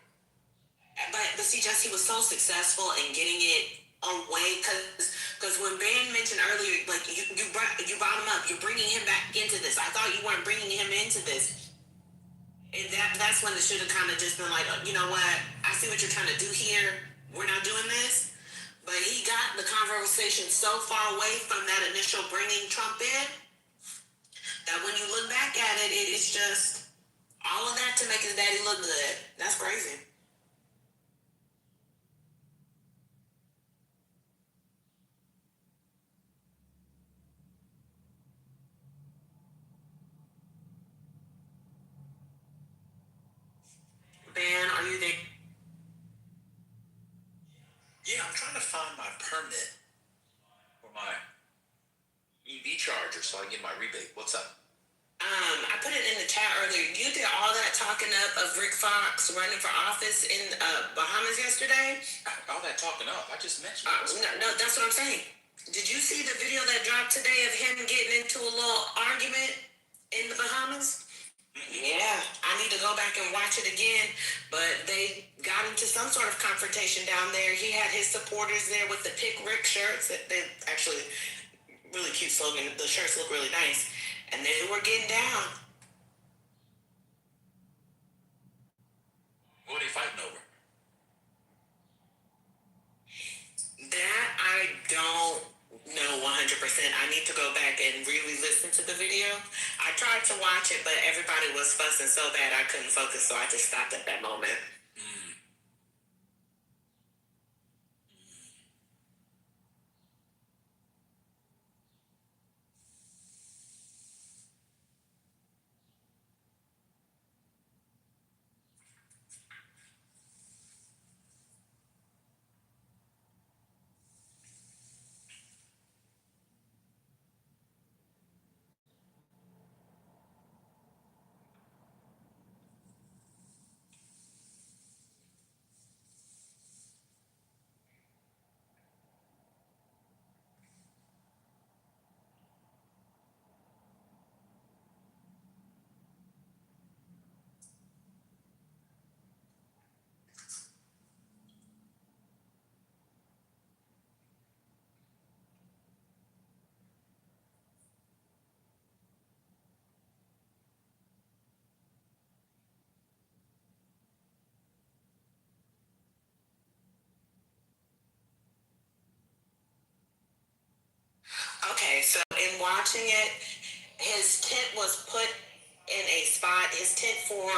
But see, Jesse was so successful in getting it away, because when Ben mentioned earlier, like you brought him up, you're bringing him back into this. I thought you weren't bringing him into this. And that's when it should have kind of just been like, you know what? I see what you're trying to do here. We're not doing this. But he got the conversation so far away from that initial bringing Trump in that when you look back at it, it's just all of that to make his daddy look good. That's crazy. Ben, are you there? Yeah, I'm trying to find my permit for my EV charger so I can get my rebate. What's up? I put it in the chat earlier. You did all that talking up of Rick Fox running for office in Bahamas yesterday? All that talking up, I just mentioned it. No, that's what I'm saying. Did you see the video that dropped today of him getting into a little argument in the Bahamas? Yeah, I need to go back and watch it again. But they got into some sort of confrontation down there. He had his supporters there with the Pick Rick shirts. They actually, really cute slogan. The shirts look really nice. And they were getting down. What are they fighting over? That I don't know 100%. I need to go back and really listen to the video. I tried to watch it, but everybody was fussing so bad I couldn't focus, so I just stopped at that moment. Okay, so in watching it, his tent was put in a spot. His tent for,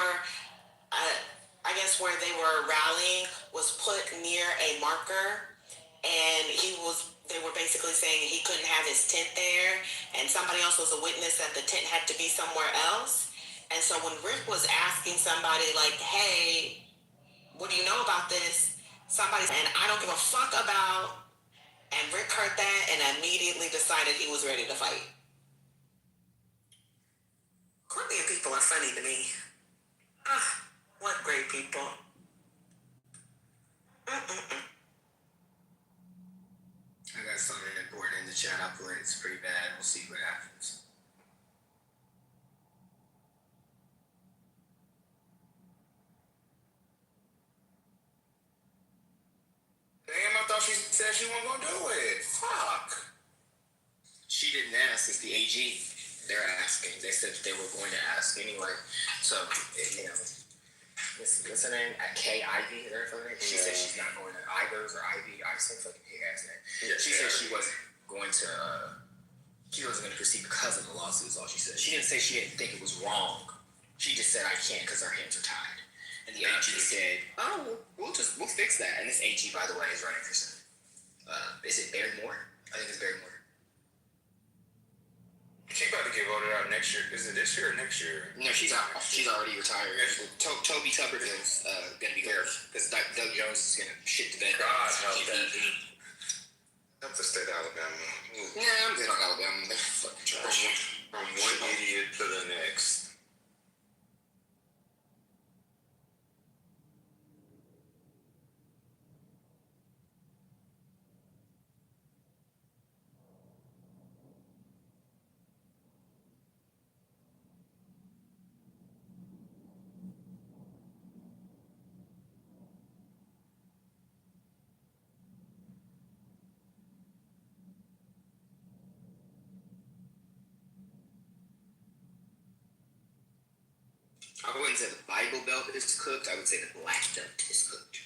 I guess where they were rallying, was put near a marker, and they were basically saying he couldn't have his tent there, and somebody else was a witness that the tent had to be somewhere else. And so when Rick was asking somebody like, hey, what do you know about this? Somebody said, and I don't give a fuck about. And Rick heard that and immediately decided he was ready to fight. Caribbean people are funny to me. What great people. I got something important in the chat. I'll put it. It's pretty bad. We'll see what happens. Damn, I thought she said she wasn't gonna do it. Fuck. She didn't ask. It's the AG. They're asking. They said they were going to ask anyway. So, what's her name? Kay Ivy. She said she's not going to Ivers or Ivy. I some fucking big ass name. Yeah, she said she wasn't going to. She wasn't going to proceed because of the lawsuit. Is all she said. She didn't say she didn't think it was wrong. She just said I can't because our hands are tied. And the AG said, "Oh, we'll fix that." And this AG, by the way, is running for Senate. Is it Barrymore? I think it's Barrymore. She about to get voted out next next year. Is it this year or next year? No, she's out. She's already retired. Toby Tuberville's gonna be there because Doug Jones is gonna shit the bed. God help that. Help the state of Alabama. Yeah, I'm good on Alabama. They're fucking trash. From one idiot to the next. I wouldn't say the Bible Belt is cooked. I would say the Black Belt is cooked.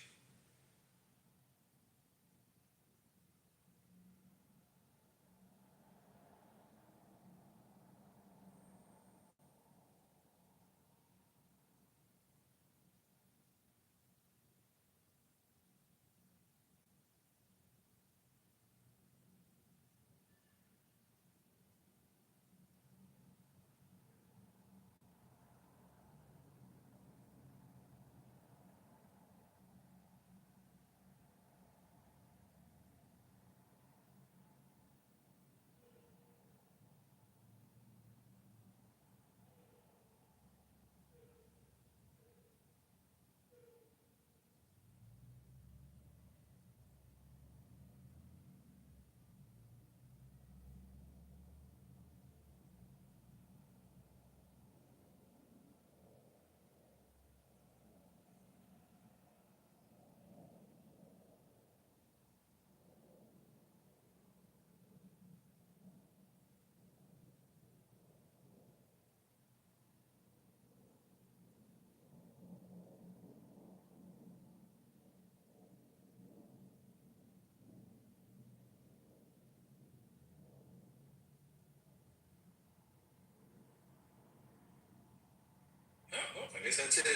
Well, I guess that's it.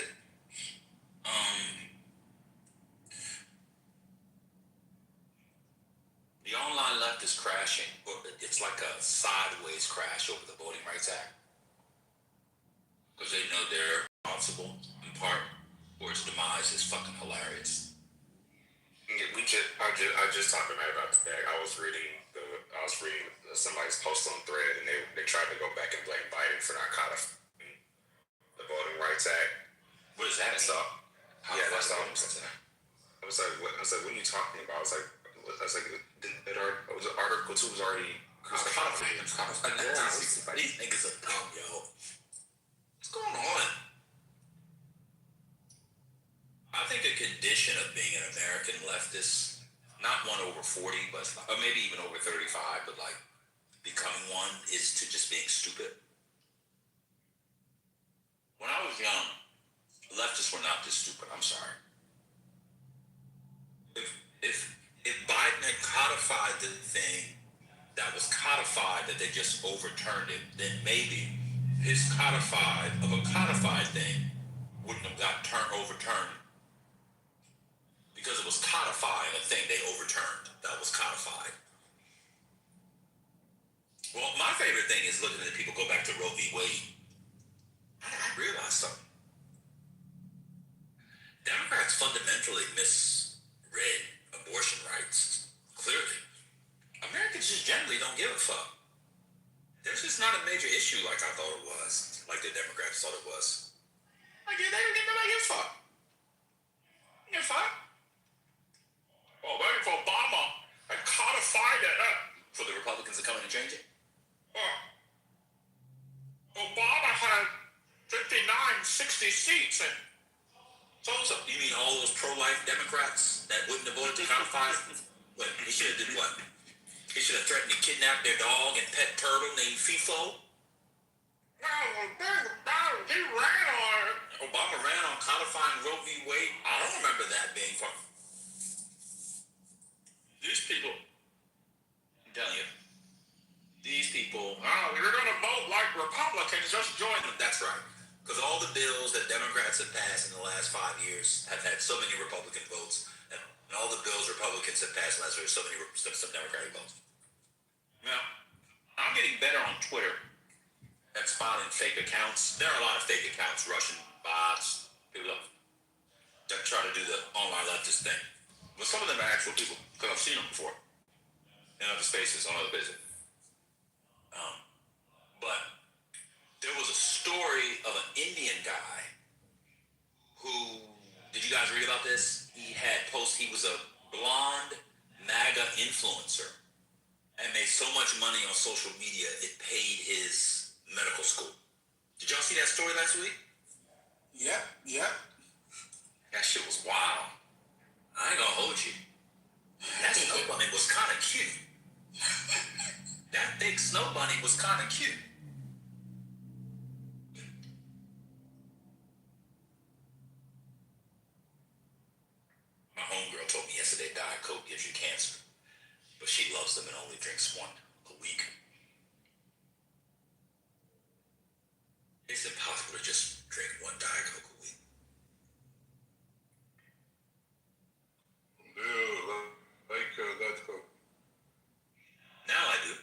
The online left is crashing, but it's like a sideways crash over the Voting Rights Act. Because they know they're responsible, in part, for its demise is fucking hilarious. I just talked to Matt about the fact. I was reading somebody's post on Thread, and they tried to go back and blame Biden for not codifying the Voting Rights Act. What does that mean? So, yeah, that's all. I was like, what are you talking about? I was like, Article 2 was already codified. These niggas are dumb, yo. What's going on? I think a condition of being an American leftist, not one over 40, but or maybe even over 35, but like becoming one, is to just being stupid. When I was young, leftists were not this stupid. I'm sorry. If Biden had codified the thing that was codified, that they just overturned it, then maybe his codified of a codified thing wouldn't have got overturned, because it was codifying a thing they overturned that was codified. Well, my favorite thing is looking at people go back to Roe v. Wade. I realized something. Democrats fundamentally misread abortion rights. Clearly. Americans just generally don't give a fuck. There's just not a major issue like I thought it was, like the Democrats thought it was. Like, they don't give a fuck. They give a fuck. Well, waiting for Obama and codified it for the Republicans to come in and change it. Obama had 59, 60 seats, and so you mean all those pro-life Democrats that wouldn't have voted to codify it? What, he should have did what? He should have threatened to kidnap their dog and pet turtle named FIFO? No, he ran on it. Obama ran on codifying Roe v. Wade. I don't remember that being fun. These people, I'm telling you, these people, you're going to vote like Republicans, just join them. That's right. Because all the bills that Democrats have passed in the last 5 years have had so many Republican votes, and all the bills Republicans have passed last year, so many some Democratic votes. Now, I'm getting better on Twitter at spotting fake accounts. There are a lot of fake accounts, Russian bots, people that try to do the online leftist thing. But some of them are actual people, because I've seen them before in other spaces, on other business. But there was a story of an Indian guy who, did you guys read about this? He was a blonde MAGA influencer and made so much money on social media, it paid his medical school. Did y'all see that story last week? Yep. That shit was wild. I ain't gonna hold you. That snow bunny was kind of cute. That big snow bunny was kind of cute. My homegirl told me yesterday Diet Coke gives you cancer, but she loves them and only drinks one a week. It's impossible to just drink one Diet Coke a week. Do you like that Coke? Now I do.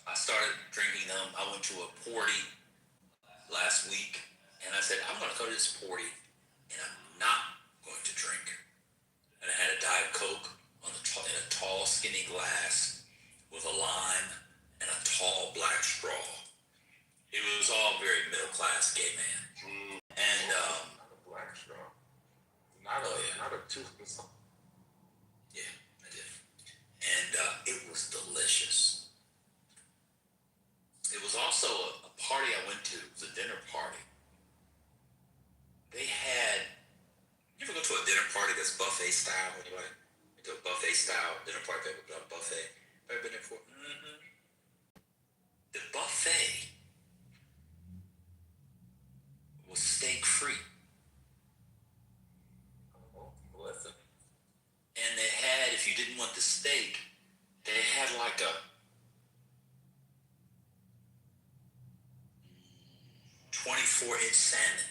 I started drinking them. I went to a party last week, and I said, I'm going to go to this party, and I'm not going to drink. And I had a Diet Coke in a tall, skinny glass with a lime and a tall black straw. It was all very middle-class gay man. And, Not a black straw. Not a toothless. yeah, I did. And it was delicious. It was also a party I went to. It was a dinner party. They had, you ever go to a dinner party that's buffet style? Anybody? To a buffet style dinner party, a buffet. Ever been there before? Mm-hmm. The buffet was steak free. Oh, listen. And they had, if you didn't want the steak, they had like a 24-inch salmon.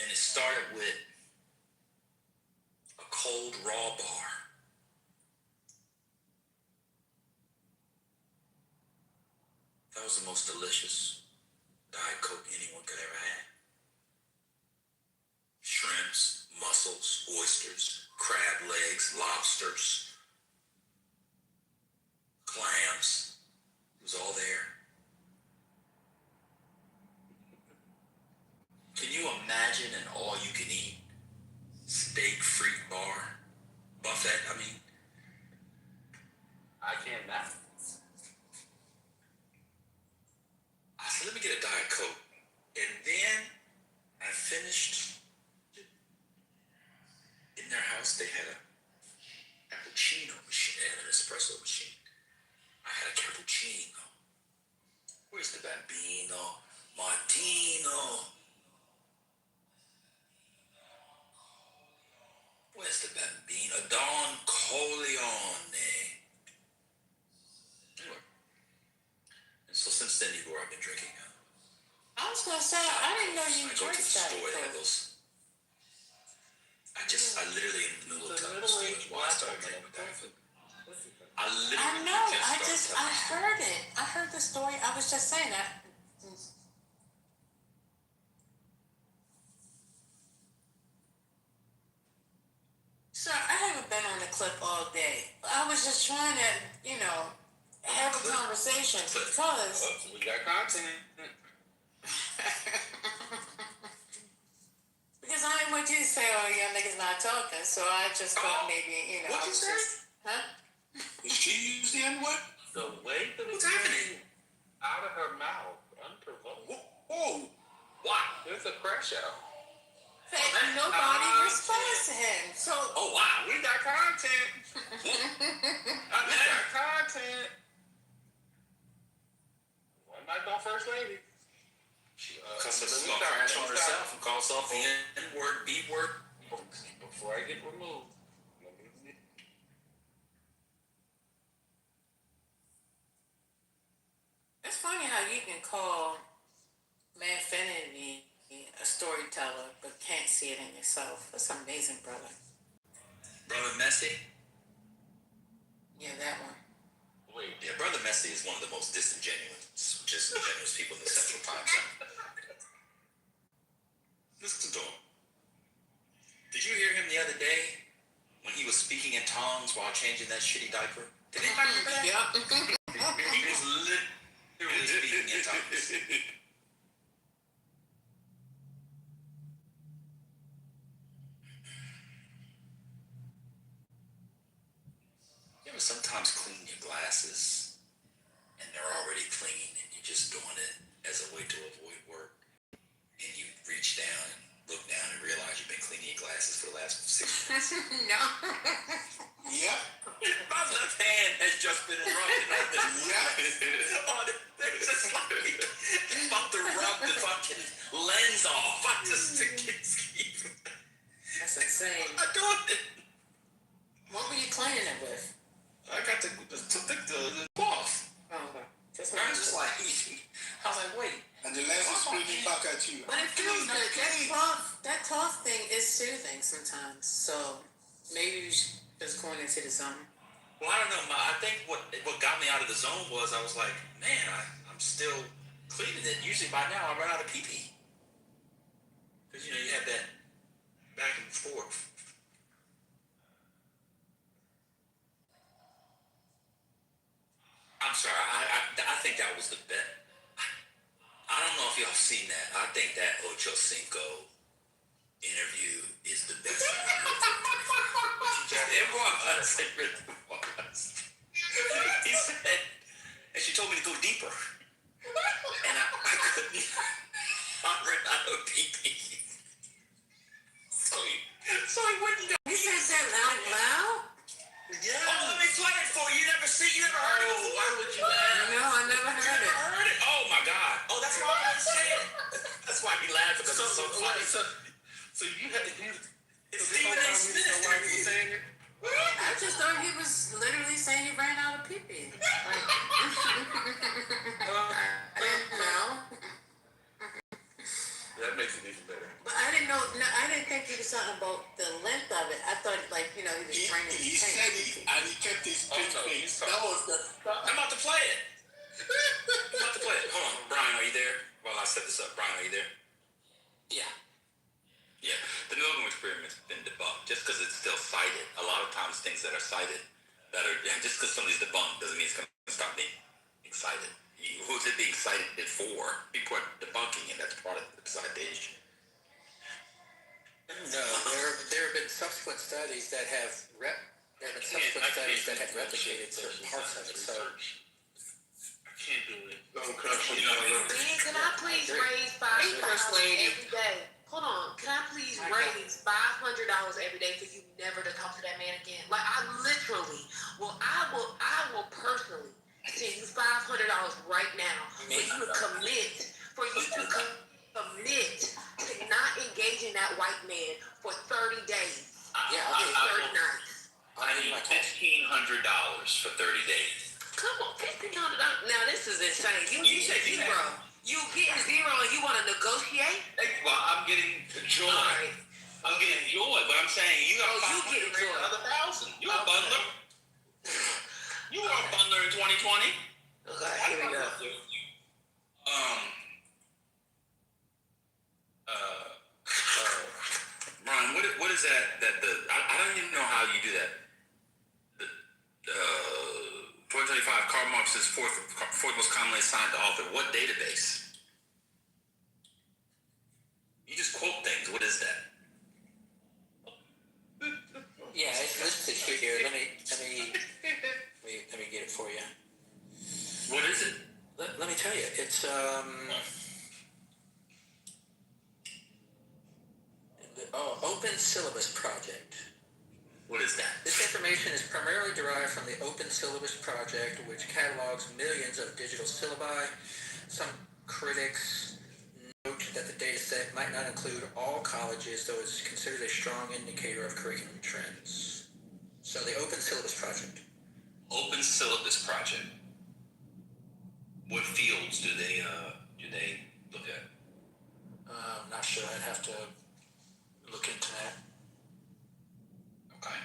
And it started with a cold raw bar. That was the most delicious Diet Coke anyone could ever have. Shrimps, mussels, oysters, crab legs, lobsters, clams. It was all there. Can you imagine an all-you-can-eat steak-free bar? Buffet, I mean. I can't now. I said, let me get a Diet Coke. And then I finished. In their house, they had a cappuccino machine. They had an espresso machine. I had a cappuccino. Where's the Bambino? Martino. Where's the Bambino? Don Corleone. Anyway. And so since then, Igor, I've been drinking. I was gonna say, I didn't know you I go to drank the that. store, they have those. I literally in the middle of telling the story why I started drinking with Diet Coke. I know. I heard it. I heard the story. I was just saying that. So I haven't been on the clip all day. I was just trying to, have a conversation because We got content. because I didn't want you to say, "Oh, y'all niggas not talking." So I just thought maybe, What'd you say? Huh? Did she use the N-word? The way that What's happening? out of her mouth, unprovoked. Oh, Wow. It's a crash out. Nobody responds to him. So Oh, wow. We got content. We got content. One night on First Lady. Because she's going to crash on herself and call herself the N-word, B-word. Before I get removed. it's funny how you can call Manfinity a storyteller, but can't see it in yourself. That's amazing, brother. Brother Messi. Yeah, that one. Yeah, Brother Messi is one of the most disingenuous people in the Central Time Zone. Listen to him. Did you hear him the other day when he was speaking in tongues while changing that shitty diaper? Did anybody remember that? Yeah. He was literally speaking in tongues. You ever sometimes clean your glasses and they're already clean and you're just doing it as a way to avoid work? And you reach down and look down and realize you've been cleaning your glasses for the last 6 minutes. No. Yeah. My left hand has just been rubbing on this. Yeah. On it. It's just like I'm about to rub the fucking lens off. I just That's insane. I'm doing it. What were you cleaning it with? I got the cloth. Oh, okay. I was just like, I was like, wait. And the lens is screaming back at you. But it feels good. That cloth thing is soothing sometimes. So maybe you should just going into the zone. Well, I don't know. I think what got me out of the zone was I was like, man, I'm still cleaning it. Usually by now I run out of pee-pee. Because, you have that back and forth. I'm sorry. I think that was the best. I don't know if y'all seen that. I think that Ocho Cinco interview is the best. It was. It really was. He said, and she told me to go deeper. And I couldn't. I ran out of pee-pee. So he wouldn't go. He said that loud? Yeah. Oh, let me play it for you. You never heard it before. Why would you laugh? No, I never heard it. Heard it? Oh my God. Oh, that's why I say it. That's why he laughed because it's so funny. So you had to hear it. It's Stephen A. Smith. Why he was saying it? I just thought he was literally saying he ran out of pee-pee. Like, I didn't know. That makes it even better. But I didn't know. No, I didn't think he was talking about the length of it. I thought, he was training. He said it, and he kept his straight face. That was the. I'm about to play it. Hold on. Brian, are you there? While I set this up. Brian, are you there? Yeah. Yeah. The Milgram experiment's been debunked. Just because it's still cited. A lot of times things that are cited, just because somebody's debunked doesn't mean it's going to stop being cited. Who's it being cited for? People are debunking it. That's part of the citation. No, there have been subsequent studies that have replicated certain parts of it. So I can't do it. Don't crush it. Can I please raise $500 every day? Hold on. Can I please raise $500 every day for you never to talk to that man again? Like I will personally send you $500 right now for you to commit to not engaging that white man for 30 days. yeah, 30 nights. I need $1,500 for 30 days. Come on, $1,500. Now this is insane. You said zero. You getting zero and you want to negotiate? Well, I'm getting joy. Right. I'm getting joy, but I'm saying you got you getting joy. Another 1,000. You a bundler. You are a bundler in 2020. Okay, here we go. Ron, what is that? I don't even know how you do that. 2025, Karl Marx's fourth most commonly assigned to author. What database? You just quote things. What is that? Yeah, it's listed here. Let me get it for you. What is it? Let me tell you. It's Open Syllabus Project. What is that? This information is primarily derived from the Open Syllabus Project, which catalogs millions of digital syllabi. Some critics note that the data set might not include all colleges, though it's considered a strong indicator of curriculum trends. So the Open Syllabus Project. Open Syllabus Project. What fields do they look at? I'm not sure. I'd have to look into that. Okay.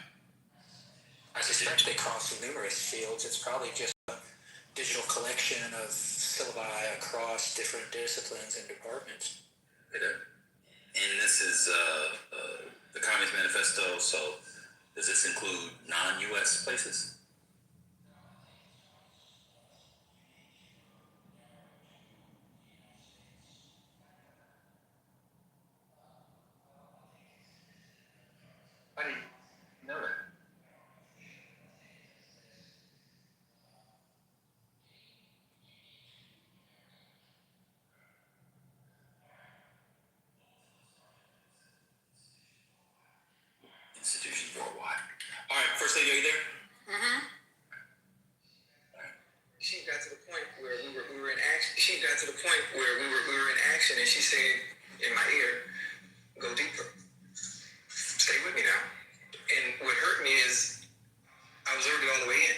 I suspect they cross numerous fields. It's probably just digital collection of syllabi across different disciplines and departments. And this is the Communist Manifesto, so does this include non-U.S. places? How do you know that? Institutions worldwide. All right, First Lady, are you there? Mm-hmm. She got to the point where we were in action. She got to the point where we were in action, and she said in my ear, "Go deeper. Stay with me now." And what hurt me is I was already all the way in,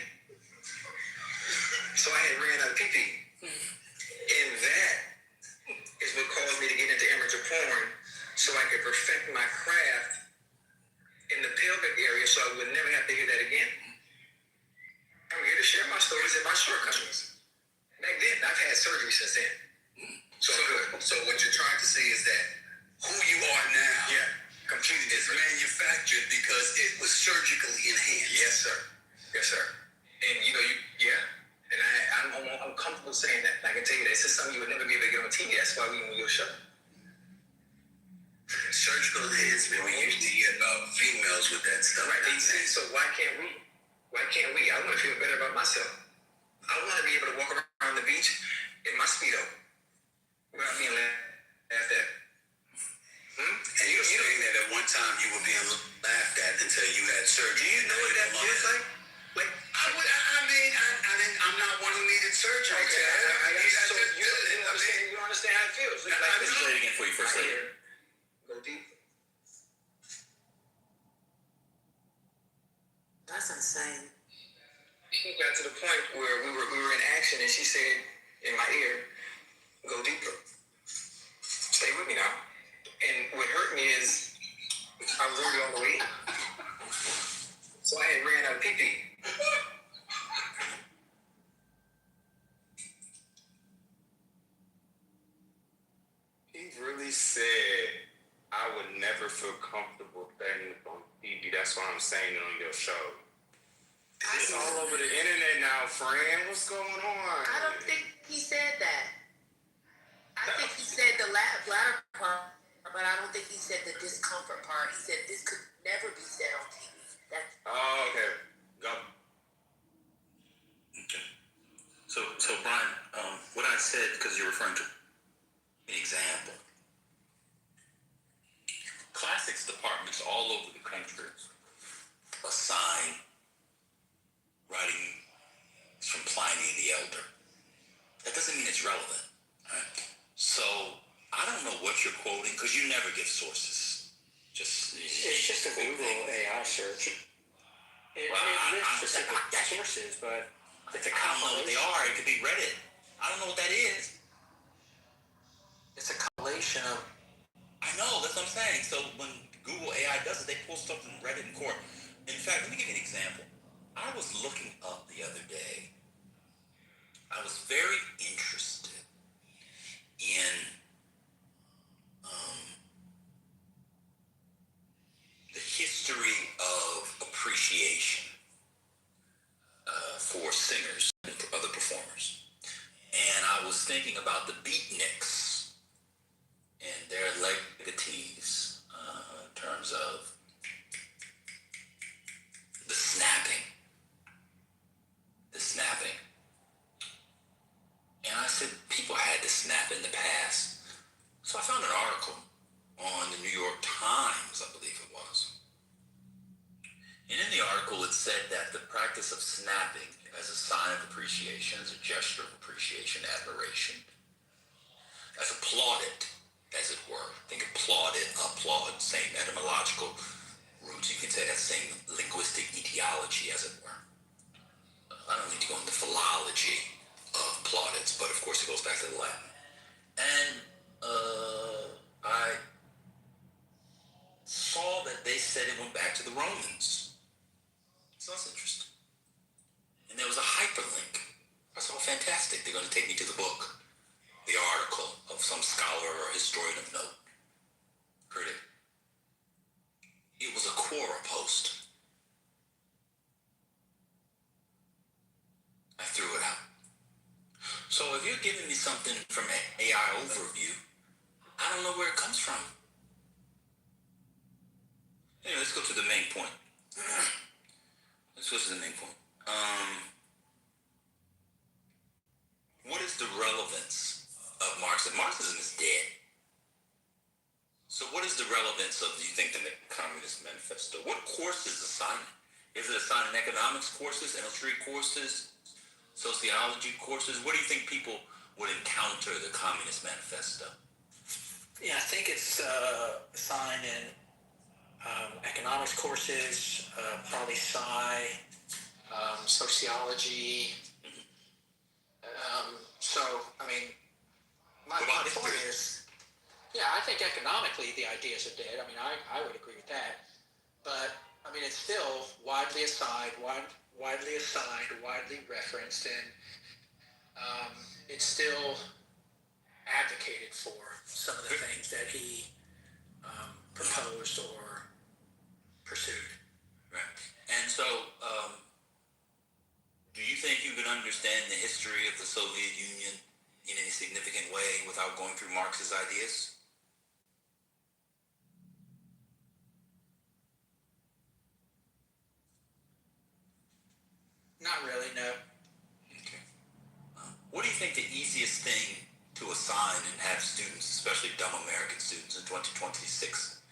so I had ran out of PP, and that is what caused me to get into amateur porn, so I could perfect my craft in the pelvic area, so I would never have to hear that again. I'm here to share my stories and my shortcomings. Back then, I've had surgery since then. So good. So what you're trying to say is that who you are now, completely is manufactured because it was surgically enhanced. Yes, sir. Yes, sir. And and I'm comfortable saying that. I can tell you that this is something you would never be able to get on TV. That's why we on your show. Surgical enhancement. We usually hear about females with that stuff. Right. So why can't we? Why can't we? I want to feel better about myself. I want to be able to walk around the beach in my Speedo without being laughed at. And you're saying that at one time you were being laughed at until you had surgery. Do you know what that feels like? I'm not one who needed surgery. Okay. You don't understand how it feels. Let's play it again for you, First Lady. Go deep. That's insane. She got to the point where we were in action, and she said in my ear, "Go deeper. Stay with me now." And what hurt me is I was already all the way in, so I had ran out of PP. He really said, "I would never feel comfortable saying it on TV." That's why I'm saying it on your show. It's all over the internet now, friend. What's going on? I don't think he said that. I think he said the latter part, but I don't think he said the discomfort part. He said this could never be said on TV. Oh, okay. Go. Okay. So Brian, what I said, because you're referring to an example. Classics departments all over the country assign writing from Pliny the Elder. That doesn't mean it's relevant. Right? So I don't know what you're quoting because you never give sources. It's just a Google AI search. It lists specific sources, but it's a compilation. I don't know what they are. It could be Reddit. I don't know what that is. It's a compilation of. I know, that's what I'm saying. So when Google AI does it, they pull stuff from Reddit and Core. In fact, let me give you an example. I was looking up the other day. I was very interested in the history of appreciation for singers and for other performers. And I was thinking about the beatniks and their legatees in terms of the snapping. And I said, people had to snap in the past. So I found an article on the New York Times, I believe it was. And in the article, it said that the practice of snapping as a sign of appreciation, as a gesture of appreciation, admiration, as applauded, as it were. Think applauded, applaud, same etymological roots. You could say that same linguistic etiology, as it were. I don't need to go into philology of plaudits, but of course it goes back to the Latin. And I saw that they said it went back to the Romans. So that's interesting. And there was a hyperlink. I saw fantastic. fantastic. They're going to take me to the book, the article of some scholar or historian of note, critic. It was a Quora post. I threw it out. So if you're giving me something from an AI overview, I don't know where it comes from. Anyway, let's go to the main point. What is the relevance of Marxism? Marxism is dead. So what is the relevance of, do you think, the Communist Manifesto? What courses assign it? Is it assigned economics courses, history courses, sociology courses? What do you think people would encounter the Communist Manifesto? Yeah, I think it's assigned in economics courses, probably sociology. So, I mean, my point is, yeah, I think economically the ideas are dead. I mean, I would agree with that. But, I mean, it's still widely assigned, widely referenced, and it's still advocated for some of the things that he proposed or pursued. Right. And so, do you think you can understand the history of the Soviet Union in any significant way without going through Marx's ideas? Not really, no. Okay. What do you think the easiest thing to assign and have students, especially dumb American students in 2026,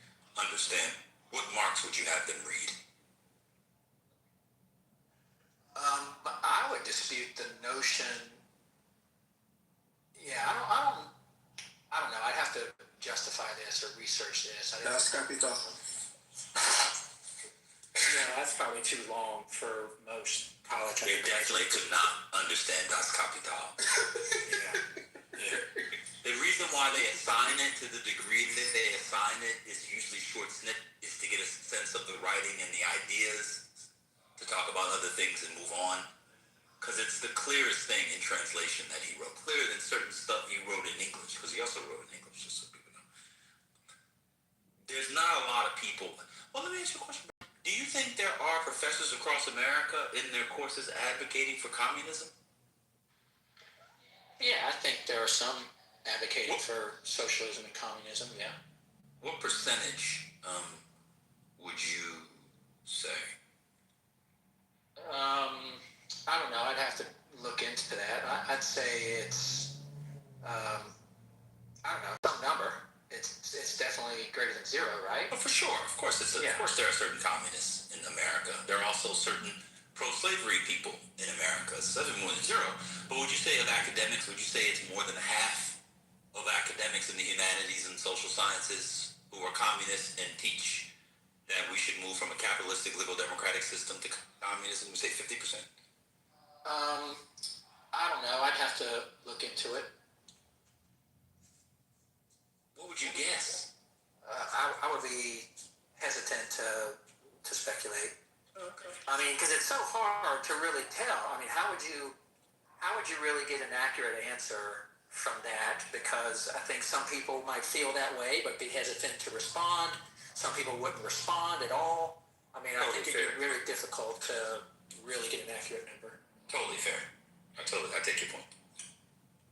understand? What Marx would you have them read? I would dispute the notion. Yeah, I don't know. I'd have to justify this or research this. Das Kapital. That's probably too long for most college. They definitely could not understand Das Kapital. Yeah. The reason why they assign it to the degree that they assign it is usually short snip, is to get a sense of the writing and the ideas, to talk about other things and move on. Because it's the clearest thing in translation that he wrote. Clearer than certain stuff he wrote in English, because he also wrote in English, just so people know. There's not a lot of people. Well, let me ask you a question. Do you think there are professors across America in their courses advocating for communism? Yeah, I think there are some advocating for socialism and communism, yeah. What percentage would you say? I don't know. I'd have to look into that. I'd say it's, I don't know, some number. It's definitely greater than zero, right? Oh, for sure. Of course, of course, there are certain communists in America. There are also certain pro-slavery people in America. So that's more than zero. But would you say of academics, would you say it's more than half of academics in the humanities and social sciences who are communists and teach that we should move from a capitalistic liberal democratic system to communism? We say 50%. I don't know. I'd have to look into it. What would you guess? I would be hesitant to speculate. Okay. I mean, because it's so hard to really tell. I mean, how would you really get an accurate answer from that? Because I think some people might feel that way, but be hesitant to respond. Some people wouldn't respond at all. I mean, I think it'd be really difficult to really get an accurate number. Totally fair. I take your point.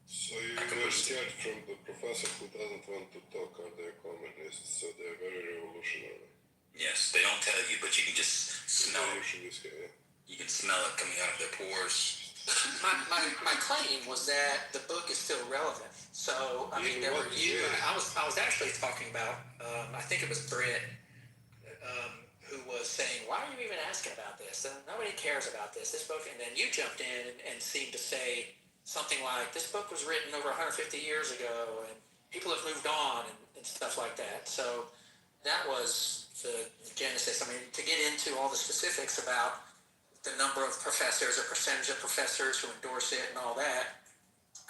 So you were scared from the professor who doesn't want to talk, are they communists? So they're very revolutionary. Yes, they don't tell you, but you can just smell it. Yeah. You can smell it coming out of their pores. My claim was that the book is still relevant. So I mean, there were you. I was actually talking about. I think it was Britt who was saying, "Why are you even asking about this? Nobody cares about this book." And then you jumped in and seemed to say something like, "This book was written over 150 years ago, and people have moved on and stuff like that." So that was the genesis. I mean, to get into all the specifics about the number of professors or percentage of professors who endorse it and all that,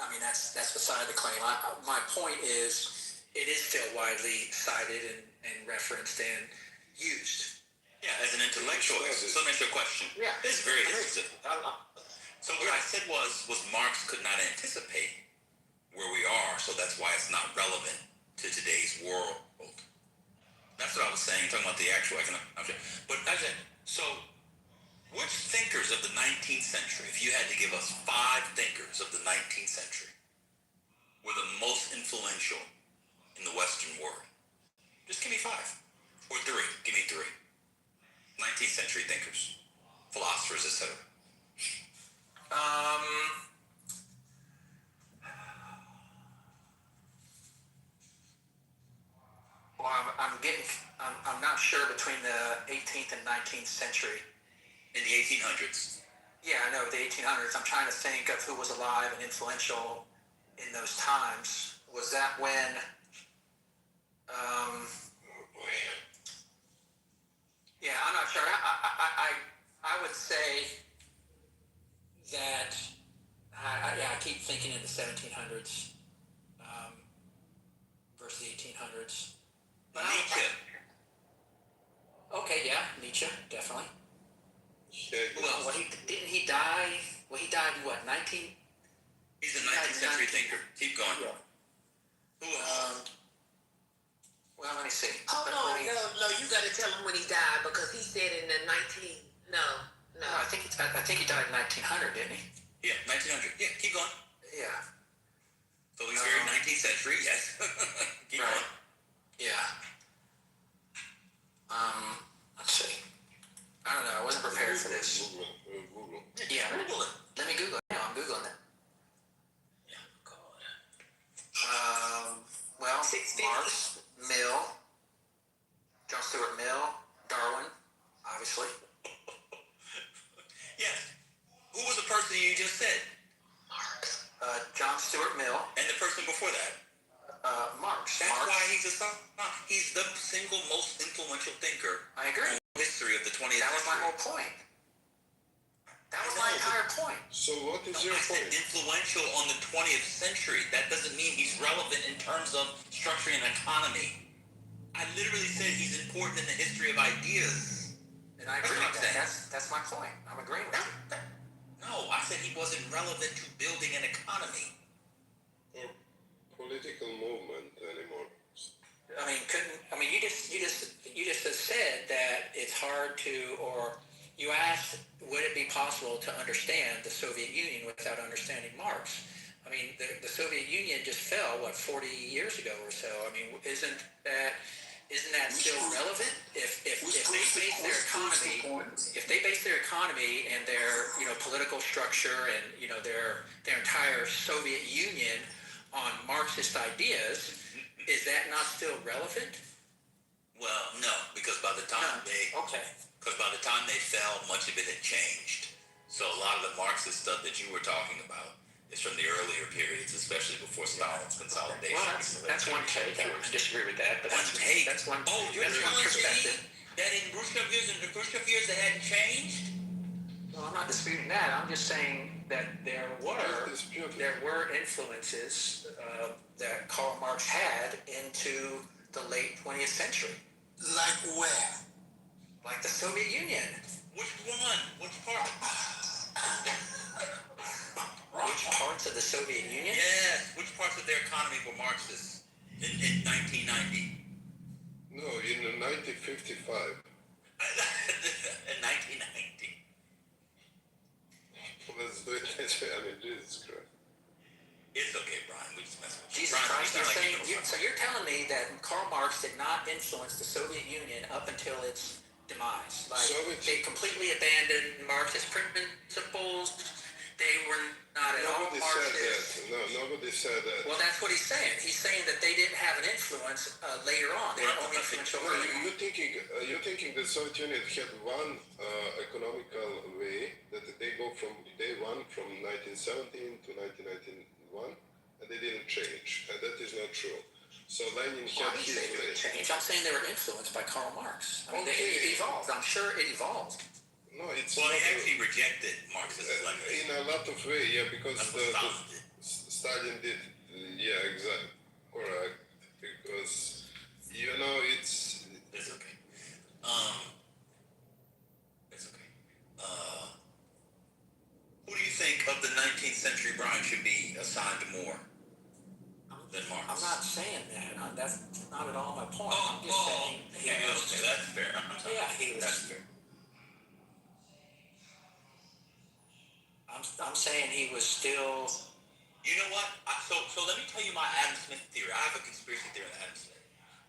I mean, that's beside the claim. My point is, it is still widely cited and referenced and used. Yeah, as an intellectual. So let me ask you a question. Yeah. It's very specific. So what I said was Marx could not anticipate where we are, so that's why it's not relevant to today's world. That's what I was saying, talking about the actual economic. But I said, so which thinkers of the 19th century, if you had to give us 5 thinkers of the 19th century, were the most influential in the Western world? Just give me 5. Or 3. Give me 3. 19th century thinkers, philosophers, etc. Well, I'm not sure between the 18th and 19th century. In the 1800s. Yeah, I know, the 1800s. I'm trying to think of who was alive and influential in those times. Was that when, yeah, I'm not sure. I would say that, I keep thinking in the 1700s versus the 1800s. But Nietzsche. Okay, yeah, Nietzsche, definitely. Well, didn't he die? Well, he died in what, 19? He's a 19th century thinker. Keep going. Yeah. Who else? Well, let me see. Hold on, no, you got to tell him when he died because he said in the 19. No. I think he died in 1900, didn't he? Yeah, 1900. Yeah, keep going. Yeah. So he's very 19th century, yes. Keep going. Yeah. Let's see. I don't know. I wasn't prepared for this. Google. Yeah. Google it. Let me Google it. No, I'm Googling it. Yeah, God. Well, Marx, Mill, John Stuart Mill, Darwin, obviously. Yes. Who was the person you just said? Marx. John Stuart Mill. And the person before that? Marx. That's why he's the single most influential thinker. I agree. In the history of the 20th century. That was my whole point. That was my entire point. So what is your I said point? influential on the 20th century. That doesn't mean he's relevant in terms of structuring an economy. I literally said he's important in the history of ideas. And I agree with that. That's my point. I'm agreeing with you. No, I said he wasn't relevant to building an economy. Or political movement anymore. You just said that it's hard to, or you asked, would it be possible to understand the Soviet Union without understanding Marx? I mean, the Soviet Union just fell, 40 years ago or so? I mean, isn't that still relevant? If they base their economy and their political structure and their entire Soviet Union on Marxist ideas, is that not still relevant? Well, no, because by the time they fell, much of it had changed. So a lot of the Marxist stuff that you were talking about is from the earlier periods, especially before Stalin's consolidation. Well, that's one take. I wouldn't disagree with that, but that's one. Oh, you're telling me that in Khrushchev years it hadn't changed? Well, I'm not disputing that. I'm just saying that there were influences that Karl Marx had into the late 20th century. Like where? Like the Soviet Union. Which one? Which part? Which parts of the Soviet Union? Yes. Which parts of their economy were Marxist in 1990? No, in 1955. In 1990. Let's do it this way. I mean, Jesus Christ. It's okay, Brian. We just mess with you. Jesus Christ, so you're telling me that Karl Marx did not influence the Soviet Union up until its demise? They completely abandoned Marxist principles. They were not at all Marxist. Nobody said that. Well, that's what he's saying. He's saying that they didn't have an influence later on. They were only influential. You're thinking the Soviet Union had one economical way that they go from day one, from 1917 to 1991, and they didn't change, and that is not true. So Lenin had his way. I'm saying they were influenced by Karl Marx. I mean, it evolved. I'm sure it evolved. No, it's well, he actually rejected Marxism in a lot of ways, yeah, because Stalin did, yeah, exactly, correct, because it's okay. It's okay. Who do you think not at all my point. I'm just saying he was. Okay, that's fair. Yeah, he was. That's fair. I'm saying he was still. You know what? So let me tell you my Adam Smith theory. I have a conspiracy theory on Adam Smith.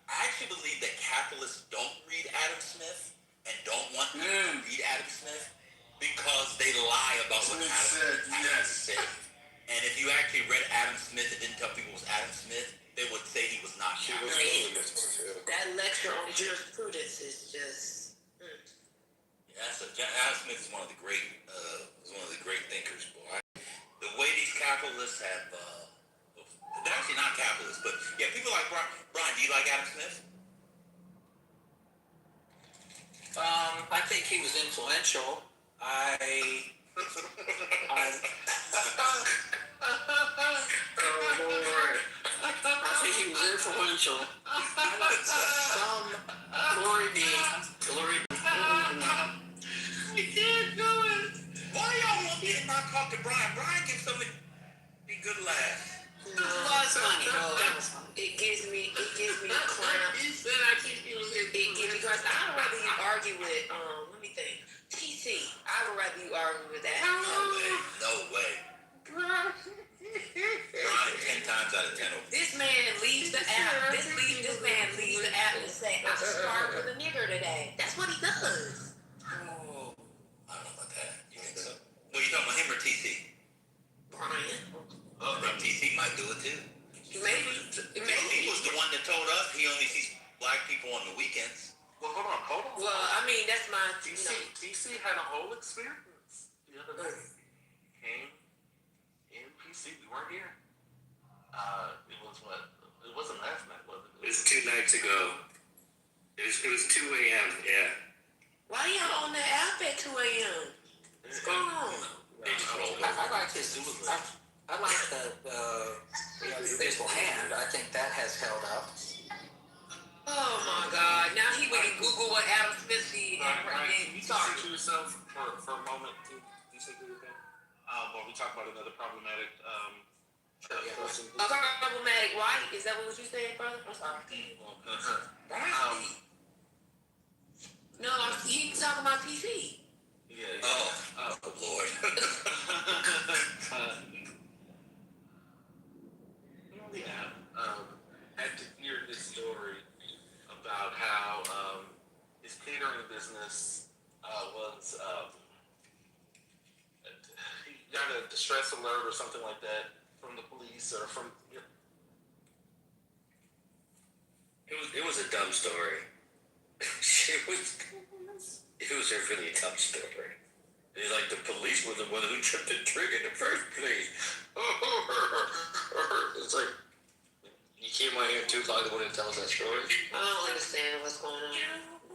I actually believe that capitalists don't read Adam Smith and don't want to read Adam Smith because they lie about what Adam Smith actually said. And if you actually read Adam Smith and didn't tell people it was Adam Smith, they would say he was not capitalist. That lecture on jurisprudence is just. Adam Smith is one of the great thinkers, boy. The way these capitalists have, they're actually not capitalists, but yeah, people like Brian. Brian, do you like Adam Smith? I think he was influential. Oh Lord. I think he was influential. Glory be. We can't do it. Why y'all want me to not talk to Brian? Brian gives so many good laughs. It gives me cramps. He said I think he was It gives me cramps. I would rather you argue with let me think. TC. I would rather you argue with that. No way. Brian 10 times out of 10. This man leaves the app. This man leaves the app and say, I started with a nigger today. That's what he does. Oh, I don't know about that. You think so? Well, you talking about him or TC? Brian. Oh, TC might do it too. Maybe. He was the one that told us he only sees black people on the weekends. Well, hold on. Well, I mean, that's my. DC had a whole experience the other day. Came in PC. We weren't here. It was what? It wasn't last night, was it? It was 2 nights ago. It was 2 a.m. Yeah. Why y'all on the app at 2 a.m.? What's going on? I like his. I like the physical hand. I think that has held up. Oh my God! Now he went and Google what Adam Smith said. Can you talk to yourself for a moment? Can you say anything? While we talk about another problematic person. A problematic white? Is that what you said, brother? I'm sorry. No, he's talking about PC. Yeah. Oh Lord. Had to hear this story about how his catering business was he got a distress alert or something like that from the police or from. It was a dumb story. It was a really dumb story. It's like the police were the one who tripped the trigger in the first place. It's like, you came out here too long to want to tell us that story? I don't understand what's going on.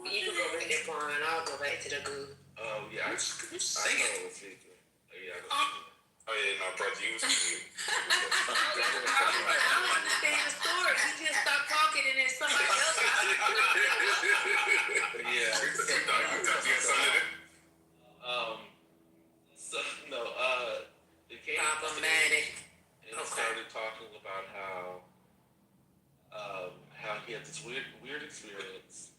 You can go back there, Brian. I'll go back to the goo. Oh, yeah. I know it's you. Oh, yeah, no, brother, you was I don't understand the story. He just stopped talking and then somebody else. Yeah. It came problematic. And started talking about how he had this weird experience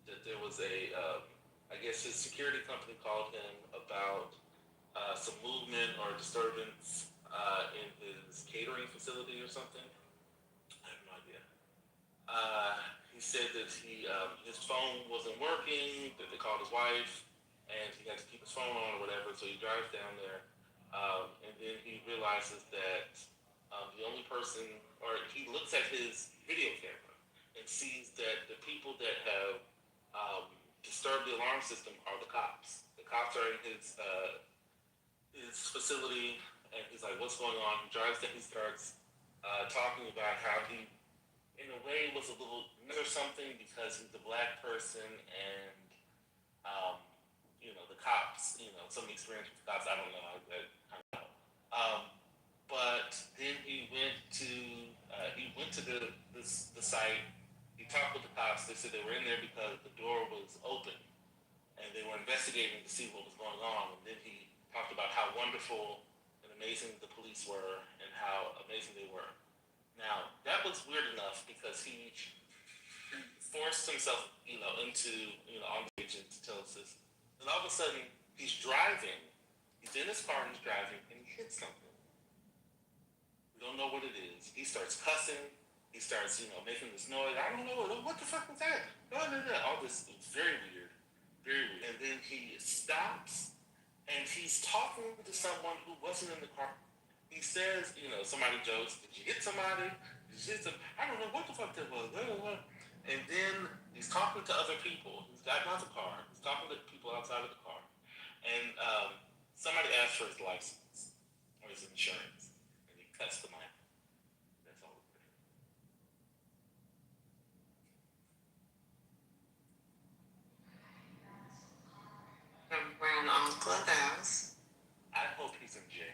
that there was I guess his security company called him about some movement or disturbance in his catering facility or something. I have no idea. He said that his phone wasn't working, that they called his wife, and he had to keep his phone on or whatever, so he drives down there, and then he realizes that the only person, or he looks at his video camera and sees that the people that have disturbed the alarm system are the cops. The cops are in his facility, and he's like, what's going on? He drives down, he starts talking about how he, in a way, was a little or something because he's a black person, and the cops, some experience with the cops, I don't know. But then he went to the site. He talked with the cops. They said they were in there because the door was open, and they were investigating to see what was going on. And then he talked about how wonderful and amazing the police were and how amazing they were. Now, that was weird enough because he forced himself, into, on the stage to tell us this. And all of a sudden, he's driving. He's in his car and he's driving, and he hits something. We don't know what it is. He starts cussing. He starts, making this noise. I don't know. What the fuck was that? No. All this is very weird. Very weird. And then he stops, and he's talking to someone who wasn't in the car. He says, somebody jokes, did you hit somebody? Did you hit some? I don't know what the fuck that was. And then he's talking to other people. He's gotten out of the car. He's talking to people outside of the car. And somebody asked for his license or his insurance. And he cuts the mic. That's all. Around on Clubhouse. I hope he's in jail.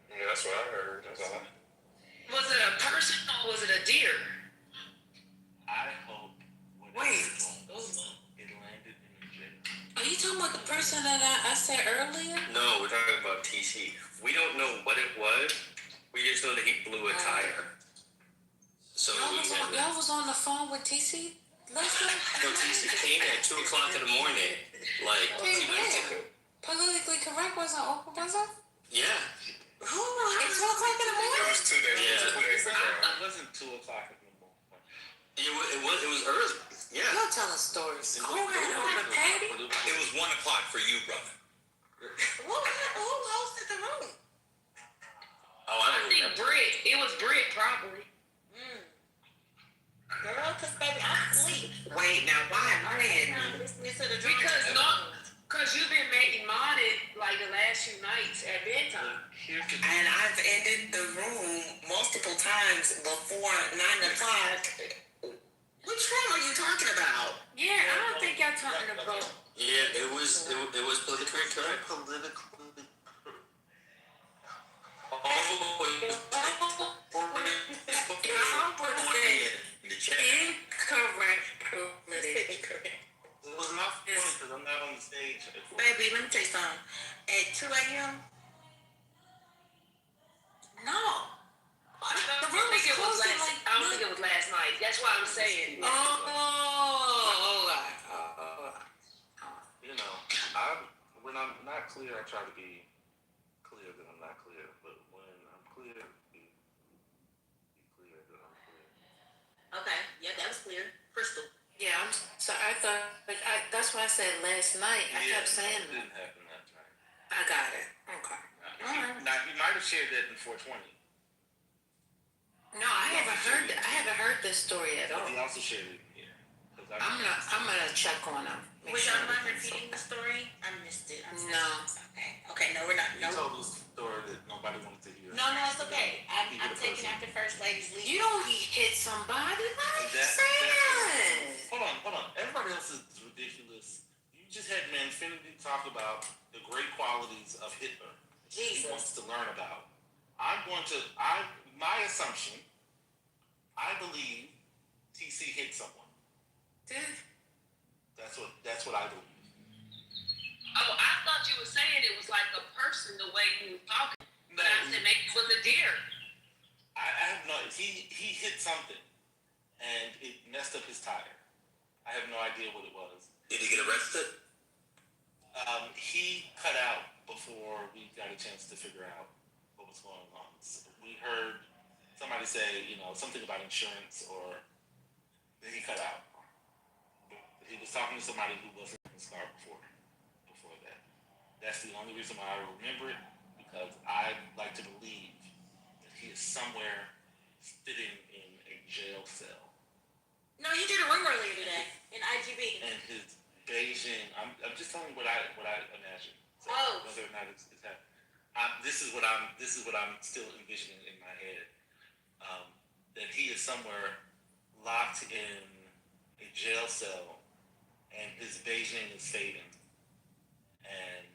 Yeah, that's what I heard. That's all. Was it a person or was it a deer? I hope. Wait. It landed in the jail. Are you talking about the person that I said earlier? No, we're talking about TC. We don't know what it was. We just know that he blew a tire. So Y'all was on the phone with TC? no, TC came at 2 o'clock in the morning, like 2 minutes ago. Politically correct wasn't open, was it? Yeah. At 2 o'clock in the morning? It was 2 days. Yeah. 2 days ago. It wasn't 2 o'clock in the morning. It was early. Yeah. You're telling stories. On the patty? It was 1 o'clock for you, brother. Who hosted the room? Oh, I think Britt. It was Britt, probably. Girl, cause baby, I'm asleep. Wait, now why am I in? Because you've been making modded like the last few nights at bedtime. And I've ended the room multiple times before 9 o'clock. Which room are you talking about? Yeah, I don't think y'all talking about. Yeah, it was politically correct. Incorrect. It was not funny because I'm not on the stage. Baby, let me tell you something. At 2 a.m. No. The room was closed. I don't think it was last night. That's why I'm saying. When I'm not clear, I try to be clear that I'm not clear. But when I'm clear, be clear that I'm clear. Okay, yeah, that was clear. Crystal. Yeah, so I thought, that's why I said last night. I kept saying It didn't happen that night. I got it. Okay. Now, he might have shared that in 420. No, I haven't heard this story at all. He also shared it here. I'm gonna check on him. Was y'all not repeating the story? I missed it. No. Okay, no, we're not. He told us a story that nobody wanted to hear. No, it's okay. I'm taking after First Lady's leave. You don't hit somebody. What are you That's saying? Hold on. Everybody else is ridiculous. You just had Manfinity talk about the great qualities of Hitler. Jesus. He wants to learn about. My assumption, I believe TC hit someone. That's what I believe. Oh, I thought you were saying it was like a person the way you were talking. But I said maybe it was a deer. I have no. He hit something, and it messed up his tire. I have no idea what it was. Did he get arrested? He cut out before we got a chance to figure out what was going on. So we heard somebody say, something about insurance, or then he cut out. He was talking to somebody who wasn't in his car before that. That's the only reason why I remember it, because I like to believe that he is somewhere sitting in a jail cell. No, he did a room earlier today in IGB. And his Beijing, I'm just telling you what I imagine. So whether or not it's happening. This is what I'm still envisioning in my head. That he is somewhere locked in a jail cell, and his Beijing is fading, and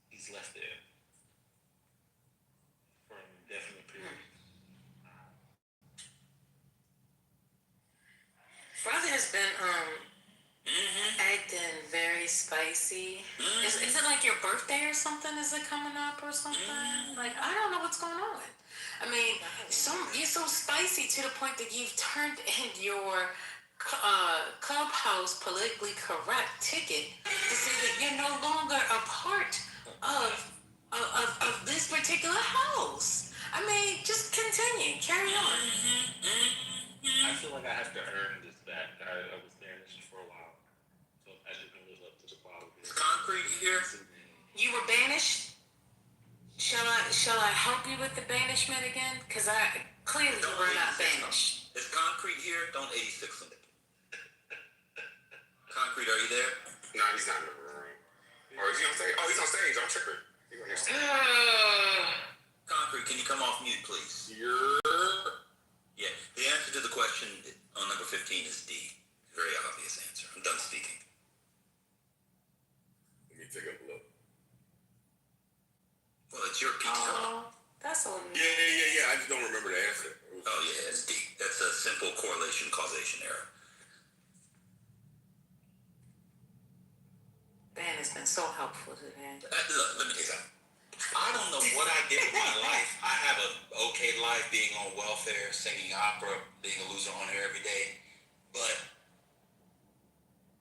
he's left there for an indefinite period. Brother has been acting very spicy. Is it like your birthday or something? Is it coming up or something? Like, I don't know what's going on. I mean, you're so spicy to the point that you've turned in your Clubhouse politically correct ticket to say that you're no longer a part of this particular house. I mean, just continue, carry on. I feel like I have to earn this back. I was banished for a while, so I didn't live up to the quality. Is Concrete here? You were banished. Shall I help you with the banishment again? Because I clearly you were not banished. Is Concrete here? Don't 86 him. Concrete, are you there? No, he's not in the room. Or is he on stage? Oh, he's on stage. I'm tripping. He's on stage. Concrete, can you come off mute, please? Yeah. The answer to the question on number 15 is D. Very obvious answer. I'm done speaking. Let me take a look. Well, it's your PTR. Oh, that's all. Yeah. I just don't remember the answer. Oh, yeah, it's D. That's a simple correlation causation error. Ben has been so helpful today. Look, let me tell you something. I don't know what I did with my life. I have an okay life being on welfare, singing opera, being a loser on air every day. But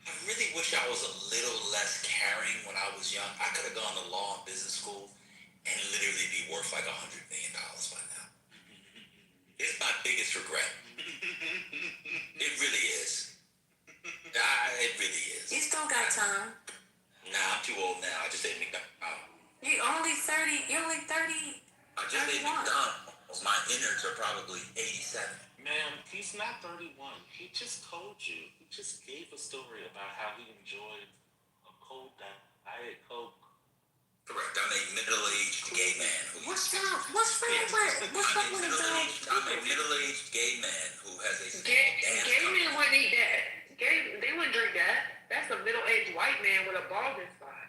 I really wish I was a little less caring when I was young. I could have gone to law and business school and literally be worth like $100 million by now. It's my biggest regret. It really is. It really is. You still got time. Nah, I'm too old now. I just ate McDonald's. You're only 30. I just ate McDonald's. My innards are probably 87. Ma'am, he's not 31. He just told you. He just gave a story about how he enjoyed a cold Diet Coke. Correct. I'm a middle-aged gay man. What's wrong with that? I'm a middle-aged gay man who has a Gay men wouldn't eat that. They wouldn't drink that. That's a middle-aged white man with a balding spot.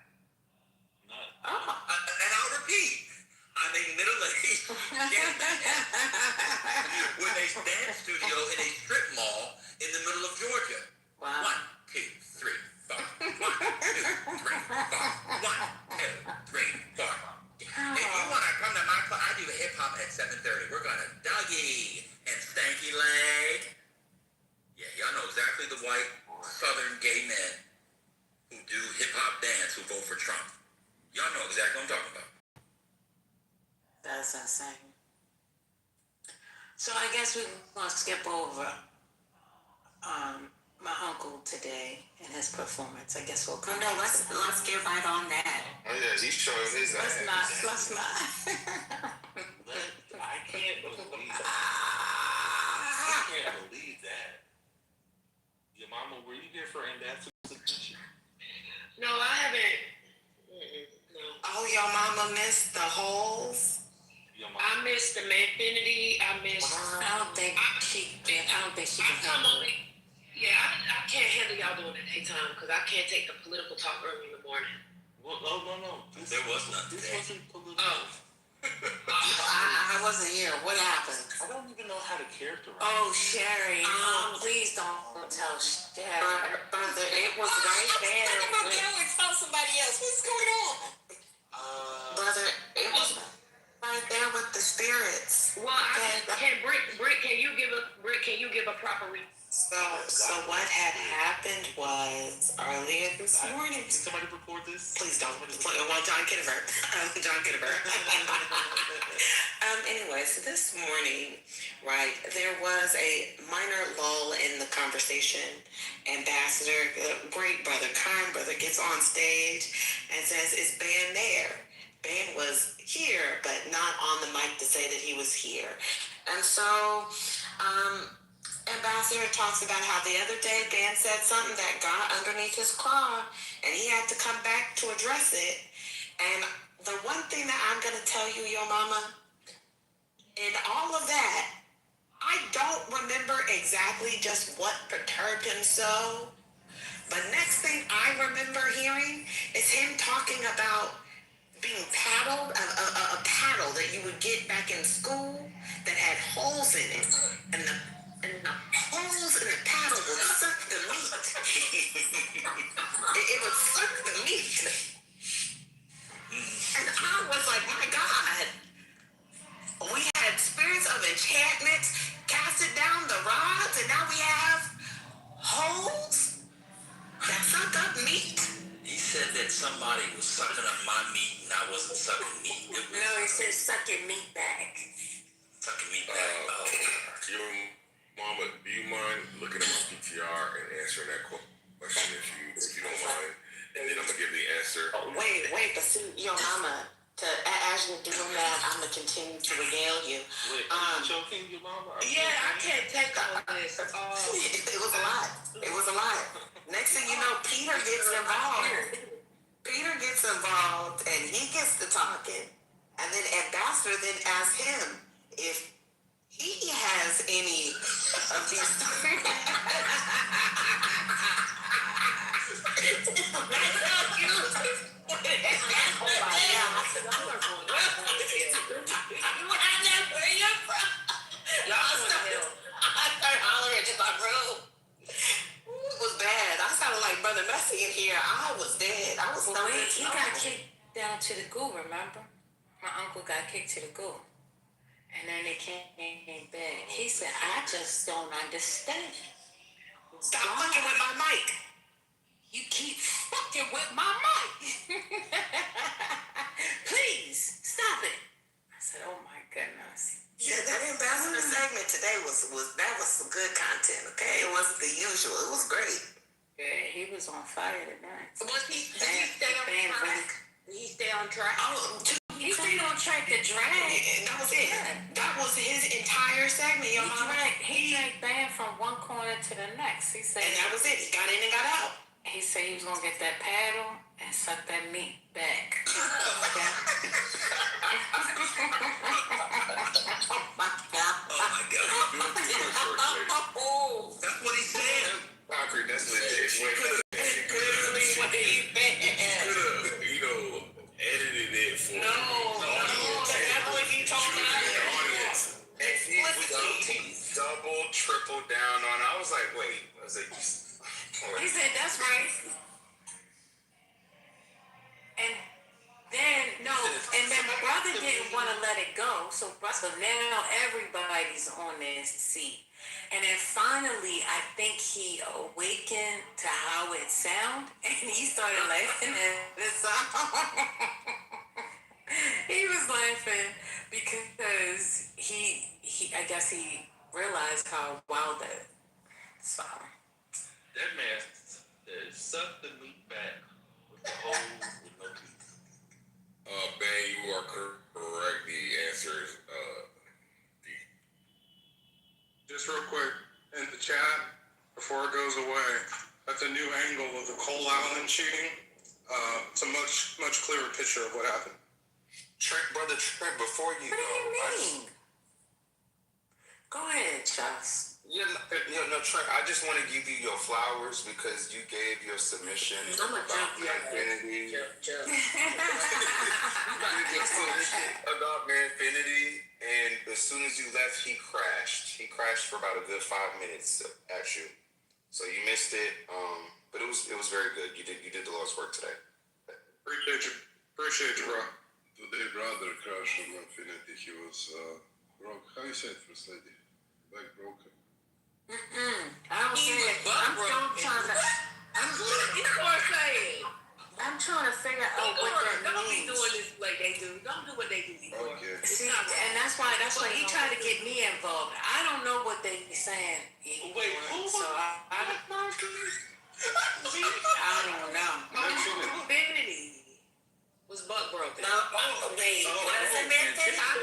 And I'll repeat, I'm a middle-aged gay man with a dance studio in a strip mall in the middle of Georgia. Wow. 1, 2, 3, 4. 1, 2, 3, 4. 1, 2, 3, 4. If you want to come to my club, I do hip-hop at 7:30. We're going to Dougie and Stanky Leg. Yeah, y'all know exactly the white Southern gay men who do hip-hop dance who vote for Trump. Y'all know exactly what I'm talking about. That's insane. So I guess we're going to skip over my uncle today and his performance. I guess we'll come. No, let's get right on that. Oh yeah, he's showing his ass. Let's not. I can't believe that. I can't believe that. Your mama, were you here for Ambassador's attention? No, I haven't. No. Oh, your mama missed the holes. I missed the Manfinity. I missed. I don't think she can handle it. Yeah, I can't handle y'all doing it daytime because I can't take the political talk early in the morning. Well, no. There was none. This wasn't political. I wasn't here. What happened? I don't even know how to characterize. Oh, Sherry. Please don't tell Sherry. Brother, it was right there. I'm gonna go and tell somebody else. What's going on? Brother, it was right there with the spirits. Well, can Britt, can you give a proper read? So what had happened was earlier this morning. Can somebody record this? Please don't. Well, John Kitover. John Kitover. Anyway, so this morning, right, there was a minor lull in the conversation. Ambassador, great brother, kind brother, gets on stage and says, "Is Ben there?" Ben was here, but not on the mic to say that he was here. And so, Ambassador talks about how the other day Ben said something that got underneath his claw, and he had to come back to address it. And the one thing that I'm going to tell you, your mama, in all of that, I don't remember exactly just what perturbed him so, but next thing I remember hearing is him talking about being paddled, a paddle that you would get back in school that had holes in it, and the holes in the paddle would suck the meat. it would suck the meat. And I was like, my God, we had spirits of enchantment casted down the rods, and now we have somebody was sucking up my meat and I wasn't sucking meat. It was No, he said suck your meat back. sucking meat back. Your mama, do you mind looking at my PTR and answering that question if you don't mind? And then I'm gonna give the answer. Wait, but see, your mama, as you're doing that, I'm gonna continue to regale you. Wait, are you choking your mama? Yeah, I can't take all this. It was a lot. It was a lot. Next thing you know, Peter gets involved and he gets to talking. And then Ambassador then asks him if he has any of these. It was bad. I sounded like Brother Messi in here. I was dead. I was Wait, he got kicked down to the goo, remember? My uncle got kicked to the goo. And then it came back. He said, I just don't understand. Stop fucking with my mic. You keep fucking with my mic. Please, stop it. I said, oh my goodness. Yeah, that ambassador segment today was some good content, okay? It wasn't the usual. It was great. Yeah, he was on fire tonight. Did he stay on track? Did he stay on track? He stayed on track to drag. That was it. That was his entire segment, your mama. He dragged band from one corner to the next. He said, and that was it. He got in and got out. He said he was gonna get that paddle and suck that meat back. Oh my God. That's what he said. Concrete, that's legit. Edited it for no, that's what he told me. Double, triple down on. I was like, wait. I was like, he said, that's right. And then brother didn't want to let it go. So now everybody's on this seat. And then finally, I think he awakened to how it sounded, and he started laughing at the song. He was laughing because I guess he realized how wild that song. That man said, suck the meat back with the holes with no teeth. Ben, you are correct. The answer is D. Just real quick, in the chat, before it goes away, that's a new angle of the Cole Allen shooting. It's a much clearer picture of what happened. Brother Trent, before you What do you mean? Go ahead, Charles. No, Trent, I just want to give you your flowers because you gave your submission I'm a about jump, Manfinity. Jump. About Manfinity, and as soon as you left, he crashed. He crashed for about a good 5 minutes at you. So you missed it, but it was very good. You did the Lord's work today. Appreciate you, bro. Today, brother crashed on Infinity. He was broke. How you say it, First Lady? Like broken. I don't say it. I'm trying to figure out what that Don't be means. doing this like they do. Don't do what they do before. Okay. See, and that's why he tried to get me involved. I don't know what they be saying. Wait, who so I don't even know. Infinity was butt broken. No, wait. What is it, Manfinity? I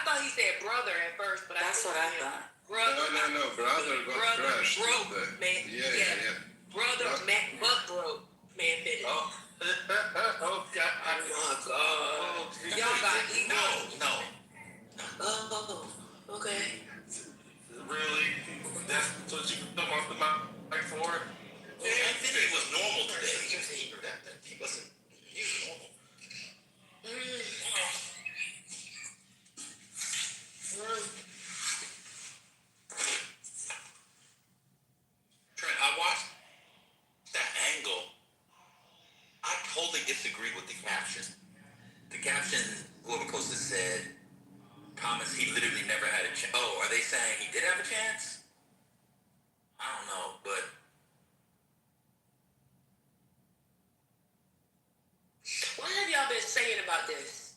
thought he said brother at first, but That's what I thought. Brother, No, brother got crashed. broke, today. man. Yeah. Brother, butt broke, Manfinity. Oh, God. Oh, God. Y'all got No. Oh, okay. Really? That's what you come off the mic for? Manfinity was normal today. He wasn't. He was normal. Trent, I watched that angle. I totally disagree with the caption. The caption, whoever posted said, Thomas, he literally never had a chance. Oh, are they saying he did have a chance? I don't know, but about this?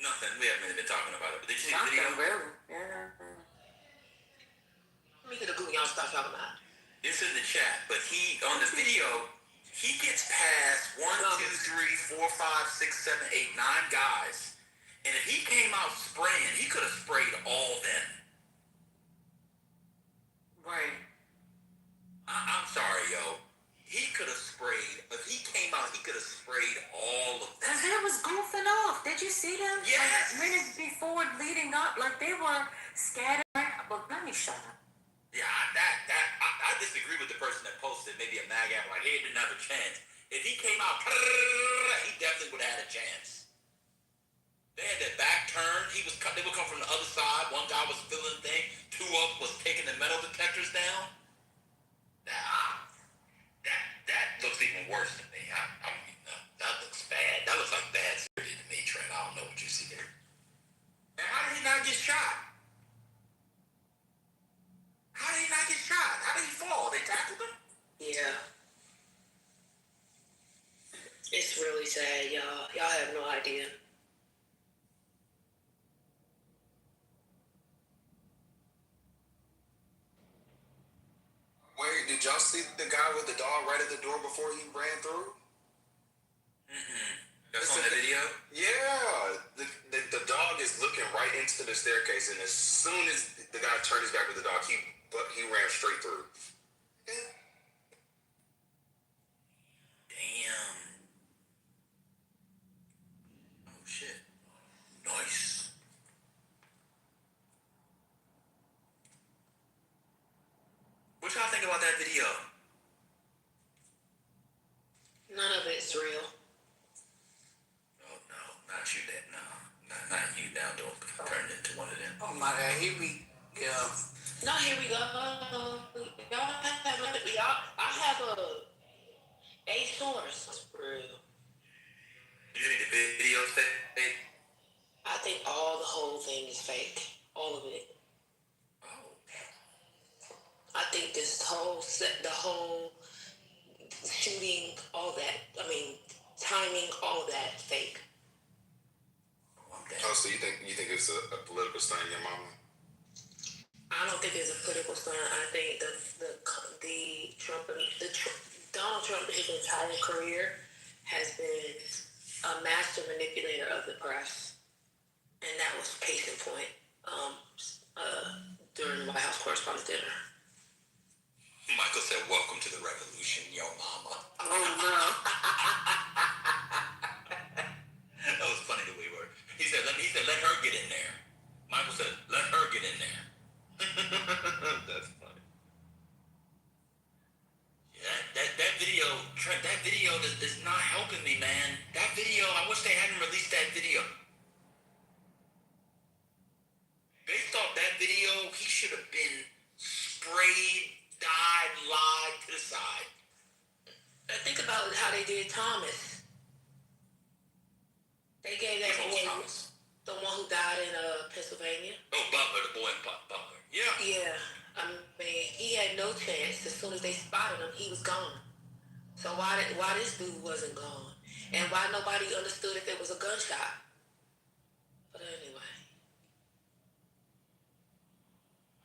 Nothing. We haven't really been talking about it. But did you see the video? Yeah. Let me get a Google. Y'all stop talking about. It's in the chat, but he on the video, he gets past 1, 2, 3, 4, 5, 6, 7, 8, 9 guys, and if he came out spraying, he could have sprayed all them. Right. I'm sorry, yo. He could have sprayed. If he came out, he could have sprayed all of them. Cause he was goofing off. Did you see them? Yes. Like, minutes before leading up, like they were scattered. But let me shut up. Yeah, I disagree with the person that posted maybe a mag app like, hey, he didn't have a chance. If he came out, he definitely would have had a chance. They had that back turn. They would come from the other side. One guy was filling the thing. 2 of them was taking the metal detectors down. That looks even worse to me. That looks bad. That looks like bad security to me, Trent. I don't know what you see there. And how did he not get shot? How did he not get shot? How did he fall? They tackled him? Yeah. It's really sad, y'all. Y'all have no idea. Wait, did y'all see the guy with the dog right at the door before he ran through? That's on the video? Yeah. The dog is looking right into the staircase, and as soon as the guy turned his back with the dog, he ran straight through. Damn. Oh, shit. Nice. What y'all think about that video? None of it's real. Oh, no. Not you, that. No. Not you now. Don't turn into one of them. Oh my God, here we go. No, here we go. I have a source. Real. You think the video fake? I think the whole thing is fake. All of it. Oh. I think this whole the whole shooting, all that. I mean, timing, all that fake. Oh, so you think it's a political stunt, your mama? I don't think it's a political stunt. I think Donald Trump, his entire career, has been a master manipulator of the press, and that was case in point during the White House Correspondents' Dinner. Michael said, "Welcome to the revolution, yo mama." Oh no! That was funny the way we were. He said, let her get in there. Michael said, let her get in there. That's funny. Yeah, that video, Trent, that video is not helping me, man. That video, I wish they hadn't released that video. Based off that video, he should have been sprayed, died, lied to the side. Think about how they did Thomas. They gave that boy, the one who died in Pennsylvania. Oh, Butler, the boy in Butler. Yeah. Yeah. I mean, he had no chance. As soon as they spotted him, he was gone. So why this dude wasn't gone? And why nobody understood if it was a gunshot? But anyway.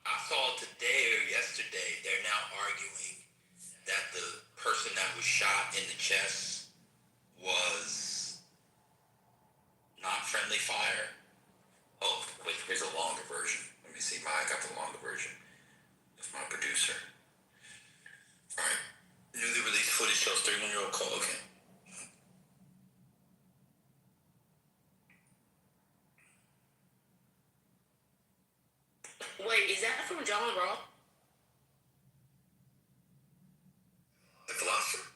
I saw today or yesterday, they're now arguing that the person that was shot in the chest was not friendly fire. Oh, wait, here's a longer version. Let me see. I got the longer version. That's my producer. All right. Newly released footage shows 31-year-old call. Okay. Wait, is that from John Ross? The philosopher.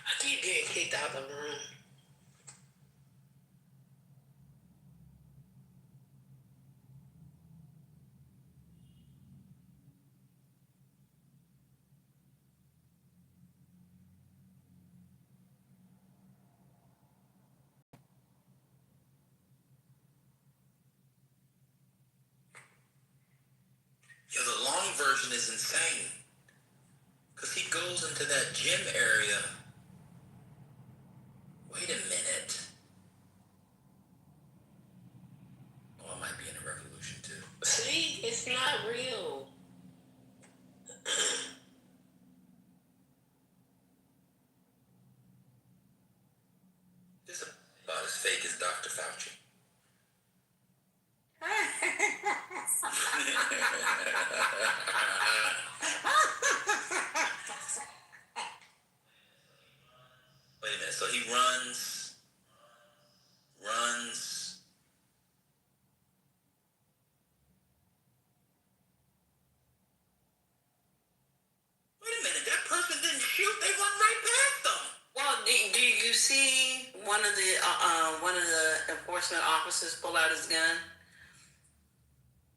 I keep getting kicked out of the room. version is insane. Because he goes into that gym area. Wait a minute. Oh, I might be in a revolution too. See, it's not real. This is about as fake as Dr. Fauci. Wait a minute. So he runs. Wait a minute. That person didn't shoot. They run right past them. Well, do you see one of the enforcement officers pull out his gun?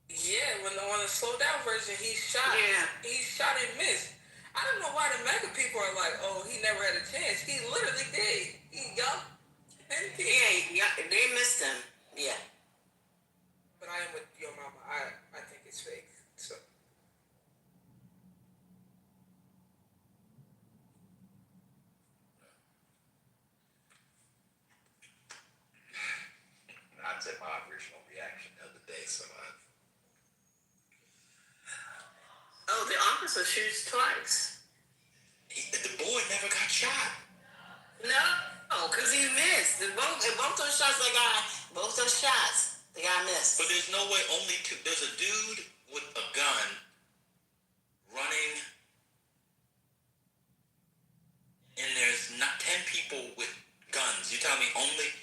Yeah, when the slow down version, he shot. Yeah. He shot and missed. I don't know why the MAGA people are like, oh, he never had a chance. He literally did. He got and Yeah, they missed him. Yeah. But I am with your mama. I think it's fake. So. I said my original reaction the other day, so Oh, the officer shoots twice. the boy never got shot. No, because he missed. Both those shots, the guy missed. But there's no way only two. There's a dude with a gun running, and there's not 10 people with guns. You tell me only?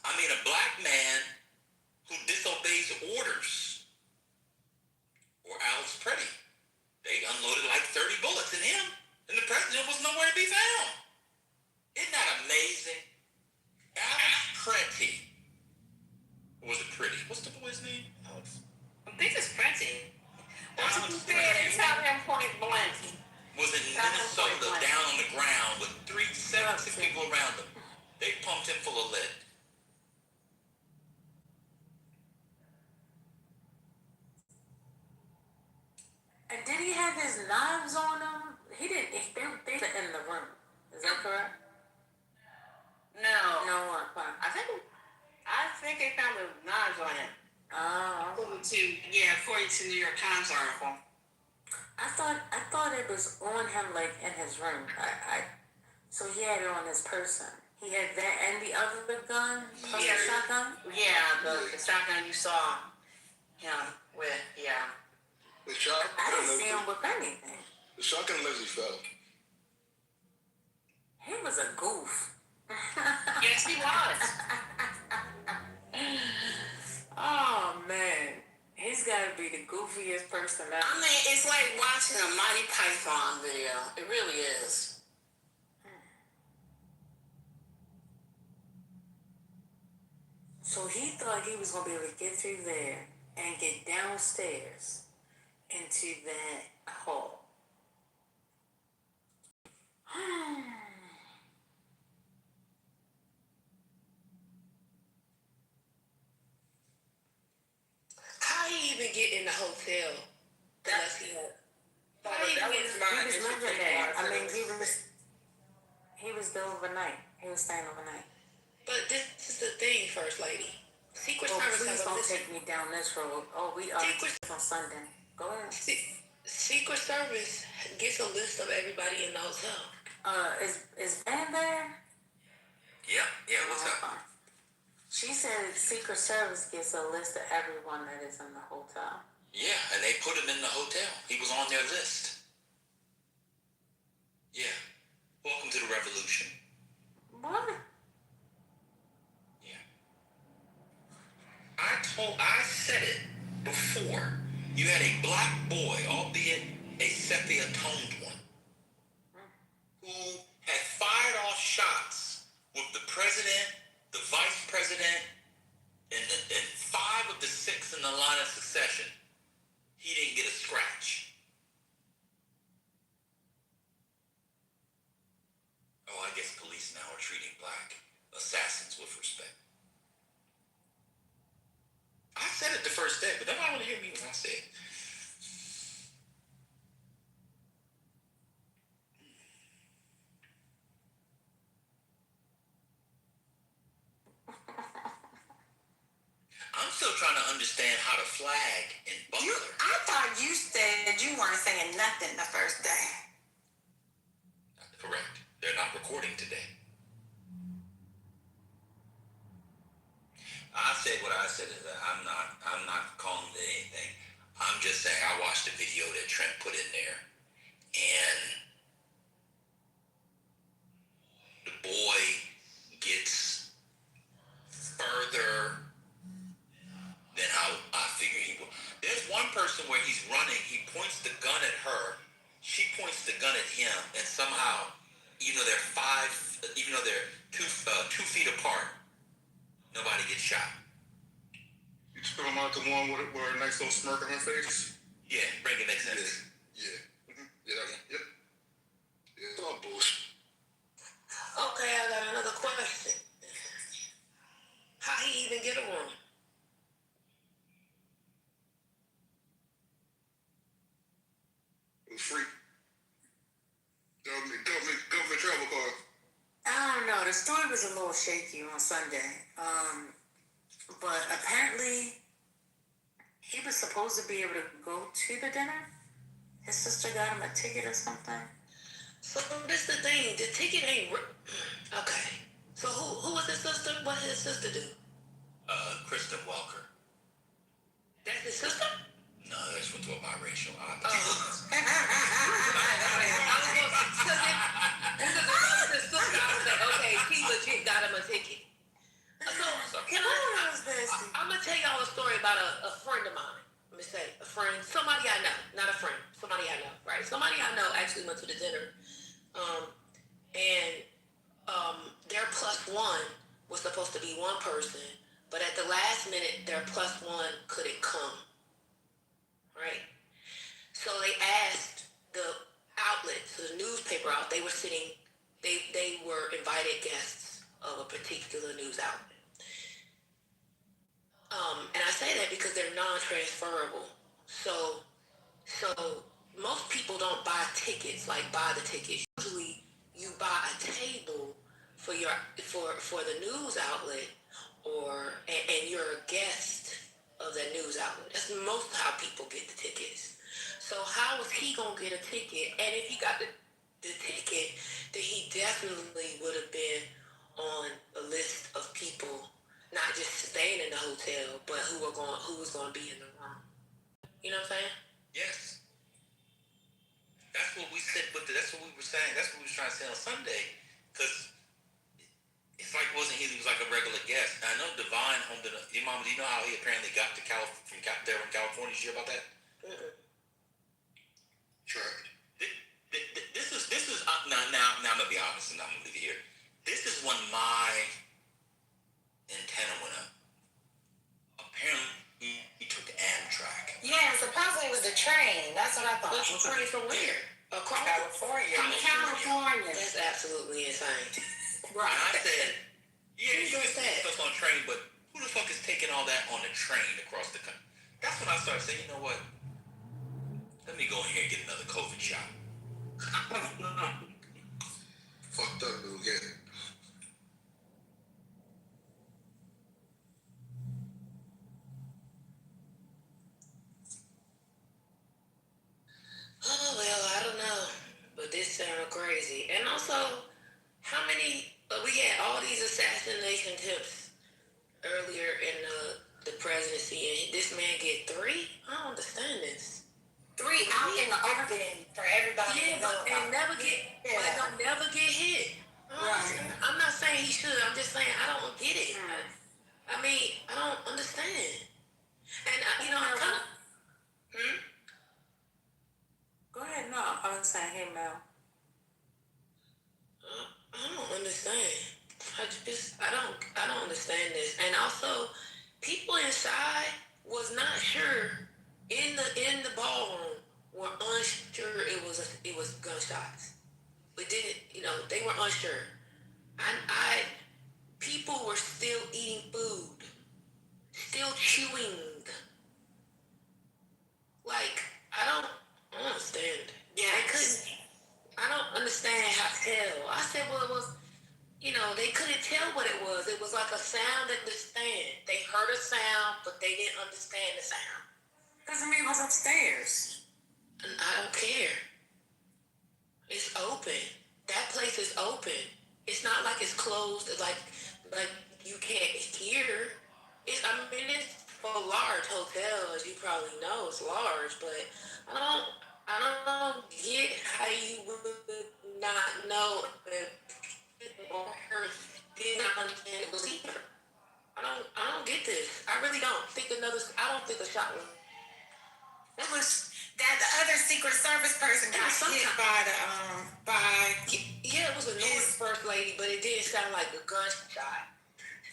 I mean, a black man who disobeys orders, or Alice Pretty. They unloaded like 30 bullets in him, and the president was nowhere to be found. Isn't that amazing? Alice Pretty. Or was it Pretty? What's the boy's name? Alex. I think it's Pretty. Alex Tell him point blank. was in Minnesota down on the ground with 6 people around him. They pumped him full of lead. And did he have his knives on him? He didn't. They were in the room. Is that correct? No. No one. I think they found the knives on him. Oh. According to New York Times article. I thought it was on him, like in his room. So he had it on his person. He had that and the other gun, plus the shotgun. Yeah, the shotgun you saw him with. Yeah. The shotgun. I didn't see him with anything. The shotgun Leslie fell. He was a goof. Yes, he was. Oh man, he's got to be the goofiest person ever. I mean, it's like watching a Monty Python video. It really is. So he thought he was going to be able to get through there and get downstairs into that hall. How he even get in the hotel? Unless he had. He was living there. I mean, he was there overnight. He was staying overnight. But this is the thing, First Lady. Secret Service please has a don't list. take me down this road. Oh, we are on Sunday. Go ahead. Secret Service gets a list of everybody in the hotel. Is Van there? Yeah, what's up? She said Secret Service gets a list of everyone that is in the hotel. Yeah, and they put him in the hotel. He was on their list. Yeah. Welcome to the revolution. What? Yeah. I said it before. You had a black boy, albeit a sepia-toned one, who had fired off shots with the president, the vice president, and 5 of the 6 in the line of succession. He didn't get a scratch. Oh, I guess police now are treating black assassins with respect. I said it the first day, but nobody want to hear me when I say it. understand how to flag and buckler. I thought you said you weren't saying nothing the first day. Correct. They're not recording today. I said what I said is that I'm not calling it anything. I'm just saying I watched the video that Trent put in there, and the boy gets further than how I figured he would. There's one person where he's running, he points the gun at her, she points the gun at him, and somehow, even though they're 2 feet apart, nobody gets shot. You talking about the one with a nice little smirk on her face? Yeah, break it makes sense. Yeah. Yep. Yeah, it's all bullshit. Okay, I got another question. How he even get a room? It was free. Government travel card. I don't know. The story was a little shaky on Sunday. But apparently he was supposed to be able to go to the dinner. His sister got him a ticket or something. So this the thing. The ticket ain't okay. So who was his sister? What did his sister do? Kristen Walker. That's his sister? No, that's went to a biracial. Okay, he legit got him a ticket. So, I'm gonna tell y'all a story about a friend of mine. Let me say, a friend, somebody I know, not a friend, somebody I know, right? Somebody I know actually went to the dinner, and their +1 was supposed to be one person, but at the last minute, their +1 couldn't come, right? So they asked the outlets, the newspaper out, they were sitting, they were invited guests of a particular news outlet. And I say that because they're non-transferable. So most people don't buy tickets, like buy the tickets. Usually you buy a table for the news outlet, and you're a guest of that news outlet. That's most how people get the tickets. So how was he gonna get a ticket? And if he got the ticket, then he definitely would have been on a list of people, not just staying in the hotel, but who was going to be in the room. You know what I'm saying? Yes. That's what we said. That's what we were saying. That's what we were trying to say on Sunday. Because it's like he was like a regular guest. I know Divine home to your mom. Do you know how he apparently got to from California? Did you hear about that? Sure. This is now I'm gonna be honest, and I'm gonna leave it here. This is when my antenna went up. Apparently, he took Amtrak. Yeah, supposedly it was the train. That's what I thought. But the train from where? Across California. From California. That's absolutely insane. Right. And I said, yeah, you can take us on a train, but who the fuck is taking all that on the train across the country? That's when I started saying, you know what? Let me go in here and get another COVID shot. Fucked up, dude. Get it. Oh, well, I don't know. But this sounded crazy. And also, how many, we had all these assassination attempts earlier in the presidency, and this man get 3? I don't understand this. 3 out in the open for everybody to know about. And never get hit. Right. I'm not saying he should. I'm just saying I don't get it. I mean, I don't understand. And I Go ahead. No, I was saying, hey, Mel. I don't understand. I don't understand this. And also, people inside was not sure in the ballroom were unsure it was gunshots. But didn't they were unsure. People were still eating food, still chewing. Like I don't understand. Yeah, I don't understand how hell. I said, well, it was they couldn't tell what it was. It was like a sound in the stand. They heard a sound, but they didn't understand the sound. Doesn't mean it was upstairs. And I don't care. It's open. That place is open. It's not like it's closed. Like you can't hear. It's for a large hotel, as you probably know, it's large. But I don't get how you would not know if people did not understand it was here. I don't get this. I really don't think I don't think a shot was. It was that the other Secret Service person got hit by Yeah, it was a noise first lady, but it didn't sound like a gunshot.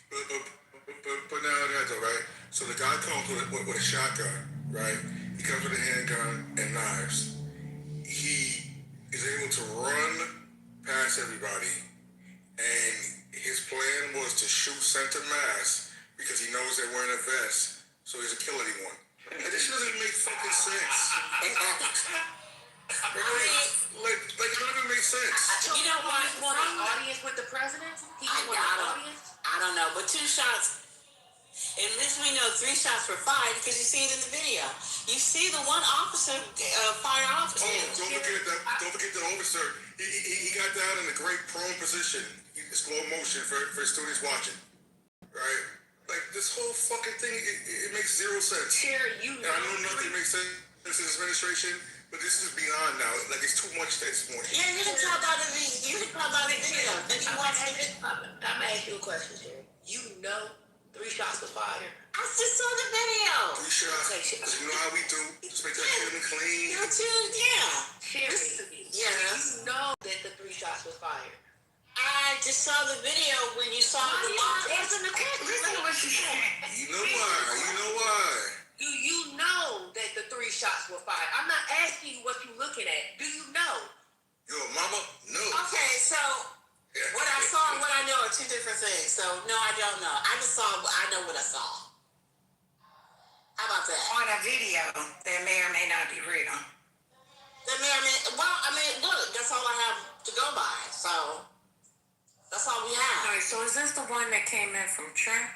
But now that's all right. So the guy comes with a shotgun, right? He comes with a handgun and knives. He is able to run past everybody, and his plan was to shoot center mass because he knows they're wearing a vest, so he doesn't kill anyone. And this doesn't make fucking sense. Like it doesn't even make sense. You know why he wanted an audience with the president? He wanted an audience? I don't know, but 2 shots. At least we know 3 shots were fired because you see it in the video. You see the one officer fire off. Oh, don't forget that officer. He got down in a great prone position, slow motion for students watching. Right? Like this whole fucking thing, it makes zero sense. Sherry, I know nothing makes sense in this administration, but this is beyond now. Like it's too much this morning. Yeah, you can tell by the video. I'm gonna ask you a question, Sherry. You know 3 shots were fired. I just saw the video. 3 shots. Okay, you know how we do. Just make that clean and clean. Sherry, yeah. You know that the 3 shots were fired. I just saw the video when you saw the box. Listen to what she said. You know why? Do you know that the 3 shots were fired? I'm not asking you what you're looking at. Do you know? Yo, mama, no. Okay, so what I saw and what I know are 2 different things. So no, I don't know. I know what I saw. How about that? On a video that may or may not be real. Look, that's all I have to go by. So that's all we have. All right, so is this the one that came in from Trent?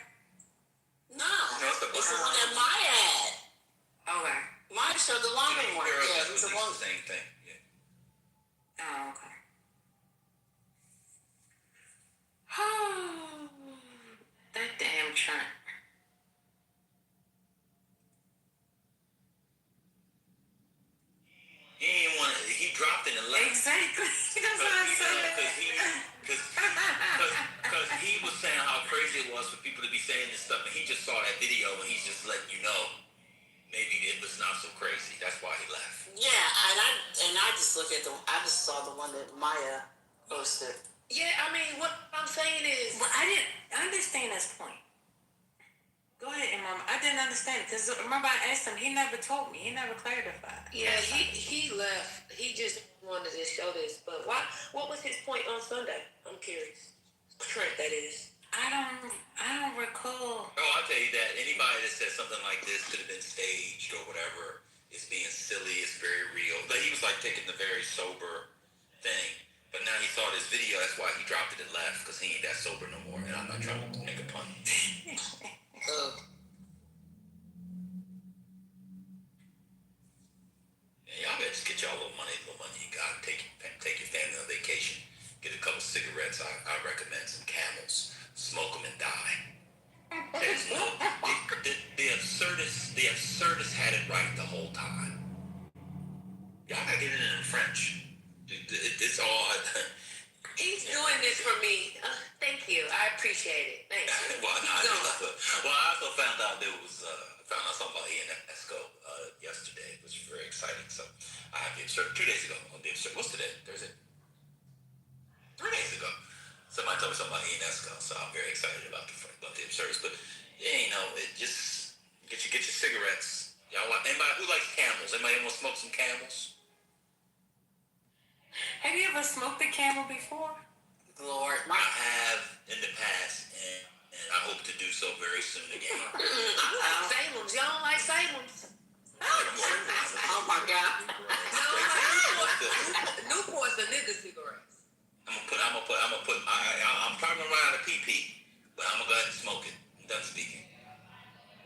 No, it's the one that Maya had. Okay. Maya showed the longer one. Yeah, it was the one. Same thing. Yeah. Oh, okay. That damn Trent. He dropped it and left. Exactly. That's what I'm saying. Because he was saying how crazy it was for people to be saying this stuff, and he just saw that video and he's just letting you know maybe it was not so crazy. That's why he left. Yeah, and I just saw the one that Maya posted. Yeah, I mean, what I'm saying is, Well, I didn't understand his point. Go ahead, Mom. I didn't understand it because remember I asked him. He never told me. He never clarified. yeah, he left. He just wanted to show this. But why? What was his point on Sunday? I'm curious. Trent, that is. I don't recall. Oh, I'll tell you that anybody that says something like this could have been staged or whatever is being silly. It's very real. But he was like taking the very sober thing. But now he saw this video. That's why he dropped it and left because he ain't that sober no more. And I'm not trying to make a pun. Y'all better just get y'all a little money you got. Take your family on vacation. Get a couple cigarettes. I recommend some Camels. Smoke them and die. There's no, the absurdist had it right the whole time. Y'all gotta get it in French. It's all. He's doing this for me. Thank you. I appreciate it. Thank you. Well, I also found out there was something about ENESCO yesterday, which was very exciting. So I have the absurd 2 days ago on the absurd. What's today? Thursday? 3 days ago. Somebody told me something about ENESCO, so I'm very excited about the absurds. But yeah, it just get your cigarettes. Y'all want anybody who likes Camels? Anybody want to smoke some Camels? Have you ever smoked a Camel before? Lord, I have in the past, and I hope to do so very soon again. I like Salem's. Y'all don't like Salem's? Oh my God. Newport's the nigga cigarettes. I'm I'm probably gonna run out of PP, but I'm gonna go ahead and smoke it. I'm done speaking.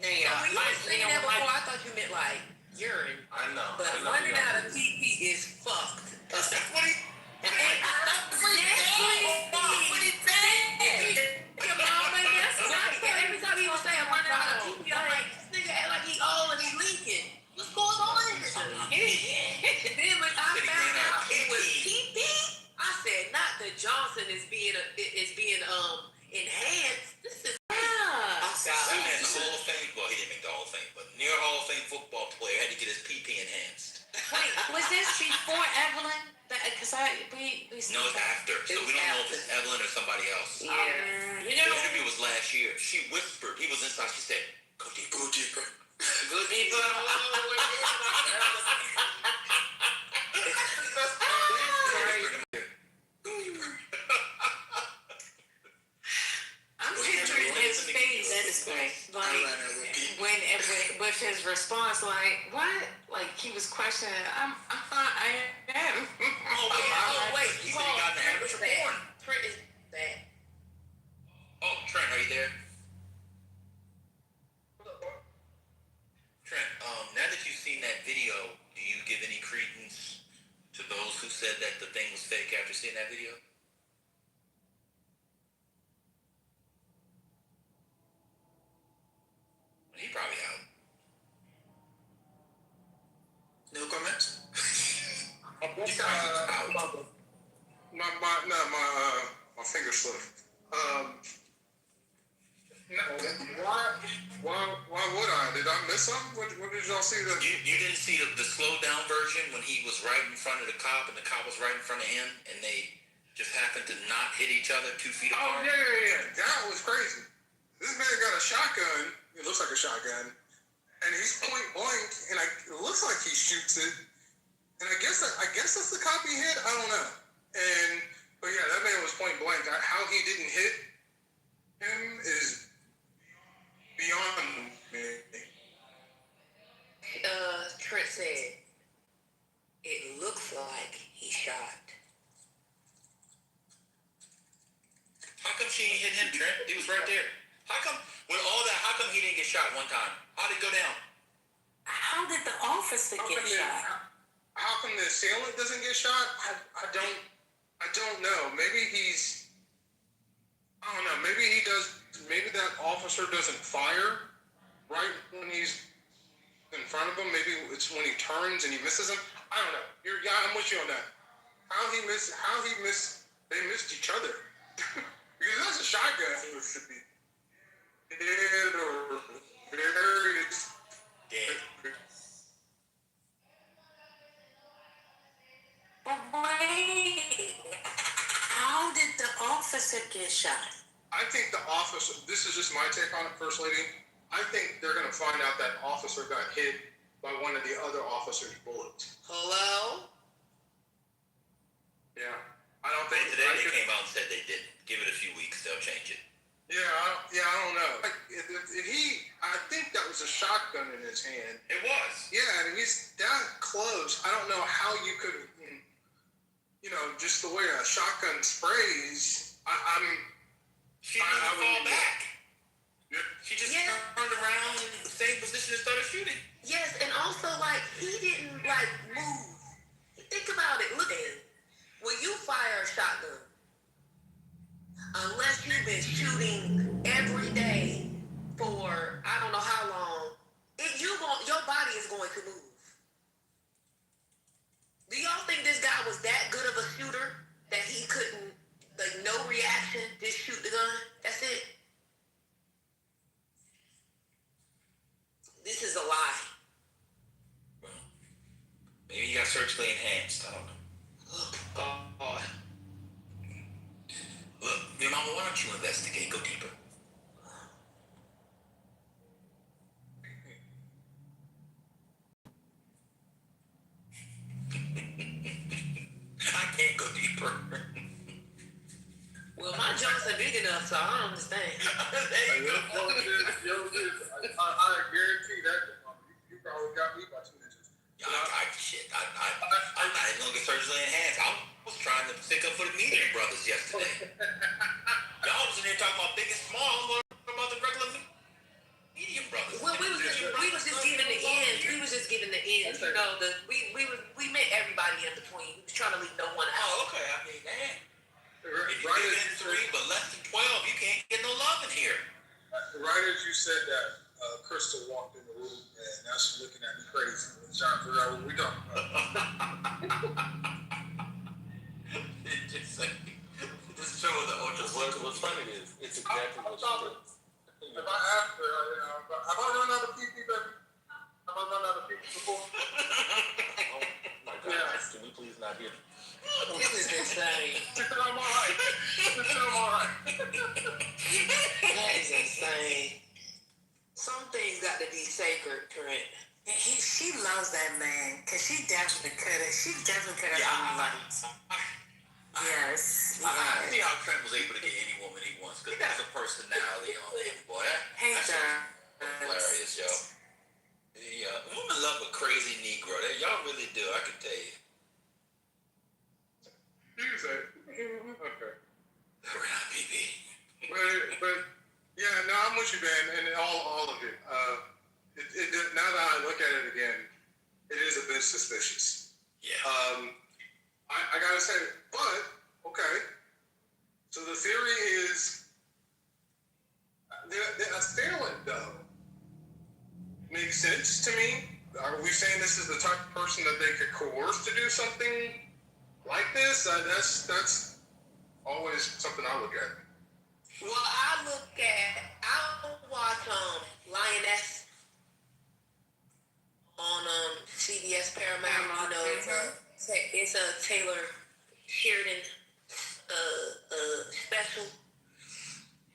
Now, when you were saying that before, I thought you meant like urine. I know. But running out of PP is fucked. That's what he. That's what he said. Your mama, that's right. And every time he was saying running out of PP, I'm like, this nigga act like he old and he leaking. What's going on? And then when I found out it was PP, I said, not that Johnson is being enhanced. This is That man's a Hall of Fame. Well, he didn't make the Hall of Fame, but near Hall of Fame football player had to get his PP enhanced. Wait, was this before Evelyn? Because we No, it's after. So we don't know if it's Evelyn or somebody else. Yeah. The interview was last year. She whispered. He was inside. She said, "Go deeper, go deeper, go deeper." I'm picturing his face. That is great. Like when with his response, like what? Like he was questioning. I am. Oh wait. He said he got in the amateur porn. Trent is bad. Oh, Trent, are you there? Trent, now that you've seen that video, do you give any credence to those who said that the thing was fake after seeing that video? He probably out. No comments? My finger slipped. Why would I? Did I miss something? What did y'all see? You didn't see the slow down version when he was right in front of the cop and the cop was right in front of him and they just happened to not hit each other 2 feet apart? Oh, yeah. That was crazy. This man got a shotgun. It looks like a shotgun. And he's point blank, and it looks like he shoots it. And I guess that's the cop he hit. I don't know. But yeah, that man was point blank. How he didn't hit him is beyond me. Trent said, it looks like he shot. How come she didn't hit him, Trent? He was right there. How come, with all that, how come he didn't get shot one time? How did it go down? How did the officer get shot? How come the assailant doesn't get shot? I don't know. Maybe I don't know. Maybe he does. Maybe that officer doesn't fire right when he's in front of him. Maybe it's when he turns and he misses him. I don't know. I'm with you on that. They missed each other. Because that's a shotgun. It should be dead or buried. Dead. But wait, how did the officer get shot? I think the officer, this is just my take on it, First Lady. I think they're going to find out that officer got hit by one of the other officers' bullets. Hello? Yeah. I don't think today they came out and said they didn't. Give it a few weeks, they'll change it. Yeah, I don't know. Like, I think that was a shotgun in his hand. It was. Yeah, and he's that close. I don't know how you could, just the way a shotgun sprays. She didn't fall back. Yeah. She just turned around in the same position and started shooting. Yes, and also, he didn't, move. Think about it. Look at it. When you fire a shotgun, unless you've been shooting every day for I don't know how long, your body is going to move. Do y'all think this guy was that good of a shooter that he couldn't, no reaction, just shoot the gun? That's it. This is a lie. Well, maybe he got surgically enhanced. I don't know. Oh, God. Look, your mama, why don't you investigate? Go deeper. I can't go deeper. Well, my jokes are big enough, so I don't understand. There you go. I guarantee that you probably got me by 2 inches. I'm not even gonna get surgically enhanced. I was trying to stick up for the medium brother. brothers yesterday. Y'all was in there talking about big and small. What about the regular medium brothers? Well, we was just giving the ends. We was just giving the ends. You know, we met everybody in between. We was trying to leave no one out. Oh, okay. I mean, man. If you get in 3, but less than 12, you can't get no love in here. Right as you said that, Crystal walked in the room, and now she's looking at me crazy. I was trying to figure out what we talking about. Just show the What's funny is, it's exactly what she is. If I ask her, have I run out of PP, baby? Have I run out of PP before? Oh my God, yes. Can we please not hear? This is insane. I'm all right. I'm all right. That is insane. Some things got to be sacred, Trent. She loves that man because she definitely could have. She definitely could have done lights. Yes. I see how Trent was able to get any woman he wants because there's a personality on him, boy. Hey, John. Hilarious, yo. Women love a crazy Negro. Y'all really do. I can tell you. You can say it. Okay. Around BB. But yeah, no, I'm with you, man, and all of it. Now that I look at it again, it is a bit suspicious. Yeah. I gotta say, but okay. So the theory is the assailant, though, makes sense to me. Are we saying this is the type of person that they could coerce to do something like this? That's always something I look at. Well, I watch Lioness on CBS Paramount. You know, it's a Taylor Sheridan special,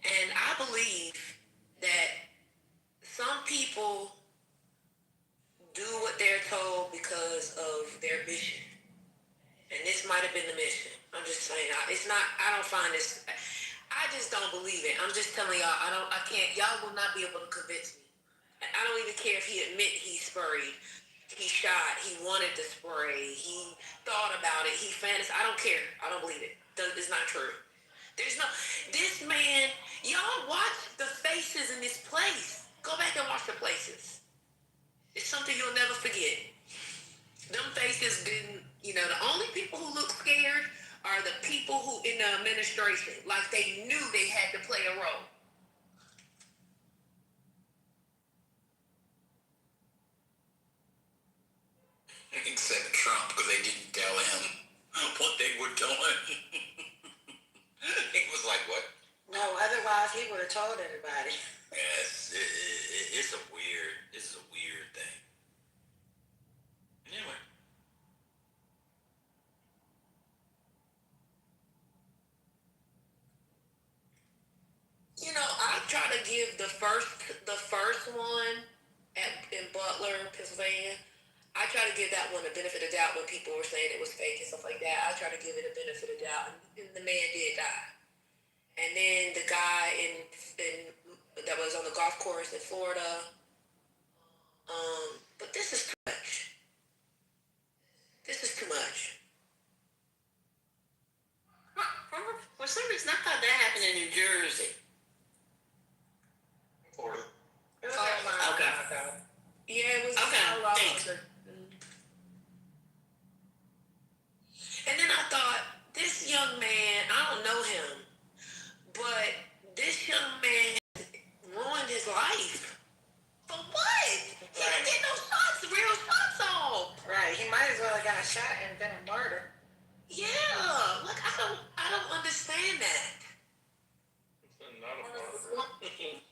and I believe that some people do what they're told because of their mission, and this might have been the mission. I'm just saying, it's not. I don't find this. I just don't believe it. I'm just telling y'all. I can't. Y'all will not be able to convince me. I don't even care if he admit he sprayed, he shot, he wanted to spray, he thought about it, he fantasized. I don't care. I don't believe it. It's not true. This man, y'all watch the faces in this place. Go back and watch the places. It's something you'll never forget. Them faces didn't, the only people who look scared are the people who in the administration, like they knew they had to play a role. Except Trump, because they didn't tell him what they were doing. He was like, what? No, otherwise he would have told everybody. Yes, it's a weird thing. Anyway. I try to give the first one in Butler, Pennsylvania. I try to give that one a benefit of doubt when people were saying it was fake and stuff like that. I try to give it a benefit of doubt, and the man did die. And then the guy in that was on the golf course in Florida. But this is too much. This is too much. For some reason, I thought that happened in New Jersey. Florida. Okay. Yeah, it was. Okay. Thanks. And then I thought, this young man, I don't know him, but this young man ruined his life. For what? He didn't get no shots, real shots on. Right. He might as well have got shot and been a martyr. Yeah. Look, I don't understand that. Not a martyr.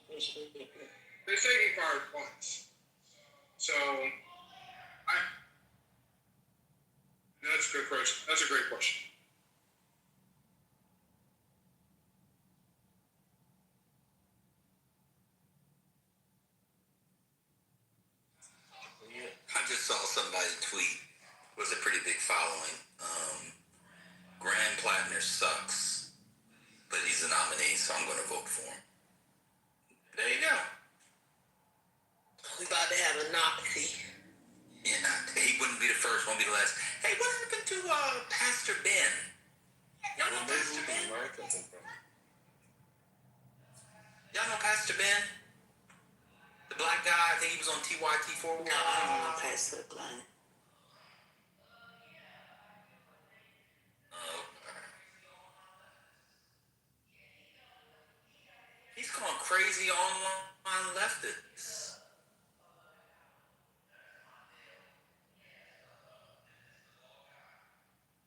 They say he fired once. So, that's a good question. That's a great question. I just saw somebody tweet. Was a pretty big following. Graham Plattner sucks, but he's a nominee, so I'm going to vote for him. There you go. We about to have a Nazi. Yeah, he wouldn't be the first, won't be the last. Hey, what happened to Pastor Ben? Y'all know Pastor Ben? Pastor Ben? The black guy, I think he was on TYT for a while. No, I don't know Pastor Glenn. Oh, he's going crazy online leftists.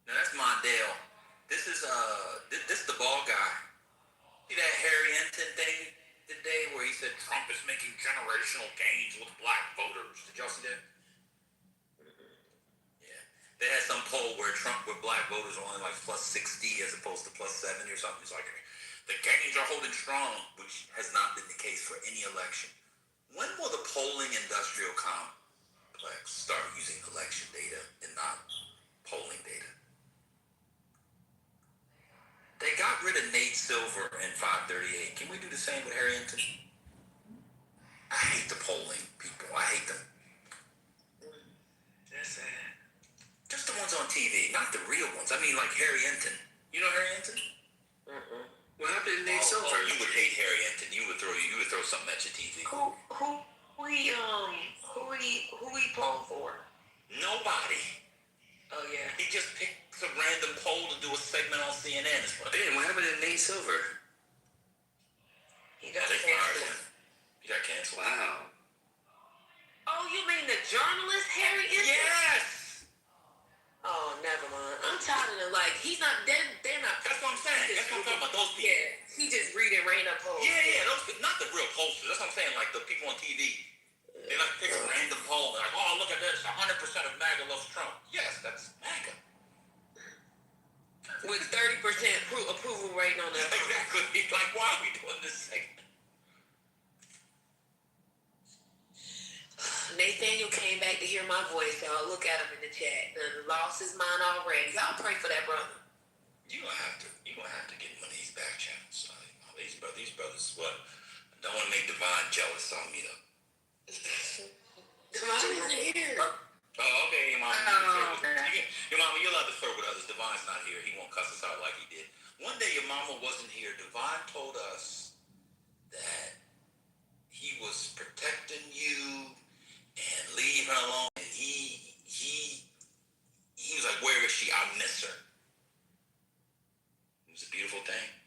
Now that's Mondale. This is this the ball guy. See that Harry Enton thing today where he said Trump is making generational gains with black voters. Did y'all see that? Yeah. They had some poll where Trump with black voters are only like plus 60 as opposed to plus 70 or something. It's like the gains are holding strong, which has not been the case for any election. When will the polling industrial complex start using election data and not polling data? They got rid of Nate Silver in 538. Can we do the same with Harrington? I hate the polling people. I hate them. That's sad. Just the ones on TV, not the real ones. I mean, like Harrington. You know Harrington? What happened to Nate Silver? Oh, you would hate Harrington. You would throw something at your TV. Who we poll for? Nobody. Oh yeah. He just picks a random poll to do a segment on CNN. Ben, what happened to Nate Silver? He got They canceled. fired him. He got canceled. Wow. Oh, you mean the journalist Harry Enton? Yes. Oh, never mind. I'm tired of them. Like he's not. They're not. That's what I'm saying. That's what I'm talking about. Those people. Yeah. He just reading random polls. Yeah. Those not the real pollsters. That's what I'm saying. Like the people on TV. They like pick a random poll. They're like, oh, look at this. 100% of MAGA loves Trump. Yes, that's MAGA. With 30% approval rating on that. Exactly. Like, why are we doing this segment? Nathaniel came back to hear my voice. Y'all look at him in the chat. Done lost his mind already. Y'all pray for that brother. You're gonna have to get one of these back channels. These brothers, what? I don't want to make Divine jealous on me though. Divine isn't here. Oh, okay, your mama. Your mama, you're allowed to flirt with others. Divine's not here. He won't cuss us out like he did. One day your mama wasn't here. Divine told us that he was protecting you and leave her alone. And he was like, where is she? I miss her. It was a beautiful thing.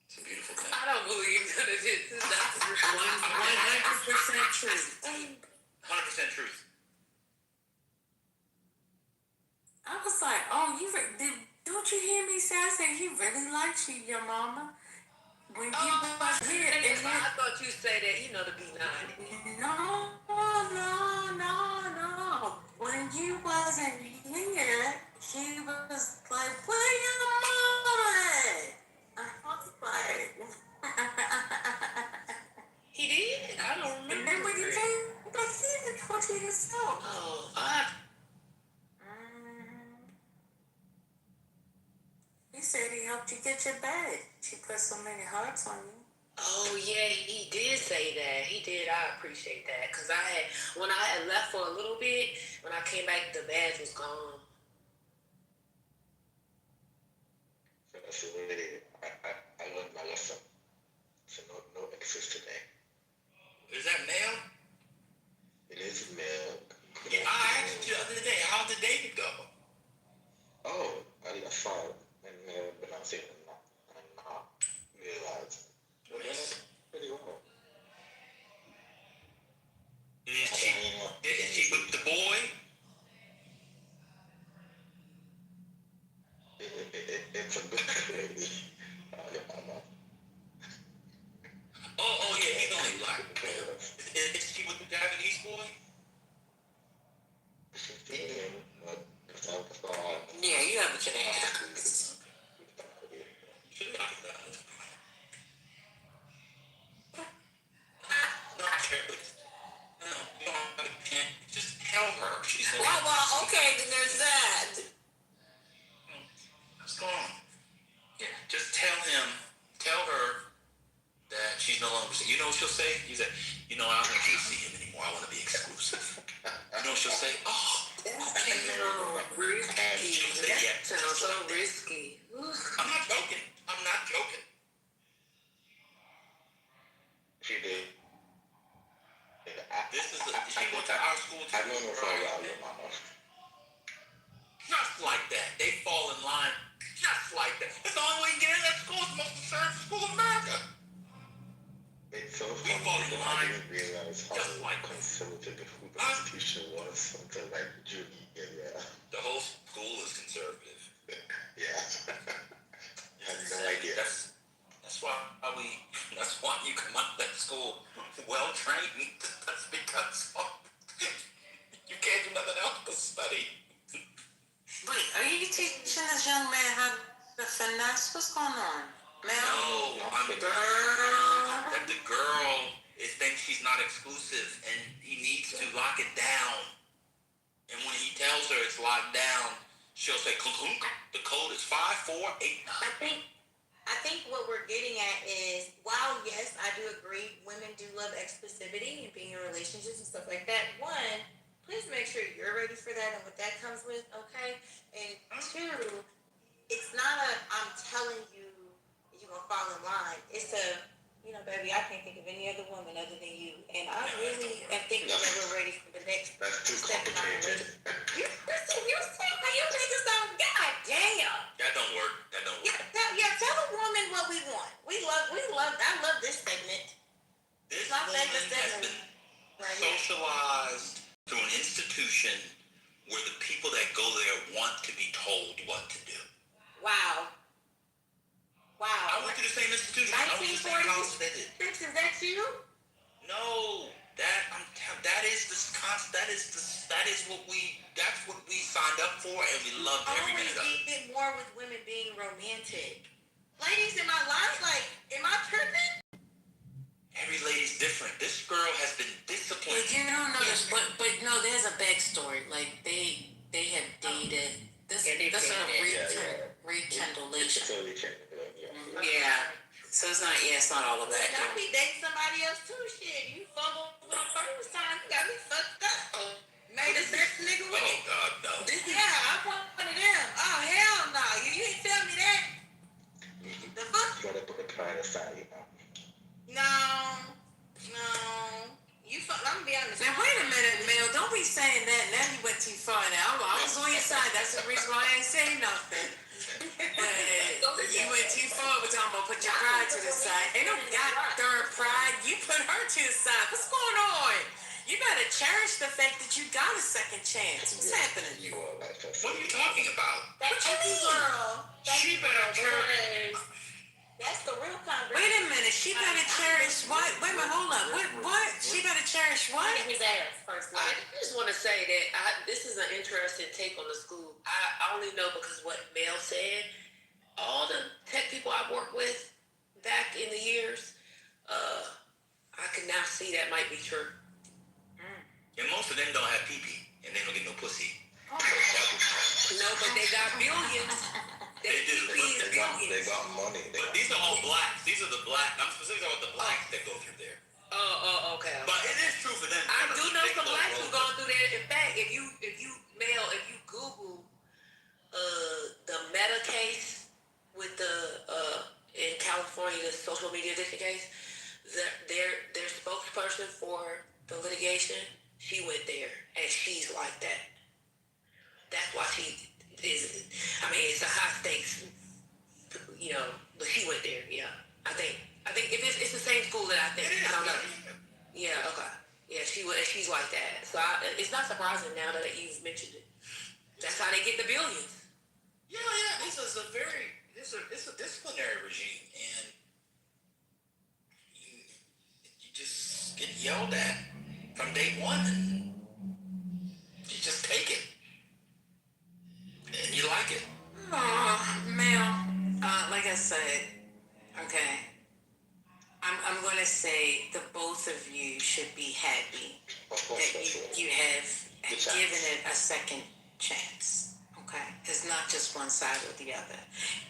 It's a beautiful thing. I don't believe that it is. That's 100% truth. 100% truth. I was like, oh, don't you hear me say? I said, he really likes you, your mama. When you was here. I thought you said that, to be nice. No. When you wasn't here, he was like, where your mama at? I was like... He did? I don't remember. And then when he came back here, he told you himself. Oh, He said he helped you get your bag. She put so many hearts on you. Oh, yeah, he did say that. He did. I appreciate that. Because when I had left for a little bit, when I came back, the badge was gone. So really, I learned my lesson. So no exes today. Is that male? It is male. Yeah, I asked you the other day, how did David go? Oh, I saw it, but I'm saying I'm not realizing. Yes. Pretty well. Is she with the boy? It's a good lady. Oh, yeah, he's only black. Is she with the Japanese boy? Yeah, you have a chance. Just tell her. She's Well, okay, then there's that. What's going on? Yeah, just tell her that she's no longer. You know what she'll say? He said, I don't want you to see him anymore. I want to be exclusive. You know what she'll say? Oh, okay. Risky. She'll say, yeah. That sounds so risky. I'm not joking. like that. That's the only way you can get in that school. It's the most conservative school in America. It's so We funny fall in because I line didn't realize how just like conservative the food institution was until like junior year. the whole school is conservative. Yeah. I had no idea. That's why you come out of that school well trained. That's because you can't do nothing else but study. Wait, are you teaching this young man how to finesse? What's going on? No, I'm that the girl thinks she's not exclusive, and he needs to lock it down. And when he tells her it's locked down, she'll say, "Clunk, the code is 5489." I think what we're getting at is, while yes, I do agree, women do love exclusivity and being in relationships and stuff like that. One, please make sure you're ready for that and what that comes with, okay? And two, it's not I'm telling you you're gonna fall in line. It's baby, I can't think of any other woman other than you. And I really am thinking that we're ready for the next step in our relationship. You saying how you niggas don't, god damn. That don't work. Tell a woman what we want. I love this segment. This my woman favorite has segment. been socialized through an institution where the people that go there want to be told what to do. Wow. I went to the same institution. I went to the same college they did. Is that you? No, that is what we signed up for, and we loved every minute of it. Get more with women being romantic. Ladies, am I tripping? Every lady's different. This girl has been disciplined. But you don't know this, but no, there's a backstory. Like they have dated. This is a rekindlation. Yeah. So it's not all of that. I be dating somebody else too. Shit, you fumbled for the first time. You got me fucked up. Made a sex nigga with it. Oh God, no. I'm one of them. Oh hell no. You ain't tell me that. The fuck? You gotta put the pride aside, you know. No. I'm gonna be honest. Now wait a minute, Mel. Don't be saying that. Now you went too far. Now I was on your side. That's the reason why I ain't saying nothing. You went too far. We're talking about put your pride to the side. Ain't no goddamn pride. You put her to the side. What's going on? You better cherish the fact that you got a second chance. What's happening? What are you talking about? That girl. She better cherish. That's the real conversation. Wait a minute. She better cherish what? Wait a minute. Hold up. What? She better cherish what? His ass first. I just want to say that this is an interesting take on the school. I only know because what Mel said. All the tech people I've worked with back in the years, I can now see that might be true. And most of them don't have pee-pee, and they don't get no pussy. No, but they got billions. They do. They got money. But these are all blacks. These are the black. I'm specifically about the blacks that go through there. Oh, okay. But it is true for them. I do know some blacks who gone through there. In fact, if you Google the Meta case with in California, the social media addiction case, their spokesperson for the litigation, she went there and she's like that. That's why she is. I mean, it's a high stakes, but she went there. Yeah, I think if it's the same school that I think. I don't know. Yeah. Okay. Yeah, she went. She's like that. So it's not surprising now that you've mentioned it. That's how they get the billions. Yeah. This is it's a disciplinary regime, and you just get yelled at from day one, and you just take it, and you like it. Oh, Mel, like I said, okay, I'm going to say the both of you should be happy that you have given it a second chance. Okay, it's not just one side or the other.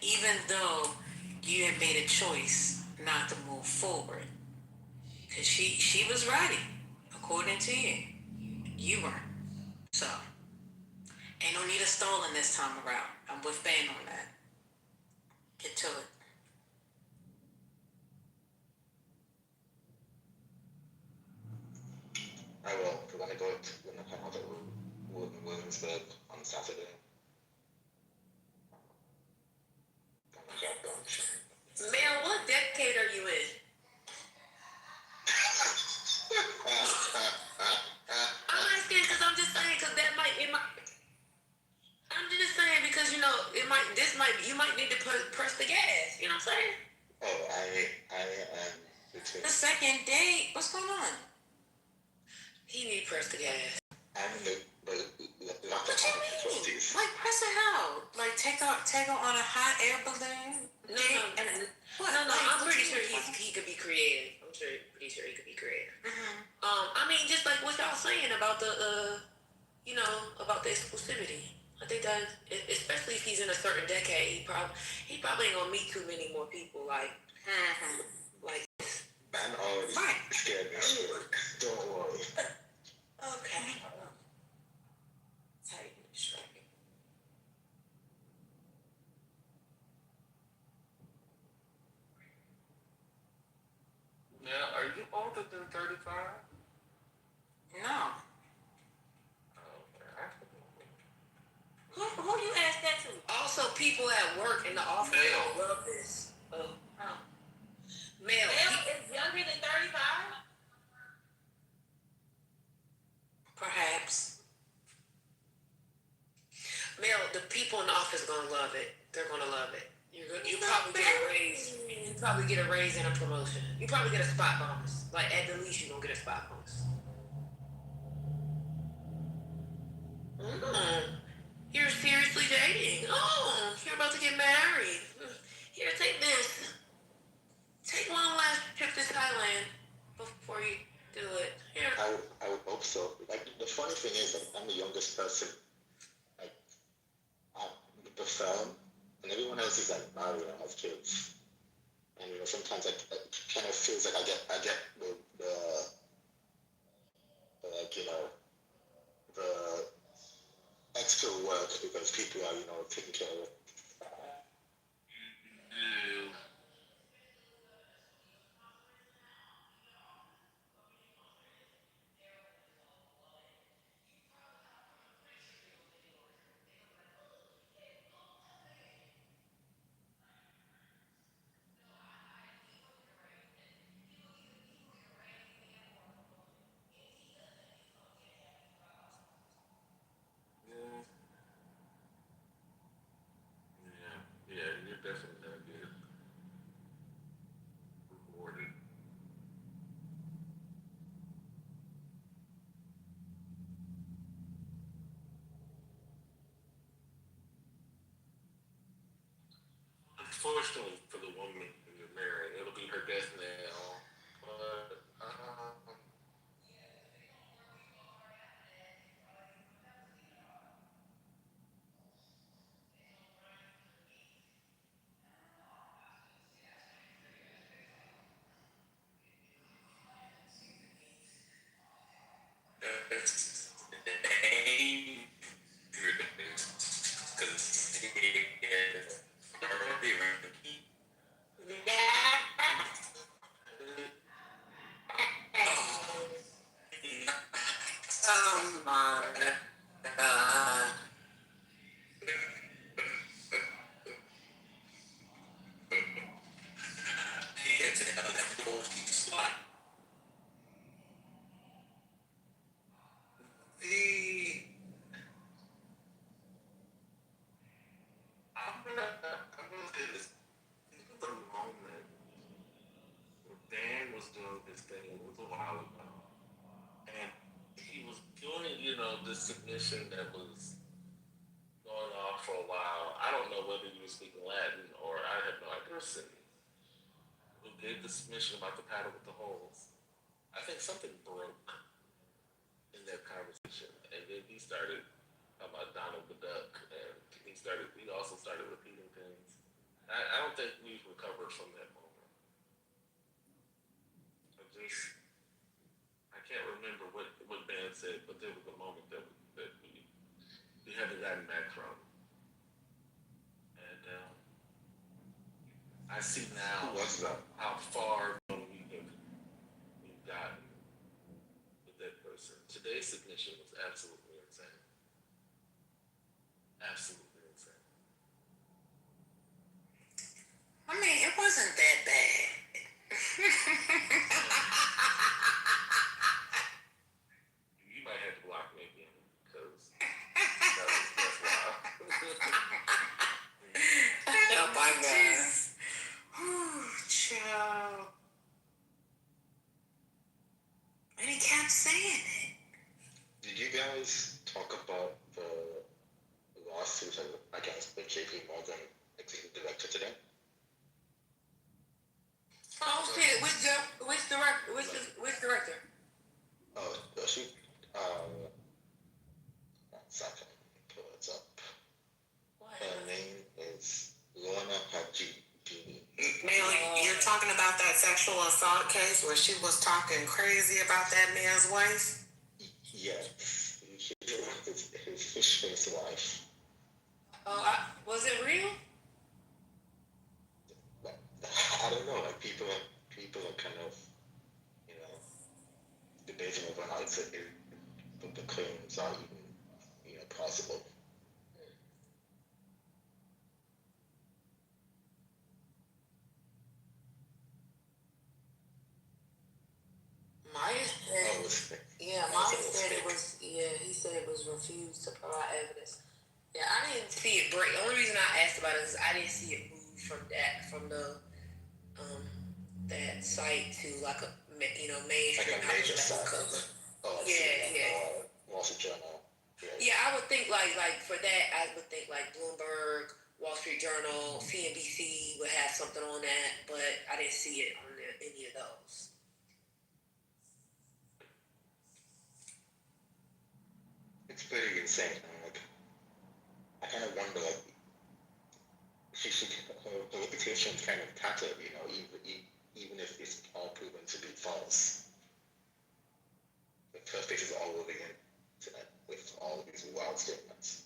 Even though you have made a choice not to move forward, because she was ready, according to you. You weren't. So, ain't no need of stalling this time around. I'm with Ben on that. Get to it. I will, because I go when I come out of Williamsburg on Saturday. You might need to press the gas. You know what I'm saying? Oh, I am between. The second date. What's going on? He need to press the gas. I'm the not What that you mean? Like press it out? Like take her on a hot air balloon? No, I'm pretty sure he could be creative. I'm pretty sure he could be creative. I mean, just like what y'all saying about the, about the exclusivity. I think that, especially if he's in a certain decade, he probably ain't gonna meet too many more people like. Man already scared me. Don't worry. Okay. Tight and striking. Now, are you older than 35? No. Who you ask that to? Also, people at work in the office love this. Male is younger than 35? Perhaps. Male, the people in the office are gonna love it. They're gonna love it. You probably get a raise. You probably get a raise and a promotion. You probably get a spot bonus. Like at the least, you're gonna get a spot bonus. You're seriously dating. Oh, you're about to get married. Here, take this. Take one last trip to Thailand before you do it. Here. I would hope so. Like the funny thing is, like, I'm the youngest person, like, the firm, and everyone else is like married and has kids. And sometimes it kind of feels like I get the like the extra work because people are taking care of it. Yeah, you're definitely gonna get rewarded. Unfortunately for the woman who you're marrying, it'll be her death now. But that's because Oh my God. I'm gonna say this. This was a moment when Dan was doing this thing. It was a while ago, and he was doing, this submission that was going on for a while. I don't know whether he was speaking Latin or I have no idea. Who gave the submission about the paddle with the holes? I think something broke in that conversation, and then he started talking about Donald the Duck, and he also started repeating things. I don't think we've recovered from that moment. I can't remember what Ben said, but there was a moment that we haven't gotten back from. And I see now how far we've gotten with that person. Today's submission was absolutely insane. Absolutely insane. I mean, it wasn't that bad. You might have to block me again because that's wild. my God. Ooh, child. And he kept saying it. Did you guys talk about the lawsuit against the JP Morgan executive director today? Oh shit! Which director? Oh, she, one second, pull it up. Her name is Lorna Hajini. You're talking about that sexual assault case where she was talking crazy about that man's wife? Yes, his wife. Was it real? I don't know. Like people are kind of, you know, debating over how the claims are even, possible. Maya said, Maya said it was, he said it was refused to provide evidence. Yeah, I didn't see it break. The only reason I asked about it is I didn't see it move from the that site to like a mainstream Like a major site. cover. Oh, I Yeah. Wall Street Journal. Yeah, I would think like for that, I would think like Bloomberg, Wall Street Journal, CNBC would have something on that, but I didn't see it on any of those. It's pretty insane. Like, I kind of wonder, like, her reputation is kind of tattered, even if it's all proven to be false. Her face is all over the internet with all of these wild statements.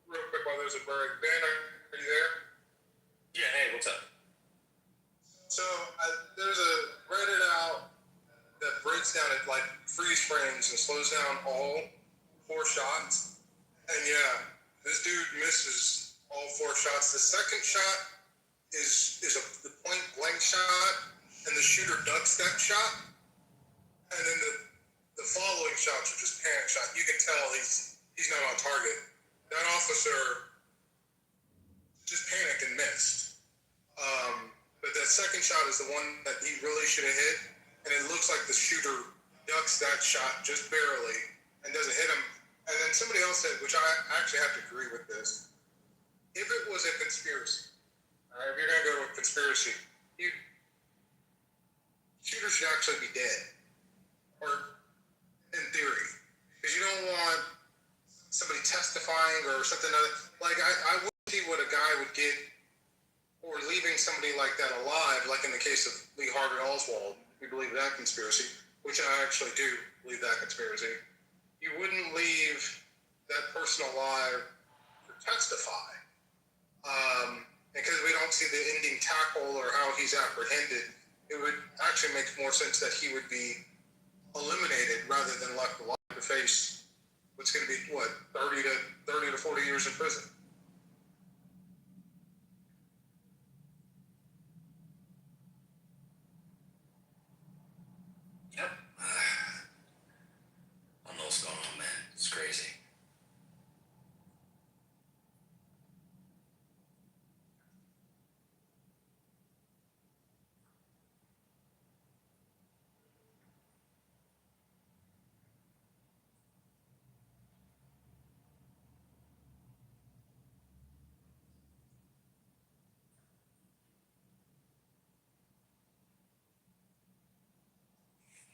Real quick while there's a break. Ben, are you there? Yeah, hey, what's up? So there's a Reddit out that breaks down it like freeze frames and slows down all 4 shots. And yeah, this dude misses all 4 shots. The second shot is the point blank shot, and the shooter ducks that shot. And then the following shots are just panic shot. You can tell he's not on target. That officer just panicked and missed. But that second shot is the one that he really should have hit, and it looks like the shooter ducks that shot just barely and doesn't hit him. And then somebody else said, which I actually have to agree with this, if it was a conspiracy, all right, if you're going to go with conspiracy, shooter should actually be dead, or in theory, because you don't want somebody testifying or something like I wouldn't see what a guy would get or leaving somebody like that alive, like in the case of Lee Harvey Oswald. We believe that conspiracy, which I actually do believe that conspiracy. You wouldn't leave that person alive to testify, because we don't see the ending tackle or how he's apprehended. It would actually make more sense that he would be eliminated rather than left alive to face what's going to be 30 to 40 years in prison. Yep. I don't know what's going on, man. It's crazy.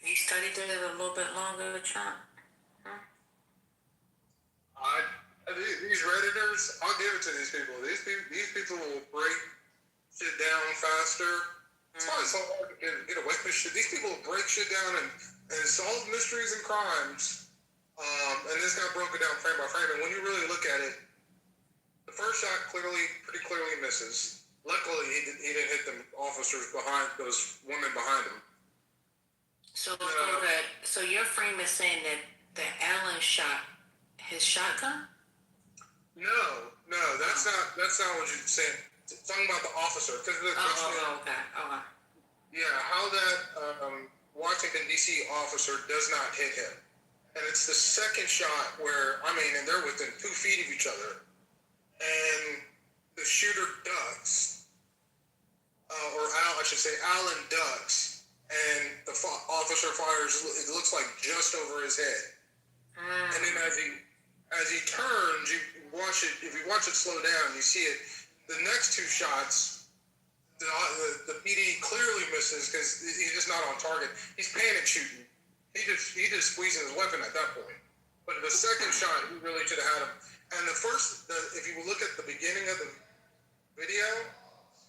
You studied it a little bit longer, Trump? These Redditors, I'll give it to these people. These people will break shit down faster. That's why it's so hard to get away with shit. These people will break shit down and solve mysteries and crimes. And this got broken down frame by frame. And when you really look at it, the first shot pretty clearly misses. Luckily, he didn't hit them officers behind, those women behind him. So your frame is saying that Allen shot his shotgun? No, that's not what you're saying. talking about the officer, because the question is, Okay. yeah, how that Washington D.C. officer does not hit him, and it's the second shot where and they're within 2 feet of each other, and the shooter ducks, I should say Allen ducks, and the officer fires. It looks like just over his head, and then as he turns, you watch it. If you watch it slow down, you see it. The next 2 shots, the PD clearly misses because he's just not on target. He's panic shooting. He just squeezing his weapon at that point. But the second shot, he really should have had him. And if you look at the beginning of the video,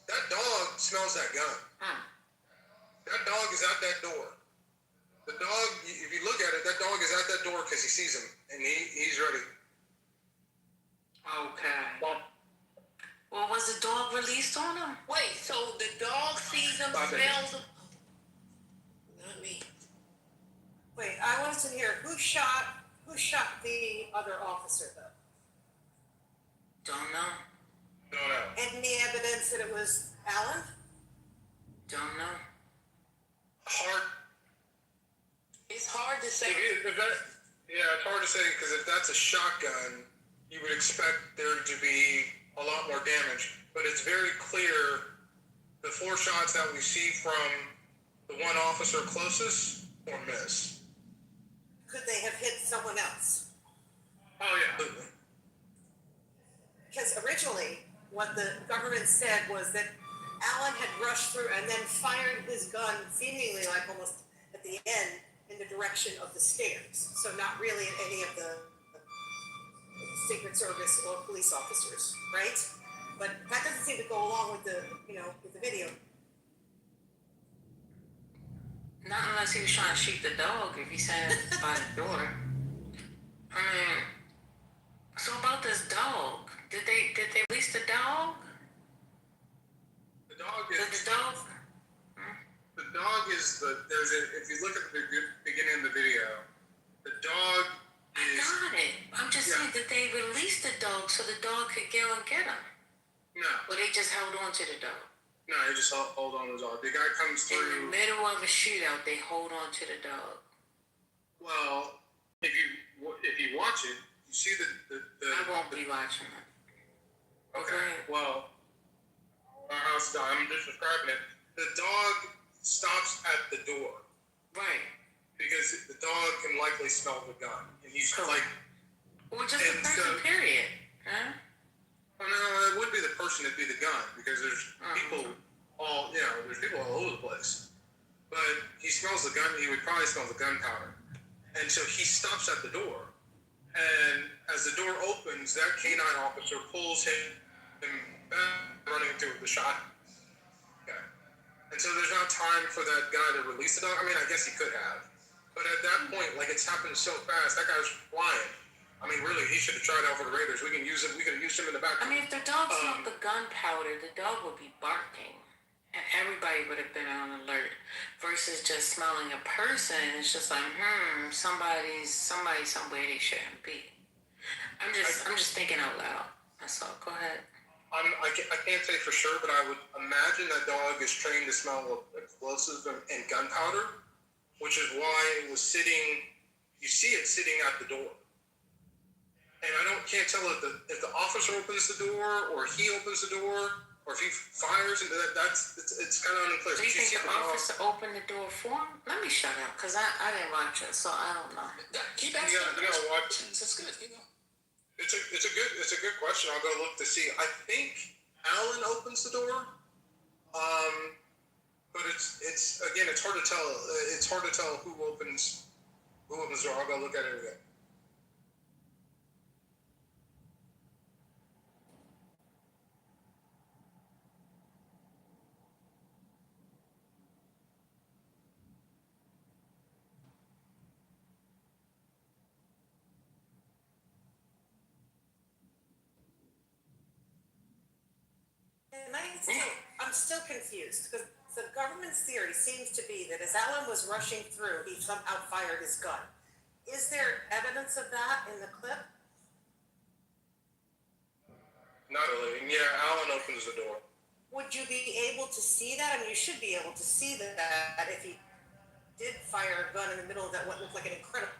that dog smells that gun. That dog is at that door. The dog, if you look at it, that dog is at that door because he sees him and he's ready. Okay. Well, was the dog released on him? Wait, so the dog sees him, smells him? Not me. Wait, I wasn't here. Who shot the other officer, though? Don't know. Don't know. Any evidence that it was Allen? Don't know. It's hard to say. It's hard to say because if that's a shotgun, you would expect there to be a lot more damage. But it's very clear the 4 shots that we see from the one officer closest or miss. Could they have hit someone else? Oh yeah. Because originally, what the government said was that Allen had rushed through and then fired his gun seemingly like almost at the end in the direction of the stairs. So not really at any of the Secret Service or police officers, right? But that doesn't seem to go along with the video. Not unless he was trying to shoot the dog, if he said by the door. So about this dog, did they release the dog? The dog is if you look at the beginning of the video, the dog is... I got it. I'm just saying that they released the dog so the dog could go and get him. No. Or they just held on to the dog. No, they just hold on to the dog. The guy comes through... In the middle of a shootout, they hold on to the dog. Well, if you watch it, you see the I won't be watching it. Okay. Well, I'm just describing it. The dog stops at the door. Right. Because the dog can likely smell the gun. And he's like... Or just the person, period. Huh? Well, no, it wouldn't be the person, it'd be the gun. Because there's people there's people all over the place. But he smells the gun, he would probably smell the gunpowder. And so he stops at the door. And as the door opens, that canine officer pulls him back, running to the shot. Okay. And so there's not time for that guy to release the dog. I mean, I guess he could have. But at that point, like, it's happened so fast, that guy's flying. I mean, really, he should have tried out for the Raiders. We could have used him in the back. I mean, if the dog smelled the gunpowder, the dog would be barking. And everybody would have been on alert. Versus just smelling a person, it's just like, somebody somewhere they shouldn't be. I'm just thinking out loud. That's all. Go ahead. I can't say for sure, but I would imagine that dog is trained to smell explosives and gunpowder, which is why it was sitting. You see it sitting at the door. And can't tell if the officer opens the door or he opens the door or if he fires into that. It's kind of unclear. Do you think the officer opened the door for him? Let me shut up because I didn't watch it, so I don't know. Keep asking. You gotta watch it. That's good. You know. It's a good question. I'll go look to see. I think Allen opens the door. But it's again, it's hard to tell. It's hard to tell who opens the door. I'll go look at it again. I'm still confused because the government's theory seems to be that as Allen was rushing through, he somehow fired his gun. Is there evidence of that in the clip? Not really. And yeah, Alan opens the door. Would you be able to see that? I mean, you should be able to see that if he did fire a gun in the middle of that what looked like an incredible.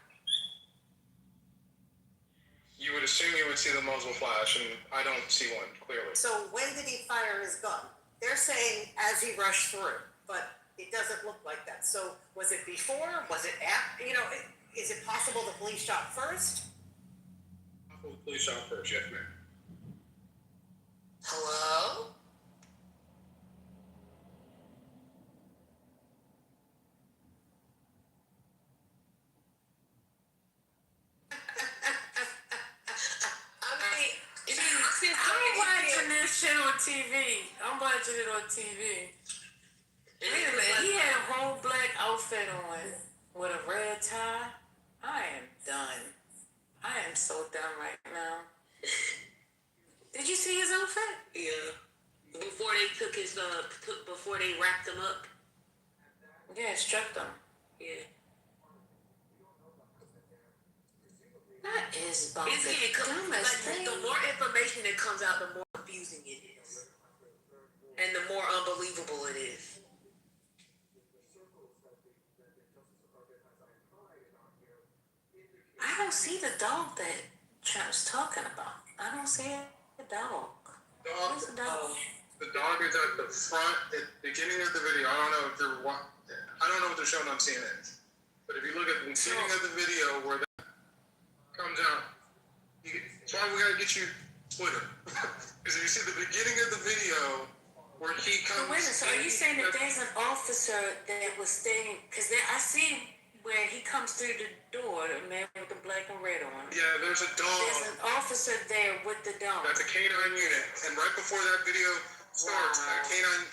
You would assume you would see the muzzle flash, and I don't see one, clearly. So when did he fire his gun? They're saying as he rushed through, but it doesn't look like that. So was it before? Was it after? You know, is it possible the police shot first? The police shot first, yes, ma'am. Hello? I'm watching this shit on TV. I'm watching it on TV. Wait a minute, he had a whole black outfit on with a red tie. I am done. I am so done right now. Did you see his outfit? Yeah. Before they took his before they wrapped him up. Yeah, struck them. Yeah. That is about It's getting the more information that comes out, the more confusing it is. And the more unbelievable it is. I don't see the dog that Trump's talking about. I don't see the dog. Where's the dog? The dog is at the front, at the beginning of the video. I don't know if they're showing on CNN. But if you look at the beginning of the video where that comes out, that's why we gotta get you Twitter. Because if you see the beginning of the video where he comes. Wait a minute, so are you saying that there's an officer that was staying? Because I see where he comes through the door, the man with the black and red on. Yeah, there's a dog. There's an officer there with the dog. That's a canine unit, and right before that video starts, that canine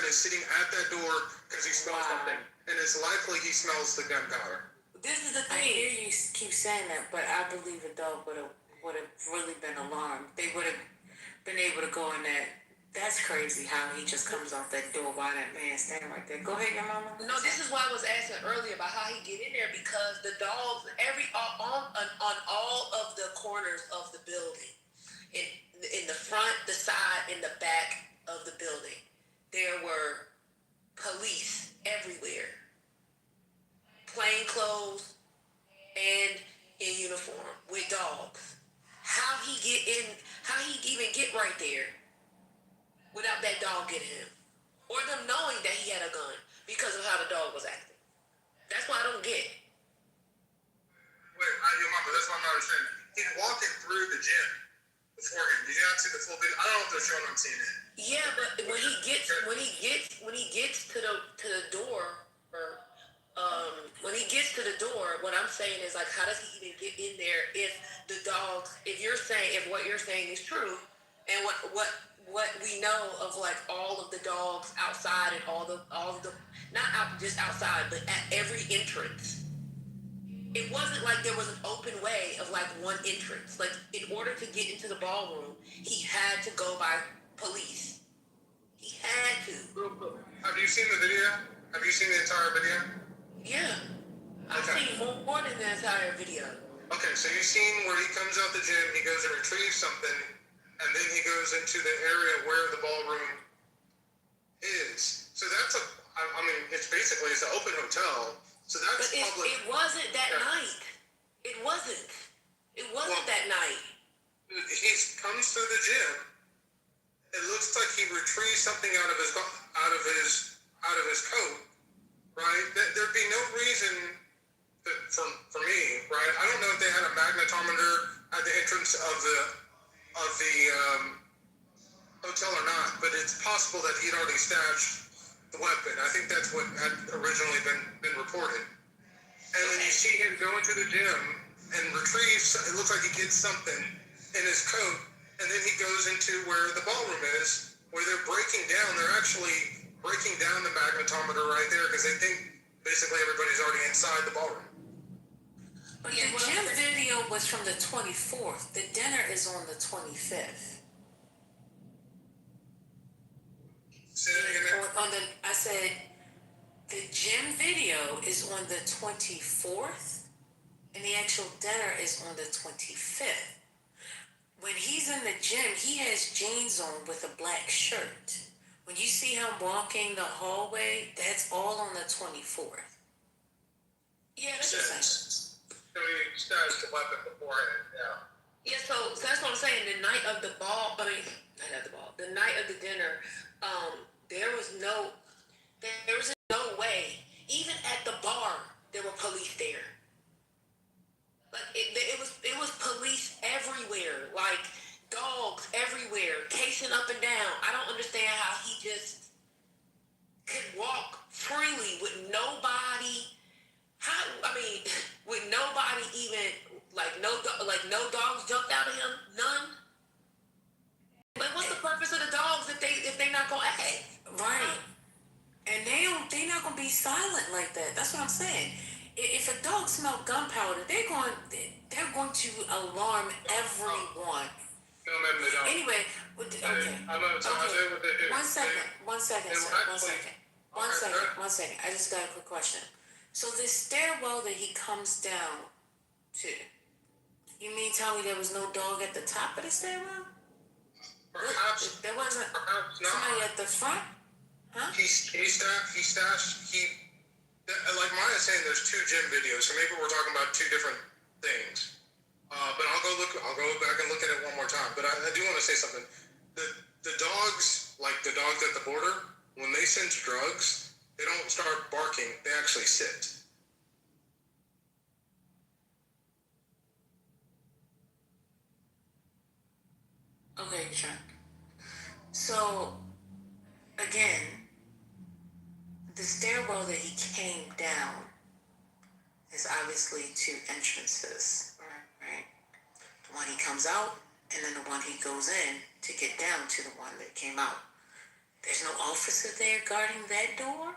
is sitting at that door because he smells something, and it's likely he smells the gunpowder. This is the thing. I hear you keep saying that, but I believe a dog would have really been alarmed. They would have been able to go in that. That's crazy how he just comes off that door while that man standing right there. Go ahead, your mama. No, this is why I was asking earlier about how he get in there, because the dogs on all of the corners of the building, in the front, the side, and the back of the building, there were police everywhere, plain clothes and in uniform with dogs. How he even get right there without that dog getting him, or them knowing that he had a gun because of how the dog was acting? That's what I don't get. Wait, your mama, that's what I'm not understanding. He's walking through the gym before him. Did you not see the full video? I don't know if they're showing on CNN. Yeah, but when he gets to the door, or when he gets to the door, what I'm saying is, like, how does he even get in there if the dogs? If what you're saying is true, and what we know of, like, all of the dogs outside and all of the not out just outside, but at every entrance. It wasn't like there was an open way of, like, one entrance. Like, in order to get into the ballroom, he had to go by police. He had to. Have you seen the video? Have you seen the entire video? Yeah. I've seen more than the entire video. Okay, so you've seen where he comes out the gym, he goes and retrieves something, and then he goes into the area where the ballroom is. So that's it's an open hotel. So that's public. It wasn't that night. It wasn't. It wasn't that night. He comes through the gym. It looks like he retrieves something out of his coat, right? There'd be no reason for me, right? I don't know if they had a magnetometer at the entrance of the hotel or not, but it's possible that he'd already stashed the weapon. I think that's what had originally been reported. And then you see him go into the gym and retrieve. It looks like he gets something in his coat, and then he goes into where the ballroom is, where they're breaking down. They're actually breaking down the magnetometer right there because they think basically everybody's already inside the ballroom. But the gym video was from the 24th. The dinner is on the 25th. Say that again. I said the gym video is on the 24th, and the actual dinner is on the 25th. when he's in the gym, he has jeans on with a black shirt. When you see him walking the hallway, that's all on the 24th. Yeah, that's what I'm saying. So he stashed the weapon beforehand, yeah. Yeah, so that's what I'm saying. The night of the night of the dinner, there was no way. Even at the bar, there were police there. Like it was police everywhere, like dogs everywhere, casing up and down. I don't understand how he just could walk freely with nobody. With nobody even no dogs jumped out of him. None. Like, what's the purpose of the dogs if they not gonna act? Right. And they're not gonna be silent like that. That's what I'm saying. If a dog smell gunpowder, they're going to alarm everyone. No, ma'am, they don't. Anyway, okay. One second, sir. One second. I just got a quick question. So this stairwell that he comes down to, you mean tell me there was no dog at the top of the stairwell? Perhaps there wasn't somebody at the front? Huh? Like Maya's saying, there's two gym videos, so maybe we're talking about two different things. But I'll go back and look at it one more time. But I do want to say something. The dogs, like the dogs at the border, when they sense drugs, they don't start barking. They actually sit. Okay, Chuck. So, again, the stairwell that he came down is obviously two entrances, right? The one he comes out, and then the one he goes in to get down to the one that came out. There's no officer there guarding that door?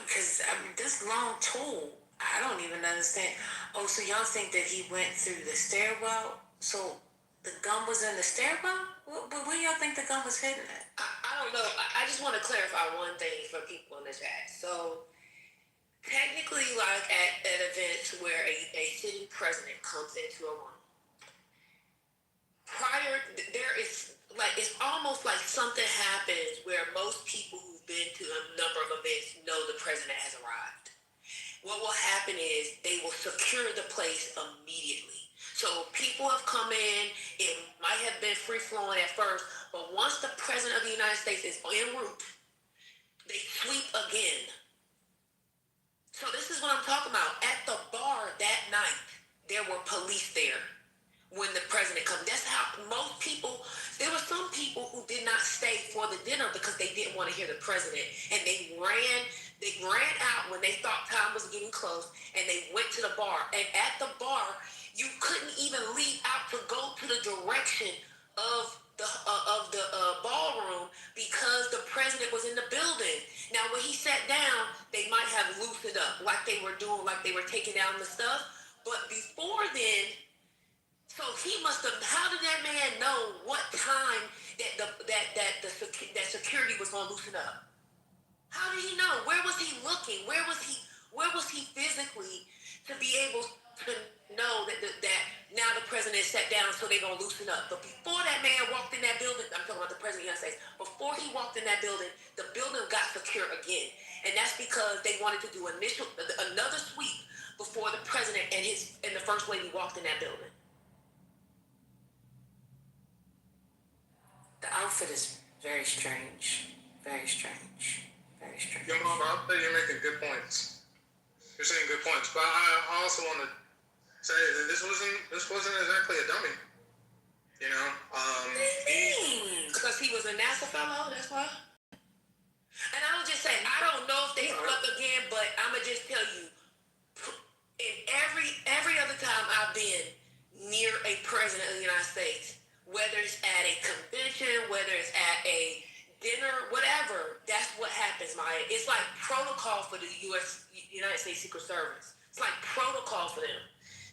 Because this long toll, I don't even understand. Oh, so y'all think that he went through the stairwell? So the gun was in the stairwell? Where y'all think the gun was hidden at? I don't know. I just want to clarify one thing for people in the chat. So technically, like at events where a sitting president comes into a room, there is like, it's almost like something happens where most people who've been to a number of events know the president has arrived. What will happen is they will secure the place immediately. So people have come in, it might have been free flowing at first, but once the president of the United States is en route, they sweep again. So this is what I'm talking about. At the bar that night, there were police there when the president comes. That's how most people, there were some people who did not stay for the dinner because they didn't want to hear the president. And they ran out when they thought time was getting close, and they went to the bar. And at the bar, you couldn't even leave out to go to the direction of the ballroom because the president was in the building. Now, when he sat down, they might have loosened up like they were doing, like they were taking down the stuff. But before then, so he must have. How did that man know what time that security was going to loosen up? How did he know? Where was he looking? Where was he physically to be able to know that now the president sat down, so they're gonna loosen up? But before that man walked in that building, I'm talking about the president of the United States. Before he walked in that building, the building got secure again, and that's because they wanted to do another sweep before the president and the first lady walked in that building. The outfit is very strange. Very strange. Very strange. Yo, Mom, I'll say you're making good points. You're saying good points, but I also want to say that this wasn't exactly a dummy. You know, because he was a NASA fellow. That's why. And I would just say, I don't know if they struck again, but I'ma just tell you, in every other time I've been near a president of the United States, whether it's at a convention, whether it's at a dinner, whatever, that's what happens, Maya. It's like protocol for the United States Secret Service. It's like protocol for them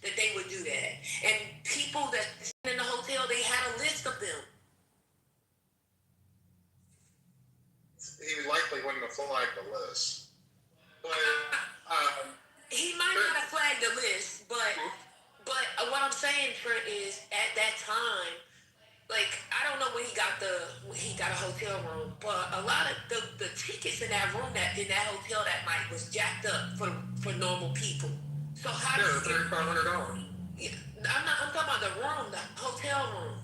that they would do that. And people that in the hotel, they had a list of them. He likely wouldn't have flagged the list. But he might not have flagged the list, but what I'm saying, Trent, is at that time, like I don't know when he got a hotel room, but a lot of the tickets in that room in that hotel that night was jacked up for normal people. So how? Yeah, $3,500. Yeah, I'm talking about the room, the hotel room.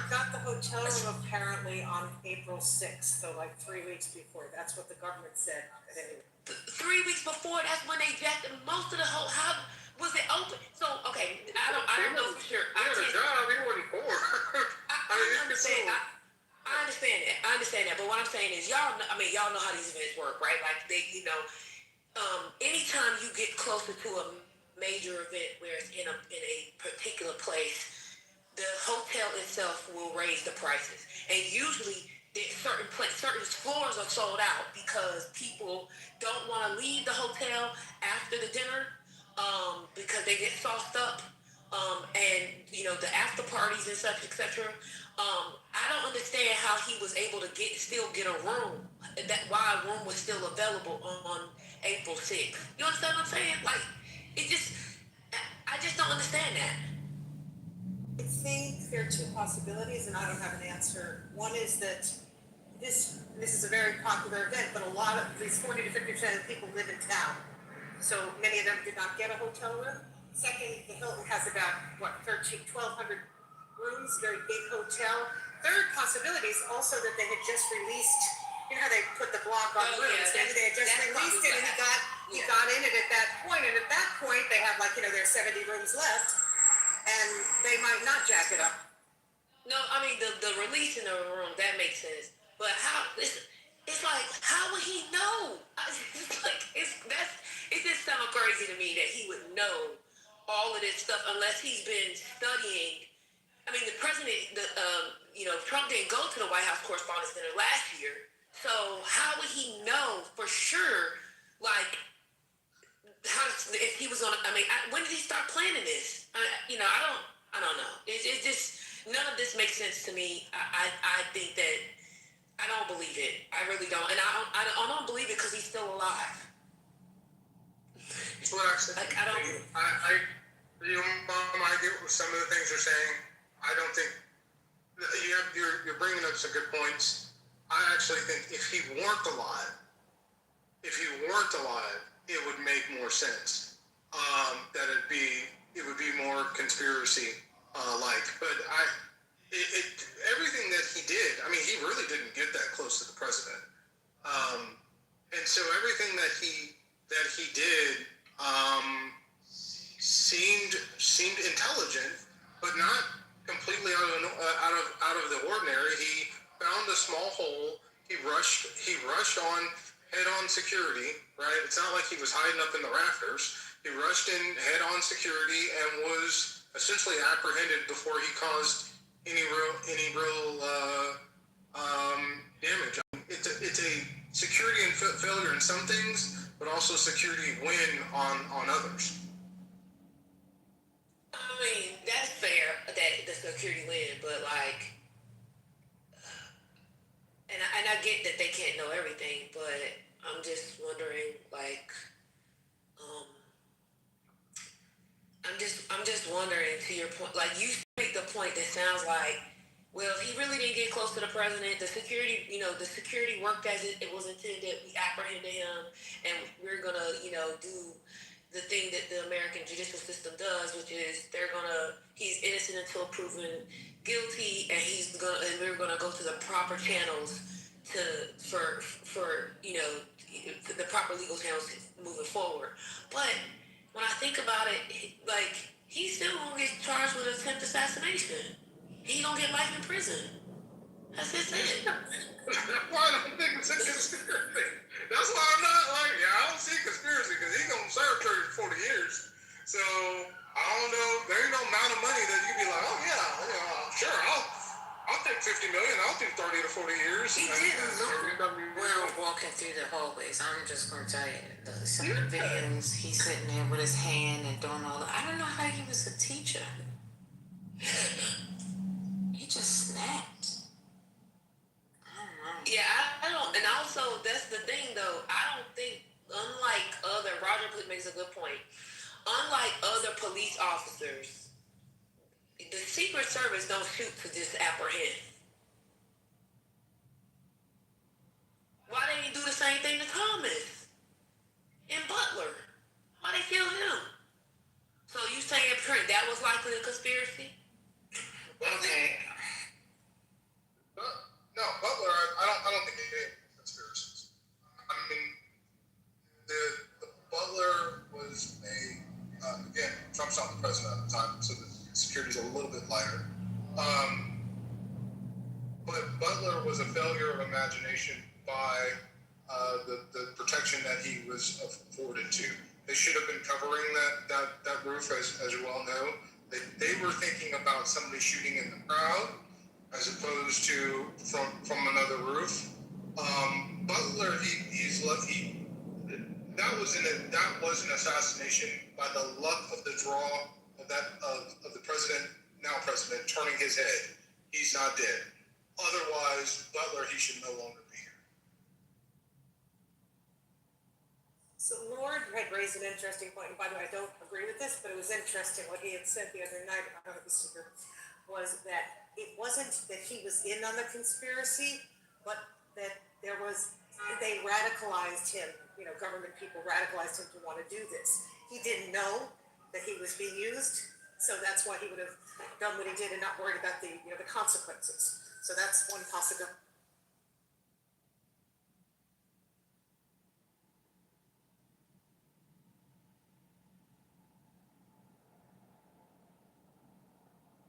Got the hotel room apparently on April 6th, so like 3 weeks before. That's what the government said. 3 weeks before, that's when they jacked most of the whole. How was it open? So okay, I don't know for sure. He had a job. He wasn't poor. I understand. I understand that. I understand that. But what I'm saying is, y'all know how these events work, right? Like anytime you get closer to a major event where it's in a particular place, the hotel itself will raise the prices, and usually certain floors are sold out because people don't want to leave the hotel after the dinner because they get sauced up, and the after parties and such, etc. I don't understand how he was able to still get a room. Why a room was still available on April 6th. You understand what I'm saying? Like, I just don't understand that. I think there are two possibilities, and I don't have an answer. One is that this is a very popular event, but a lot of these 40 to 50% of people live in town, so many of them did not get a hotel room. Second, the Hilton has about 1,200 rooms, very big hotel. Third possibility is also that they had just released. You know how they put the block on rooms? Yeah, they had just released it, and he got in it at that point. And at that point, they have there's 70 rooms left. And they might not jack it up. No, I mean the release in the room, that makes sense. But how? It's like, how would he know? It just sounds crazy to me that he would know all of this stuff unless he's been studying. I mean, the president, Trump didn't go to the White House Correspondents' Dinner last year, so how would he know for sure? Like, if he was on, when did he start planning this? I don't know. It's just none of this makes sense to me. I think that I don't believe it. I really don't, and I don't believe it because he's still alive. Well, actually, I don't. I get what some of the things you're saying. I don't think you're bringing up some good points. I actually think if he weren't alive, it would make more sense. That it would be more conspiracy like. But everything that he did, he really didn't get that close to the president. And so everything that he did seemed intelligent, but not completely out of the ordinary. He found a small hole. He rushed on head-on security, right? It's not like he was hiding up in the rafters. He rushed in head-on security and was essentially apprehended before he caused any real damage. It's a security and failure in some things, but also security win on others. That's fair that the security win, but and I get that they can't know everything, but I'm just wondering, I'm just wondering, to your point, you make the point that sounds like, well, he really didn't get close to the president. The security, the security worked as it was intended. We apprehended him, and we're gonna, do the thing that the American judicial system does, which is he's innocent until proven guilty, and we're gonna go to the proper channels for the proper legal channels moving forward. But when I think about it, he's still gonna get charged with attempted assassination. He gonna get life in prison. That's it. That's why I don't think it's a conspiracy. That's why I'm not I don't see conspiracy, because he's gonna serve 30 to 40 years. So I don't know. There ain't no amount of money that you'd be like, oh yeah, sure, I'll take 50 million. I'll do 30 to 40 years. He didn't look well walking through the hallways. I'm just gonna tell you, some of the videos, he's sitting there with his hand and doing all that. I don't know how he was a teacher. He just snapped. Yeah, I don't, and also that's the thing though. I don't think, unlike Roger makes a good point. unlike other police officers, the Secret Service don't shoot to just apprehend. Why they didn't do the same thing to Thomas and Butler? Why they kill him? So you saying, Trent, that was likely a conspiracy? Okay. No, Butler. I don't think he did conspiracies. I mean, the Butler was again, Trump's not the president at the time, so the security's a little bit lighter. But Butler was a failure of imagination by the protection that he was afforded to. They should have been covering that roof, as you well know. They were thinking about somebody shooting in the crowd as opposed to from another roof. Butler, he's lucky. That was an assassination by the luck of the draw of the president, now president, turning his head. He's not dead. Otherwise, Butler, he should no longer be here. So Lord had raised an interesting point, and by the way, I don't agree with this, but it was interesting what he had said the other night on the speaker, was that it wasn't that he was in on the conspiracy, but that they radicalized him, government people radicalized him to want to do this. He didn't know that he was being used, so that's why he would have done what he did and not worried about the consequences. So that's one possibility.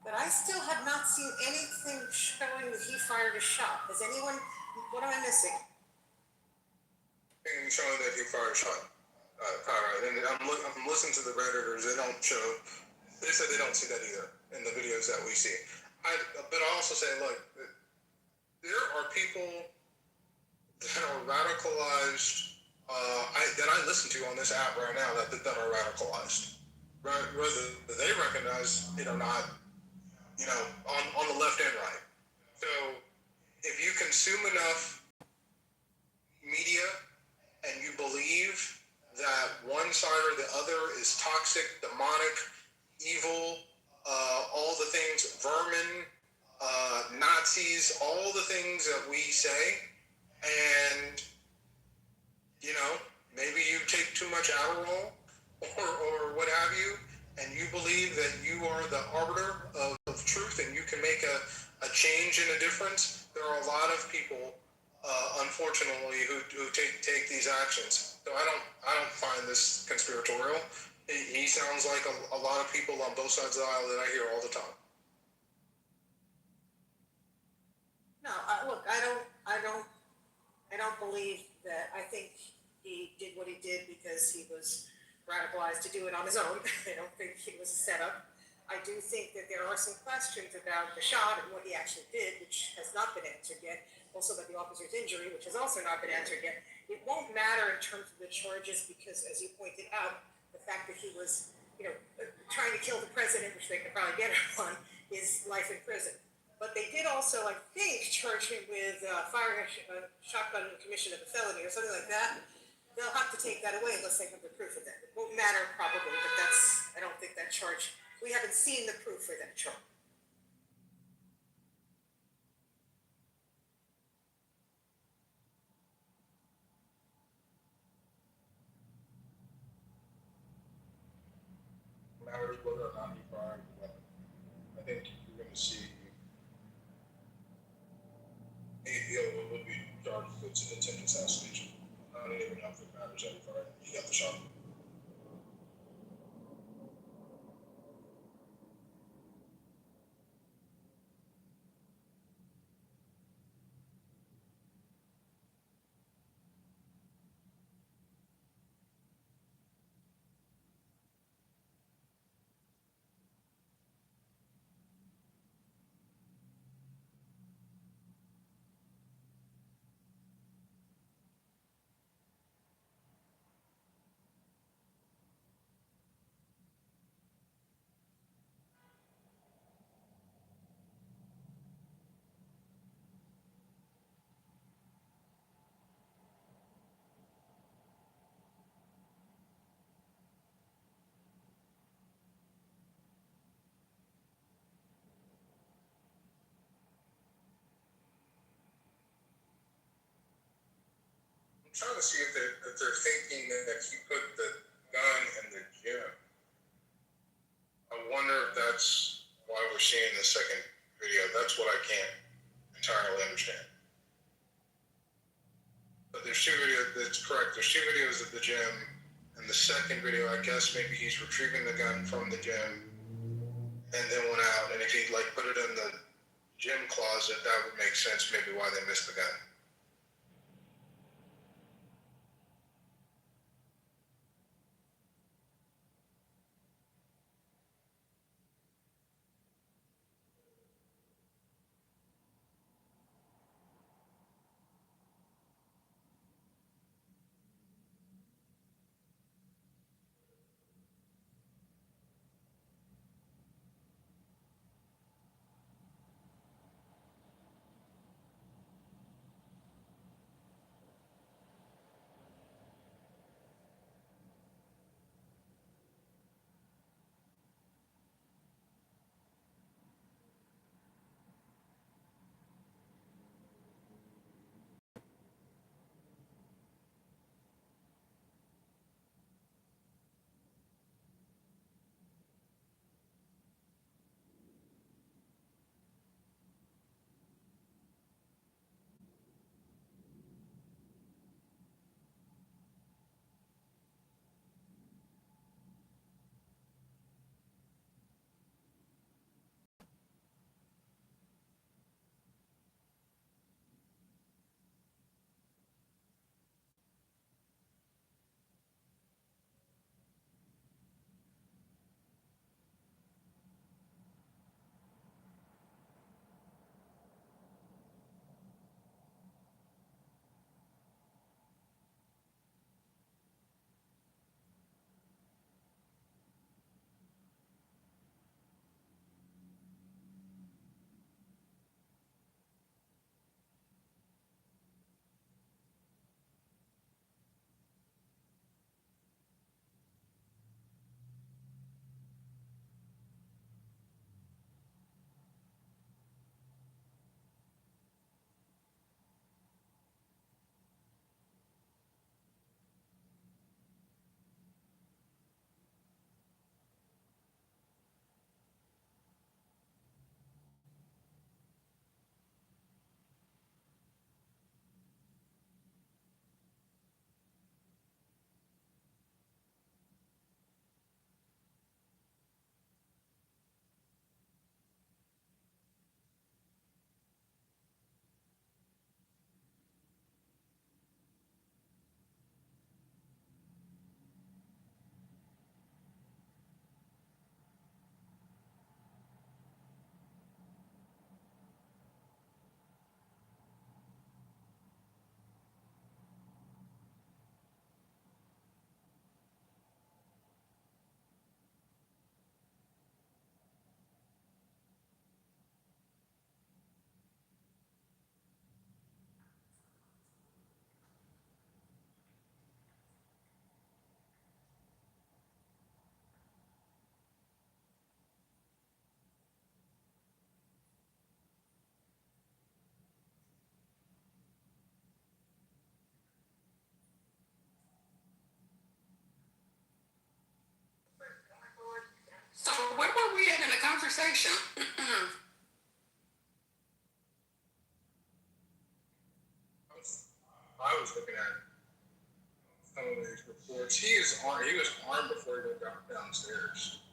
But I still have not seen anything showing that he fired a shot. Has anyone, what am I missing? Showing that he fired a shot. And I'm listening to the Redditors, they said they don't see that either in the videos that we see. But I also say, look, there are people that are radicalized, that I listen to on this app right now that are radicalized. Right? Whether they recognize it or not, on the left and right. So if you consume enough media and you believe that one side or the other is toxic, demonic, evil, all the things, vermin, Nazis, all the things that we say, and maybe you take too much Adderall or what have you, and you believe that you are the arbiter of truth and you can make a change and a difference, there are a lot of people, unfortunately, who take these actions. So I don't find this conspiratorial. He sounds like a lot of people on both sides of the aisle that I hear all the time. No, look, I don't believe that. I think he did what he did because he was radicalized to do it on his own. I don't think it was a setup. I do think that there are some questions about the shot and what he actually did, which has not been answered yet. Also about the officer's injury, which has also not been answered yet. It won't matter in terms of the charges because, as you pointed out, the fact that he was, trying to kill the president, which they could probably get him on, is life in prison. But they did also, I think, charge him with firing a shotgun in commission of a felony or something like that. They'll have to take that away unless they have the proof of that. It won't matter probably, but I don't think that charge, we haven't seen the proof for that charge. Matters whether or not he fired the weapon. I think you're going to see ABO would be charged with an attempted assassination. I don't even know if it matters how he fired. He got the shot. trying to see if they're thinking that he put the gun in the gym. I wonder if that's why we're seeing the second video. That's what I can't entirely understand. But there's two videos. That's correct. There's two videos of the gym, and the second video, I guess maybe he's retrieving the gun from the gym, and then went out. And if he like put it in the gym closet, that would make sense. Maybe why they missed the gun. So where were we at in the conversation? I was looking at some of these reports. He was armed before he went downstairs.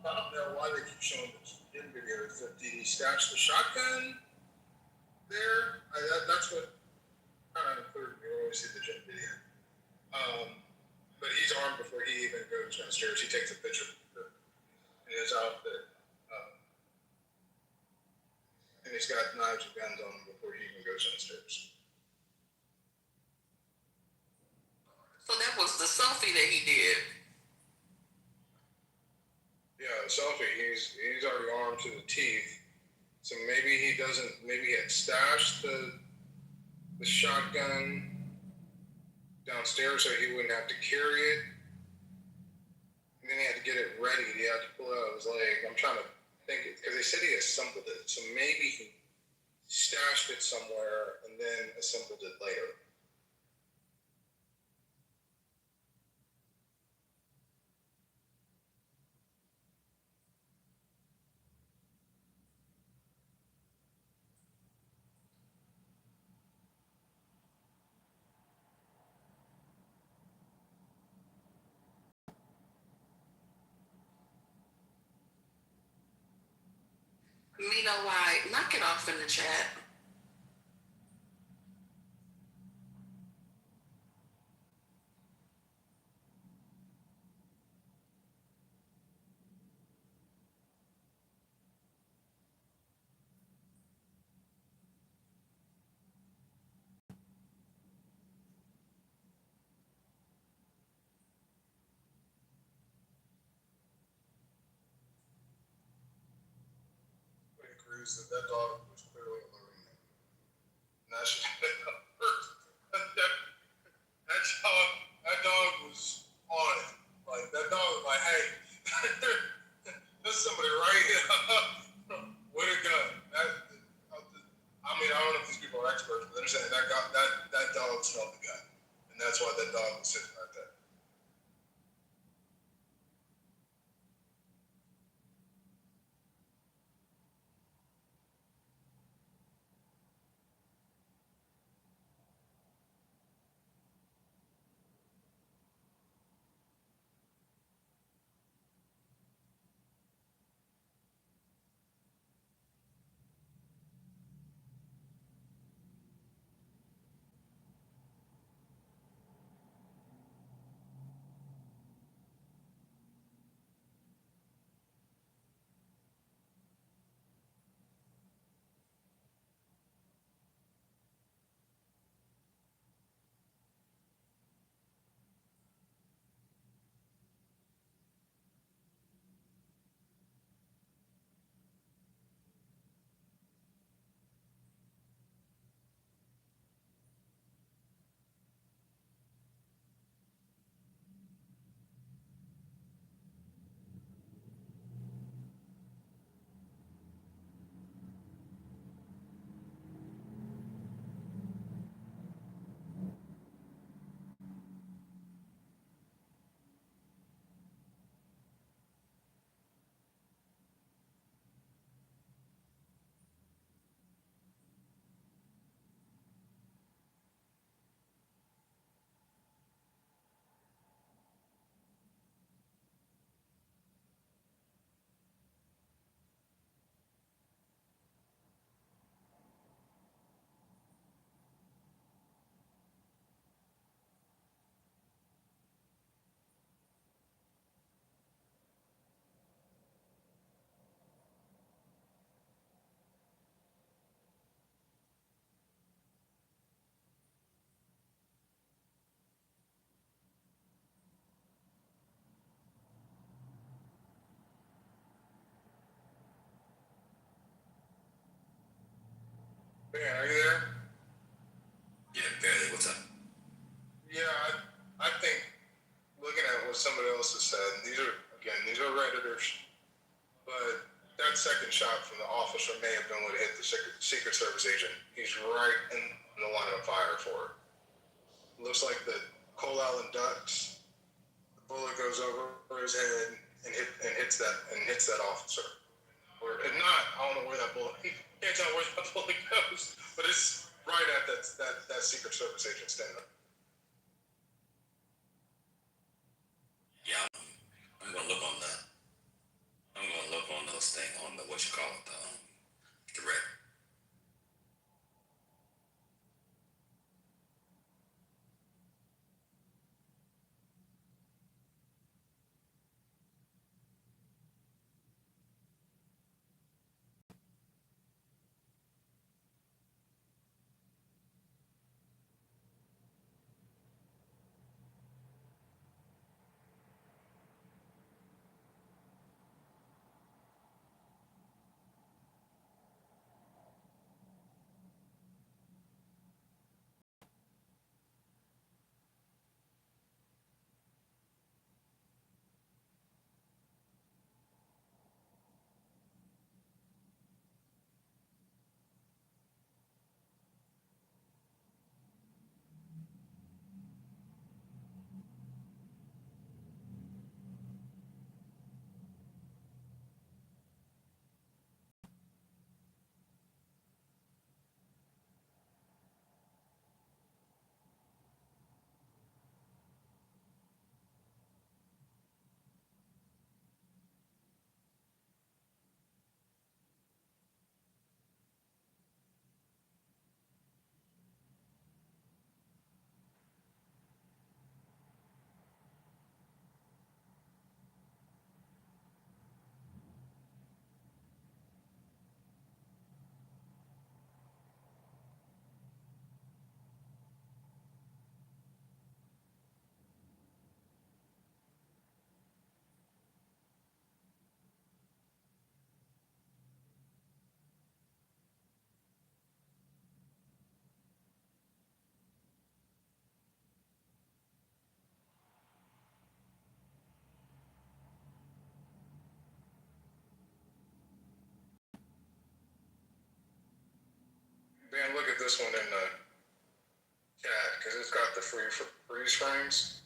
I don't know why they keep showing this gym videos. Did he stash the shotgun there? That's what kind of included me when we see the gym video. But he's armed before he even goes downstairs. He takes a picture in his outfit. And he's got knives and guns on him before he even goes downstairs. So that was the selfie that he did. Yeah, the selfie. He's already armed to the teeth. So maybe he had stashed the shotgun downstairs so he wouldn't have to carry it. And then he had to get it ready. He had to pull it out of his leg. I'm trying to think it because they said he assembled it. So maybe he stashed it somewhere and then assembled it later. Me know why. Knock it off in the chat. Agrees that that dog was clearly alerting him. And that should have been first. That dog was on it. Like that dog was like, hey, there's somebody right here with a gun. I mean, I don't know if these people are experts, but they're saying that dog smelled the gun, and that's why that dog was sitting right there. Man, are you there? Yeah, barely. What's up? Yeah, I think looking at what somebody else has said, these are Redditors, but that second shot from the officer may have been what hit the Secret Service agent. He's right in the line of fire for it. Looks like the Cole Allen ducks. The bullet goes over his head and hits that officer. Or if not, I don't know where that bullet. Can't tell where that bullet goes, but it's right at that Secret Service agent standing. Yeah, I'm gonna look on that. I'm gonna look on those things on the what you call it, the threat. Man, look at this one in the chat because it's got the freeze frames.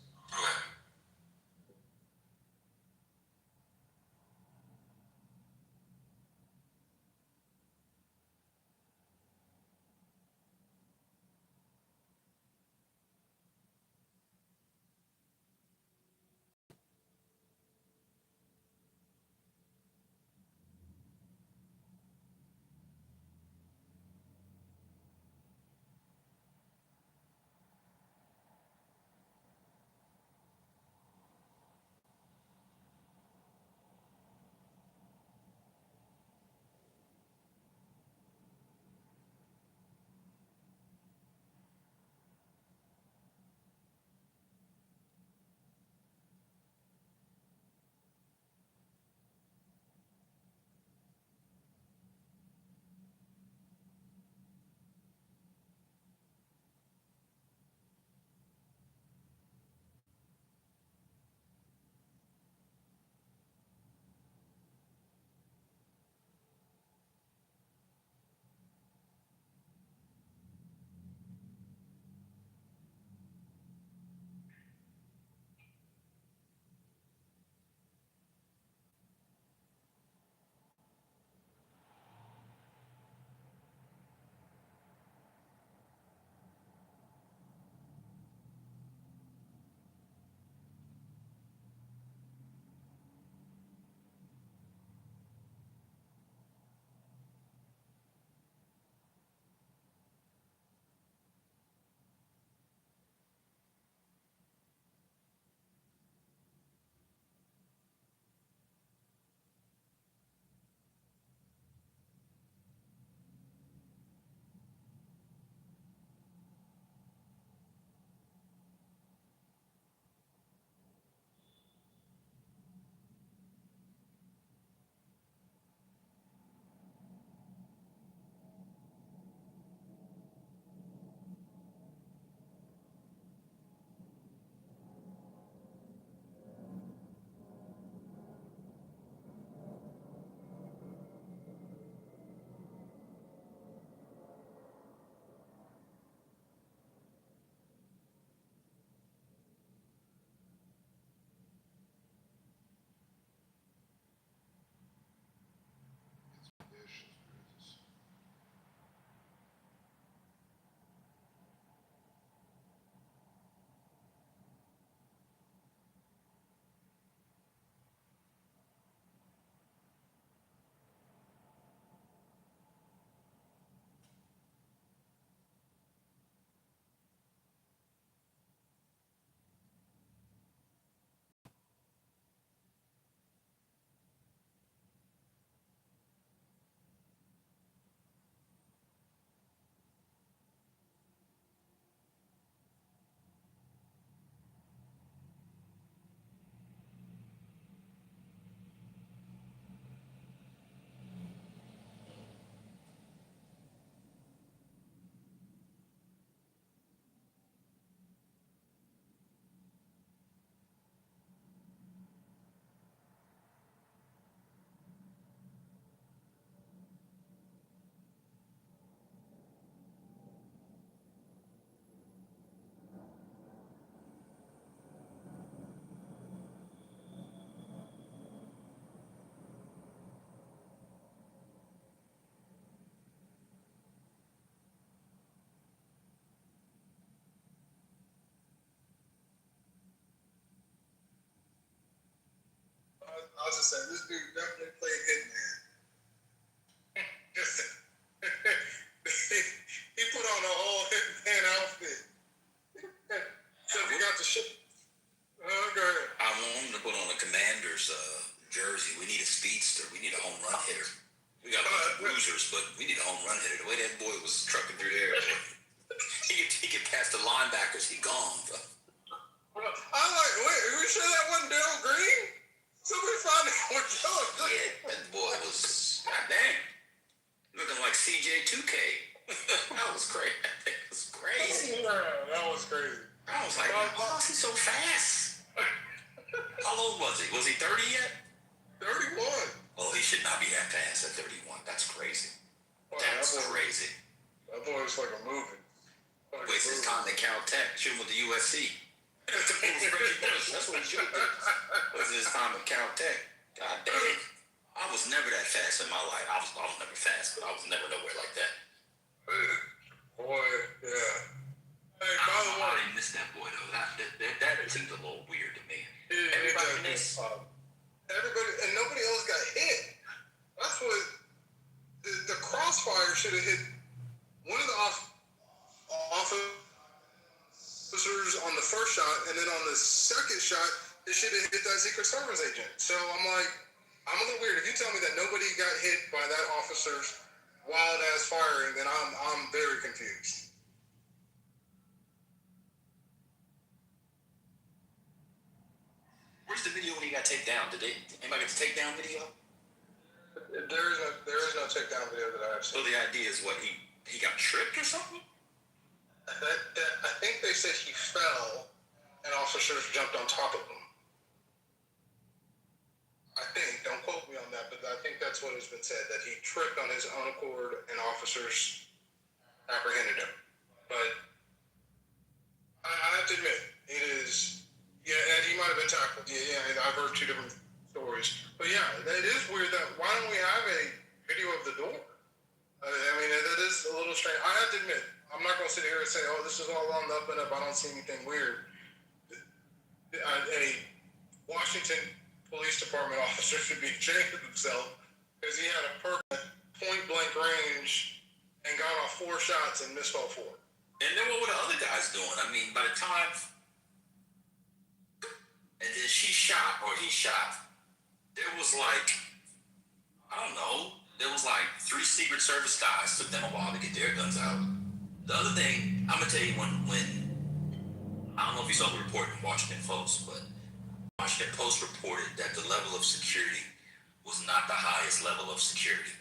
I was just saying, this dude definitely played Hitman. He put on a whole Hitman outfit. So he got the shit. Okay. I want him to put on a Commander's jersey. We need a speedster. We need a home run hitter. We got a bunch of bruisers, but we need a home run hitter. The way that boy was trucking through there, he get past the linebackers, he gone, bro. I'm like, wait, are we sure that wasn't Daryl Green? Somebody find out what Daryl Green. Yeah, that boy was, goddamn, looking like CJ2K. That was crazy. That was crazy. Yeah, that was crazy. I was like, how is he so fast? How old was he? Was he 30 yet? 31. Oh, he should not be that fast at 31. That's crazy. Wow, That's crazy. That boy's like a movie. Wasted his time at Caltech. Should have went to USC. That's what he should have done. Wasted his time at Caltech. God damn. I was never that fast in my life. I was never fast, but I was never nowhere like that. Boy, yeah. Hey, I don't know how they missed that boy though. That seems a little weird to me. Everybody missed. Everybody and nobody else got hit. That's what the crossfire should have hit one of the officers on the first shot, and then on the second shot, it should have hit that Secret Service agent. So I'm like, I'm a little weird. If you tell me that nobody got hit by that officer's wild ass firing, then I'm very confused. Where's the video when he got taken down? Anybody get the takedown video? There is no takedown video that I have seen. So the idea is what, he got tripped or something? I think they said he fell and officers jumped on top of him. I think, don't quote me on that, but I think that's what has been said, that he tripped on his own accord and officers apprehended him. But I have to admit, it is, yeah, and he might have been tackled. Yeah, I've heard two different stories. But yeah, it is weird that, why don't we have a video of the door? I mean, that is a little strange. I have to admit, I'm not going to sit here and say, oh, this is all on the up and up. I don't see anything weird. A Washington Police Department officer should be ashamed of himself because he had a perfect point-blank range and got off 4 shots and missed all 4. And then what were the other guys doing? I mean, by the time... And then she shot, or he shot, there was like... I don't know. There was like 3 Secret Service guys. Took them a while to get their guns out. The other thing, I'm going to tell you when... I don't know if you saw the report in Washington Post, but Washington Post reported that the level of security was not the highest level of security.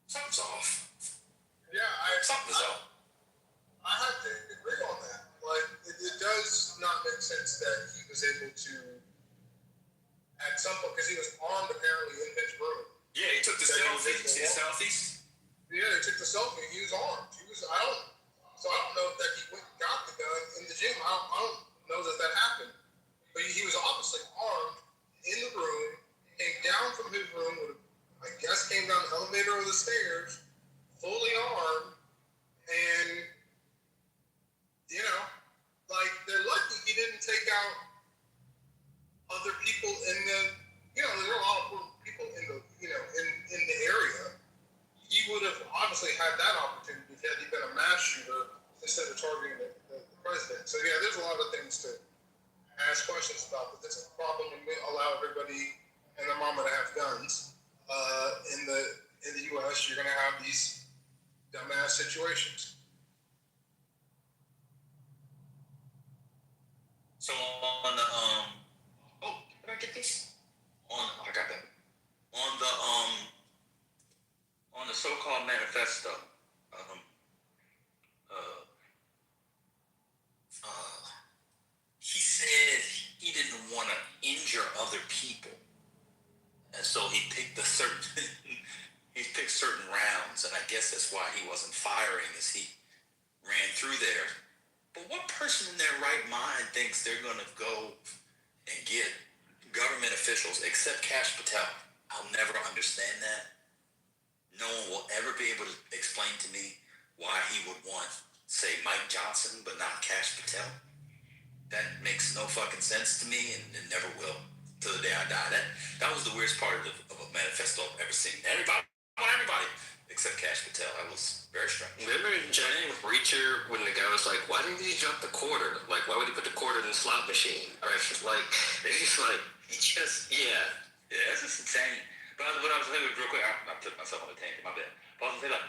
Something's off. Yeah, something's off. I have to agree on that. Like, it does not make sense that he was able to, at some point, because he was armed apparently in his room. Yeah, he took the selfie. You see the selfies? Yeah, he took the selfie. He was armed. I don't know if that he went and got the gun in the gym. I don't know that happened. But he was obviously armed in the room, came down from his room, I guess came down the elevator or the stairs, fully armed, and, you know, like, they're lucky he didn't take out other people in the, you know, there are a lot of people in the, you know, in the area. He would have obviously had that opportunity had he been a mass shooter instead of targeting the president. So, yeah, there's a lot of things to ask questions about, but this is a problem when we allow everybody and their mama to have guns. In the U.S., you're going to have these dumbass situations. So on the did I get this? I got that. On the so-called manifesto, he said he didn't want to injure other people, and so he picked certain rounds, and I guess that's why he wasn't firing as he ran through there. But what person in their right mind thinks they're going to go and get government officials, except Kash Patel? I'll never understand that. No one will ever be able to explain to me why he would want, say, Mike Johnson, but not Kash Patel. That makes no fucking sense to me, and it never will till the day I die. That was the weirdest part of a manifesto I've ever seen. Everybody, except Kash Patel. That was very strange. Remember Johnny Reacher when the guy was like, why didn't he drop the quarter? Like, why would he put the quarter in the slot machine? Right? Like, it's like, yeah. Yeah, it's just insane. But what I was saying real quick, I took myself on a tangent, my bad. But I was saying, like,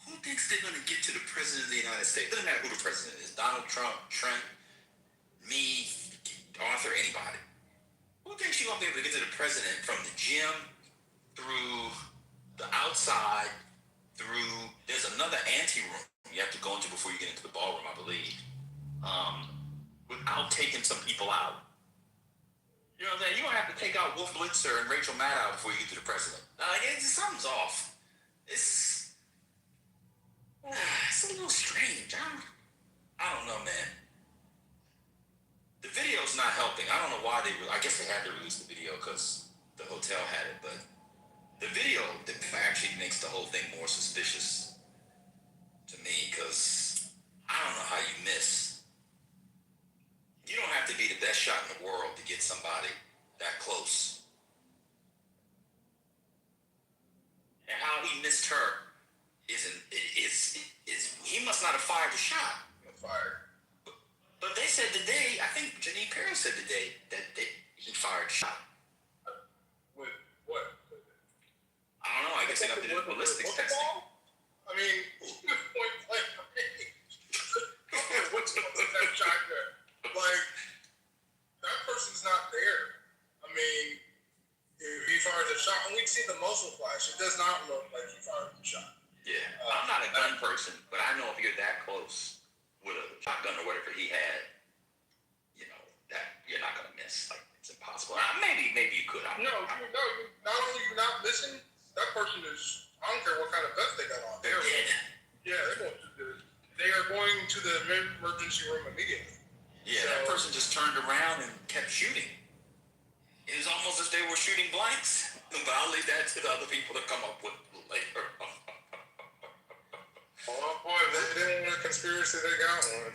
who thinks they're going to get to the president of the United States? Doesn't matter who the president is. Donald Trump, Trent, me, Arthur, anybody. Who thinks you're going to be able to get to the president from the gym through the outside, through, there's another anteroom you have to go into before you get into the ballroom, I believe, without taking some people out? You know what I'm saying? You don't have to take out Wolf Blitzer and Rachel Maddow before you get to the president. Like, something's off. It's a little strange. I don't know, man. The video's not helping. I don't know why I guess they had to release the video because the hotel had it, but the video actually makes the whole thing more suspicious to me because I don't know how you miss. You don't have to be the best shot in the world to get somebody that close. And how he missed her is he must not have fired the shot. Fired. But they said today, I think Janine Paris said today that he fired the shot. With what? I don't know. I guess they got to do ballistics testing. I mean, point blank. What's up with that shot there? Like, that person's not there. I mean, if he fires a shot, and we see the muzzle flash, it does not look like he fired the shot. Yeah, I'm not a gun person, but I know if you're that close with a shotgun or whatever he had, you know, that you're not gonna miss. Like, it's impossible. Maybe you could. No, not only you not missing, that person is. I don't care what kind of vest they got on. They're dead. Yeah, they are going to the emergency room immediately. Yeah, that person just turned around and kept shooting. It was almost as they were shooting blanks. But I'll leave that to the other people to come up with later. Oh boy, they didn't want a conspiracy, they got one.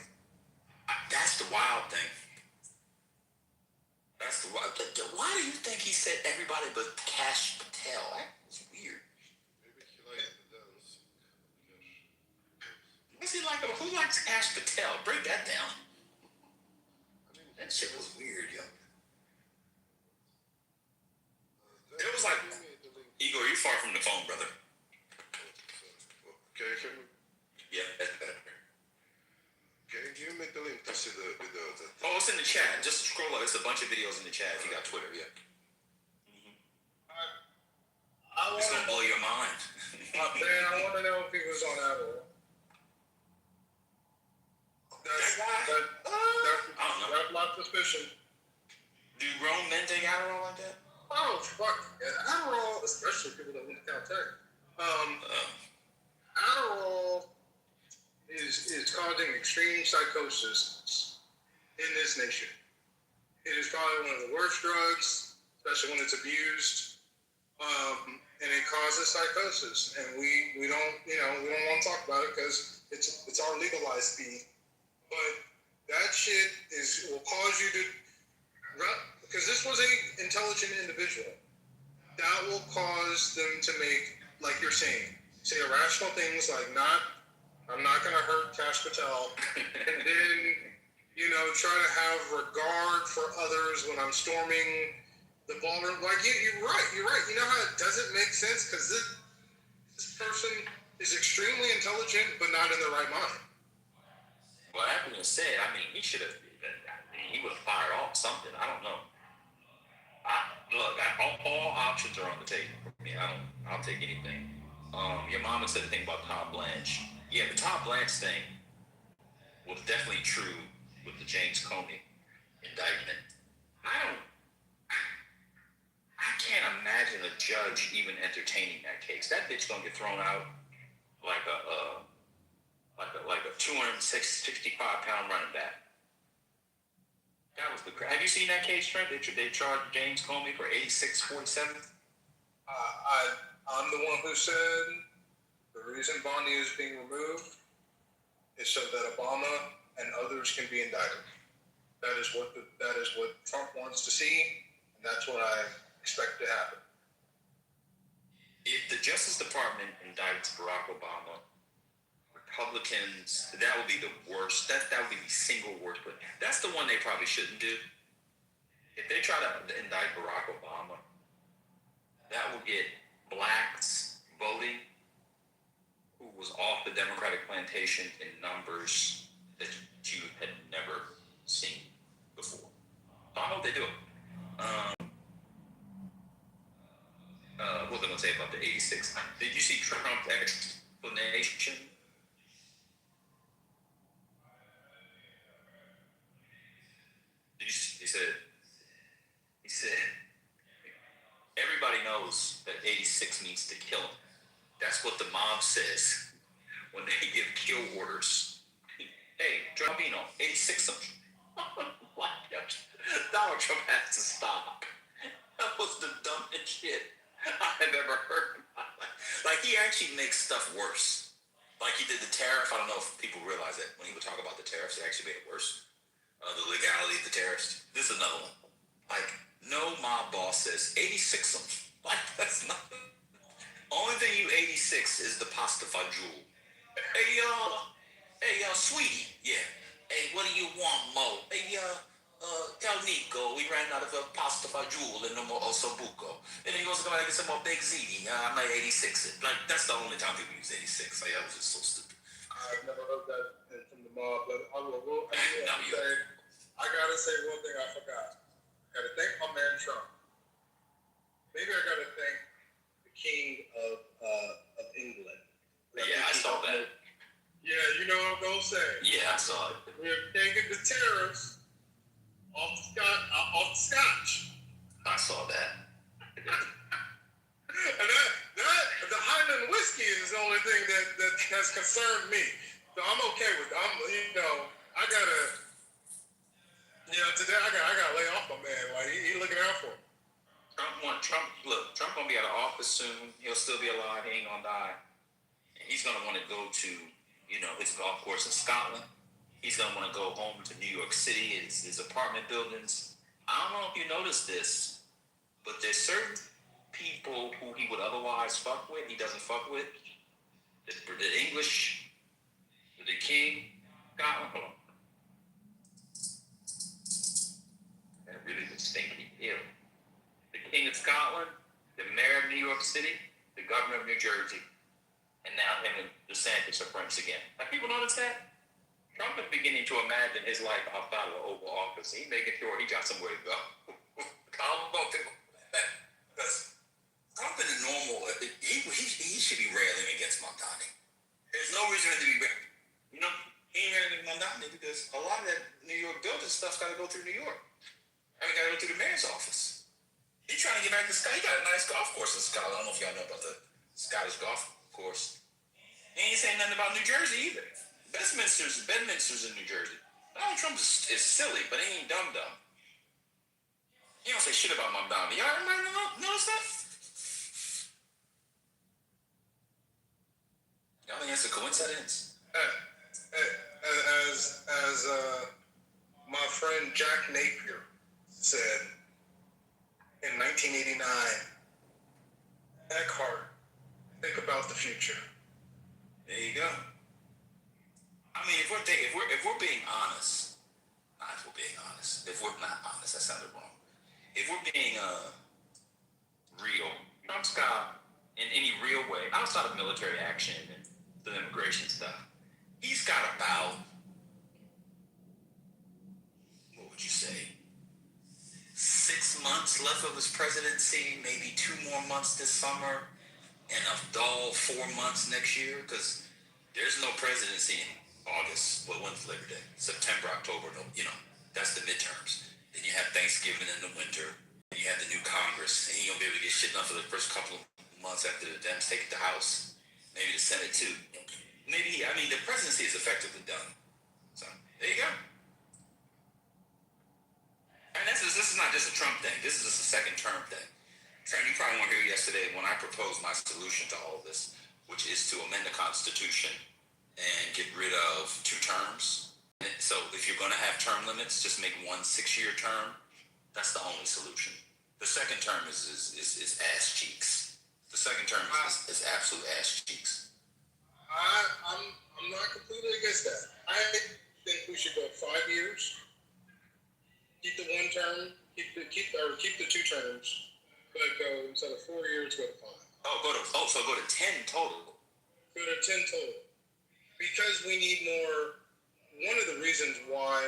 That's the wild thing. Why do you think he said everybody but Cash Patel? That's weird. Maybe he likes the dance. What's he like? Who likes Cash Patel? Break that down. That shit was weird, yo. It was like, Igor, you're far from the phone, brother. Can you hear me? Yeah, that's better. Can you make the link to see the video? Oh, it's in the chat. Just scroll up. There's a bunch of videos in the chat if you got Twitter, yeah. It's gonna blow your mind. Man, I want to know if he was on Adderall. That's my suspicion. Do grown men take Adderall like that? Oh, fuck. Yeah, Adderall, especially people that went to Caltech. Adderall is causing extreme psychosis in this nation. It is probably one of the worst drugs, especially when it's abused, and it causes psychosis. And we don't want to talk about it because it's our legalized speed. But that shit will cause you to, because this was an intelligent individual, that will cause them to make, like you're saying, say irrational things like I'm not going to hurt Cash Patel, and then, try to have regard for others when I'm storming the ballroom. Like, you're right. You know how it doesn't make sense? Because this person is extremely intelligent, but not in the right mind. Well, that being said, I mean, he would have fired off something. I don't know. All options are on the table for me. I'll take anything. Your mama said the thing about Tom Blanche. Yeah, the Tom Blanche thing was definitely true with the James Comey indictment. I can't imagine a judge even entertaining that case. That bitch gonna get thrown out like a 265-pound running back. That was the crap. Have you seen that case, Trent? They charged James Comey for 8647. I'm the one who said the reason Bondi is being removed is so that Obama and others can be indicted. That is what Trump wants to see, and that's what I expect to happen. If the Justice Department indicts Barack Obama, Republicans, that would be the worst. That would be the single worst. But that's the one they probably shouldn't do. If they try to indict Barack Obama, that will get blacks voting who was off the Democratic plantation in numbers that you had never seen before. So I hope they do it. What was I going to say about the 86? Did you see Trump's explanation? He said, everybody knows that 86 means to kill him. That's what the mob says when they give kill orders. Hey, Trumpino, 86 them. Donald Trump has to stop. That was the dumbest shit I've ever heard in my life. Like, he actually makes stuff worse. Like he did the tariff. I don't know if people realize that when he would talk about the tariffs, it actually made it worse. The legality of the tariffs. This is another one. Like, no mob boss says 86 them. Like, that's not. Only thing you 86 is the pasta fagioli. Hey, sweetie. Yeah. Hey, what do you want, Mo? Hey, tell Nico we ran out of pasta fagioli and no more ossobuco. And then he goes to go and get some more baked ziti. I'm like 86. Like, that's the only time people use 86. Like, that was just so stupid. I've never heard that from the mob, but I gotta say one thing I forgot. I gotta thank my man Trump. Maybe I gotta thank the king of England. Yeah, I saw that. Yeah, you know what I'm gonna say. Yeah, I saw it. We're taking the tariffs off the scotch. I saw that. And that the Highland whiskey is the only thing that has concerned me. So I'm okay with it. Today I gotta lay off my man. Like he looking out for me. Trump gonna be out of office soon. He'll still be alive. He ain't gonna die. And he's gonna want to go to, his golf course in Scotland. He's gonna want to go home to New York City, his apartment buildings. I don't know if you noticed this, but there's certain people who he would otherwise fuck with, he doesn't fuck with. The English, the king, Scotland. Hold on. That really is stinky. Ew. The king of Scotland, the mayor of New York City, the governor of New Jersey, and now him and DeSantis are friends again. Have people noticed that? Trump is beginning to imagine his life outside of the Oval Office. He's making sure he got somewhere to go. I don't know because Trump in a normal, he should be railing against Mamdani. There's no reason for him to be railing. He ain't railing against Mamdani because a lot of that New York building stuff's got to go through New York. Got to go through the mayor's office. He's trying to get back to Scotland. He got a nice golf course in Scotland. I don't know if y'all know about the Scottish golf course. He ain't saying nothing about New Jersey either. Bedminster's in New Jersey. Donald Trump is silly, but he ain't dumb. He don't say shit about Mamdani. Y'all might notice that? Y'all think that's a coincidence? As my friend Jack Napier said in 1989, Eckhart, think about the future. There you go. I mean, if we're being honest, if we're not honest, that sounded wrong. If we're being real, Trump's got, in any real way, outside of military action and the immigration stuff, he's got about, what would you say, 6 months left of his presidency, maybe 2 more months this summer, and a dull 4 months next year, because there's no presidency in August. Well, when's Labor Day? September, October, no, that's the midterms. Then you have Thanksgiving in the winter. Then you have the new Congress. And you're going to be able to get shit done for the first couple of months after the Dems take the House. Maybe the Senate, too. The presidency is effectively done. So, there you go. And this is not just a Trump thing. This is just a second term thing. Trent, you probably weren't here yesterday when I proposed my solution to all of this, which is to amend the Constitution and get rid of 2 terms. So if you're going to have term limits, just make 1 6-year term. That's the only solution. The second term is ass cheeks. The second term is absolute ass cheeks. I'm not completely against that. I think we should go 5 years. Keep the 1 term. Keep the 2 terms. But go instead of 4 years, go to 5. So go to 10 total. Go to 10 total. Because we need more. One of the reasons why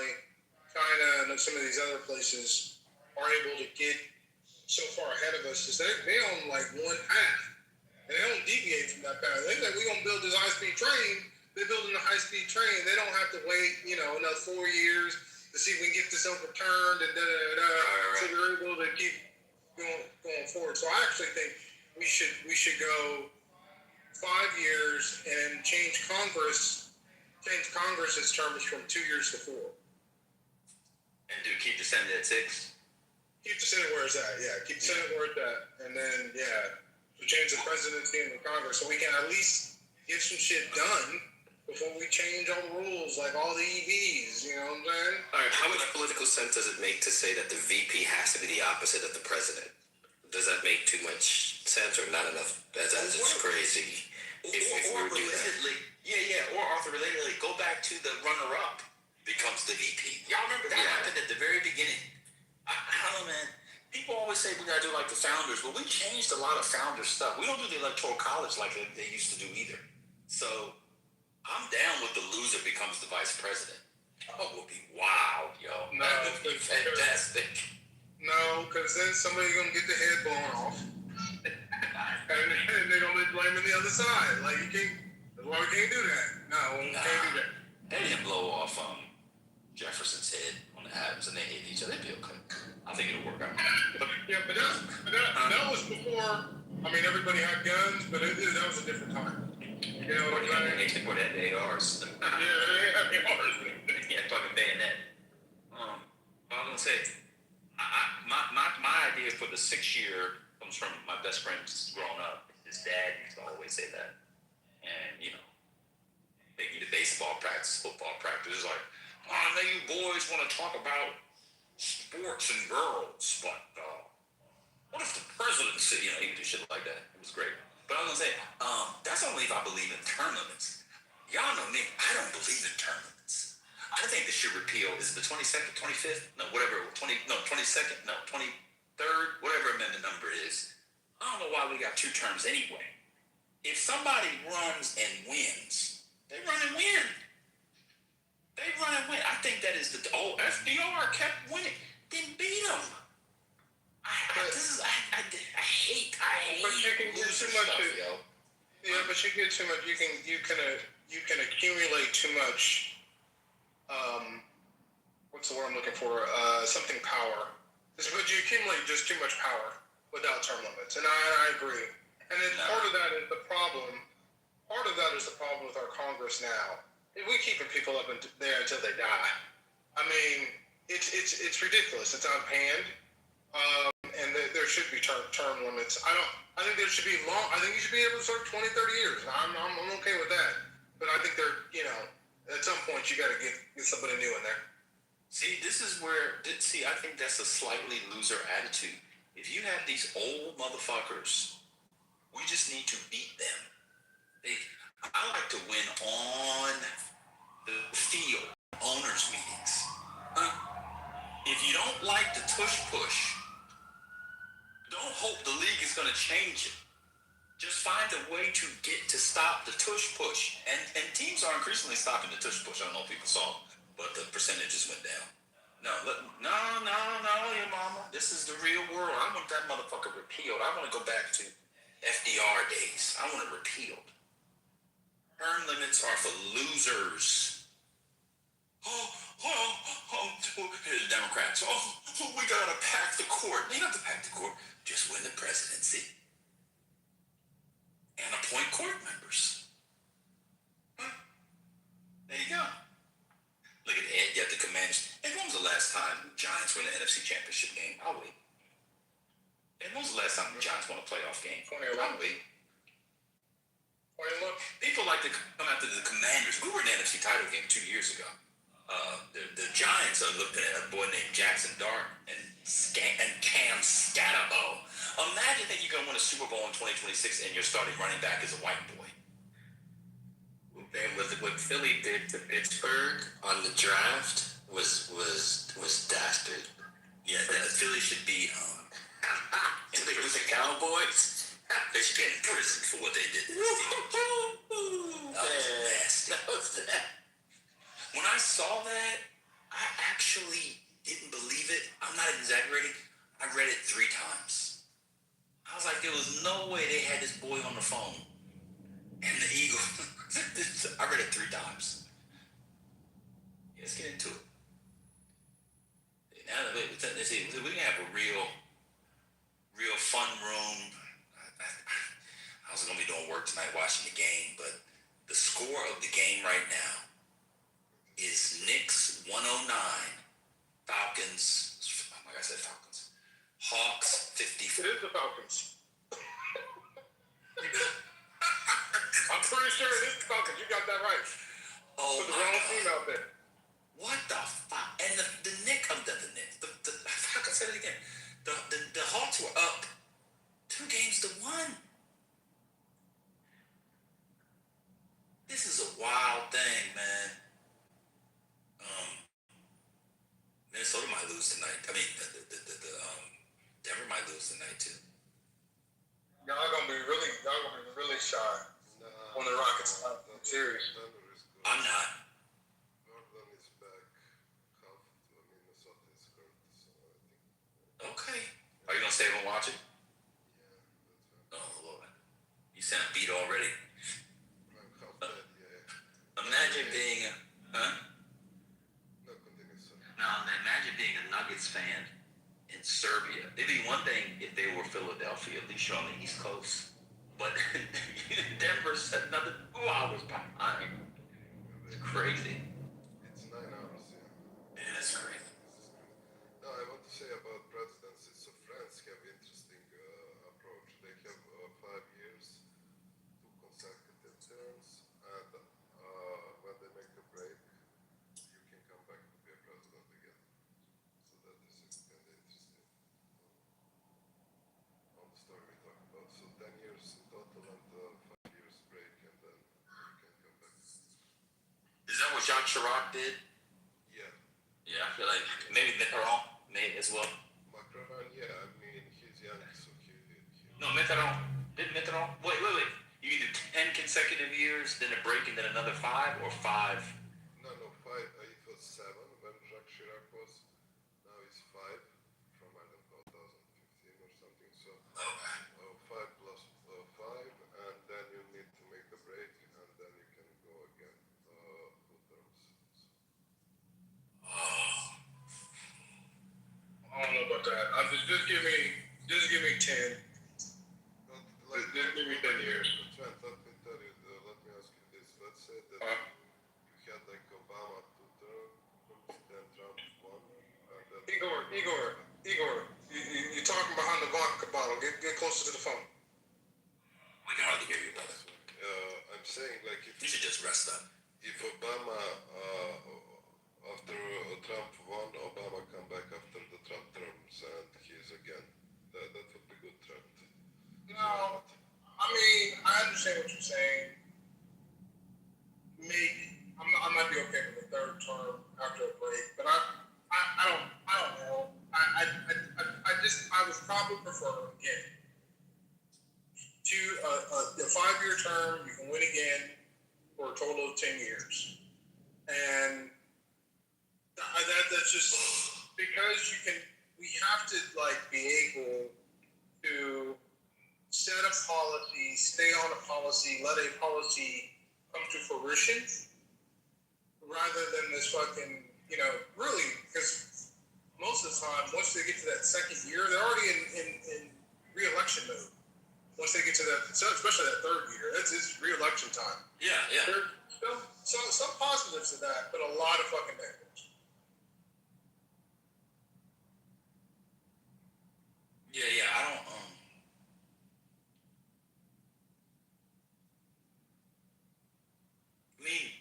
China and some of these other places are able to get so far ahead of us is they own like one path. And they don't deviate from that path. They like, we're going to build this high-speed train. They're building a high-speed train. They don't have to wait, another 4 years to to see if we can get this overturned and so they're able to keep going forward. So I actually think we should go 5 years and change Congress's terms from 2 years to 4. And keep the Senate at 6? Keep the Senate where it's at, yeah. Keep the Senate where it's at. And then, we change the presidency and the Congress so we can at least get some shit done before we change all the rules, like all the EVs, you know what I'm saying? All right, how much political sense does it make to say that the VP has to be the opposite of the president? Does that make too much sense or not enough? That's just crazy. Or relatedly, or also relatedly, go back to the runner-up becomes the VP. Y'all remember that happened at the very beginning? I don't know, man. People always say we gotta do like the founders, but we changed a lot of founder stuff. We don't do the electoral college like they used to do either. So I'm down with the loser becomes the vice president. Oh, would be wild, yo. No, that would be fantastic. No, because then somebody's gonna get the head blown off, and they're gonna blame the other side. Like you can't. That's why we can't do that. No, we can't do that. They didn't blow off Jefferson's head on the Adams, and they hit each other. It'd be okay. I think it'll work out. But that was before. I mean, everybody had guns, but that was a different time. You know what I'm saying? Before they had the ARs. Yeah, fucking bayonet. I was gonna say, my idea for the 6-year comes from my best friend growing up. His dad used to always say that, and taking to baseball practice, football practice, it's like, I know you boys want to talk about sports and girls, but what if the presidency? He would do shit like that. It was great. But I was gonna say, that's only if I believe in term limits. Y'all know me, I don't believe in term limits. I think this should repeal. Is it the 22nd, 25th? No, whatever. 22nd, no, 23rd, whatever amendment number it is. I don't know why we got 2 terms anyway. If somebody runs and wins, they run and win. They run and win. I think that is FDR kept winning. Didn't beat them. I hate. But you can get too much. Yeah, but you get too much. You can accumulate too much. What's the word I'm looking for? Something power. But you accumulate just too much power without term limits, and I agree. And then part of that is the problem. Part of that is the problem with our Congress now. We keeping people up there until they die. I mean, it's ridiculous. It's unpanned. And there should be term limits. I think there should be long. I think you should be able to serve 20, 30 years. I'm okay with that. But I think at some point you got to get somebody new in there. See, this is where. I think that's a slightly loser attitude. If you have these old motherfuckers, we just need to beat them. I like to win on the field, owners' meetings. If you don't like the tush-push, don't hope the league is going to change it. Just find a way to stop the tush-push. And teams are increasingly stopping the tush-push. I don't know if people saw, but the percentages went down. No, your mama. This is the real world. I want that motherfucker repealed. I want to go back to FDR days. I want it repealed. Term limits are for losers. The Democrats. We gotta pack the court. They don't have to pack the court. Just win the presidency and appoint court members. There you go. Look at Ed. You have the Commanders. And when was the last time the Giants won the NFC Championship game? I'll wait. And when was the last time the Giants won a playoff game? I'll wait. People like to come after the Commanders. We were in the NFC title game 2 years ago. The Giants are looking at a boy named Jackson Dart and Cam Scatterbo. Imagine that you're going to win a Super Bowl in 2026 and your starting running back is a white boy. And what Philly did to Pittsburgh on the draft was dastard. Yeah, that Philly should be with the Cowboys. They should be in prison for what they did to the Steelers. That was nasty. That was that. When I saw that, I actually didn't believe it. I'm not exaggerating. I read it 3 times. I was like, there was no way they had this boy on the phone. And the Eagles. I read it 3 times. Let's get into it. now that let's see, we can have a real fun room. I was gonna be doing work tonight watching the game, but the score of the game right now is Knicks 109, Falcons. Oh my God, I said Falcons. Hawks 54. It is the Falcons. I'm pretty sure it is the Falcons. You got that right. Oh, put the wrong team out there. What the fuck? And the Knicks, the Knicks, fuck, I said it again. The Hawks were up 2 games to 1. This is a wild thing, man. Minnesota might lose tonight. I mean, Denver might lose tonight too. Y'all gonna be really shy when the Rockets are serious. I'm not. Jordan is back. Half to Minnesota is hurt, so I think. Okay. Are you gonna stay home and watch it? Yeah, that's right. Oh Lord, you sound beat already. I'm half dead, yeah. Imagine being No, continue, sir. Now, imagine being a Nuggets fan in Serbia. It'd be one thing if they were Philadelphia, at least you're on the East Coast. But Denver's another 2 hours behind. It's crazy. It's 9 hours, yeah. Yeah, that's crazy. No, I want to say about presidency. So France have interesting approach. They have 5 years, 2 consecutive terms, and when they make a break, you can come back to be a president again. So that is kind of interesting on the story we talked about. So 10 years in total and 5 years break, and then you can come back. Is that what Jacques Chirac did? Yeah. Yeah, I feel like maybe Mitterrand may as well. Macron, yeah, I mean, he's young, so he No, Mitterrand. Did Mitterrand? Wait. You either 10 consecutive years, then a break, and then another 5, or 5? No, 5. It was 7 when Jacques Chirac was. Now it's 5 from, I don't know, 2015 or something. So 5 plus 5, and then you need to make a break, and then you can go again 2 terms. I don't know about that. Just give me 10. But Just give me 10 years. Trent, let me tell you, let me ask you this. Let's say that you had like Obama 2 terms, then Trump 1, and then... Igor, you're talking behind the vodka bottle. Get closer to the phone. We can hardly hear you, brother. I'm saying, like, if You should just rest up. If Obama, after Trump won, Obama come back after the Trump terms and he's again. That would be good trend. No, I mean, I understand what you're saying. Maybe I might be okay with a 3rd term after a break, but I don't know. I would probably prefer again to a 5-year term. You can win again for a total of 10 years, and that's just because we have to like be able to set a policy, stay on a policy, let a policy come to fruition, rather than this fucking, really, because most of the time, once they get to that 2nd year, they're already in re-election mode. Once they get to that, especially that 3rd year, it's re-election time. Yeah. There's some positives to that, but a lot of fucking negatives. Yeah, I don't, I mean,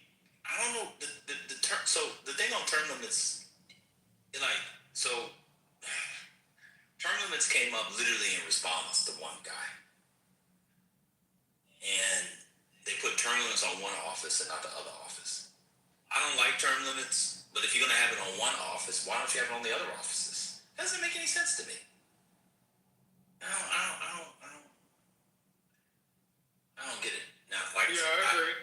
I don't know, the term, so the thing on term limits, term limits came up literally in response to one guy. And they put term limits on one office and not the other office. I don't like term limits, but if you're gonna have it on one office, why don't you have it on the other offices? That doesn't make any sense to me. I don't get it. Now, like, Yeah, I agree.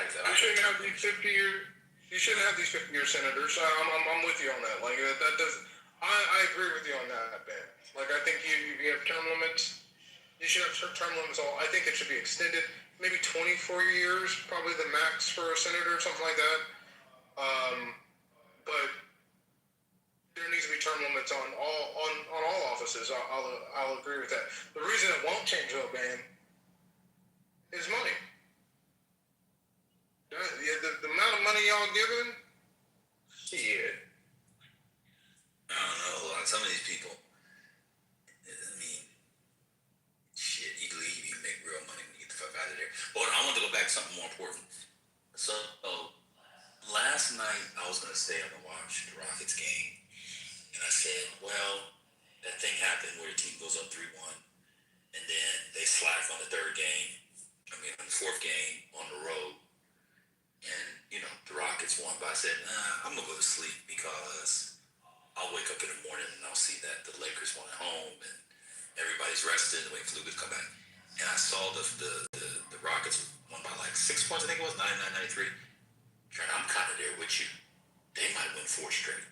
You shouldn't have these 50-year. You shouldn't have these 50-year senators. I'm with you on that. Like that does. I agree with you on that, Ben. Like I think you have term limits. You should have term limits. I think it should be extended. Maybe 24 years, probably the max for a senator, something like that. But there needs to be term limits on all offices. I'll agree with that. The reason it won't change though, Ben, is money. The amount of money y'all giving, shit. I don't know. Like some of these people, I mean, shit, you leave, you make real money when you get the fuck out of there. But I want to go back to something more important. So, last night I was going to stay up and watch the Rockets game. And I said, well, that thing happened where the team goes up 3-1. And then they slack on the fourth game on the road. And, the Rockets won. But I said, nah, I'm going to go to sleep because I'll wake up in the morning and I'll see that the Lakers won at home and everybody's rested and waiting for Luka to come back. And I saw the Rockets won by like 6 points, I think it was, 99-93. And I'm kind of there with you. They might win 4 straight.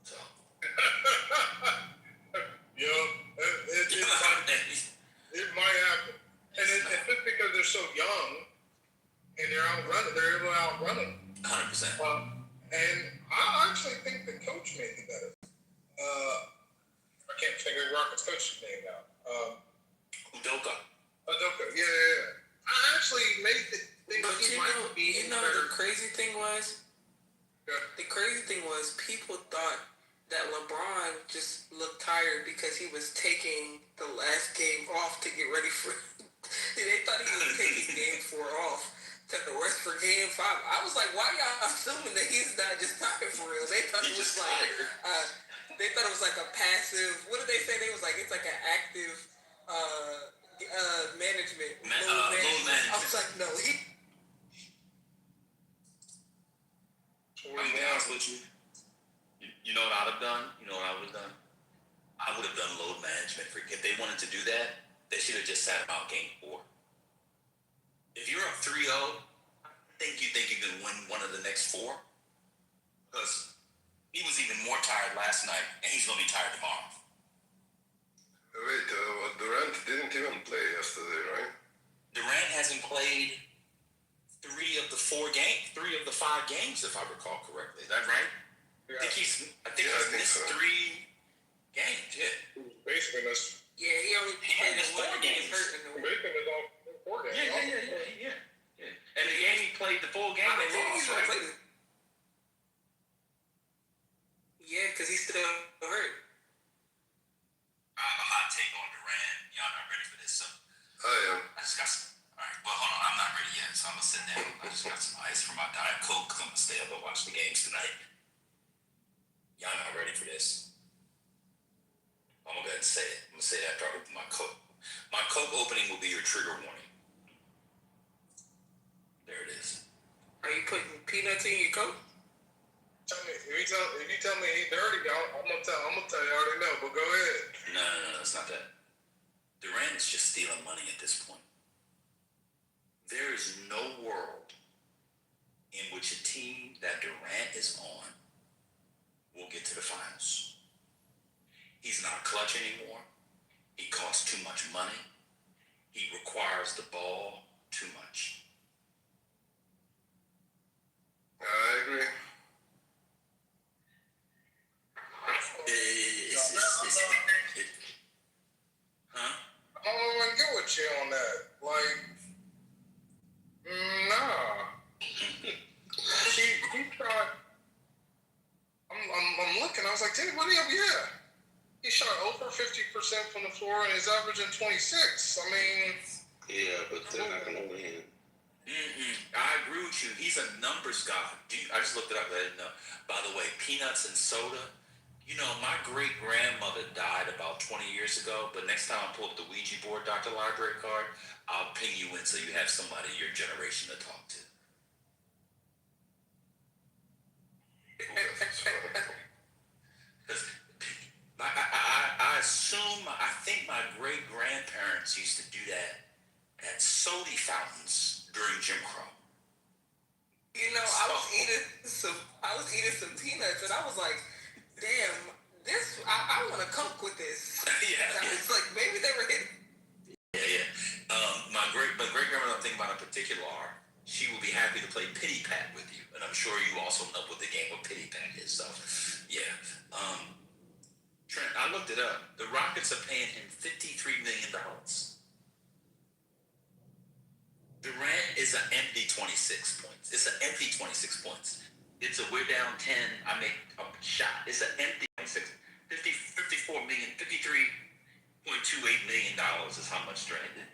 So. It might happen. And it's just because they're so young and they're able to outrun them. 100%. And I actually think the coach may be better. I can't figure Rockets' coach's name out. Udoka, yeah. I actually think but he might be better. The crazy thing was, people thought that LeBron just looked tired because he was taking the last game off to get ready for. They thought he was taking game 4 off to rest for game 5. I was like, why y'all assuming that he's not just tired for real? They thought it was like, they thought it was like a passive. What did they say? They was like, it's like an active management. Load management. I was like, no, he. I'm be honest with you. You know what I'd have done? You know what I would have done? I would have done load management. If they wanted to do that, they should have just sat him out game 4. If you're up 3-0, I think you can win one of the next 4. Because he was even more tired last night, and he's going to be tired tomorrow. Wait, Durant didn't even play yesterday, right? Durant hasn't played 3 of the 5 games, if I recall correctly. Is that right? Yeah. I think he's missed 3 games. Yeah. Basically missed. Yeah, he only played 4 games. Basically missed all 4 games. Yeah. And the game he played the full game, they lost, right? Yeah, because he's still hurt. I have a hot take on Durant. Y'all not ready for this, so. I am. I just got some. All right, well, hold on. I'm not ready yet, so I'm going to sit down. I just got some ice for my Diet Coke because I'm going to stay up and watch the games tonight. Y'all not ready for this. I'm going to go ahead and say it. I'm going to say it after I open my Coke. My Coke opening will be your trigger warning. There it is. Are you putting peanuts in your Coke? If you tell me he's dirty, I'm gonna tell you I already know, but go ahead. No, it's not that. Durant is just stealing money at this point. There is no world in which a team that Durant is on will get to the finals. He's not clutch anymore. He costs too much money. He requires the ball too much. I agree. I don't want to get with you on that. Like, nah. He tried. I'm looking. I was like, did what? Yeah. He shot over 50% from the floor and he's averaging 26. I mean. Yeah, but they're not gonna win. I agree with you. He's a numbers guy. I just looked it up. I didn't know. By the way, peanuts and soda. My great-grandmother died about 20 years ago, but next time I pull up the Ouija board, Dr. Library card, I'll ping you in so you have somebody your generation to talk to. Because I think my great-grandparents used to do that at soda fountains during Jim Crow. I was eating some peanuts, and I was like, damn, I want to coke with this. Yeah. It's like, maybe they were hitting. Yeah. My great grandmother I'm thinking about in particular, she will be happy to play pity pat with you. And I'm sure you also know what the game of pity pat is. So, yeah. Trent, I looked it up. The Rockets are paying him $53 million. Durant is an empty 26 points. It's an empty 26 points. It's a we're down 10. I make a shot. It's an empty 26. 54 million, $53.28 million is how much Durant did.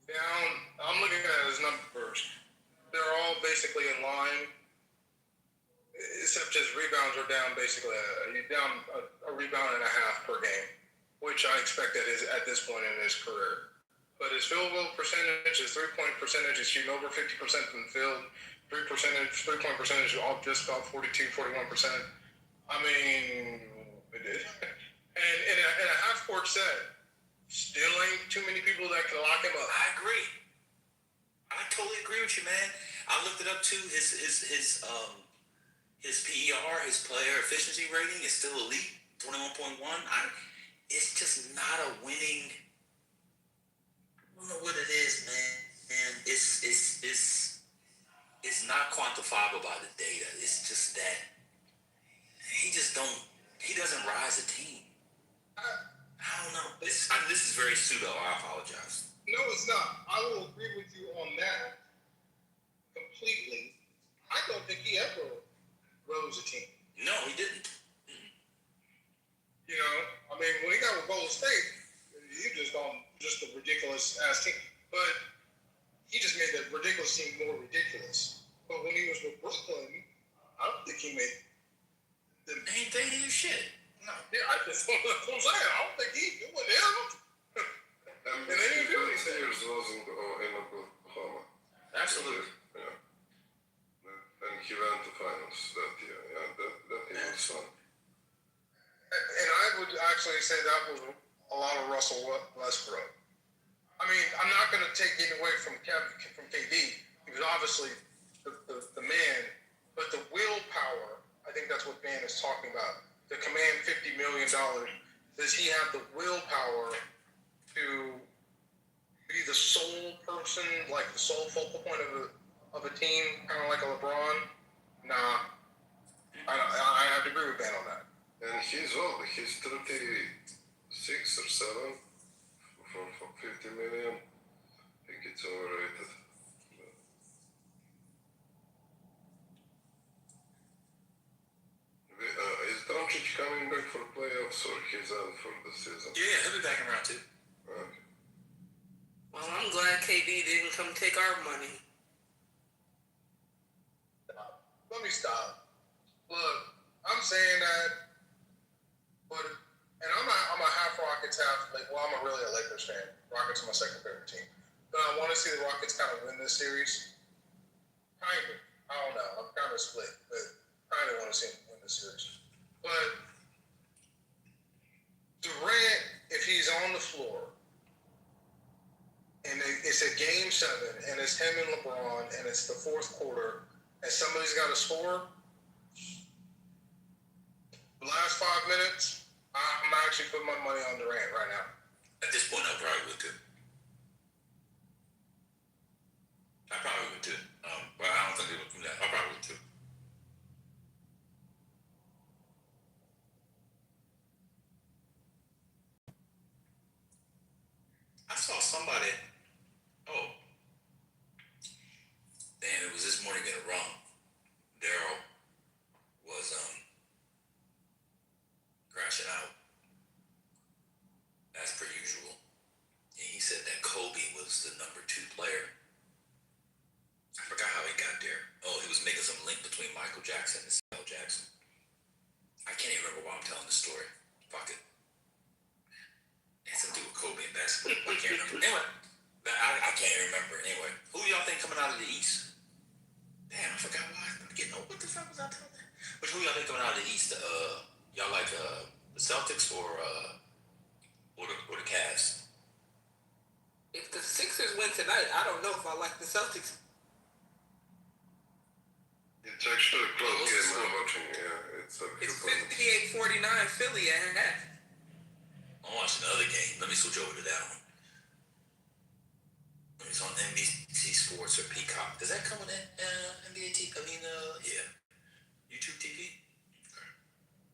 Down, I'm looking at his numbers. They're all basically in line, except his rebounds are down basically. He's down a rebound and a half per game, which I expect at this point in his career. But his field goal percentage, his 3-point percentage, is shooting over 50% from the field. 3-point percentage, all just about 42, 41%. I mean, and in a half-court set, still ain't too many people that can lock him up. I agree. I totally agree with you, man. I looked it up too. His PER, his player efficiency rating, is still elite, 21.1. It's just not a winning. I don't know what it is, man. And it's not quantifiable by the data. It's just that he doesn't rise a team. I don't know. This is very pseudo. I apologize. No, it's not. I will agree with you on that completely. I don't think he ever rose a team. No, he didn't. You know, I mean, when he got with Golden State, he just a ridiculous ass team. But he just made that ridiculous team more ridiculous. But when he was with Brooklyn, I don't think he made them. Ain't they do shit? No. Yeah, that's what I'm saying. I don't think he was there. And they didn't do anything. Years was in Oklahoma. Absolutely. Yeah. And he went to finals that year. Yeah, that year was fun. And I would actually say that was a lot of Russell Westbrook. I mean, I'm not going to take it away from KD. He was obviously the man, but the willpower, I think that's what Ben is talking about. To command $50 million, does he have the willpower to be the sole person, like the sole focal point of a team, kind of like a LeBron? Nah, I have to agree with Ben on that. And he's old. He's 36 or 7 for $50 million. I think it's overrated. Is Doncic coming back for playoffs or he's out for the season? Yeah, he'll be back in round 2. Okay. Well, I'm glad KD didn't come take our money. Let me stop. Look, I'm saying that, but I'm a half Rockets, half well, I'm really a Lakers fan. Rockets are my second favorite team, but I want to see the Rockets kind of win this series. Kind of. I don't know. I'm kind of split, but kind of want to see them win the series. But Durant, if he's on the floor, and it's a game 7, and it's him and LeBron, and it's the fourth quarter, and somebody's got to score. The last 5 minutes, I'm actually putting my money on Durant right now. At this point, I probably would too. But I don't think they would do that. I probably would too. I saw somebody. Oh, damn! It was this morning in a wrong. Daryl was crashing out as per usual, and he said that Kobe was the number 2 player. I forgot how he got there. Oh, he was making some link between Michael Jackson and Samuel Jackson. I can't even remember why I'm telling this story. Fuck it. It has to do with Kobe and basketball. I can't remember. Anyway, I can't remember. Anyway, who y'all think coming out of the East? Damn, I forgot why. I'm getting old. What the fuck was I telling that? But who y'all think coming out of the East? Y'all like the Celtics or the Cavs? If the Sixers win tonight, I don't know if I like the Celtics. It's actually a close game. I'm watching. Yeah, it's 58-49 Philly at half. I'm watching the other game. Let me switch over to that one. It's on NBC Sports or Peacock. Does that come with NBA TV? Yeah. YouTube TV?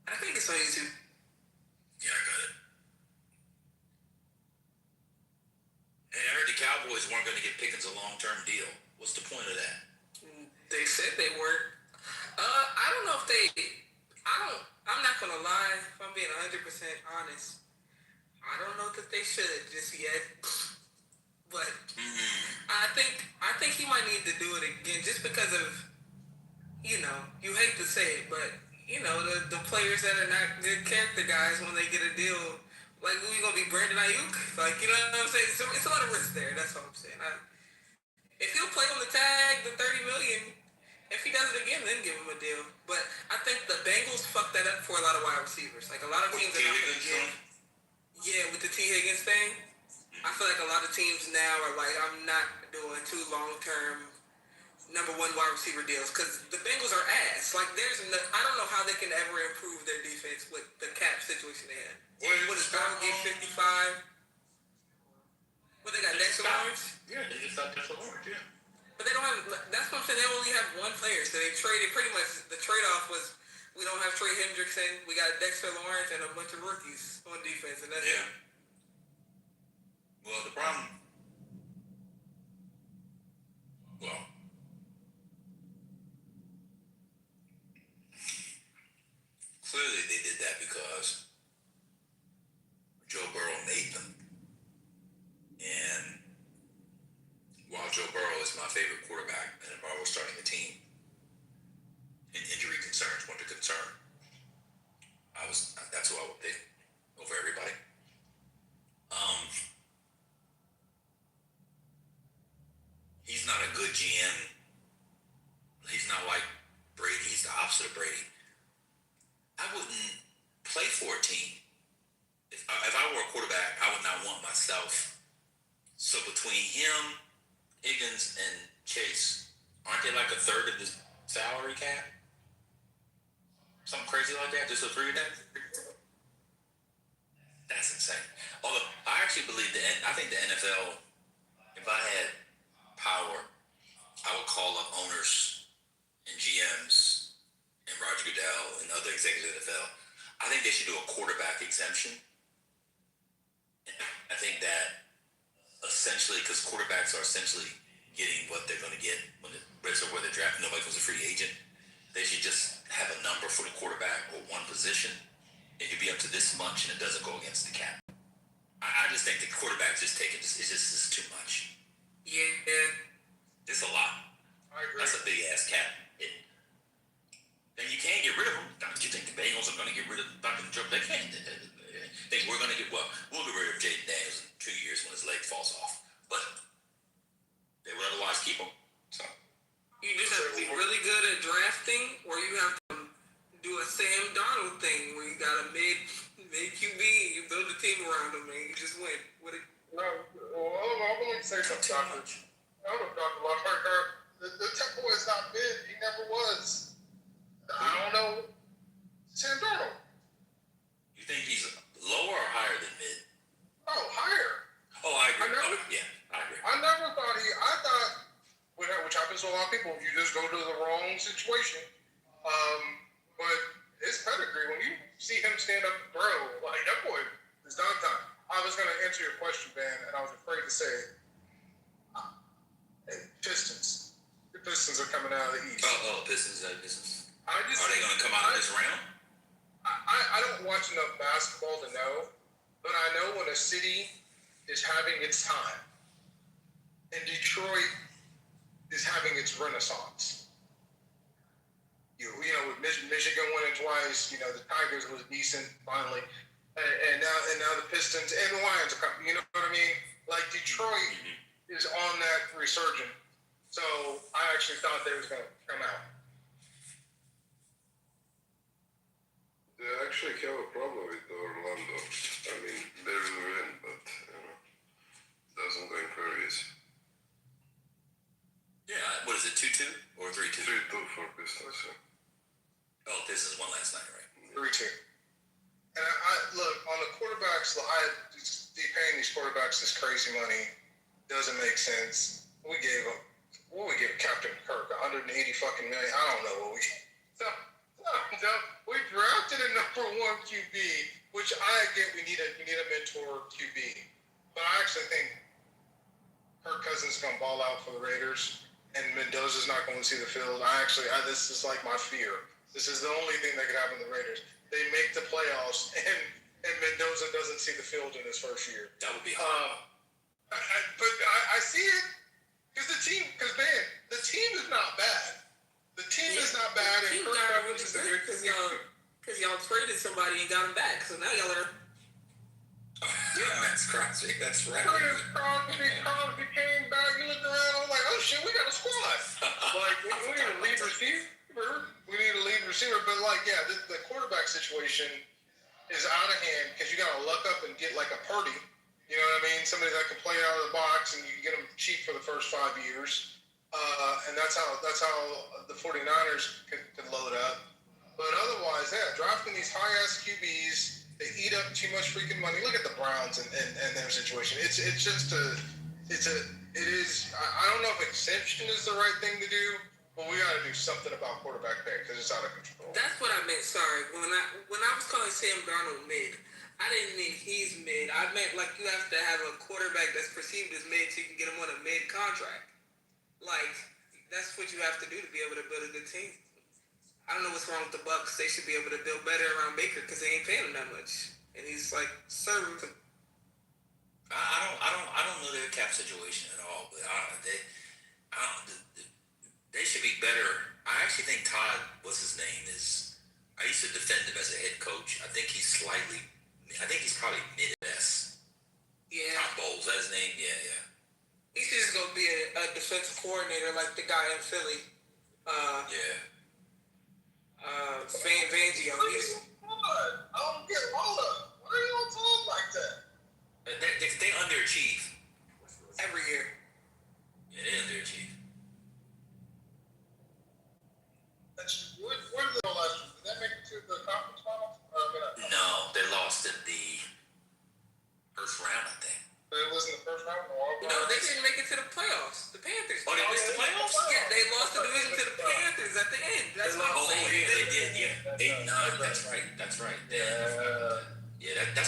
I think it's on YouTube. Yeah, I got it. Hey, I heard the Cowboys weren't going to get Pickens a long-term deal. What's the point of that? They said they weren't. I don't know if they. I'm not gonna lie. If I'm being 100% honest, I don't know that they should just yet. But I think he might need to do it again, just because of, you hate to say it, but the players that are not good character guys, when they get a deal, like who you gonna be, Brandon Ayuk? Like, you know what I'm saying? So it's a lot of risk there. That's all I'm saying. If he'll play on the tag, the $30 million, if he does it again, then give him a deal. But I think the Bengals fucked that up for a lot of wide receivers. Like, a lot of teams are not going to give. Yeah, with the T. Higgins thing, I feel like a lot of teams now are like, I'm not doing 2 long-term number 1 wide receiver deals, because the Bengals are ass. Like, I don't know how they can ever improve their defense with the cap situation they had. What is Brown get 55? What, they got Dexter Lawrence? Yeah, they just got Dexter Lawrence, yeah. But they don't have, that's what I'm saying, they only have 1 player, so they traded, pretty much, the trade-off was, we don't have Trey Hendrickson, we got Dexter Lawrence and a bunch of rookies on defense, and that's it. Well, the problem, clearly they did that because Joe Burrow made them. And while Joe Burrow is my favorite quarterback, and if I was starting a team, and injury concerns weren't a concern, that's who I would pick over everybody. He's not a good GM. He's not like Brady. He's the opposite of Brady. I wouldn't play for a team. If I were a quarterback, I would not want myself. So between him, Higgins, and Chase, aren't they like a third of the salary cap? Something crazy like that? Just a 3 of them? That's insane. Although I actually believe I think the NFL, if I had power, I would call up owners and GMs and Roger Goodell and other executives of the NFL. I think they should do a quarterback exemption. I think that essentially, because quarterbacks are essentially getting what they're going to get when the rest of where they're drafted, nobody goes a free agent. They should just have a number for the quarterback or one position. It could be up to this much, and it doesn't go against the cap. I just think the quarterback's just taking it's too much. Yeah. It's a lot. I agree. That's a big ass cap. And you can't get rid of them. You think the Bengals are going to get rid of Dr. Joe? They can't. They think we're going to we'll get rid of Jaden Daniels in 2 years when his leg falls off. But they would otherwise keep him. So you just have to be really good at drafting, or you have to do a Sam Darnold thing where you got a mid QB, you build a team around him, and you just win. I'm going to say something, Doctor. I'm going to talk a lot harder. The Temple is not mid. He never was. I don't know. Sam Darnold. you think he's lower or higher than mid? Oh, higher. Oh, I agree. I agree. I never thought I thought, which happens to a lot of people, you just go to the wrong situation. But his pedigree, when you see him stand up and throw, like, that boy is done time. I was going to answer your question, Ben, and I was afraid to say it. Pistons. The Pistons are coming out of the East. Pistons. Are they going to come out of this round? I don't watch enough basketball to know, but I know when a city is having its time, and Detroit is having its renaissance. You know, with Michigan winning twice, the Tigers was decent finally, and now the Pistons and the Lions are coming. You know what I mean? Like, Detroit is on that resurgence. So I actually thought they was going to come out. They actually have a problem with Orlando. I mean, they will win, but it doesn't go in very easy. Yeah, what is it, 2-2 or 3-2? 3-2 for Pistons. Yeah. Oh, Pistons won last night, right? 3-2. And I look on the quarterbacks. Paying these quarterbacks this crazy money. doesn't make sense. We gave him, what we give Captain Kirk, 180 fucking million. I don't know what we. So we drafted a number one QB, which I get. We need a mentor QB, but I actually think Kirk Cousins is going to ball out for the Raiders, and Mendoza's not going to see the field. This is like my fear. This is the only thing that could happen to the Raiders. They make the playoffs, and Mendoza doesn't see the field in his first year. That would be hard. But I see it because the team is not bad. The team is not bad, and You got really better because y'all traded somebody and got him back. So now y'all are. Yeah, that's crazy. That's right. Crosby came back. You looked around. I was like, oh shit, we got a squad. Like we need a lead receiver. We need a lead receiver. But the quarterback situation is out of hand because you got to luck up and get like a Purdy. You know what I mean? Somebody that can play out of the box and you can get them cheap for the first 5 years. And that's how the 49ers could load up. But otherwise, drafting these high-ass QBs, they eat up too much freaking money. Look at the Browns and their situation. I don't know if exception is the right thing to do, but we got to do something about quarterback play because it's out of control. That's what I meant. Sorry, when I was calling Sam Darnold mid, I didn't mean he's mid. I meant like you have to have a quarterback that's perceived as mid so you can get him on a mid contract. Like that's what you have to do to be able to build a good team. I don't know what's wrong with the Bucks. They should be able to build better around Baker because they ain't paying him that much, and he's like serving. I don't know their cap situation at all, but they should be better. I actually think Todd, what's his name, is. I used to defend him as a head coach. I think he's probably mid S. Yeah. Todd Bowles, that's his name. Yeah. He should just go be a defensive coordinator like the guy in Philly. Fangio. I don't get all of. Why are you all talking like that? They underachieve. Every year. Yeah, they underachieve. Where did they go last year? Did they make it to the conference finals? No, they lost in the first round, I think. It was in the first round. No, they didn't make it to the playoffs. The Panthers. Oh, they missed the playoffs? Yeah, they lost the division to the Panthers at the end. That's what I'm saying. Yeah, they did. Yeah, 8-9. That's right. That's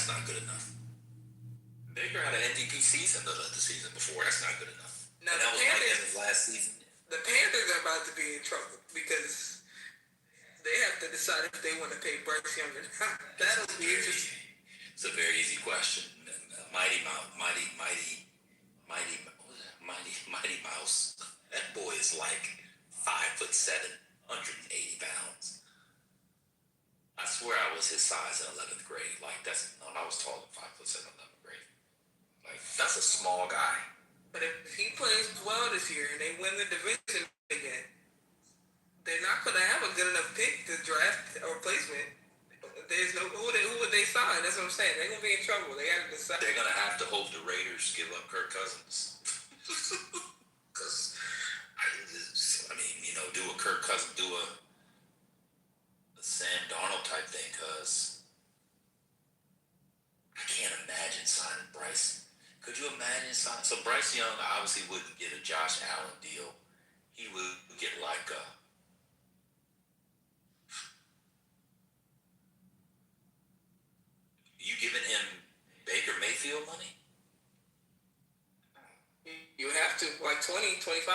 not good enough. Baker had an MVP season the season before. That's not good enough. Now, and that was like his last season. The Panthers are about to be in trouble because they have to decide if they want to pay Bryce Young or not. That'll be interesting. It's a very easy question. Mighty Mouse. That boy is like 5'7", 180 pounds. I swear I was his size in 11th grade. Like I was taller than 5'7", 11th grade. Like that's a small guy. But if he plays well this year and they win the division again, they're not going to have a good enough pick to draft a replacement. There's no who would they sign? That's what I'm saying. They're gonna be in trouble. They got to decide. They're gonna have to hope the Raiders give up Kirk Cousins. Because do a Kirk Cousins, do a Sam Darnold type thing. Because I can't imagine signing Bryce. Could you imagine signing? So Bryce Young obviously wouldn't get a Josh Allen deal. He would get like a. You giving him Baker Mayfield money? You have to, like 20, 25.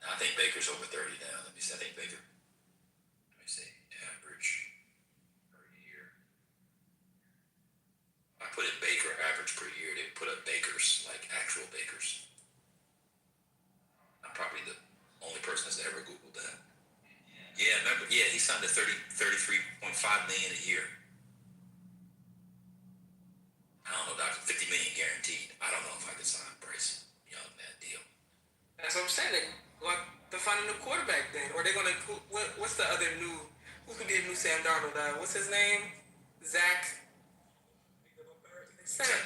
I think Baker's over 30 now. Let me see. Average per year. I put in Baker average per year. They put up Bakers, like actual Bakers. I'm probably the only person that's ever Googled that. Yeah, remember? Yeah, he signed a $33.5 million a year. I don't know, Doctor. $50 million guaranteed. I don't know if I could sign Bryce Young that deal. That's what I'm saying. They want to find a new quarterback then, or they're gonna. What's the other new? Who could be a new Sam Darnold? What's his name? Zach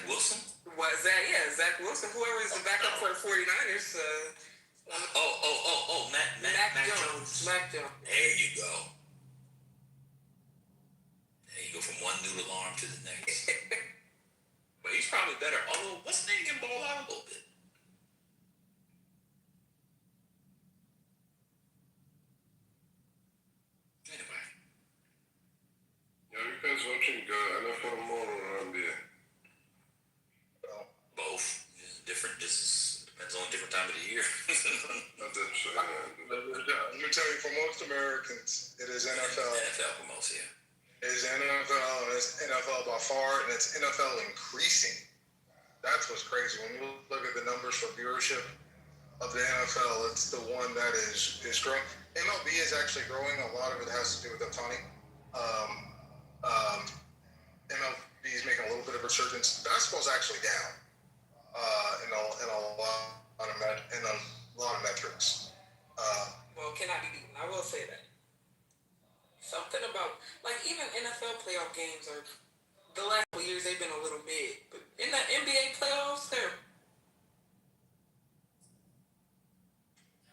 Wilson. What Zach? Yeah, Zach Wilson. Whoever is the backup for the 49ers. Mac Jones. Mac Jones. There you go. There you go from one noodle arm to the next. But he's probably better. Although, what's his name can ball out out a little bit. Anyway. Are you guys watching NFL more or NBA? Both. Different, just depends on a different time of the year. Let me tell you, for most Americans, it is NFL. NFL for most, yeah. It is NFL, and it's NFL by far, and it's NFL increasing. That's what's crazy. When you look at the numbers for viewership of the NFL, it's the one that is growing. MLB is actually growing. A lot of it has to do with Otani. MLB is making a little bit of resurgence. Basketball's actually down in a lot of metrics. Well, can I be? I will say that. Something about, like, even NFL playoff games are, the last couple years they've been a little mid, but in the NBA playoffs, they're.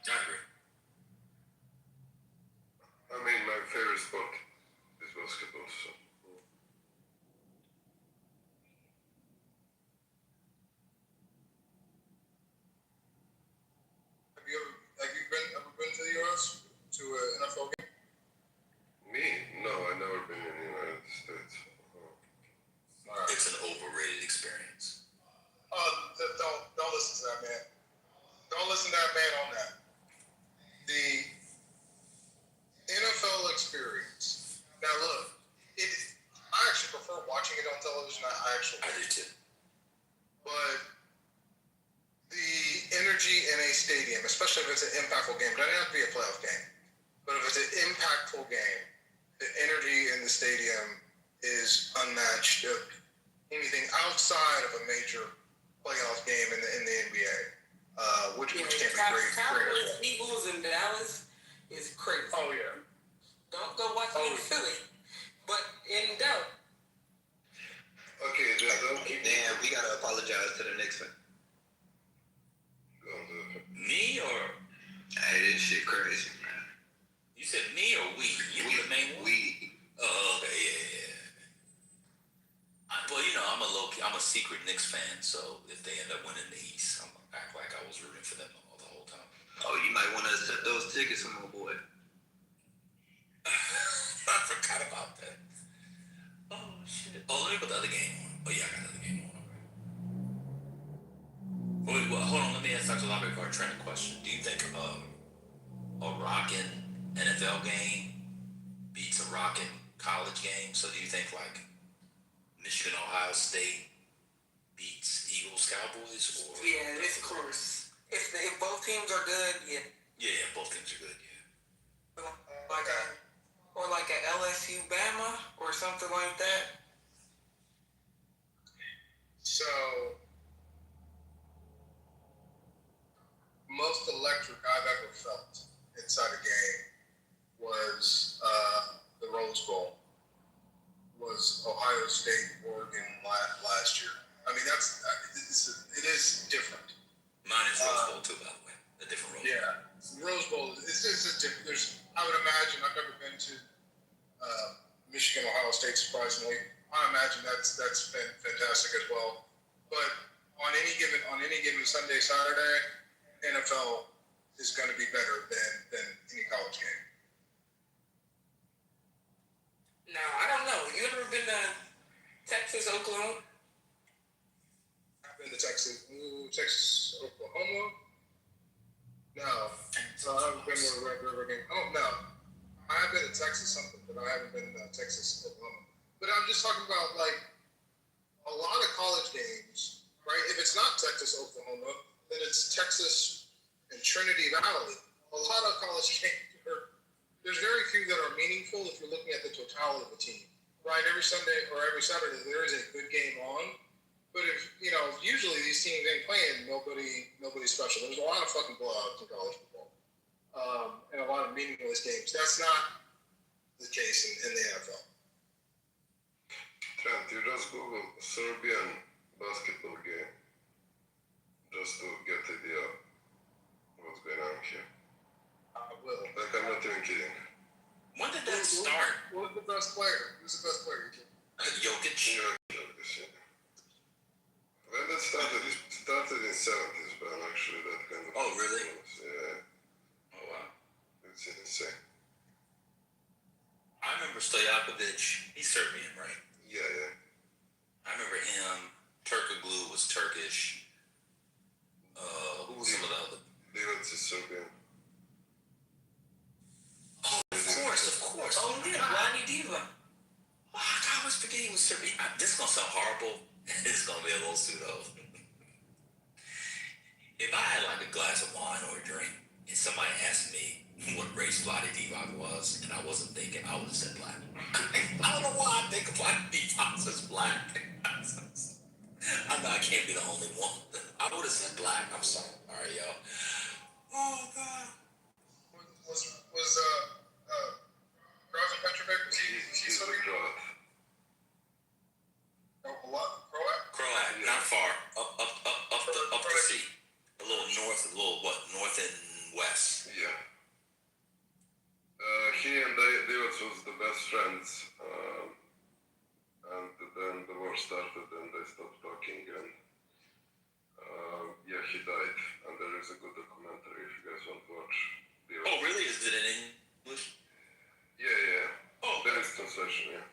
I agree. I mean, my favorite sport is basketball, so. Have you ever been to the U.S. to an NFL game? Me? No, I've never been in the United States. It's an overrated experience. Don't listen to that man. Don't listen to that man on that. The NFL experience. Now look, I actually prefer watching it on television. I do too. But the energy in a stadium, especially if it's an impactful game, doesn't have to be a playoff game, but if it's an impactful game, the energy in the stadium is unmatched. Anything outside of a major playoff game in the NBA, which can be great. Cowboys, Eagles, and Dallas is crazy. Oh yeah. Don't go watch it in Philly, but in doubt. Okay, damn, we gotta apologize to the Knicks fan. Me or? Hey, this shit crazy, man. You said me or we? You were the main one? We. Oh, okay, yeah. Well, you know, I'm a secret Knicks fan, so if they end up winning the East, I'm gonna act like I was rooting for them the whole time. Oh, you might want to set those tickets for my boy. I forgot about that. Oh, shit. Oh, let me put the other game on. Oh, yeah, I got the other game on already. Wait, well, hold on. Let me ask Dr. Lambert a trending question. Do you think a rockin' NFL game beats a rockin' college game? So do you think, like, Michigan, Ohio State beats Eagles, Cowboys? Or Yeah, it's close. If both teams are good, yeah. Yeah, both teams are good, yeah. Like a LSU Bama or something like that. So, most electric I've ever felt inside a game was the Rose Bowl. Was Ohio State, Oregon last year. I mean, it is different. Mine is Rose Bowl too, by the way. A different Rose Bowl. Yeah, Rose Bowl. It's just different. I would imagine. I've never been to Michigan, Ohio State. Surprisingly, I imagine that's been fantastic as well. But on any given Sunday, Saturday, NFL is going to be better than any college game. No, I don't know. You ever been to Texas, Oklahoma? I've been to Texas, Oklahoma. No, I haven't been to a Red River game. Oh no, I have been to Texas something, but I haven't been to Texas, Oklahoma. But I'm just talking about like a lot of college games, right? If it's not Texas, Oklahoma, then it's Texas and Trinity Valley. A lot of college games there's very few that are meaningful if you're looking at the totality of the team, right? Every Sunday or every Saturday there is a good game on, but if usually these teams ain't playing nobody special. There's a lot of fucking blowouts in college football, and a lot of meaningless games. That's not the case in the NFL. Trent, you just Google Serbian basketball game just to get the idea of what's going on here. I will. Like, I'm not even kidding. When did that start? Who's the best player? Who's the best player? Jokic. Jokic, yeah. When that started, it started in 70s ban actually, that kind of. Oh, really? Yeah. Oh, wow. It's insane. I remember Stojakovic. He's Serbian, right? Yeah. I remember him. Turkoglu was Turkish. Who was some of the other? Divac is Serbian. Oh, of course. Oh, yeah, Vladdy Diva. Oh, I always forget he was Serbian. This is gonna sound horrible. It's gonna be a little pseudo. If I had like a glass of wine or a drink, and somebody asked me what race Vladdy Divac was, and I wasn't thinking, I would have said black. I don't know why I think of Vladdy Divac as black. I know I can't be the only one. I would have said black. I'm sorry. All right, y'all. Oh, God. Was Drazen Petrovic, was he Serbian? Croat. A lot, Croat, Yeah. not far. Up the sea. A little north, north and west. Yeah. He and Divac was the best friends, and then the war started and they stopped talking, and yeah, he died, and there is a good documentary if you guys want to watch. Divac. Oh, really? Is it in English? Yeah. Oh, there is translation, yeah.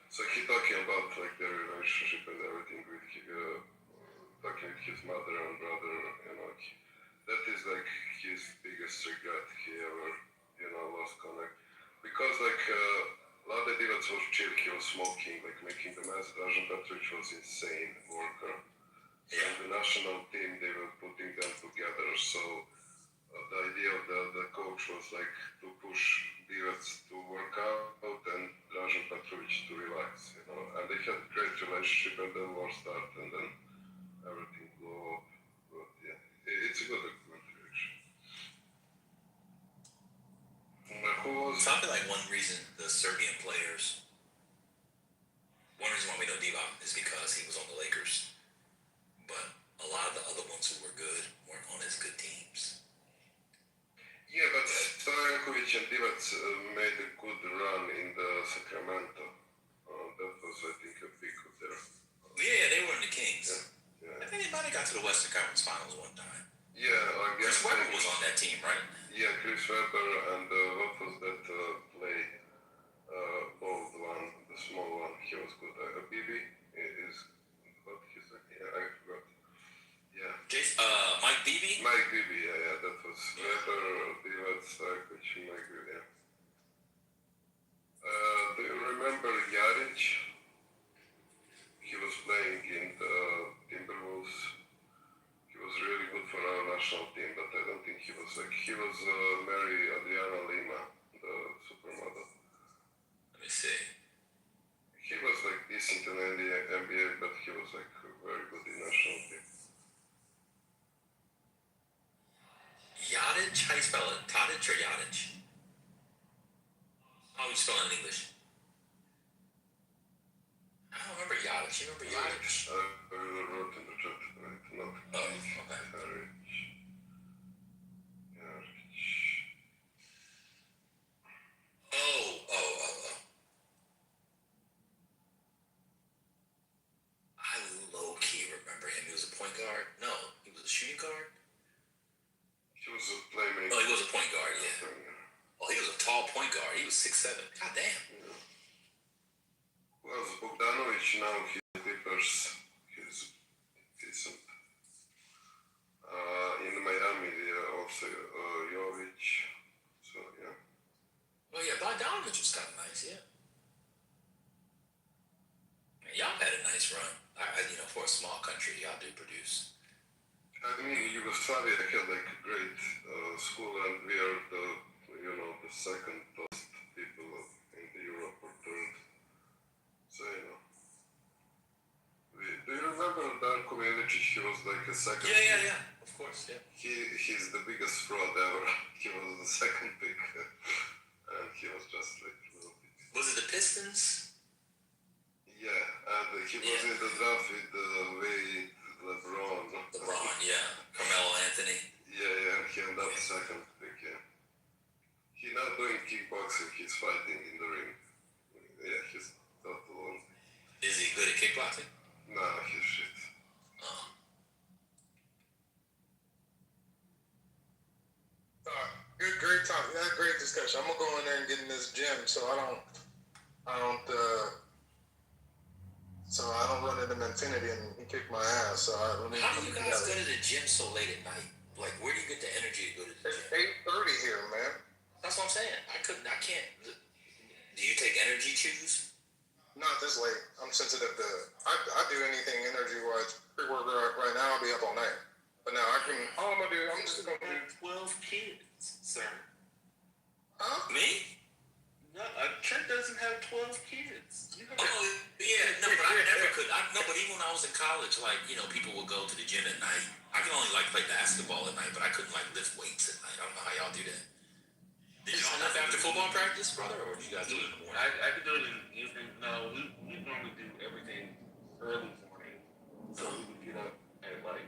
So he talking about like their relationship and everything with talking with his mother and brother, that is like his biggest regret. He ever, lost connect. Because like Vlade Divac was chill, he was smoking, like making the mess. Drazen Petrovic was insane worker. So in the national team, they were putting them together. So the idea of the coach was like to push Divac to work out and Drazen Petrovic to relax, And they had a great relationship, and then war started, and then everything blew up. But yeah, it's a good documentary actually. So I feel like one reason the Serbian players, one reason why we know Divac is because he was on the Lakers, but a lot of the other ones who were good weren't on as good teams. Yeah, but Stojankovic and Divac made a good run in the Sacramento. That was, I think, a peak of their. Yeah, they were in the Kings. Yeah. I think they might have got to the Western Conference Finals one time. Yeah, I guess. Chris Webber was on that team, right? Yeah, Chris Webber and what was that play? Bold one, the small one. He was good. Bibi is what he's like. Yeah, I forgot. Yeah. Mike Beebe? Mike Bibi, yeah, that was Webber, Divac, Stojankovic, Mike Bibi, yeah. Do you remember Jaric? He was playing in the Timberwolves. He was really good for our national team, but I don't think he was married Adriana Lima, the supermodel. Let me see. He was like decent in the NBA, but he was like very good in national team. Yadic? How do you spell it? Tadic or Yadic? How do you spell it in English? I don't remember Yadic. You remember Yadic? I wrote in the chat, right? Not okay. Oh. I low-key remember him. He was a point guard? No, he was a shooting guard? He was a playmaker. Oh, he was a point guard, yeah. Oh, he was a tall point guard. He was 6'7". God damn. Yeah. Well, Bogdanovic now, he's Clippers. He's decent. In Miami, also Jovic. So, yeah. Oh, yeah, Bogdanovic was kind of nice, yeah. Man, y'all had a nice run. For a small country, y'all do produce. I mean, Yugoslavia had like a great school, and we are the second best people in Europe or third. So, do you remember Darko Milicic? He was like a second. Yeah. Of course, yeah. He's the biggest fraud ever. He was the second pick, and he was just like a little bit. Was it the Pistons? Yeah, and he was in the draft with Wade, LeBron. LeBron, yeah. Carmelo Anthony. Yeah, and he ended up second pick, yeah. He's not doing kickboxing, he's fighting in the ring. Yeah, he's not alone. Is he good at kickboxing? Nah, he's shit. Oh. discussion. I'm gonna go in there and get in this gym, so I don't run into Infinity and he kicked my ass. So How do you guys go to the gym so late at night? Like, where do you get the energy to go to the gym? 8:30 here, man. That's what I'm saying. I can't. Do you take energy chews? Not this late. I'm sensitive to. I do anything energy wise. Pre-workout right now. I'll be up all night. But now I can. All I'm gonna do. I'm just gonna do 12 kids, sir. Huh? Me? No, Trent doesn't have 12 kids. You have Yeah, no, but I never could. But even when I was in college, like, people would go to the gym at night. I can only play basketball at night, but I couldn't lift weights at night. I don't know how y'all do that. Did y'all lift after football practice, brother, or do you guys do it in the morning? I could do it in the evening. No, we normally do everything early morning. So we would get up at 5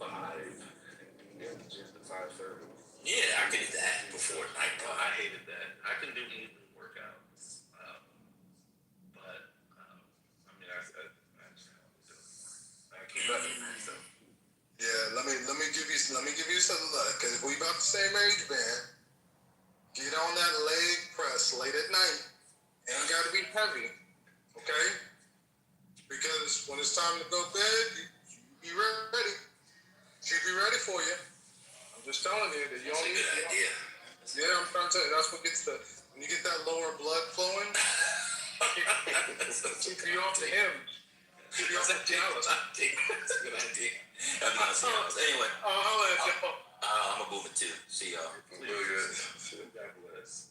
and be at the gym at 5:30. Yeah, I could do that before night. I hated that. I can do evening workouts. But I mean, I just have to do it. I keep up with myself. Yeah, let me give you some luck, because we about the same age, man. Get on that leg press late at night. Ain't got to be heavy, okay? Because when it's time to go to bed, you be ready. She'll be ready for you. I'm just telling you that you That's only. a good idea. Yeah, I'm trying to tell you. That's what gets when you get that lower blood flowing. Keep you off the hinge. Keep you off the jealous. That's a good idea. Anyway, I'm a boomer too. See y'all. Real good. God bless.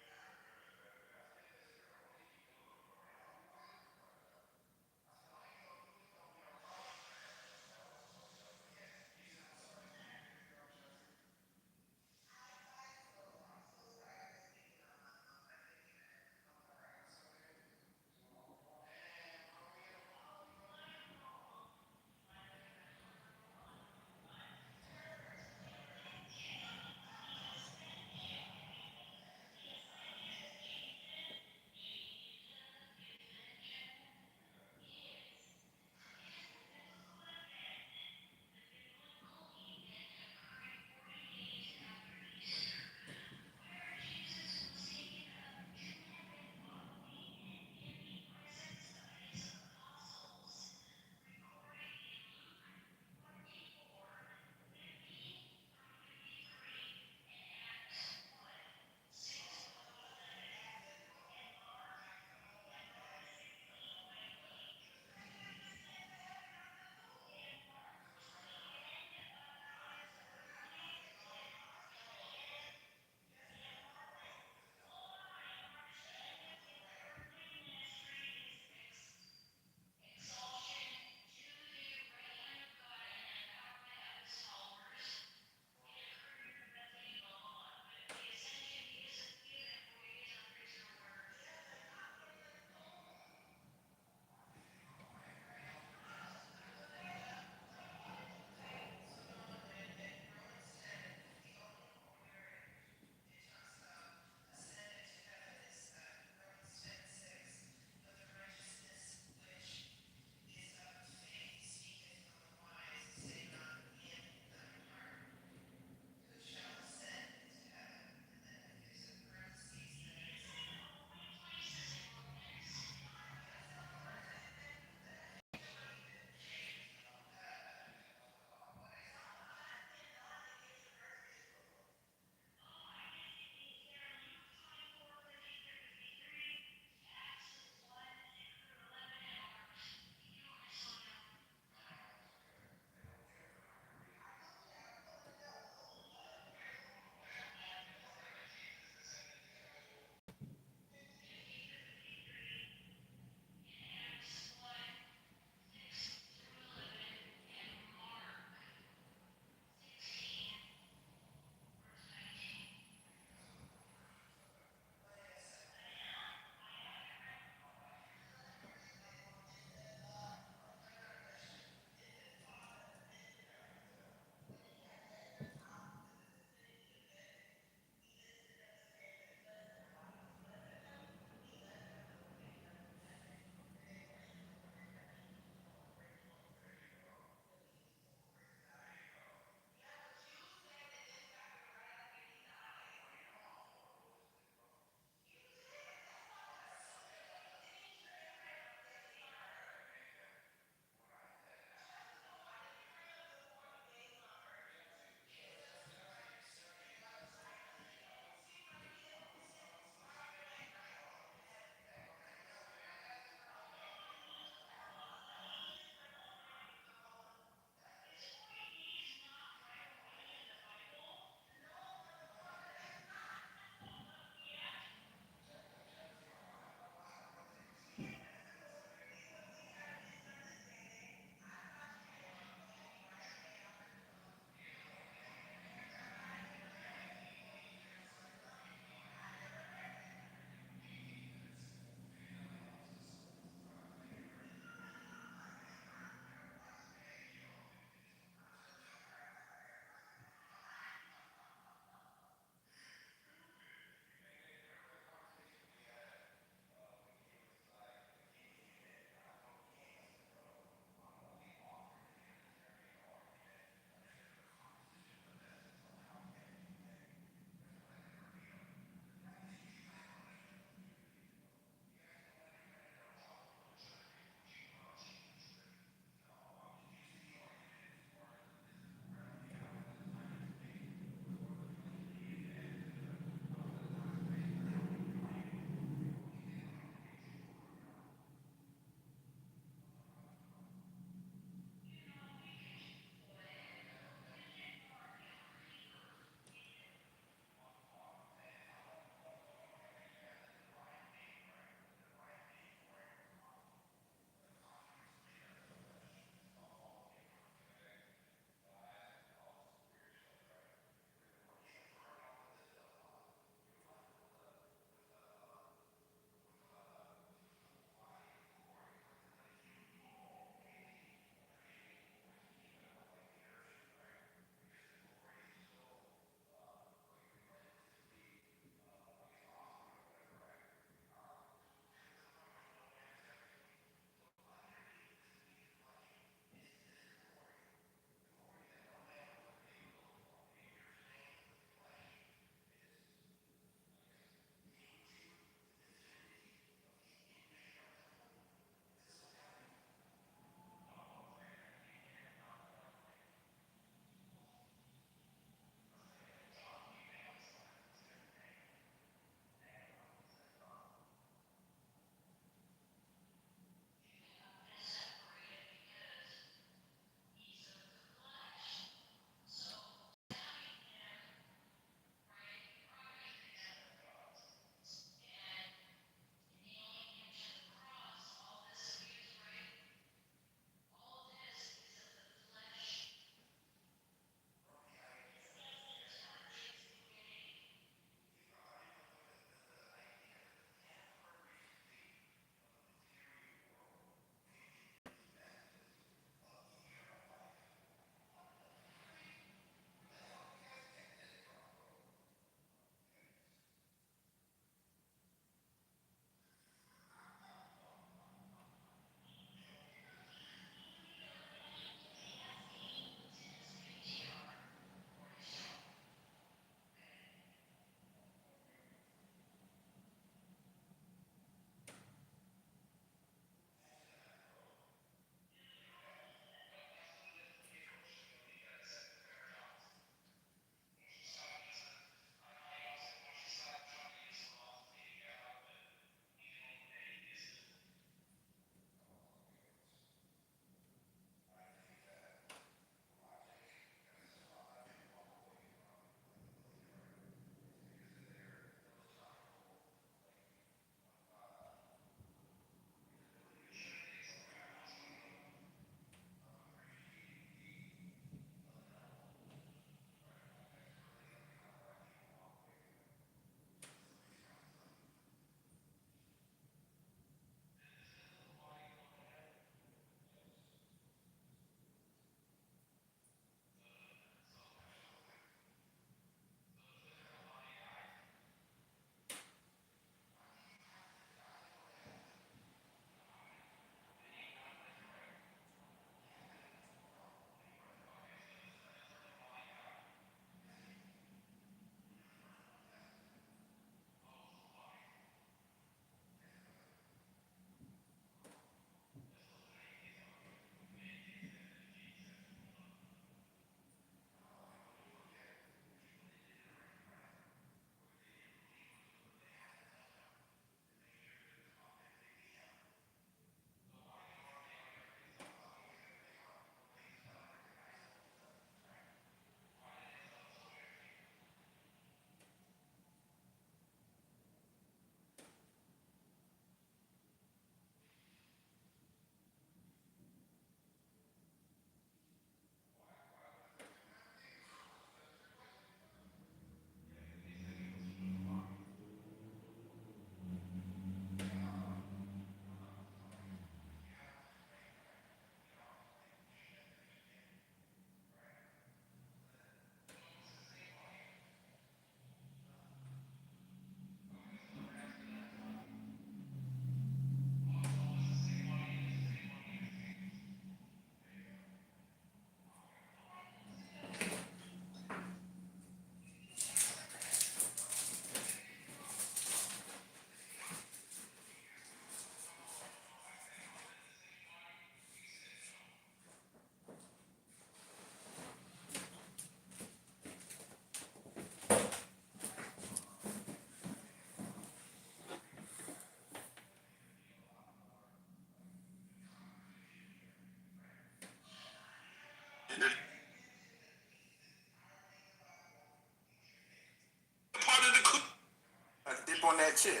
that chip?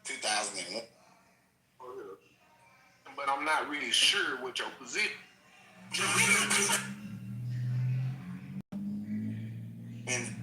2001. But I'm not really sure what your position. And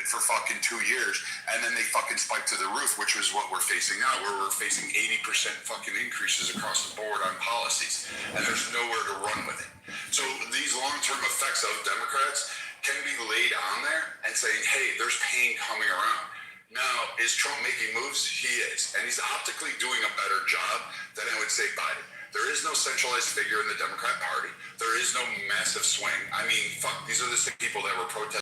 for fucking 2 years, and then they fucking spiked to the roof, which was what we're facing now, where we're facing 80% fucking increases across the board on policies, and there's nowhere to run with it. So these long-term effects of Democrats can be laid on there and saying, hey, there's pain coming around. Now, is Trump making moves? He is, and he's optically doing a better job than I would say Biden. There is no centralized figure in the Democrat Party. There is no massive swing. I mean, fuck, these are the same people that were protesting